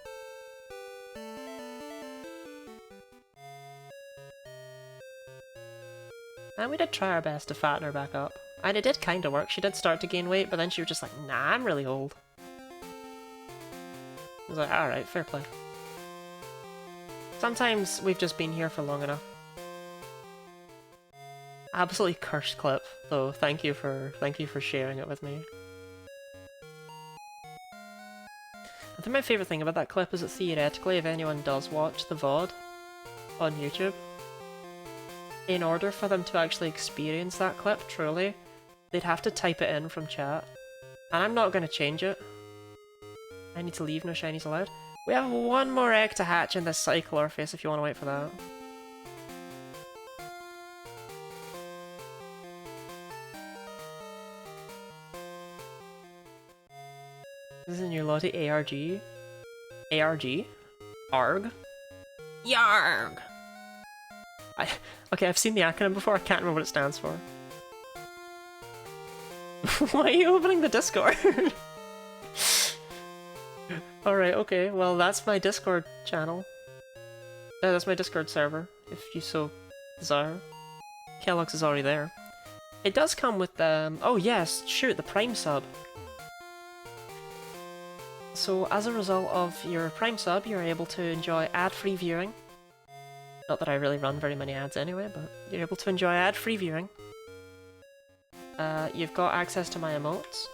And we did try our best to fatten her back up. And it did kind of work. She did start to gain weight, but then she was just like, nah, I'm really old. I was like, alright, fair play. Sometimes we've just been here for long enough. Absolutely cursed clip, though. Thank you for sharing it with me. I think my favourite thing about that clip is that theoretically, if anyone does watch the VOD on YouTube, in order for them to actually experience that clip truly, they'd have to type it in from chat. And I'm not going to change it. I need to leave, no shinies allowed. We have one more egg to hatch in this cycle, Orpheus, if you want to wait for that. This is a new Lottie ARG. ARG? ARG? YARG! Okay, I've seen the acronym before, I can't remember what it stands for. Why are you opening the Discord? Alright, okay, well that's my Discord channel. That's my Discord server, if you so desire. Kellogg's is already there. It does come with, oh yes, shoot, the Prime sub. So as a result of your Prime sub, you're able to enjoy ad-free viewing. Not that I really run very many ads anyway, but you're able to enjoy ad-free viewing. You've got access to my emotes.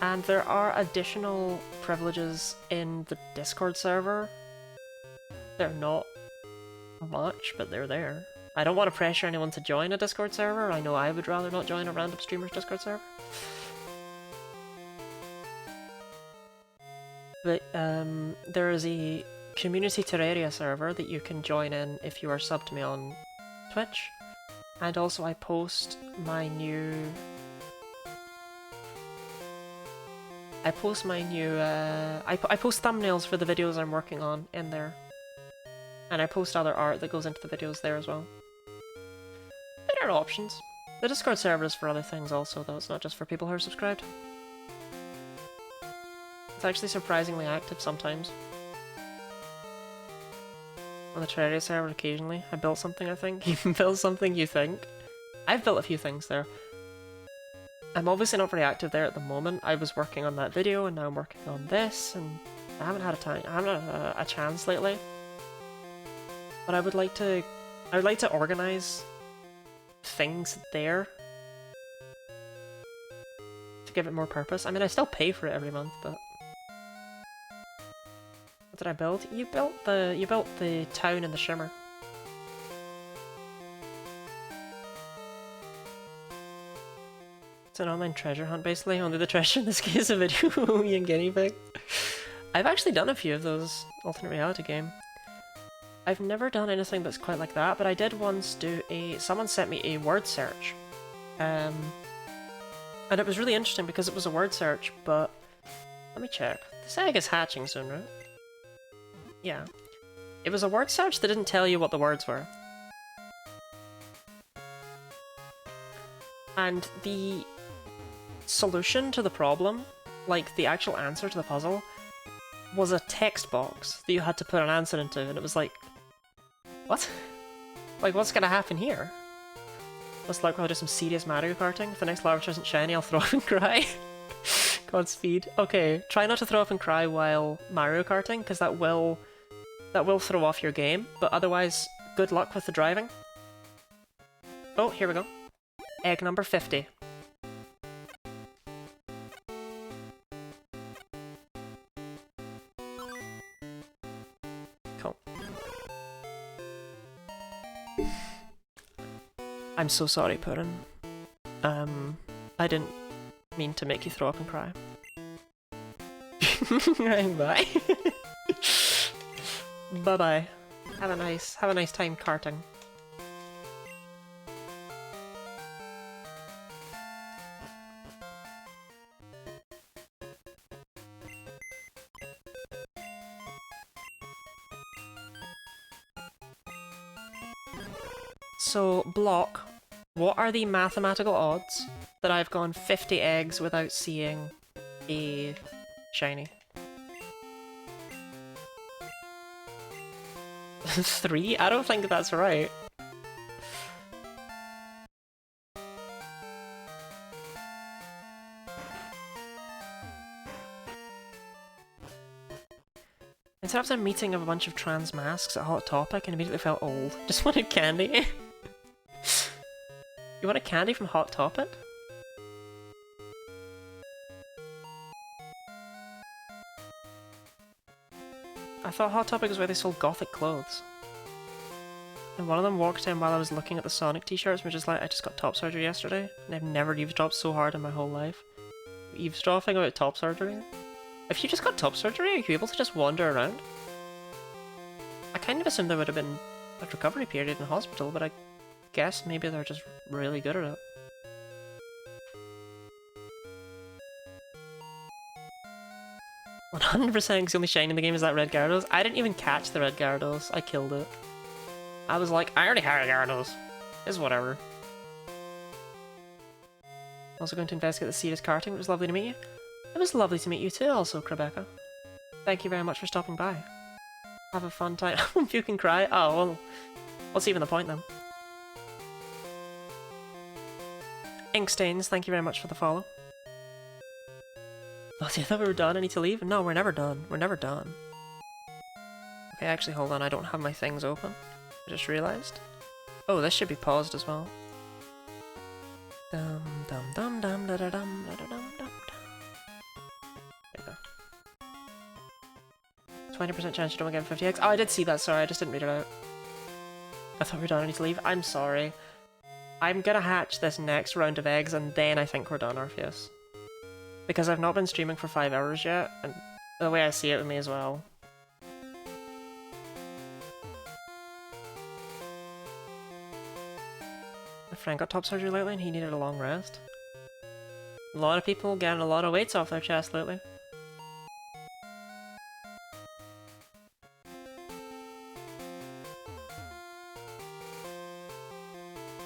And there are additional privileges in the Discord server. They're not much, but they're there. I don't want to pressure anyone to join a Discord server. I know I would rather not join a random streamer's Discord server. But there is a community Terraria server that you can join in if you are subbed to me on Twitch. And also I post my new... I post thumbnails for the videos I'm working on in there. And I post other art that goes into the videos there as well. There are options. The Discord server is for other things also, though. It's not just for people who are subscribed. It's actually surprisingly active sometimes. On the Terraria server occasionally. I built something, I think. You can build something, you think. I've built a few things there. I'm obviously not very active there at the moment. I was working on that video and now I'm working on this, and I haven't had a chance lately. But I would like to organize things there to give it more purpose. I mean, I still pay for it every month, but what did I build? You built the town in the Shimmer. It's an online treasure hunt, basically. Only the treasure in this case is a video and guinea pig. I've actually done a few of those alternate reality game. I've never done anything that's quite like that, but I did once do someone sent me a word search. And it was really interesting because it was a word search, but let me check. This egg is hatching soon, right? Yeah. It was a word search that didn't tell you what the words were. And the solution to the problem, like the actual answer to the puzzle, was a text box that you had to put an answer into, and it was like, what? Like, what's gonna happen here? Looks like we'll do some serious Mario Karting. If the next lava isn't shiny, I'll throw up and cry. Godspeed. Okay, try not to throw up and cry while Mario Karting, because that will throw off your game, but otherwise, good luck with the driving. Oh, here we go. Egg number 50. Cool. I'm so sorry, Purin. I didn't mean to make you throw up and cry. Bye. Bye-bye. Have a nice time karting. So, Block, what are the mathematical odds that I've gone 50 eggs without seeing a shiny? 3? I don't think that's right. Instead of a meeting of a bunch of trans masks at Hot Topic and immediately felt old. Just wanted candy. You want a candy from Hot Topic? I thought Hot Topic was where they sold gothic clothes. And one of them walked in while I was looking at the Sonic t-shirts, which is like, I just got top surgery yesterday, and I've never eavesdropped so hard in my whole life. Eavesdropping about top surgery? If you just got top surgery, are you able to just wander around? I kind of assumed there would have been a recovery period in hospital, but I guess maybe they're just really good at it. "100% because the only shiny in the game is that red Gyarados." I didn't even catch the red Gyarados, I killed it. I was like, I already had a Gyarados. It's whatever. Also going to investigate the serious karting. It was lovely to meet you. It was lovely to meet you too also, Rebecca. Thank you very much for stopping by. Have a fun time. If you can cry. Oh, well, what's even the point then? Inkstains, thank you very much for the follow. Oh, see, I thought we were done. I need to leave? No, we're never done. We're never done. Okay, actually, hold on. I don't have my things open. I just realized. Oh, this should be paused as well. Dum dum dum dum da da dum da da dum dum. There you go. 20% chance you don't get 50x. Oh, I did see that. Sorry, I just didn't read it out. I thought we were done. I need to leave. I'm sorry. I'm gonna hatch this next round of eggs and then I think we're done, Orpheus. Because I've not been streaming for 5 hours yet, and the way I see it with me as well. My friend got top surgery lately and he needed a long rest. A lot of people getting a lot of weights off their chest lately.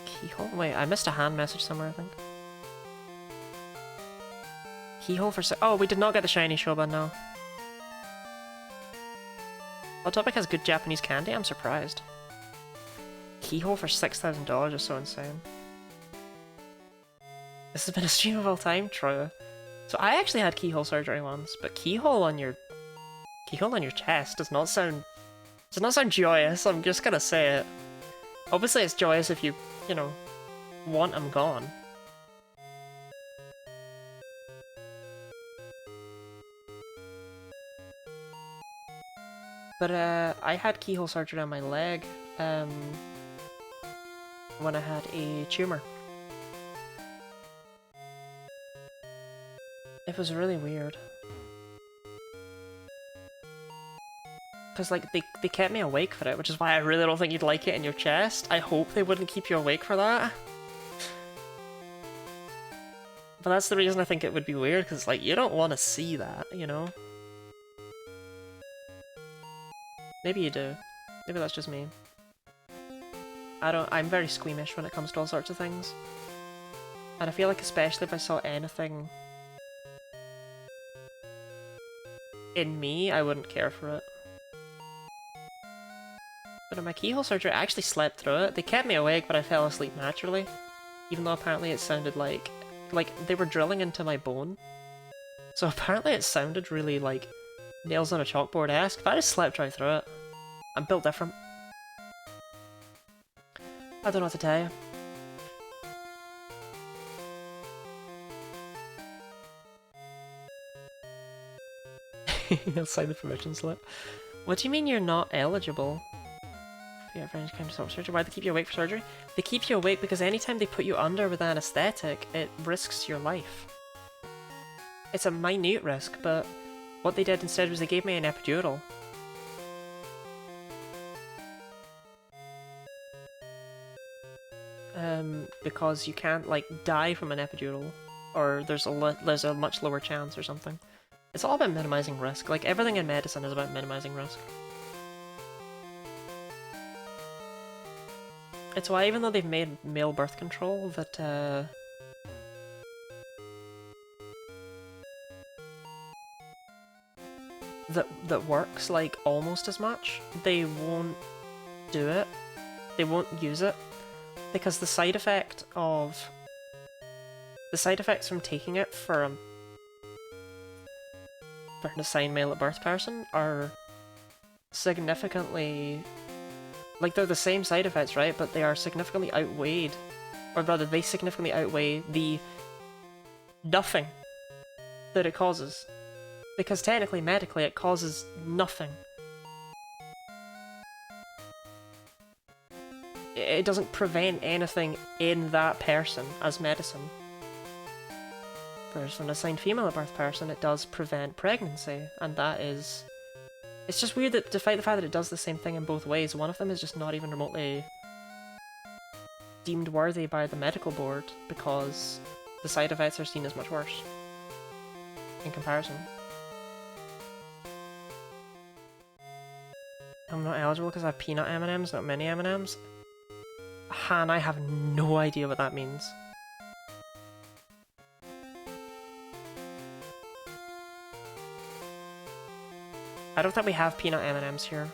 Keyhole? Wait, I missed a hand message somewhere, I think. Keyhole for oh, we did not get the shiny Shoban, no. Hot Topic has good Japanese candy? I'm surprised. Keyhole for $6,000 is so insane. This has been a stream of all time, true. So I actually had keyhole surgery once, but keyhole on your chest does not sound joyous. I'm just gonna say it. Obviously, it's joyous if you know, want them gone. But I had keyhole surgery on my leg when I had a tumor. It was really weird. Because, like, they kept me awake for it, which is why I really don't think you'd like it in your chest. I hope they wouldn't keep you awake for that. But that's the reason I think it would be weird, because, like, you don't want to see that, you know? Maybe you do. Maybe that's just me. I'm very squeamish when it comes to all sorts of things. And I feel like especially if I saw anything in me, I wouldn't care for it. But in my keyhole surgery, I actually slept through it. They kept me awake, but I fell asleep naturally. Even though apparently it sounded like they were drilling into my bone. So apparently it sounded really like nails on a chalkboard-esque, but I just slept right through it. I'm built different. I don't know what to tell you. He'll sign the permission slip. What do you mean you're not eligible? Your friends came to stop surgery. Why do they keep you awake for surgery? They keep you awake because anytime they put you under with anesthetic, it risks your life. It's a minute risk, but what they did instead was they gave me an epidural. Because you can't, like, die from an epidural, or there's a much lower chance or something. It's all about minimizing risk. Like, everything in medicine is about minimizing risk. It's why even though they've made male birth control that that works, like, almost as much, they won't do it. They won't use it. Because the side effects from taking it for an assigned male at birth person are significantly, like, they're the same side effects, right? But they are significantly outweighed, or rather, they significantly outweigh the nothing that it causes. Because technically, medically, it causes nothing. It doesn't prevent anything in that person as medicine. Whereas for an assigned female at birth person, it does prevent pregnancy, and that is... It's just weird that, despite the fact that it does the same thing in both ways, one of them is just not even remotely deemed worthy by the medical board, because the side effects are seen as much worse in comparison. I'm not eligible because I have peanut M&Ms, not mini M&Ms. Han, I have no idea what that means. I don't think we have peanut M&Ms here.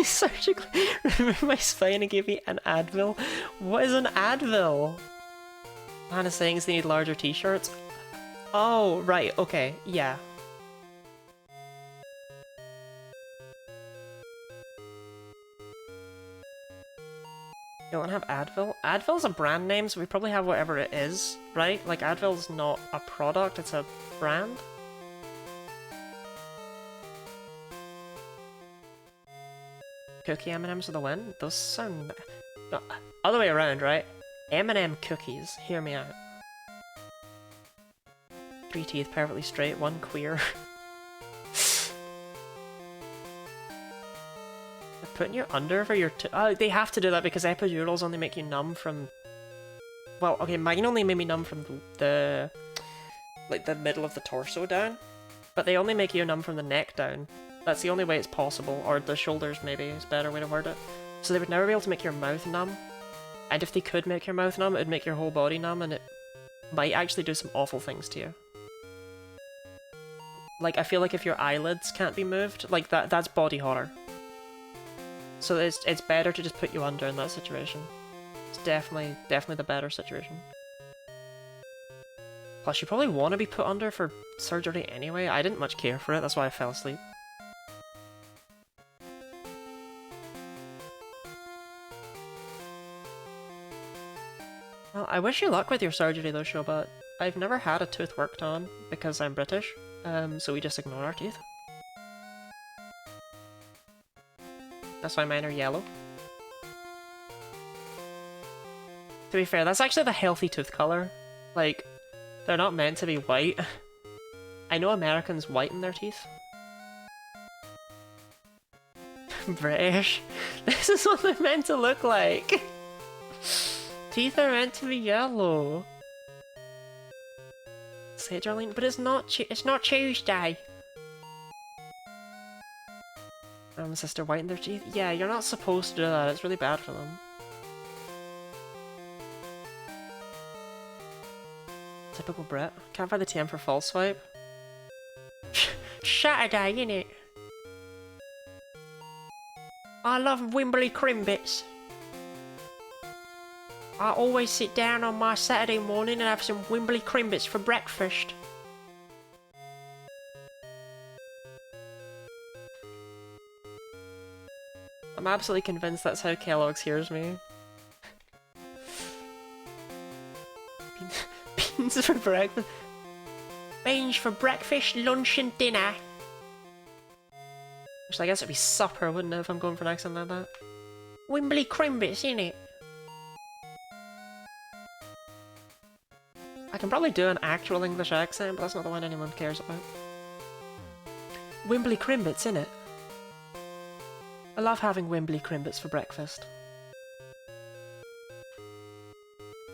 Surgically remove my spine and give me an Advil. What is an Advil? Hannah's saying they need larger t-shirts. Oh, right, okay, yeah. You don't have Advil? Advil's a brand name, so we probably have whatever it is, right? Like, Advil's not a product, it's a brand. Cookie M&Ms are the win? Those sound... No, other way around, right? M&M cookies, hear me out. 3 teeth perfectly straight, 1 queer. They're putting you under for your they have to do that because epidurals only make you numb from... Well, okay, mine only made me numb from the like the middle of the torso down. But they only make you numb from the neck down. That's the only way it's possible, or the shoulders maybe is a better way to word it. So they would never be able to make your mouth numb. And if they could make your mouth numb, it would make your whole body numb, and it might actually do some awful things to you. Like, I feel like if your eyelids can't be moved, like that's body horror. So it's better to just put you under in that situation. It's definitely the better situation. Plus, you probably want to be put under for surgery anyway. I didn't much care for it, that's why I fell asleep. Well, I wish you luck with your surgery though, Showbot. I've never had a tooth worked on because I'm British, so we just ignore our teeth. That's why mine are yellow. To be fair, that's actually the healthy tooth colour. Like, they're not meant to be white. I know Americans whiten their teeth. British. This is what they're meant to look like. Teeth are meant to be yellow. Say it, Darlene, but it's not Tuesday. My sister whitened their teeth. Yeah, you're not supposed to do that. It's really bad for them. Typical Brit. Can't find the TM for false swipe. Saturday, innit? I love Wimberley Crimbits. I always sit down on my Saturday morning and have some Wimberley Crimbits for breakfast. I'm absolutely convinced that's how Kellogg's hears me. Beans for breakfast. Beans for breakfast, lunch and dinner. Actually, I guess it'd be supper, wouldn't it, if I'm going for an accent like that? Wimberley Crimbits, innit? I can probably do an actual English accent, but that's not the one anyone cares about. Wimberley Crimbits, innit? I love having Wimberley Crimbits for breakfast.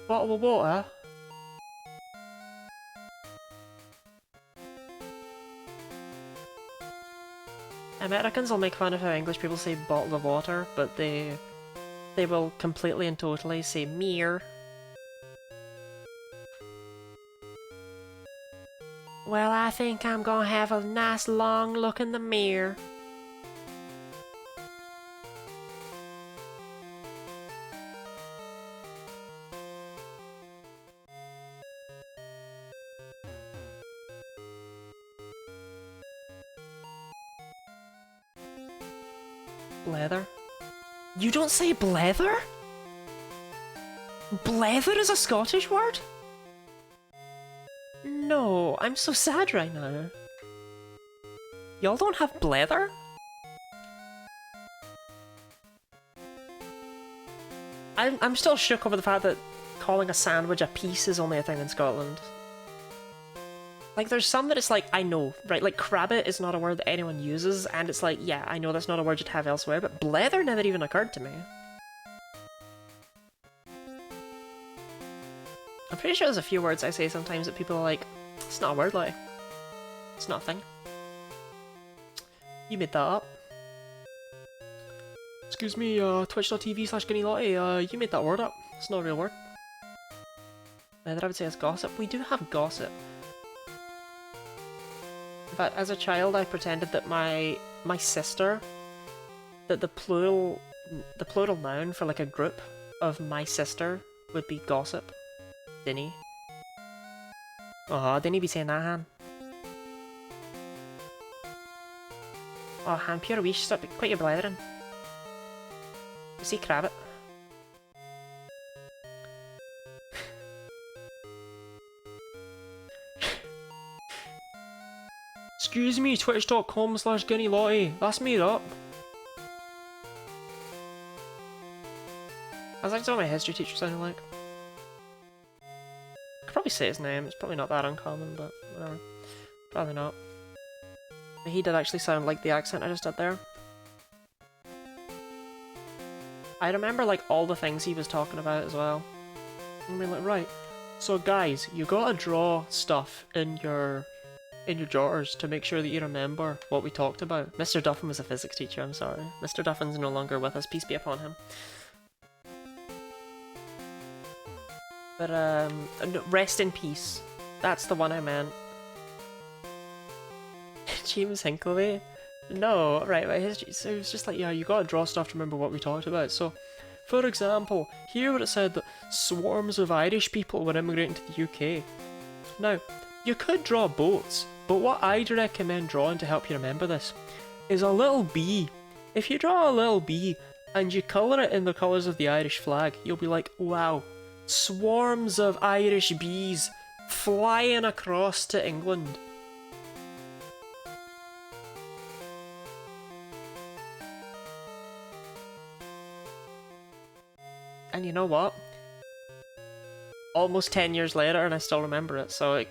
Bottle of water? Americans will make fun of how English people say bottle of water, but they will completely and totally say mere. Well, I think I'm gonna have a nice long look in the mirror. Blether? You don't say blether? Blether is a Scottish word? No, I'm so sad right now. Y'all don't have blether? I'm still shook over the fact that calling a sandwich a piece is only a thing in Scotland. Like, there's some that it's like, I know, right? Like, crabbit is not a word that anyone uses, and it's like, yeah, I know that's not a word you'd have elsewhere, but blether never even occurred to me. I'm pretty sure there's a few words I say sometimes that people are like, it's not a word, like, it's not a thing. You made that up. Excuse me, twitch.tv/GuineaLottie, you made that word up. It's not a real word. That I would say is gossip. We do have gossip. In fact, as a child, I pretended that my sister that the plural noun for like a group of my sister would be gossip. Dinny. Oh, didn't he be saying that, Han? Oh, Han, pure wee, stop, quit your blathering. You see Crabbit? Excuse me, twitch.com/GuineaLottie. That's made up. That's like what my history teacher sounded like. I could probably say his name, it's probably not that uncommon, but whatever. Probably not. But he did actually sound like the accent I just did there. I remember like all the things he was talking about as well. And we're like, right, so guys, you gotta draw stuff in your jotters to make sure that you remember what we talked about. Mr. Duffin was a physics teacher, I'm sorry. Mr. Duffin's no longer with us, peace be upon him. But no, rest in peace. That's the one I meant. James Hinkley? No, right, so it was just like, yeah, you gotta draw stuff to remember what we talked about. So, for example, here where it said that swarms of Irish people were immigrating to the UK. Now, you could draw boats, but what I'd recommend drawing to help you remember this is a little bee. If you draw a little bee and you colour it in the colours of the Irish flag, you'll be like, wow, swarms of Irish bees flying across to England. And you know what? Almost 10 years later and I still remember it, so it...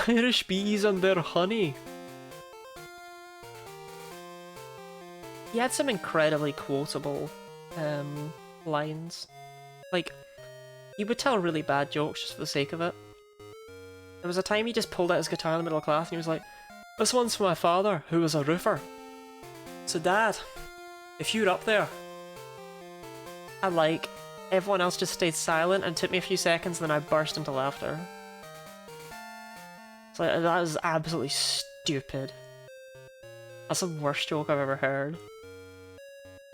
Irish bees and their honey. He had some incredibly quotable lines. Like, he would tell really bad jokes just for the sake of it. There was a time he just pulled out his guitar in the middle of class and he was like, "This one's for my father, who was a roofer. So Dad, if you were up there," and like, everyone else just stayed silent and took me a few seconds and then I burst into laughter. It's like, that was absolutely stupid. That's the worst joke I've ever heard.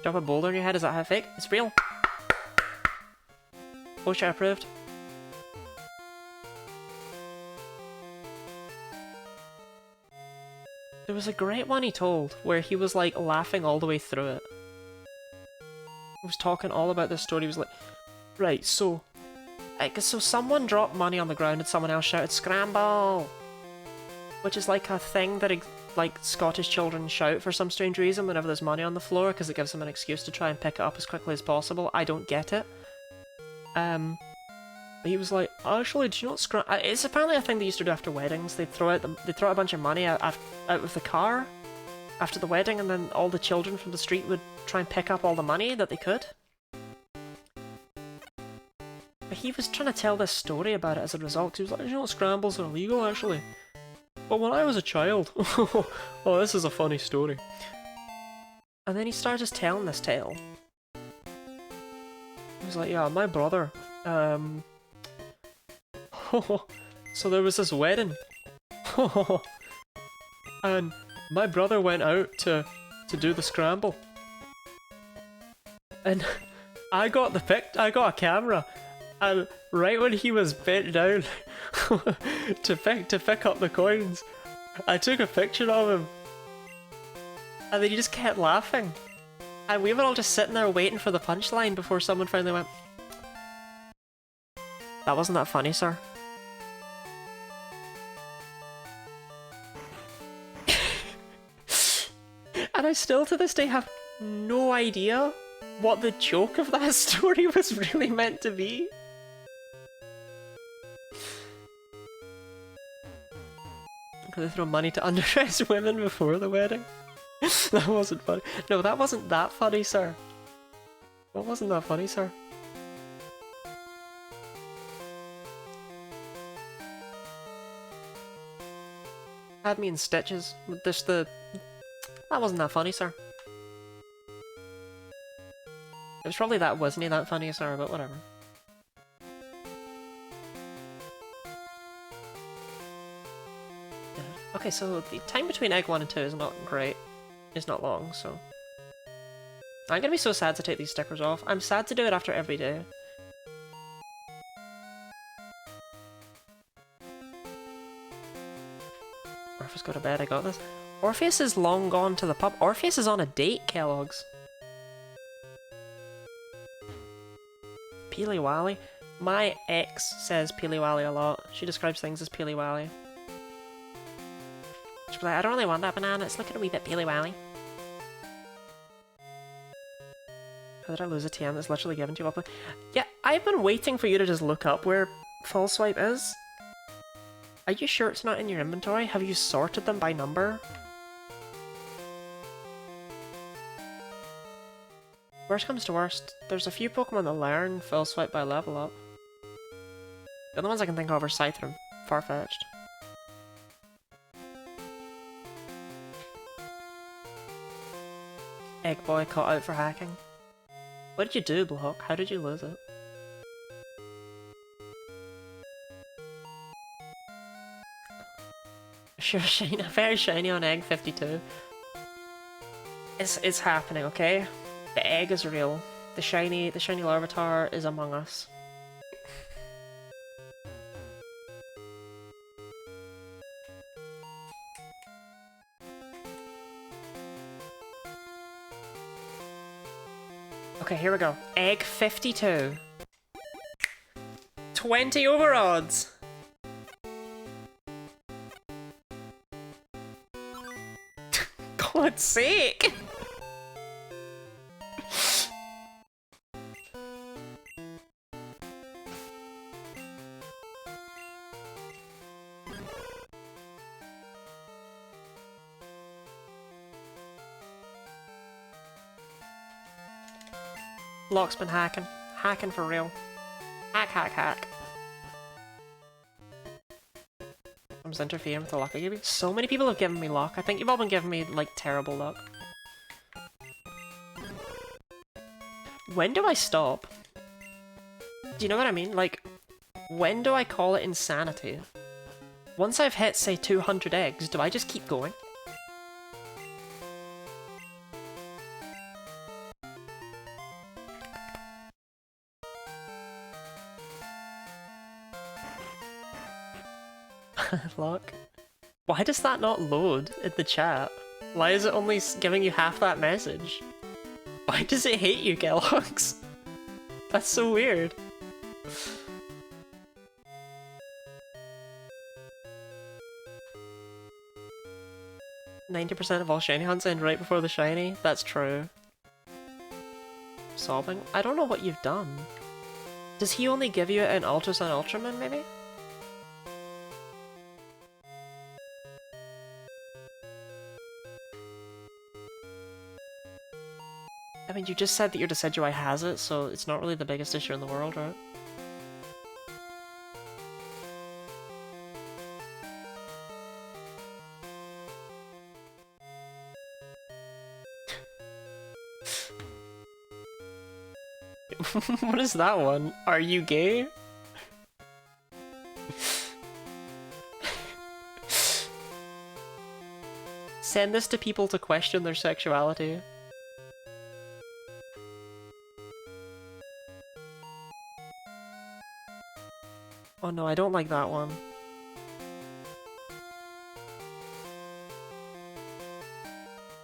Drop a boulder in your head, is that how fake? It's real. OSHA approved. There was a great one he told where he was like laughing all the way through it. He was talking all about this story. He was like, right, so someone dropped money on the ground and someone else shouted "Scramble!" Which is like a thing that like Scottish children shout for some strange reason whenever there's money on the floor, because it gives them an excuse to try and pick it up as quickly as possible. I don't get it. He was like, actually, do you know what it's apparently a thing they used to do after weddings. They'd throw out a bunch of money out of the car after the wedding, and then all the children from the street would try and pick up all the money that they could. But he was trying to tell this story about it as a result, 'cause he was like, you know what, scrambles are illegal actually. But when I was a child, oh, this is a funny story. And then he started just telling this tale. He was like, yeah, my brother, so there was this wedding, and my brother went out to do the scramble, and I got a camera, and right when he was bent down to pick up the coins, I took a picture of him, and then he just kept laughing, and we were all just sitting there waiting for the punchline before someone finally went, "That wasn't that funny, sir." And I still to this day have no idea what the joke of that story was really meant to be. Could they throw money to underdressed women before the wedding? That wasn't funny. No, that wasn't that funny, sir. What wasn't that funny, sir? Had me in stitches with this That wasn't that funny, sir. It was probably that wasn't that funny, sir, but whatever. Okay, so the time between egg 1 and 2 is not great. It's not long, so... I'm gonna be so sad to take these stickers off. I'm sad to do it after every day. Orpheus, go to bed, I got this. Orpheus is long gone to the pub. Orpheus is on a date, Kellogg's. Peely Wally? My ex says Peely Wally a lot. She describes things as Peely Wally. She'll be like, I don't really want that banana, it's looking a wee bit Peely Wally. How did I lose a TM that's literally given to you? Yeah, I've been waiting for you to just look up where full swipe is. Are you sure it's not in your inventory? Have you sorted them by number? Worst comes to worst, there's a few Pokemon that learn full swipe by level up. The other ones I can think of are Scyther and Farfetch'd. Egg Boy caught out for hacking. What did you do, Block? How did you lose it? Sure, shiny, very shiny on egg 52. It's happening, okay? The egg is real. The shiny Larvitar is among us. Okay, here we go. Egg 52. 20 over odds. God's sake! Locke's been hacking. Hacking for real. Hack, hack, hack. I'm just interfering with the luck I gave you. So many people have given me luck. I think you've all been giving me, like, terrible luck. When do I stop? Do you know what I mean? Like, when do I call it insanity? Once I've hit, say, 200 eggs, do I just keep going? Look. Why does that not load in the chat? Why is it only giving you half that message? Why does it hate you, Kellogg's? That's so weird. "90% of all shiny hunts end right before the shiny." That's true. Sobbing? I don't know what you've done. Does he only give you it in Ultra Sun Ultraman, maybe? I mean, you just said that your Decidueye has it, so it's not really the biggest issue in the world, right? What is that one? Are you gay? Send this to people to question their sexuality. Oh no, I don't like that one.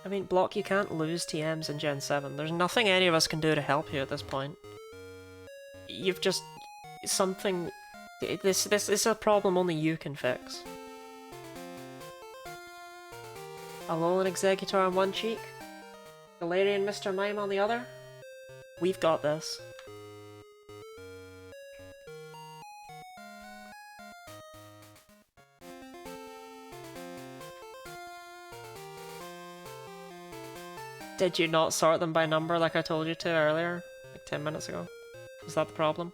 I mean, Block, you can't lose TMs in Gen 7. There's nothing any of us can do to help you at this point. You've just... something... This is a problem only you can fix. Alolan Executor on one cheek, Galarian Mr. Mime on the other. We've got this. Did you not sort them by number like I told you to earlier? Like 10 minutes ago? Was that the problem?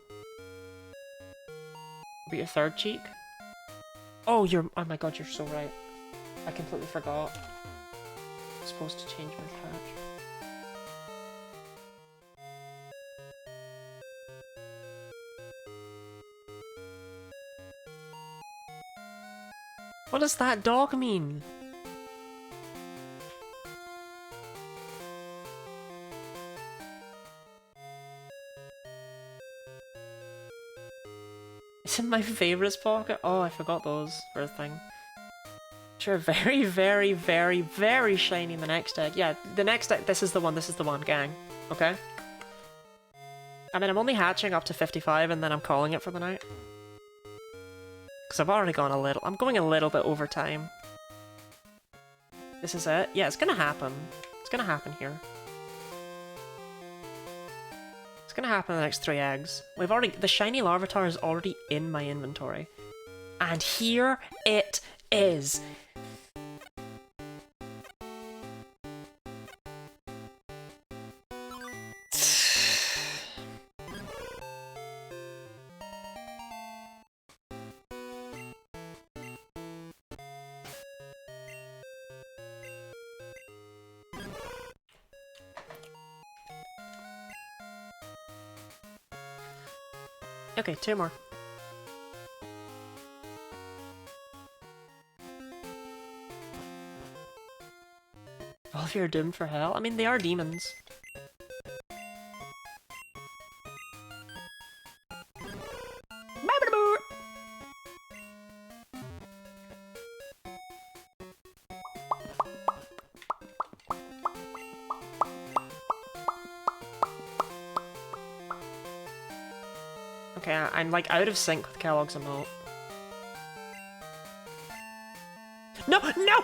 Be your third cheek? Oh, oh my god, you're so right. I completely forgot. I'm supposed to change my patch. What does that dog mean? It's in my favorites pocket? Oh, I forgot those for a thing. Sure, very, very, very, very shiny in the next egg. Yeah, the next egg, this is the one, gang. Okay? I mean, I'm only hatching up to 55 and then I'm calling it for the night. Because I've already gone a little, I'm going a little bit over time. This is it? Yeah, it's gonna happen. It's gonna happen here. It's gonna happen in the next 3 eggs. We've already, the shiny Larvitar is already in my inventory. And here it is. Okay, 2 more. Well, if you're doomed for hell, I mean, they are demons. Okay, I'm like out of sync with Kellogg's emote. No! No!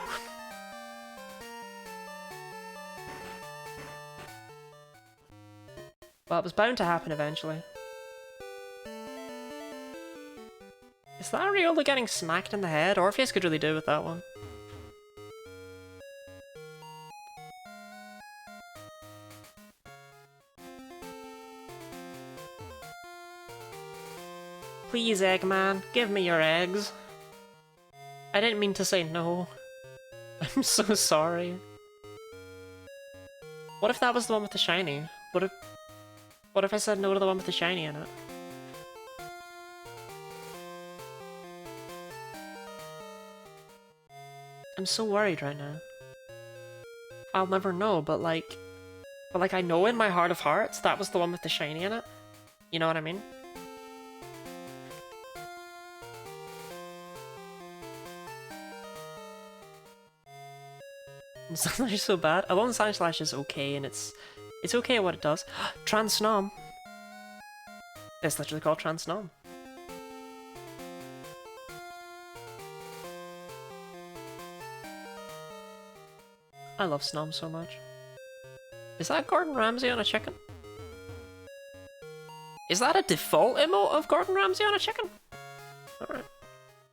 Well, it was bound to happen eventually. Is that Riola getting smacked in the head? Orpheus could really do with that one. Please, Eggman, give me your eggs. I didn't mean to say no. I'm so sorry. What if that was the one with the shiny? What if I said no to the one with the shiny in it? I'm so worried right now. I'll never know, but like I know in my heart of hearts that was the one with the shiny in it. You know what I mean? Sunslash is so bad. Alone Sunslash is okay, and it's okay at what it does. Transnom. It's literally called Transnom. I love Snom so much. Is that Gordon Ramsay on a chicken? Is that a default emote of Gordon Ramsay on a chicken? Alright.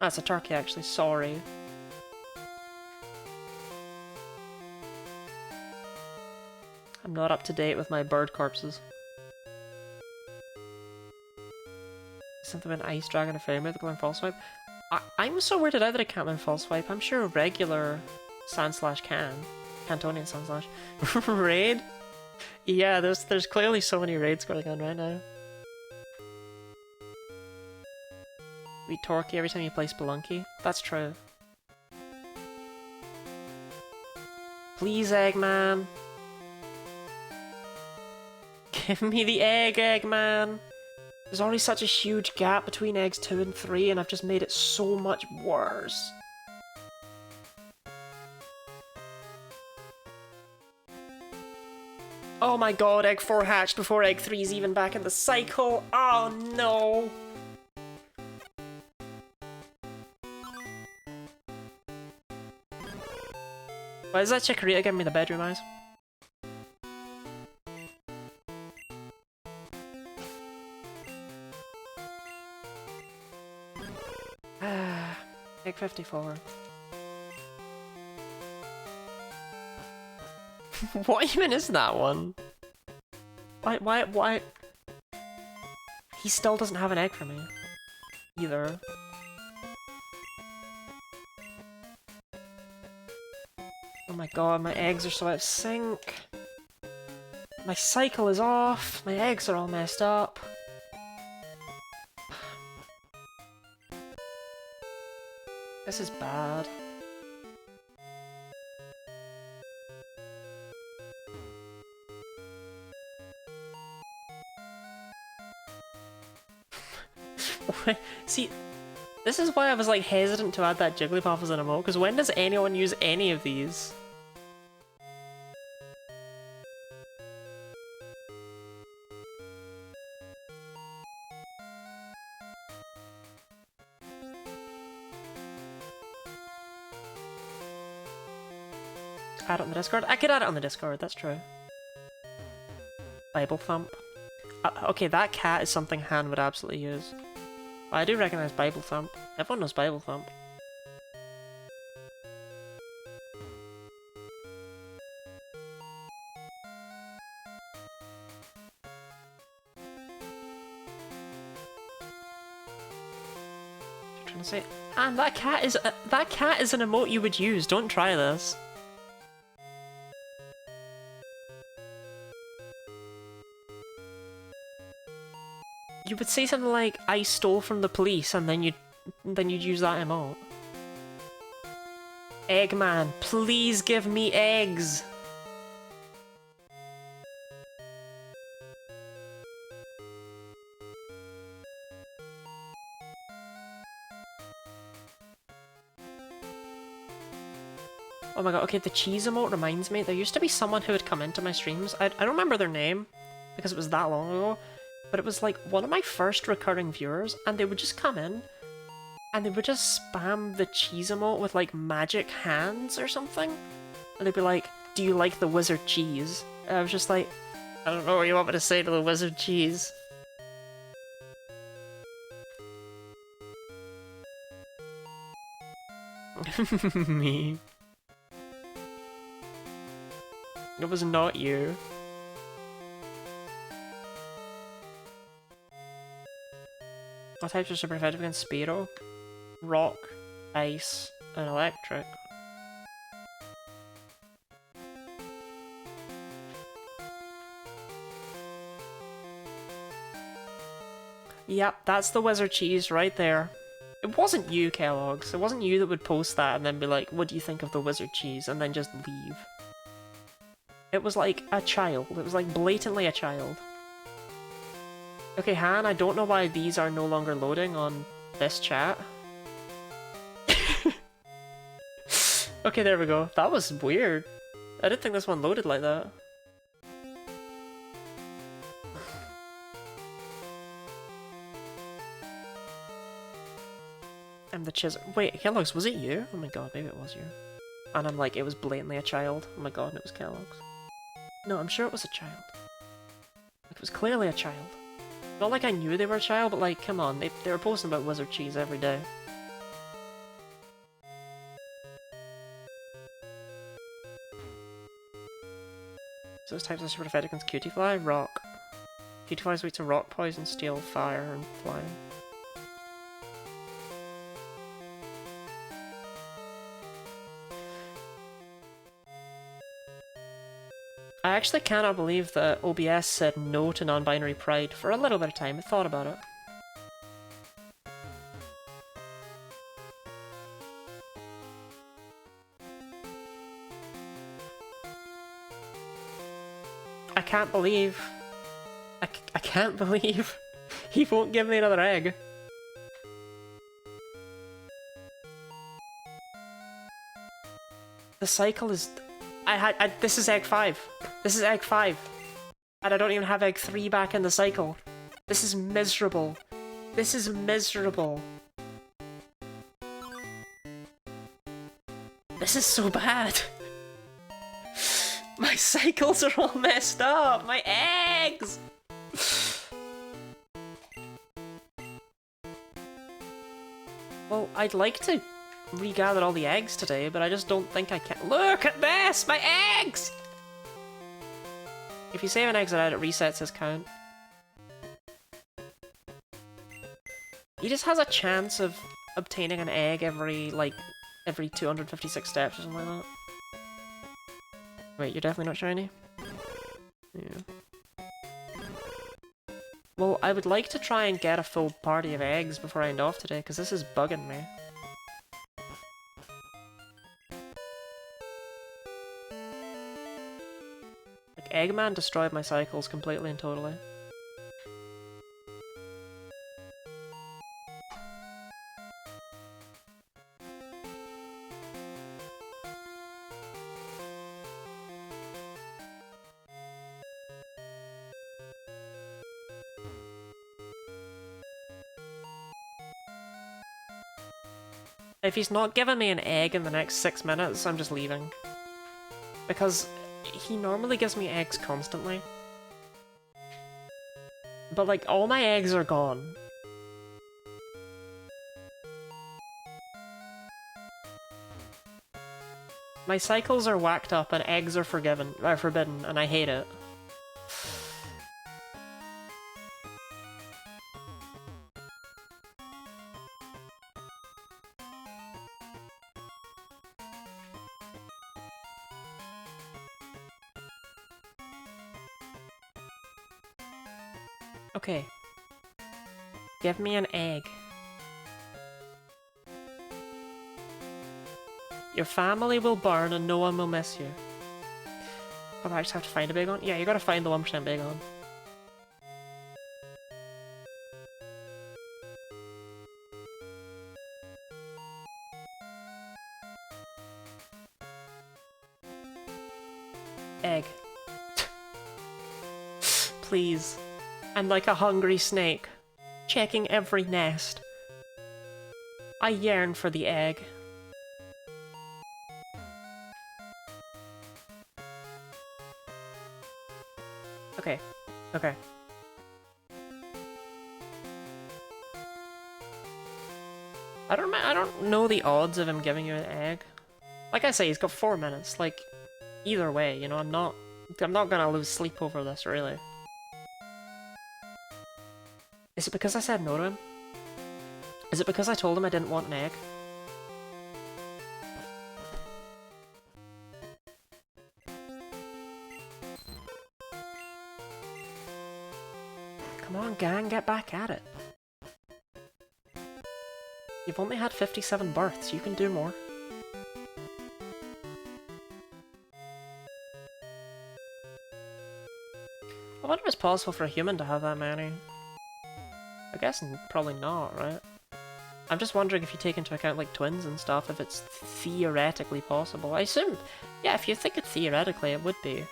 That's a turkey actually, sorry. I'm not up to date with my bird corpses. Something about an ice dragon or fairy myth going false swipe. I'm so weirded out that I can't win false swipe. I'm sure regular Sandslash can. Cantonian Sandslash. Raid? Yeah, there's clearly so many raids going on right now. We Torque every time you play Spelunky. That's true. Please, Eggman. Give me the egg, Eggman! There's already such a huge gap between eggs 2 and 3, and I've just made it so much worse. Oh my god, egg 4 hatched before egg 3's even back in the cycle! Oh no! Why is that Chikorita giving me the bedroom eyes? Egg 54. What even is that one? Why? He still doesn't have an egg for me. Either. Oh my god, my eggs are so out of sync. My cycle is off. My eggs are all messed up. This is bad. See, this is why I was like hesitant to add that Jigglypuff as an emote, because when does anyone use any of these? Add it on the Discord? I could add it on the Discord, that's true. Bible Thump. Okay, that cat is something Han would absolutely use. I do recognize Bible Thump. Everyone knows Bible Thump. Trying to say, and that cat is an emote you would use. Don't try this. You would say something like, "I stole from the police," and then you'd use that emote. Eggman, please give me eggs. Oh my god, okay, the cheese emote reminds me, there used to be someone who would come into my streams. I don't remember their name, because it was that long ago, but it was like one of my first recurring viewers, and they would just come in, and they would just spam the cheese emote with like magic hands or something. And they'd be like, "Do you like the wizard cheese?" And I was just like, I don't know what you want me to say to the wizard cheese. Me. It was not you. What types are super effective against Spearow? Rock, ice, and electric. Yep, that's the wizard cheese right there. It wasn't you, Kellogg's. It wasn't you that would post that and then be like, "What do you think of the wizard cheese?" and then just leave. It was like a child. It was like blatantly a child. Okay, Han, I don't know why these are no longer loading on this chat. Okay, there we go. That was weird. I didn't think this one loaded like that. I'm the Chisel. Wait, Kellogg's, was it you? Oh my god, maybe it was you. And I'm like, it was blatantly a child. Oh my god, and it was Kellogg's. No, I'm sure it was a child. Like, it was clearly a child. Not like I knew they were a child, but like, come on, they were posting about wizard cheese every day. So those types are super effective against Cutie Fly? Rock. Cutie Fly is weak to rock, poison, steel, fire, and flying. I actually cannot believe that OBS said no to non-binary pride for a little bit of time. I thought about it. I can't believe... I can't believe he won't give me another egg. The cycle is... this is egg 5. This is egg 5. And I don't even have egg 3 back in the cycle. This is miserable. This is miserable. This is so bad. My cycles are all messed up. My eggs! Well, I'd like to regather all the eggs today, but I just don't think I can. Look at this! My eggs! If you save an exit out, it resets his count. He just has a chance of obtaining an egg every 256 steps or something like that. Wait, you're definitely not shiny? Yeah. Well, I would like to try and get a full party of eggs before I end off today, because this is bugging me. Eggman destroyed my cycles completely and totally. If he's not giving me an egg in the next 6 minutes, I'm just leaving. Because he normally gives me eggs constantly. But like, all my eggs are gone. My cycles are whacked up and eggs are forbidden, and I hate it. Okay. Give me an egg. Your family will burn and no one will miss you. Oh, I just have to find a big one? Yeah, you gotta find the 1% big one. Egg. Please. I'm like a hungry snake, checking every nest. I yearn for the egg. Okay. Okay. I don't know the odds of him giving you an egg. Like I say, he's got 4 minutes. Like, either way, you know, I'm not gonna lose sleep over this, really. Is it because I said no to him? Is it because I told him I didn't want an egg? Come on, gang, get back at it. You've only had 57 births, you can do more. I wonder if it's possible for a human to have that many. I guess probably not, right? I'm just wondering if you take into account like twins and stuff, if it's theoretically possible. I assume, yeah, if you think it theoretically, it would be.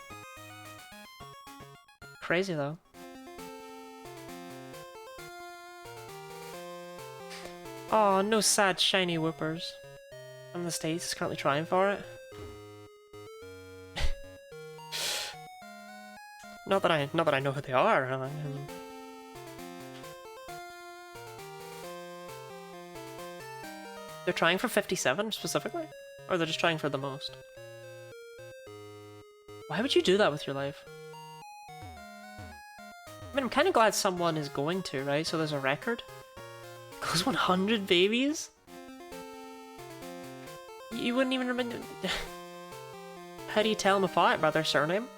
Crazy though. Oh, no sad shiny whoopers. And the States is currently trying for it. Not that I know who they are. I mean, they're trying for 57 specifically? Or they're just trying for the most? Why would you do that with your life? I mean, I'm kind of glad someone is going to, right? So there's a record. Goes 100 babies? You wouldn't even remember... How do you tell them apart? By their surname?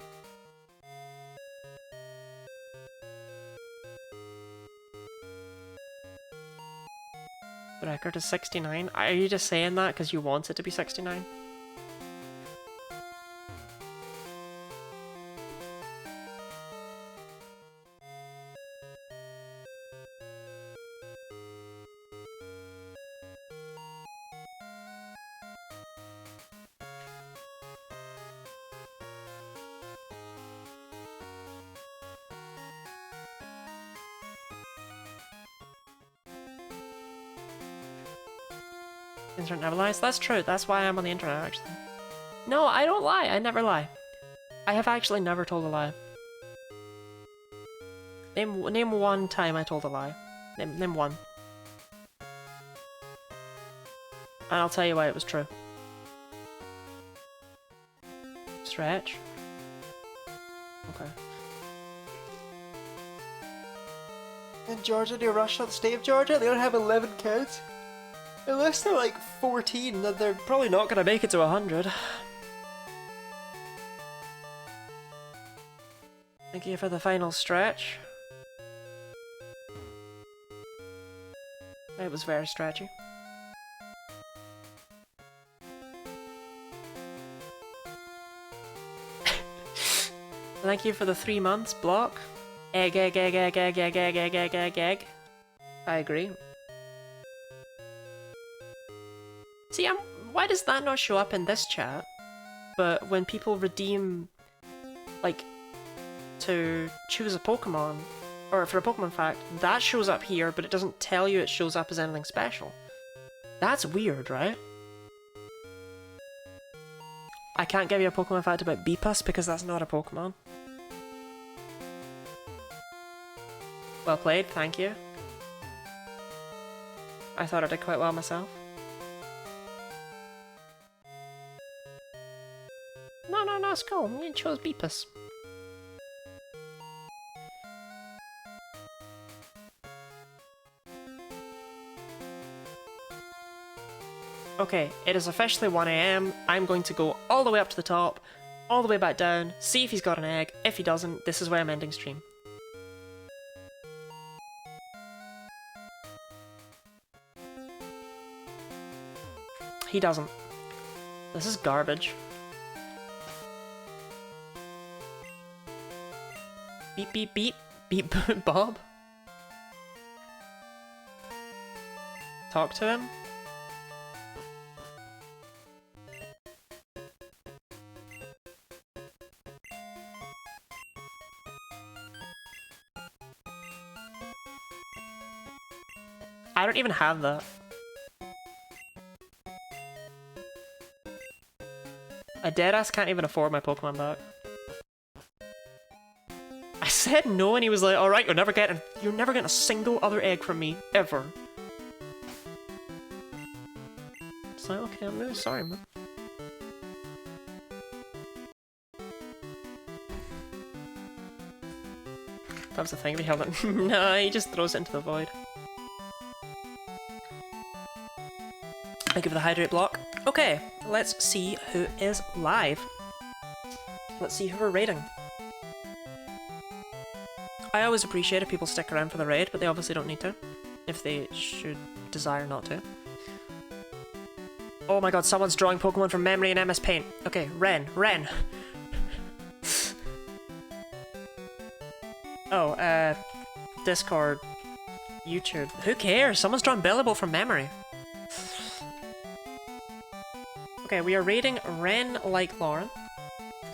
The record is 69? Are you just saying that because you want it to be 69? Internet never lies? That's true, that's why I'm on the internet, actually. No, I don't lie, I never lie. I have actually never told a lie. Name one time I told a lie. Name one. And I'll tell you why it was true. Stretch? Okay. In Georgia, near Russia, the state of Georgia, they only have 11 kids. Unless they're like 14, then they're probably not gonna make it to 100. Thank you for the final stretch. It was very stretchy. Thank you for the 3 months block. Egg, egg, egg, egg, egg, egg, egg, egg, egg, egg, egg. I agree. See, why does that not show up in this chat? But when people redeem, like, to choose a Pokemon, or for a Pokemon fact, that shows up here, but it doesn't tell you it shows up as anything special. That's weird, right? I can't give you a Pokemon fact about Beepus because that's not a Pokemon. Well played, thank you. I thought I did quite well myself. No, it's cool. You chose Beepus. Okay, it is officially 1 AM. I'm going to go all the way up to the top, all the way back down, see if he's got an egg. If he doesn't, this is where I'm ending stream. He doesn't. This is garbage. Beep, beep, beep. Beep, Bob. Talk to him. I don't even have that. A deadass can't even afford my Pokemon back. I said no and he was like, alright, you're never getting a single other egg from me, ever. It's like, okay, I'm really sorry, man. That was the thing, we held it. No, he just throws it into the void. I give the hydrate block. Okay, let's see who is live. Let's see who we're raiding. I always appreciate if people stick around for the raid, but they obviously don't need to. If they should desire not to. Oh my god, someone's drawing Pokemon from memory in MS Paint. Okay, Ren. Oh, Discord, YouTube. Who cares? Someone's drawn Billable from memory. Okay, we are raiding Ren like Lauren.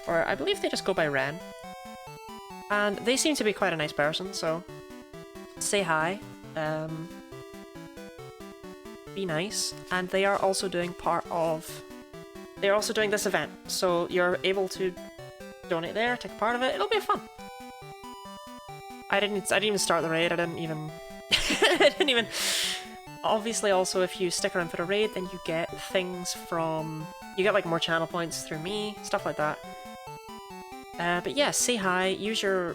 Or I believe they just go by Ren. And they seem to be quite a nice person, so say hi. Be nice. And they are also doing they're also doing this event, so you're able to donate there, take part of it. It'll be fun. I didn't even start the raid. I didn't even. Obviously, also, if you stick around for the raid, then you get things from... You get, like, more channel points through me, stuff like that. But yeah, say hi, use your...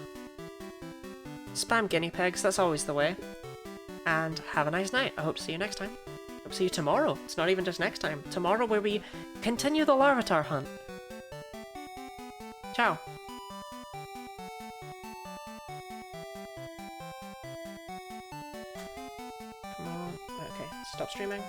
Spam guinea pigs, that's always the way. And have a nice night. I hope to see you next time. Hope to see you tomorrow. It's not even just next time. Tomorrow where we continue the Larvitar hunt. Ciao. Come on. Okay, stop streaming.